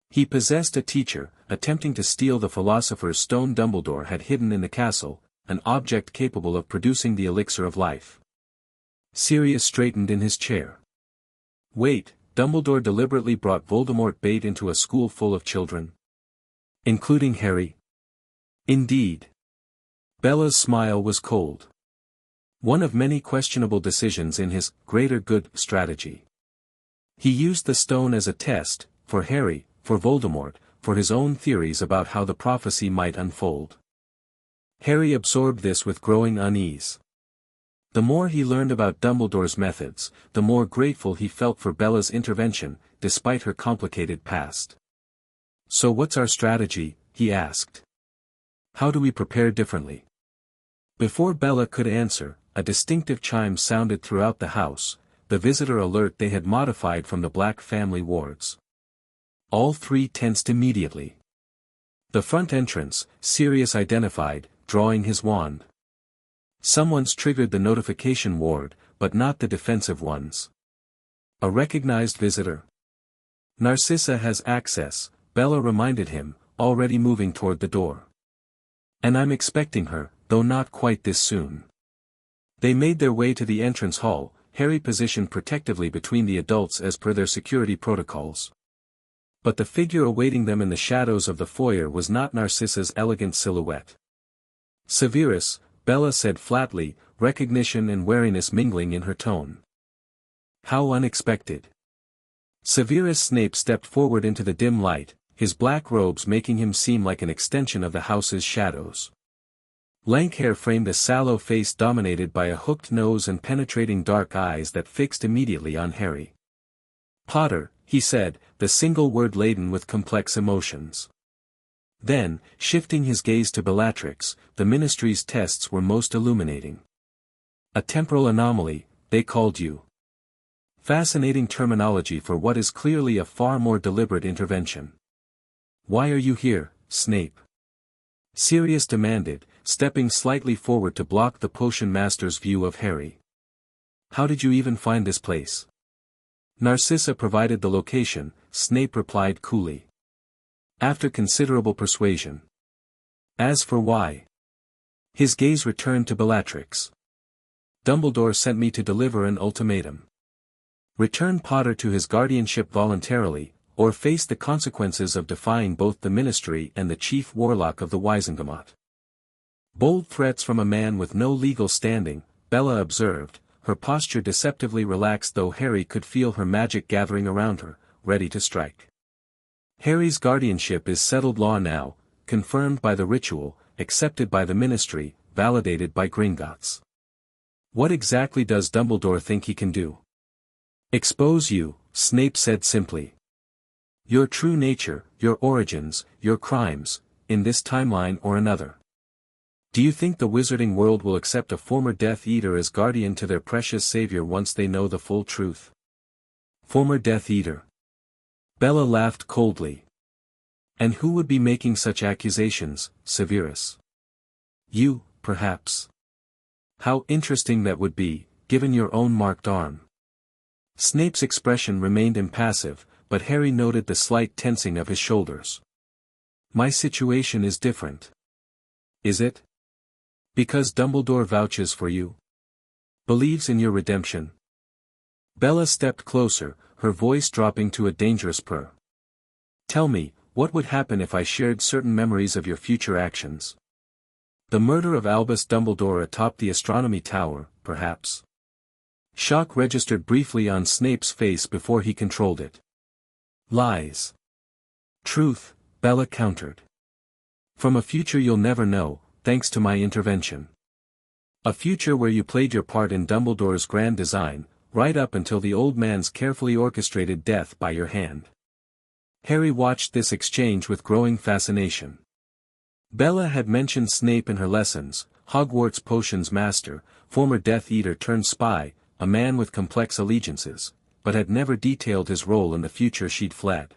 He possessed a teacher, attempting to steal the Philosopher's Stone Dumbledore had hidden in the castle, an object capable of producing the elixir of life. Sirius straightened in his chair. Wait, Dumbledore deliberately brought Voldemort bait into a school full of children? Including Harry? Indeed. Bella's smile was cold. One of many questionable decisions in his greater good strategy. He used the stone as a test, for Harry, for Voldemort, for his own theories about how the prophecy might unfold. Harry absorbed this with growing unease. The more he learned about Dumbledore's methods, the more grateful he felt for Bella's intervention, despite her complicated past. So what's our strategy? He asked. How do we prepare differently? Before Bella could answer, a distinctive chime sounded throughout the house, the visitor alert they had modified from the Black family wards. All three tensed immediately. The front entrance, Sirius identified, drawing his wand. Someone's triggered the notification ward, but not the defensive ones. A recognized visitor. Narcissa has access, Bella reminded him, already moving toward the door. And I'm expecting her, though not quite this soon. They made their way to the entrance hall, Harry positioned protectively between the adults as per their security protocols. But the figure awaiting them in the shadows of the foyer was not Narcissa's elegant silhouette. Severus, Bella said flatly, recognition and wariness mingling in her tone. How unexpected. Severus Snape stepped forward into the dim light, his black robes making him seem like an extension of the house's shadows. Lank hair framed a sallow face dominated by a hooked nose and penetrating dark eyes that fixed immediately on Harry. Potter, he said, the single word laden with complex emotions. Then, shifting his gaze to Bellatrix, the Ministry's tests were most illuminating. A temporal anomaly, they called you. Fascinating terminology for what is clearly a far more deliberate intervention. Why are you here, Snape? Sirius demanded, stepping slightly forward to block the potion master's view of Harry. How did you even find this place? Narcissa provided the location, Snape replied coolly. After considerable persuasion. As for why? His gaze returned to Bellatrix. Dumbledore sent me to deliver an ultimatum. Return Potter to his guardianship voluntarily, or face the consequences of defying both the Ministry and the chief warlock of the Wizengamot. Bold threats from a man with no legal standing, Bella observed, her posture deceptively relaxed though Harry could feel her magic gathering around her, ready to strike. Harry's guardianship is settled law now, confirmed by the ritual, accepted by the Ministry, validated by Gringotts. What exactly does Dumbledore think he can do? Expose you, Snape said simply. Your true nature, your origins, your crimes, in this timeline or another. Do you think the wizarding world will accept a former Death Eater as guardian to their precious savior once they know the full truth? Former Death Eater. Bella laughed coldly. And who would be making such accusations, Severus? You, perhaps. How interesting that would be, given your own marked arm. Snape's expression remained impassive, but Harry noted the slight tensing of his shoulders. My situation is different. Is it? Because Dumbledore vouches for you? Believes in your redemption? Bella stepped closer, her voice dropping to a dangerous purr. Tell me, what would happen if I shared certain memories of your future actions? The murder of Albus Dumbledore atop the astronomy tower, perhaps? Shock registered briefly on Snape's face before he controlled it. Lies. Truth, Bella countered. From a future you'll never know, thanks to my intervention. A future where you played your part in Dumbledore's grand design, right up until the old man's carefully orchestrated death by your hand. Harry watched this exchange with growing fascination. Bella had mentioned Snape in her lessons, Hogwarts potions master, former Death Eater turned spy, a man with complex allegiances, but had never detailed his role in the future she'd fled.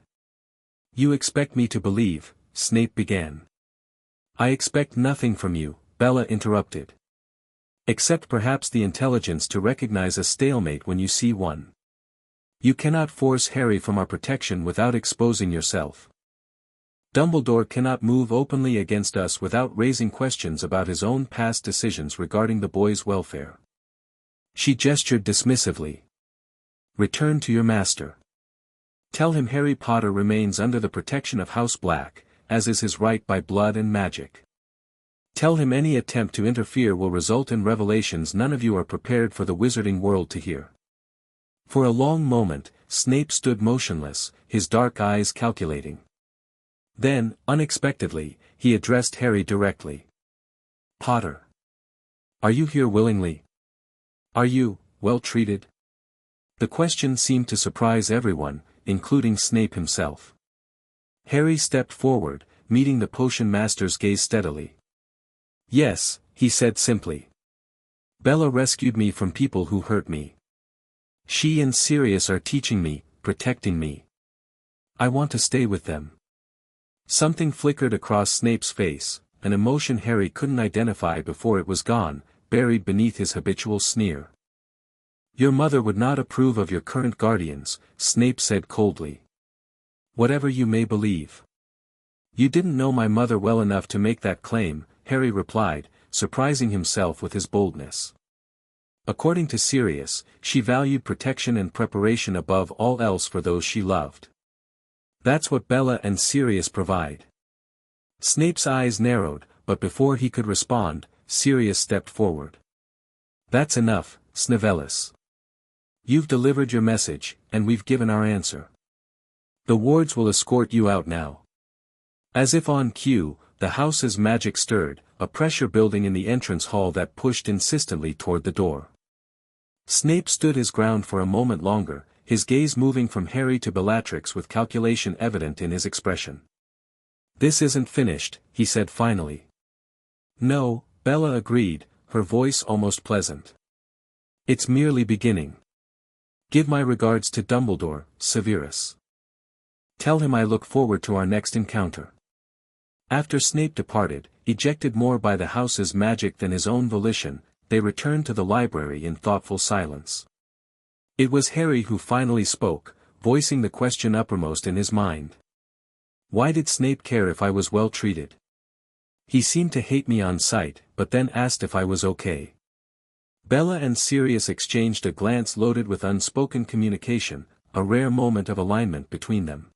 You expect me to believe, Snape began. I expect nothing from you, Bella interrupted. Except perhaps the intelligence to recognize a stalemate when you see one. You cannot force Harry from our protection without exposing yourself. Dumbledore cannot move openly against us without raising questions about his own past decisions regarding the boy's welfare. She gestured dismissively. Return to your master. Tell him Harry Potter remains under the protection of House Black, as is his right by blood and magic. Tell him any attempt to interfere will result in revelations none of you are prepared for the wizarding world to hear. For a long moment, Snape stood motionless, his dark eyes calculating. Then, unexpectedly, he addressed Harry directly. Potter. Are you here willingly? Are you, well treated? The question seemed to surprise everyone, including Snape himself. Harry stepped forward, meeting the potion master's gaze steadily. Yes, he said simply. Bella rescued me from people who hurt me. She and Sirius are teaching me, protecting me. I want to stay with them. Something flickered across Snape's face, an emotion Harry couldn't identify before it was gone, buried beneath his habitual sneer. Your mother would not approve of your current guardians, Snape said coldly. Whatever you may believe. You didn't know my mother well enough to make that claim, Harry replied, surprising himself with his boldness. According to Sirius, she valued protection and preparation above all else for those she loved. That's what Bella and Sirius provide. Snape's eyes narrowed, but before he could respond, Sirius stepped forward. That's enough, Snevelis. You've delivered your message, and we've given our answer. The wards will escort you out now. As if on cue, the house's magic stirred, a pressure building in the entrance hall that pushed insistently toward the door. Snape stood his ground for a moment longer, his gaze moving from Harry to Bellatrix with calculation evident in his expression. "This isn't finished," he said finally. "No," Bella agreed, her voice almost pleasant. "It's merely beginning. Give my regards to Dumbledore, Severus. Tell him I look forward to our next encounter." After Snape departed, ejected more by the house's magic than his own volition, they returned to the library in thoughtful silence. It was Harry who finally spoke, voicing the question uppermost in his mind. Why did Snape care if I was well treated? He seemed to hate me on sight, but then asked if I was okay. Bella and Sirius exchanged a glance loaded with unspoken communication, a rare moment of alignment between them.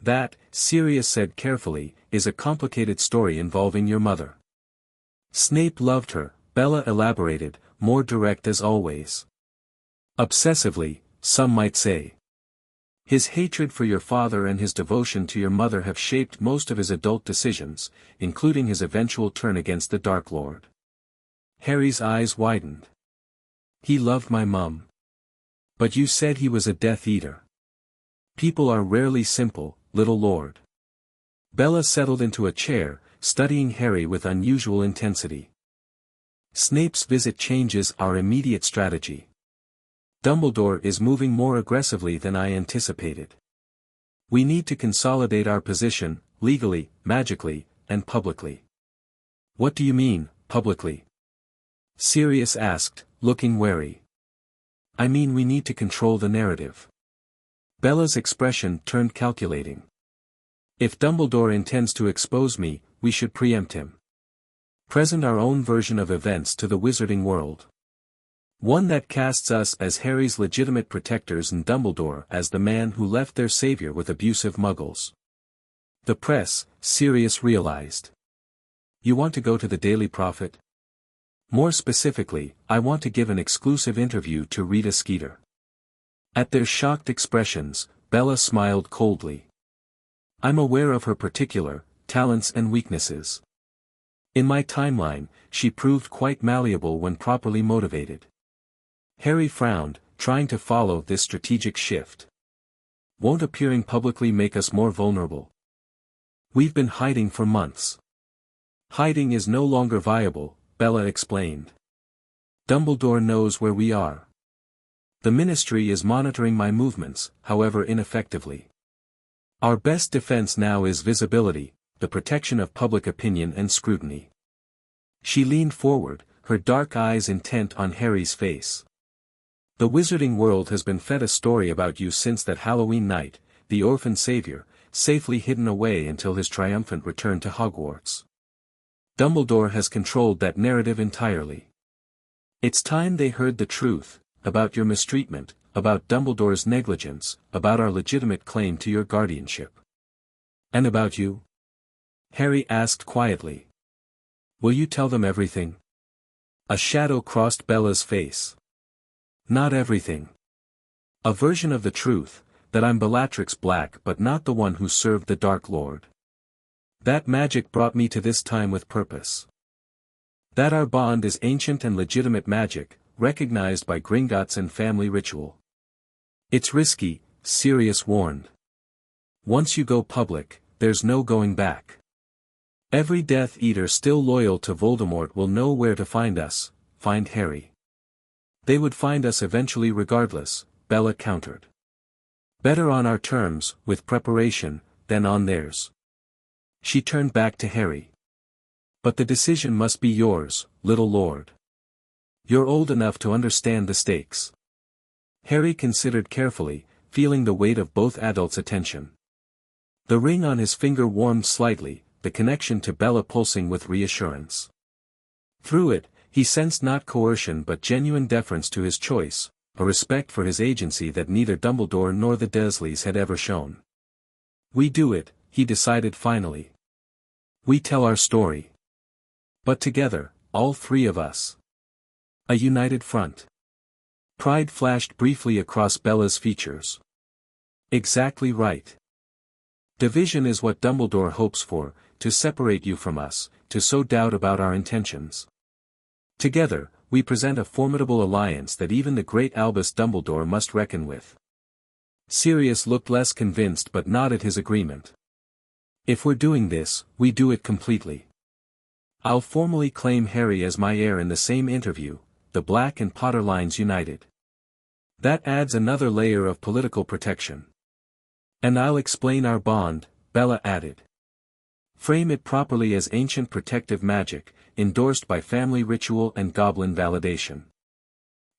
"That," Sirius said carefully, "is a complicated story involving your mother." "Snape loved her," Bella elaborated, more direct as always. "Obsessively, some might say. His hatred for your father and his devotion to your mother have shaped most of his adult decisions, including his eventual turn against the Dark Lord." Harry's eyes widened. "He loved my mum. But you said he was a Death Eater. People are rarely simple, little lord." Bella settled into a chair, studying Harry with unusual intensity. "Snape's visit changes our immediate strategy. Dumbledore is moving more aggressively than I anticipated. We need to consolidate our position, legally, magically, and publicly." "What do you mean, publicly?" Sirius asked, looking wary. "I mean we need to control the narrative." Bella's expression turned calculating. "If Dumbledore intends to expose me, we should preempt him. Present our own version of events to the wizarding world. One that casts us as Harry's legitimate protectors and Dumbledore as the man who left their savior with abusive muggles." "The press," Sirius realized. "You want to go to the Daily Prophet?" "More specifically, I want to give an exclusive interview to Rita Skeeter." At their shocked expressions, Bella smiled coldly. "I'm aware of her particular talents and weaknesses. In my timeline, she proved quite malleable when properly motivated." Harry frowned, trying to follow this strategic shift. "Won't appearing publicly make us more vulnerable?" "We've been hiding for months." "Hiding is no longer viable," Bella explained. "Dumbledore knows where we are. The Ministry is monitoring my movements, however ineffectively. Our best defense now is visibility, the protection of public opinion and scrutiny." She leaned forward, her dark eyes intent on Harry's face. "The wizarding world has been fed a story about you since that Halloween night, the orphan savior, safely hidden away until his triumphant return to Hogwarts. Dumbledore has controlled that narrative entirely. It's time they heard the truth, about your mistreatment, about Dumbledore's negligence, about our legitimate claim to your guardianship." "And about you?" Harry asked quietly. "Will you tell them everything?" A shadow crossed Bella's face. "Not everything. A version of the truth, that I'm Bellatrix Black but not the one who served the Dark Lord. That magic brought me to this time with purpose. That our bond is ancient and legitimate magic, recognized by Gringotts and family ritual. It's risky," Sirius warned. "Once you go public, there's no going back. Every Death Eater still loyal to Voldemort will know where to find us, find Harry. They would find us eventually regardless," Bella countered. "Better on our terms, with preparation, than on theirs." She turned back to Harry. "But the decision must be yours, little lord. You're old enough to understand the stakes." Harry considered carefully, feeling the weight of both adults' attention. The ring on his finger warmed slightly, the connection to Bella pulsing with reassurance. Through it, he sensed not coercion but genuine deference to his choice, a respect for his agency that neither Dumbledore nor the Dursleys had ever shown. "We do it," he decided finally. "We tell our story. But together, all three of us. A united front." Pride flashed briefly across Bella's features. "Exactly right. Division is what Dumbledore hopes for, to separate you from us, to sow doubt about our intentions. Together, we present a formidable alliance that even the great Albus Dumbledore must reckon with." Sirius looked less convinced but nodded his agreement. If we're doing this, we do it completely. I'll formally claim Harry as my heir in the same interview, the Black and Potter lines united. That adds another layer of political protection. And I'll explain our bond, Bella added. Frame it properly as ancient protective magic, endorsed by family ritual and goblin validation.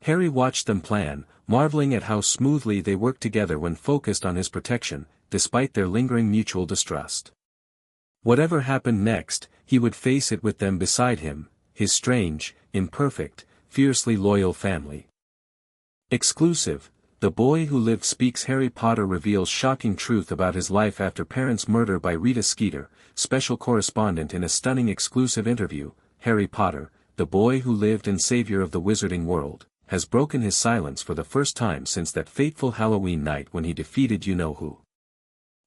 Harry watched them plan, marveling at how smoothly they worked together when focused on his protection, despite their lingering mutual distrust. Whatever happened next, he would face it with them beside him, his strange, imperfect, fiercely loyal family. Exclusive, The Boy Who Lived speaks. Harry Potter reveals shocking truth about his life after parents' murder by Rita Skeeter, special correspondent. In a stunning exclusive interview, Harry Potter, the boy who lived and savior of the wizarding world, has broken his silence for the first time since that fateful Halloween night when he defeated you-know-who.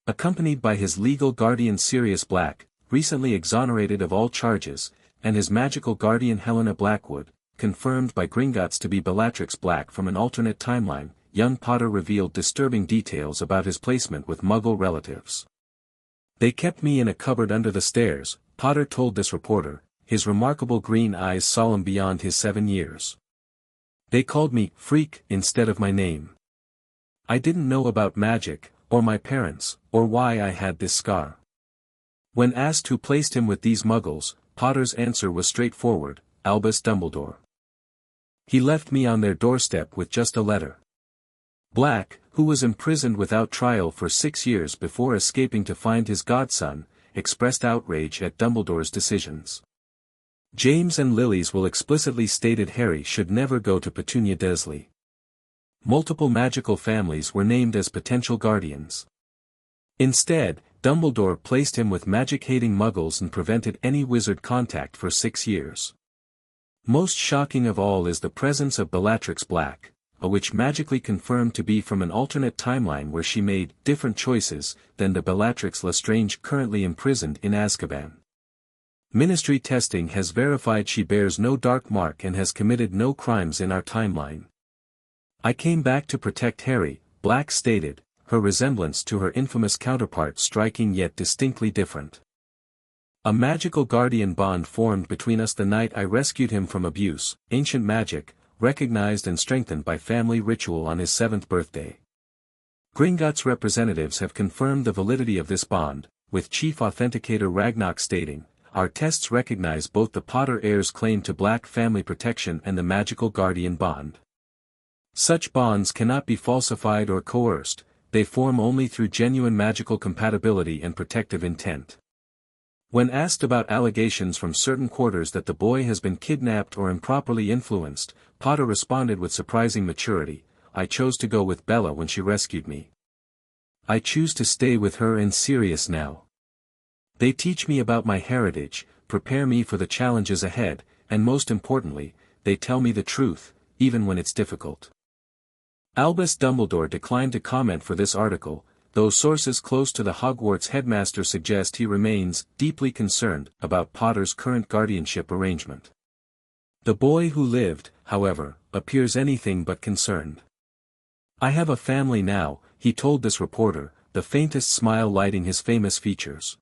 Accompanied by his legal guardian Sirius Black, recently exonerated of all charges, and his magical guardian Helena Blackwood, confirmed by Gringotts to be Bellatrix Black from an alternate timeline, young Potter revealed disturbing details about his placement with Muggle relatives. They kept me in a cupboard under the stairs, Potter told this reporter, his remarkable green eyes solemn beyond his 7 years. They called me Freak instead of my name. I didn't know about magic, or my parents, or why I had this scar. When asked who placed him with these Muggles, Potter's answer was straightforward: Albus Dumbledore. He left me on their doorstep with just a letter. Black, who was imprisoned without trial for 6 years before escaping to find his godson, expressed outrage at Dumbledore's decisions. James and Lily's will explicitly stated Harry should never go to Petunia Dursley. Multiple magical families were named as potential guardians. Instead, Dumbledore placed him with magic-hating Muggles and prevented any wizard contact for 6 years. Most shocking of all is the presence of Bellatrix Black, a witch magically confirmed to be from an alternate timeline where she made different choices than the Bellatrix Lestrange currently imprisoned in Azkaban. Ministry testing has verified she bears no dark mark and has committed no crimes in our timeline. I came back to protect Harry, Black stated, her resemblance to her infamous counterpart striking yet distinctly different. A magical guardian bond formed between us the night I rescued him from abuse, ancient magic, recognized and strengthened by family ritual on his 7th birthday. Gringotts representatives have confirmed the validity of this bond, with Chief Authenticator Ragnarok stating, "Our tests recognize both the Potter heirs' claim to Black family protection and the magical guardian bond. Such bonds cannot be falsified or coerced, they form only through genuine magical compatibility and protective intent." When asked about allegations from certain quarters that the boy has been kidnapped or improperly influenced, Potter responded with surprising maturity, "I chose to go with Bella when she rescued me. I choose to stay with her and Sirius now. They teach me about my heritage, prepare me for the challenges ahead, and most importantly, they tell me the truth, even when it's difficult." Albus Dumbledore declined to comment for this article, though sources close to the Hogwarts headmaster suggest he remains deeply concerned about Potter's current guardianship arrangement. The boy who lived, however, appears anything but concerned. "I have a family now," he told this reporter, the faintest smile lighting his famous features.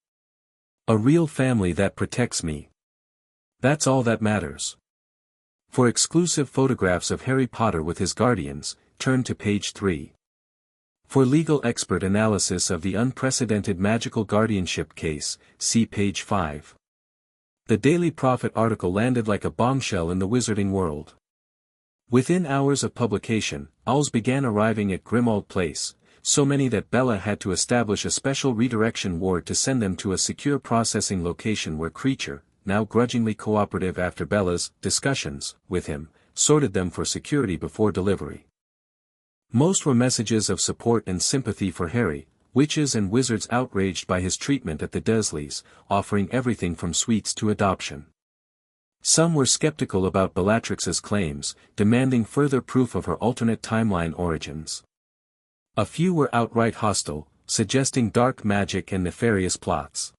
"A real family that protects me. That's all that matters." For exclusive photographs of Harry Potter with his guardians, turn to page 3. For legal expert analysis of the unprecedented magical guardianship case, see page 5. The Daily Prophet article landed like a bombshell in the wizarding world. Within hours of publication, owls began arriving at Grimald Place, so many that Bella had to establish a special redirection ward to send them to a secure processing location where Creature, now grudgingly cooperative after Bella's discussions with him, sorted them for security before delivery. Most were messages of support and sympathy for Harry, witches and wizards outraged by his treatment at the Dursleys, offering everything from sweets to adoption. Some were skeptical about Bellatrix's claims, demanding further proof of her alternate timeline origins. A few were outright hostile, suggesting dark magic and nefarious plots.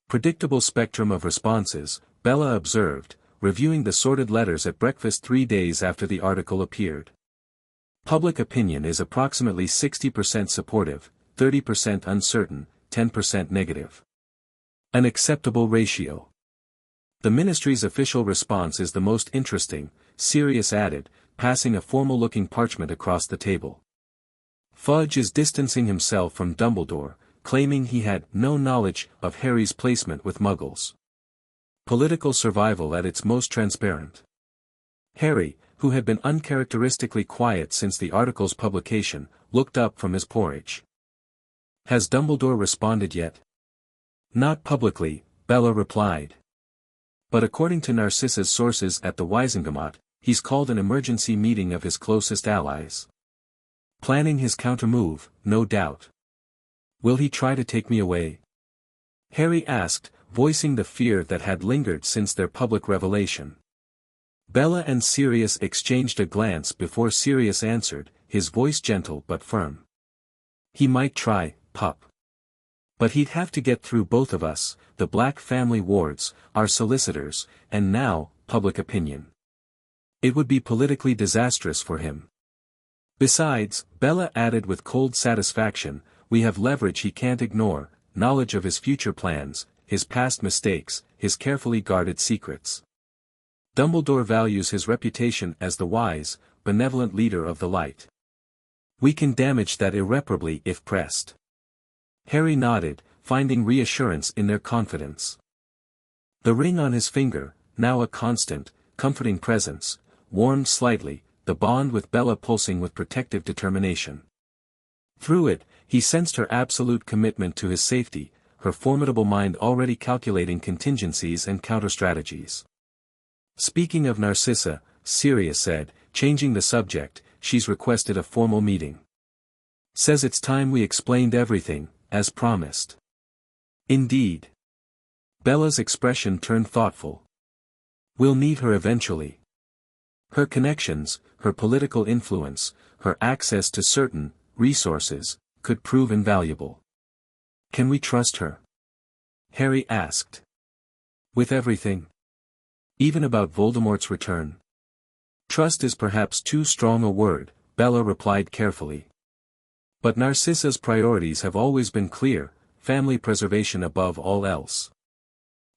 Predictable spectrum of responses, Bella observed, reviewing the sorted letters at breakfast 3 days after the article appeared. Public opinion is approximately 60% supportive, 30% uncertain, 10% negative. An acceptable ratio. The ministry's official response is the most interesting, Sirius added, passing a formal-looking parchment across the table. Fudge is distancing himself from Dumbledore, claiming he had no knowledge of Harry's placement with Muggles. Political survival at its most transparent. Harry, who had been uncharacteristically quiet since the article's publication, looked up from his porridge. Has Dumbledore responded yet? Not publicly, Bella replied. But according to Narcissa's sources at the Wizengamot, he's called an emergency meeting of his closest allies. Planning his countermove, no doubt. Will he try to take me away? Harry asked, voicing the fear that had lingered since their public revelation. Bella and Sirius exchanged a glance before Sirius answered, his voice gentle but firm. He might try, pup. But he'd have to get through both of us, the Black family wards, our solicitors, and now, public opinion. It would be politically disastrous for him. Besides, Bella added with cold satisfaction, we have leverage he can't ignore, knowledge of his future plans, his past mistakes, his carefully guarded secrets. Dumbledore values his reputation as the wise, benevolent leader of the light. We can damage that irreparably if pressed. Harry nodded, finding reassurance in their confidence. The ring on his finger, now a constant, comforting presence, warmed slightly, the bond with Bella pulsing with protective determination. Through it, he sensed her absolute commitment to his safety, her formidable mind already calculating contingencies and counter-strategies. Speaking of Narcissa, Sirius said, changing the subject, she's requested a formal meeting. Says it's time we explained everything, as promised. Indeed. Bella's expression turned thoughtful. We'll need her eventually. Her connections, her political influence, her access to certain resources, could prove invaluable. Can we trust her? Harry asked. With everything? Even about Voldemort's return? Trust is perhaps too strong a word, Bella replied carefully. But Narcissa's priorities have always been clear, family preservation above all else.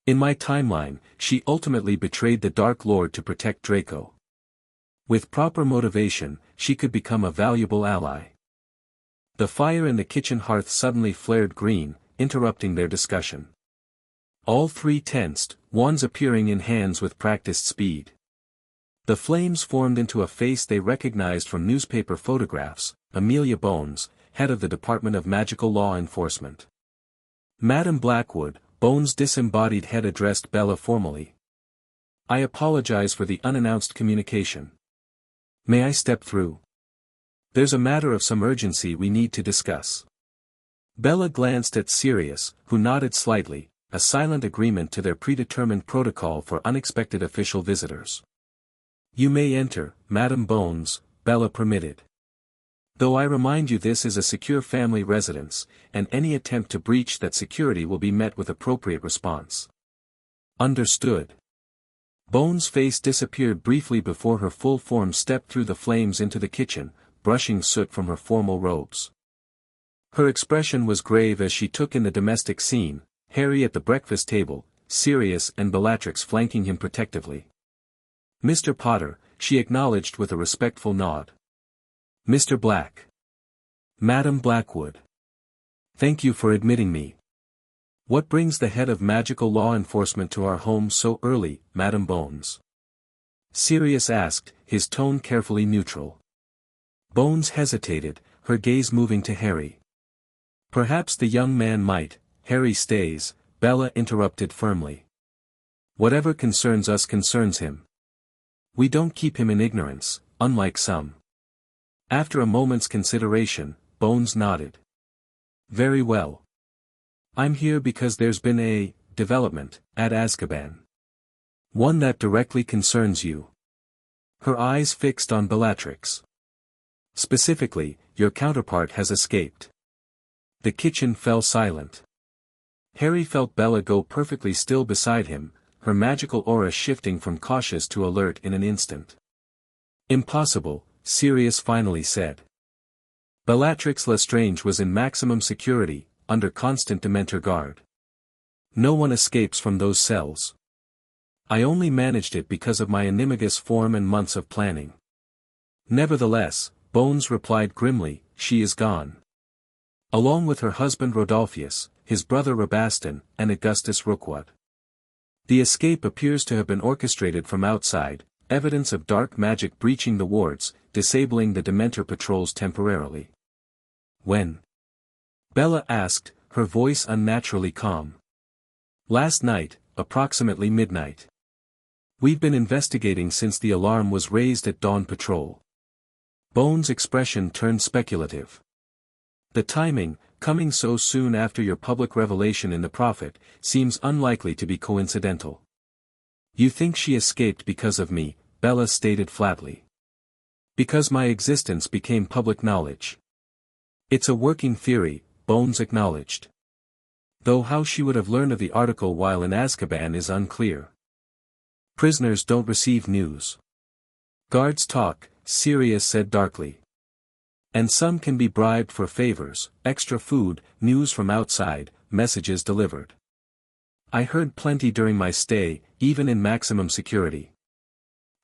In my timeline, she ultimately betrayed the Dark Lord to protect Draco. With proper motivation, she could become a valuable ally. The fire in the kitchen hearth suddenly flared green, interrupting their discussion. All three tensed, wands appearing in hands with practiced speed. The flames formed into a face they recognized from newspaper photographs, Amelia Bones, head of the Department of Magical Law Enforcement. Madam Blackwood, Bones' disembodied head addressed Bella formally. I apologize for the unannounced communication. May I step through? There's a matter of some urgency we need to discuss. Bella glanced at Sirius, who nodded slightly, a silent agreement to their predetermined protocol for unexpected official visitors. You may enter, Madam Bones, Bella permitted. Though I remind you this is a secure family residence, and any attempt to breach that security will be met with appropriate response. Understood. Bones' face disappeared briefly before her full form stepped through the flames into the kitchen, brushing soot from her formal robes. Her expression was grave as she took in the domestic scene, Harry at the breakfast table, Sirius and Bellatrix flanking him protectively. Mr. Potter, she acknowledged with a respectful nod. Mr. Black. Madam Blackwood. Thank you for admitting me. What brings the head of magical law enforcement to our home so early, Madam Bones? Sirius asked, his tone carefully neutral. Bones hesitated, her gaze moving to Harry. Perhaps the young man might, Harry stays, Bella interrupted firmly. Whatever concerns us concerns him. We don't keep him in ignorance, unlike some. After a moment's consideration, Bones nodded. Very well. I'm here because there's been a development at Azkaban. One that directly concerns you. Her eyes fixed on Bellatrix. Specifically, your counterpart has escaped. The kitchen fell silent. Harry felt Bella go perfectly still beside him, her magical aura shifting from cautious to alert in an instant. Impossible, Sirius finally said. Bellatrix Lestrange was in maximum security, under constant Dementor guard. No one escapes from those cells. I only managed it because of my animagus form and months of planning. Nevertheless, Bones replied grimly, she is gone. Along with her husband Rodolphius, his brother Rabastan, and Augustus Rookwood. The escape appears to have been orchestrated from outside, evidence of dark magic breaching the wards, disabling the Dementor patrols temporarily. When? Bella asked, her voice unnaturally calm. Last night, approximately midnight. We've been investigating since the alarm was raised at dawn patrol. Bones' expression turned speculative. The timing, coming so soon after your public revelation in the Prophet, seems unlikely to be coincidental. You think she escaped because of me, Bella stated flatly. Because my existence became public knowledge. It's a working theory, Bones acknowledged. Though how she would have learned of the article while in Azkaban is unclear. Prisoners don't receive news. Guards talk, Sirius said darkly. And some can be bribed for favors, extra food, news from outside, messages delivered. I heard plenty during my stay, even in maximum security.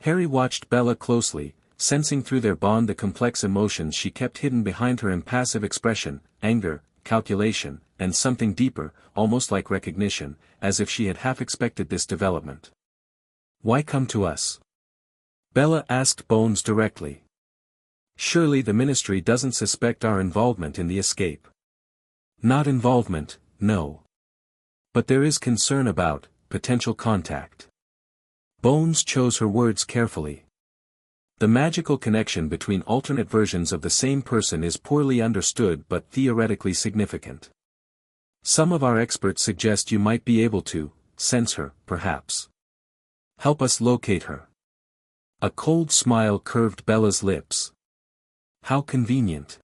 Harry watched Bella closely, sensing through their bond the complex emotions she kept hidden behind her impassive expression, anger, calculation, and something deeper, almost like recognition, as if she had half expected this development. Why come to us? Bella asked Bones directly. Surely the Ministry doesn't suspect our involvement in the escape. Not involvement, no. But there is concern about potential contact. Bones chose her words carefully. The magical connection between alternate versions of the same person is poorly understood but theoretically significant. Some of our experts suggest you might be able to sense her, perhaps. Help us locate her. A cold smile curved Bella's lips. How convenient.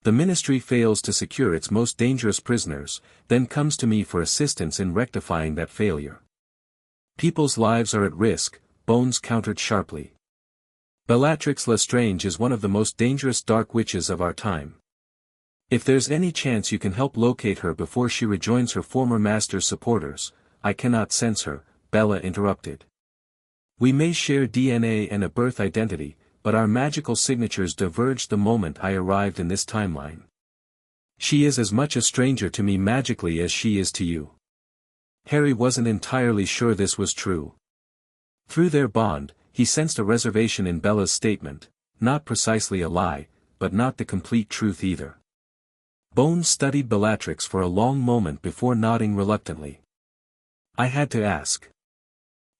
The Ministry fails to secure its most dangerous prisoners, then comes to me for assistance in rectifying that failure. People's lives are at risk, Bones countered sharply. Bellatrix Lestrange is one of the most dangerous dark witches of our time. If there's any chance you can help locate her before she rejoins her former master's supporters, I cannot sense her, Bella interrupted. We may share DNA and a birth identity, but our magical signatures diverged the moment I arrived in this timeline. She is as much a stranger to me magically as she is to you. Harry wasn't entirely sure this was true. Through their bond, he sensed a reservation in Bella's statement, not precisely a lie, but not the complete truth either. Bones studied Bellatrix for a long moment before nodding reluctantly. I had to ask.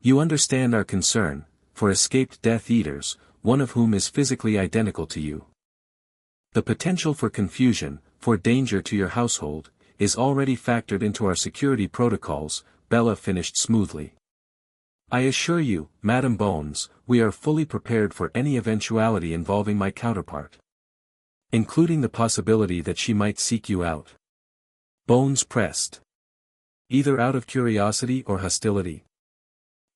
You understand our concern, for escaped Death Eaters, one of whom is physically identical to you. The potential for confusion, for danger to your household, is already factored into our security protocols, Bella finished smoothly. I assure you, Madam Bones, we are fully prepared for any eventuality involving my counterpart. Including the possibility that she might seek you out. Bones pressed. Either out of curiosity or hostility.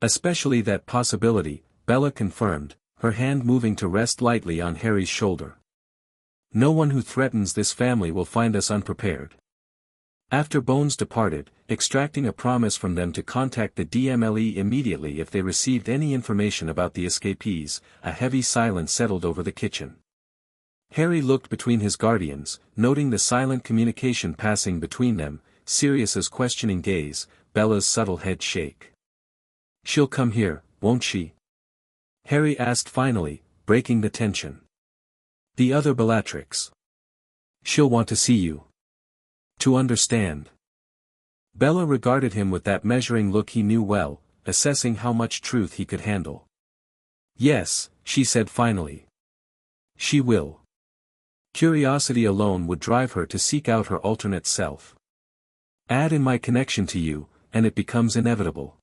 Especially that possibility, Bella confirmed, her hand moving to rest lightly on Harry's shoulder. No one who threatens this family will find us unprepared. After Bones departed, extracting a promise from them to contact the DMLE immediately if they received any information about the escapees, a heavy silence settled over the kitchen. Harry looked between his guardians, noting the silent communication passing between them, Sirius's questioning gaze, Bella's subtle head shake. She'll come here, won't she? Harry asked finally, breaking the tension. The other Bellatrix. She'll want to see you. To understand. Bella regarded him with that measuring look he knew well, assessing how much truth he could handle. Yes, she said finally. She will. Curiosity alone would drive her to seek out her alternate self. Add in my connection to you, and it becomes inevitable.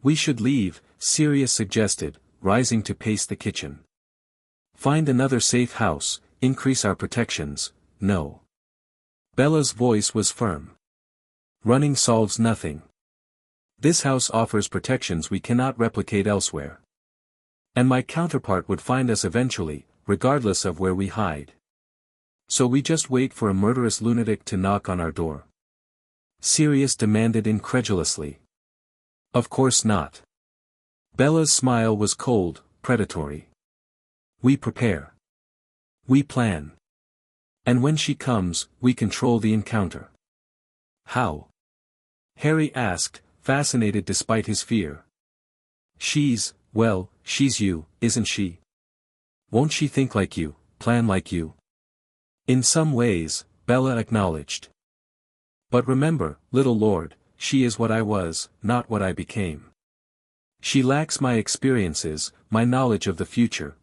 We should leave, Sirius suggested, rising to pace the kitchen. Find another safe house, increase our protections, no. Bella's voice was firm. Running solves nothing. This house offers protections we cannot replicate elsewhere. And my counterpart would find us eventually, regardless of where we hide. So we just wait for a murderous lunatic to knock on our door? Sirius demanded incredulously. Of course not. Bella's smile was cold, predatory. We prepare. We plan. And when she comes, we control the encounter. How? Harry asked, fascinated despite his fear. Well, she's you, isn't she? Won't she think like you, plan like you? In some ways, Bella acknowledged. But remember, little lord, she is what I was, not what I became. She lacks my experiences, my knowledge of the future,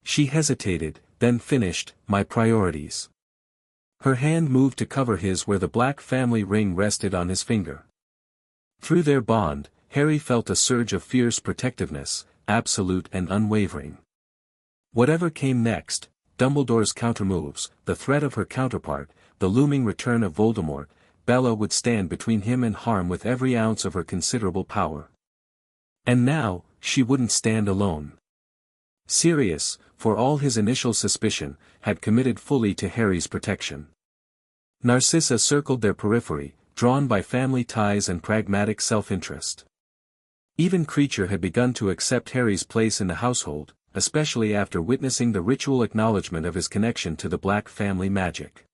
She hesitated, then finished, my priorities. Her hand moved to cover his where the Black family ring rested on his finger. Through their bond, Harry felt a surge of fierce protectiveness, absolute and unwavering. Whatever came next, Dumbledore's countermoves, the threat of her counterpart, the looming return of Voldemort, Bella would stand between him and harm with every ounce of her considerable power. And now, she wouldn't stand alone. Sirius, for all his initial suspicion, had committed fully to Harry's protection. Narcissa circled their periphery, drawn by family ties and pragmatic self-interest. Even Creature had begun to accept Harry's place in the household, especially after witnessing the ritual acknowledgement of his connection to the Black family magic.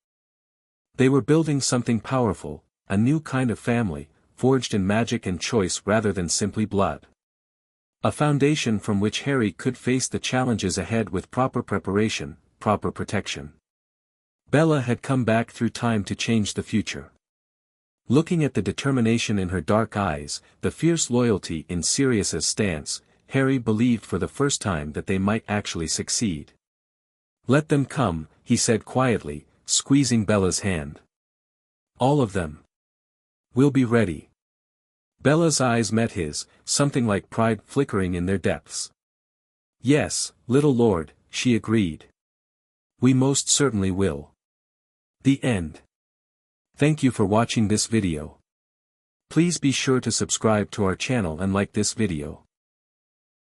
They were building something powerful, a new kind of family, forged in magic and choice rather than simply blood. A foundation from which Harry could face the challenges ahead with proper preparation, proper protection. Bella had come back through time to change the future. Looking at the determination in her dark eyes, the fierce loyalty in Sirius's stance, Harry believed for the first time that they might actually succeed. Let them come, he said quietly, squeezing Bella's hand. All of them. We'll be ready. Bella's eyes met his, something like pride flickering in their depths. Yes, little lord, she agreed. We most certainly will. The end. Thank you for watching this video. Please be sure to subscribe to our channel and like this video.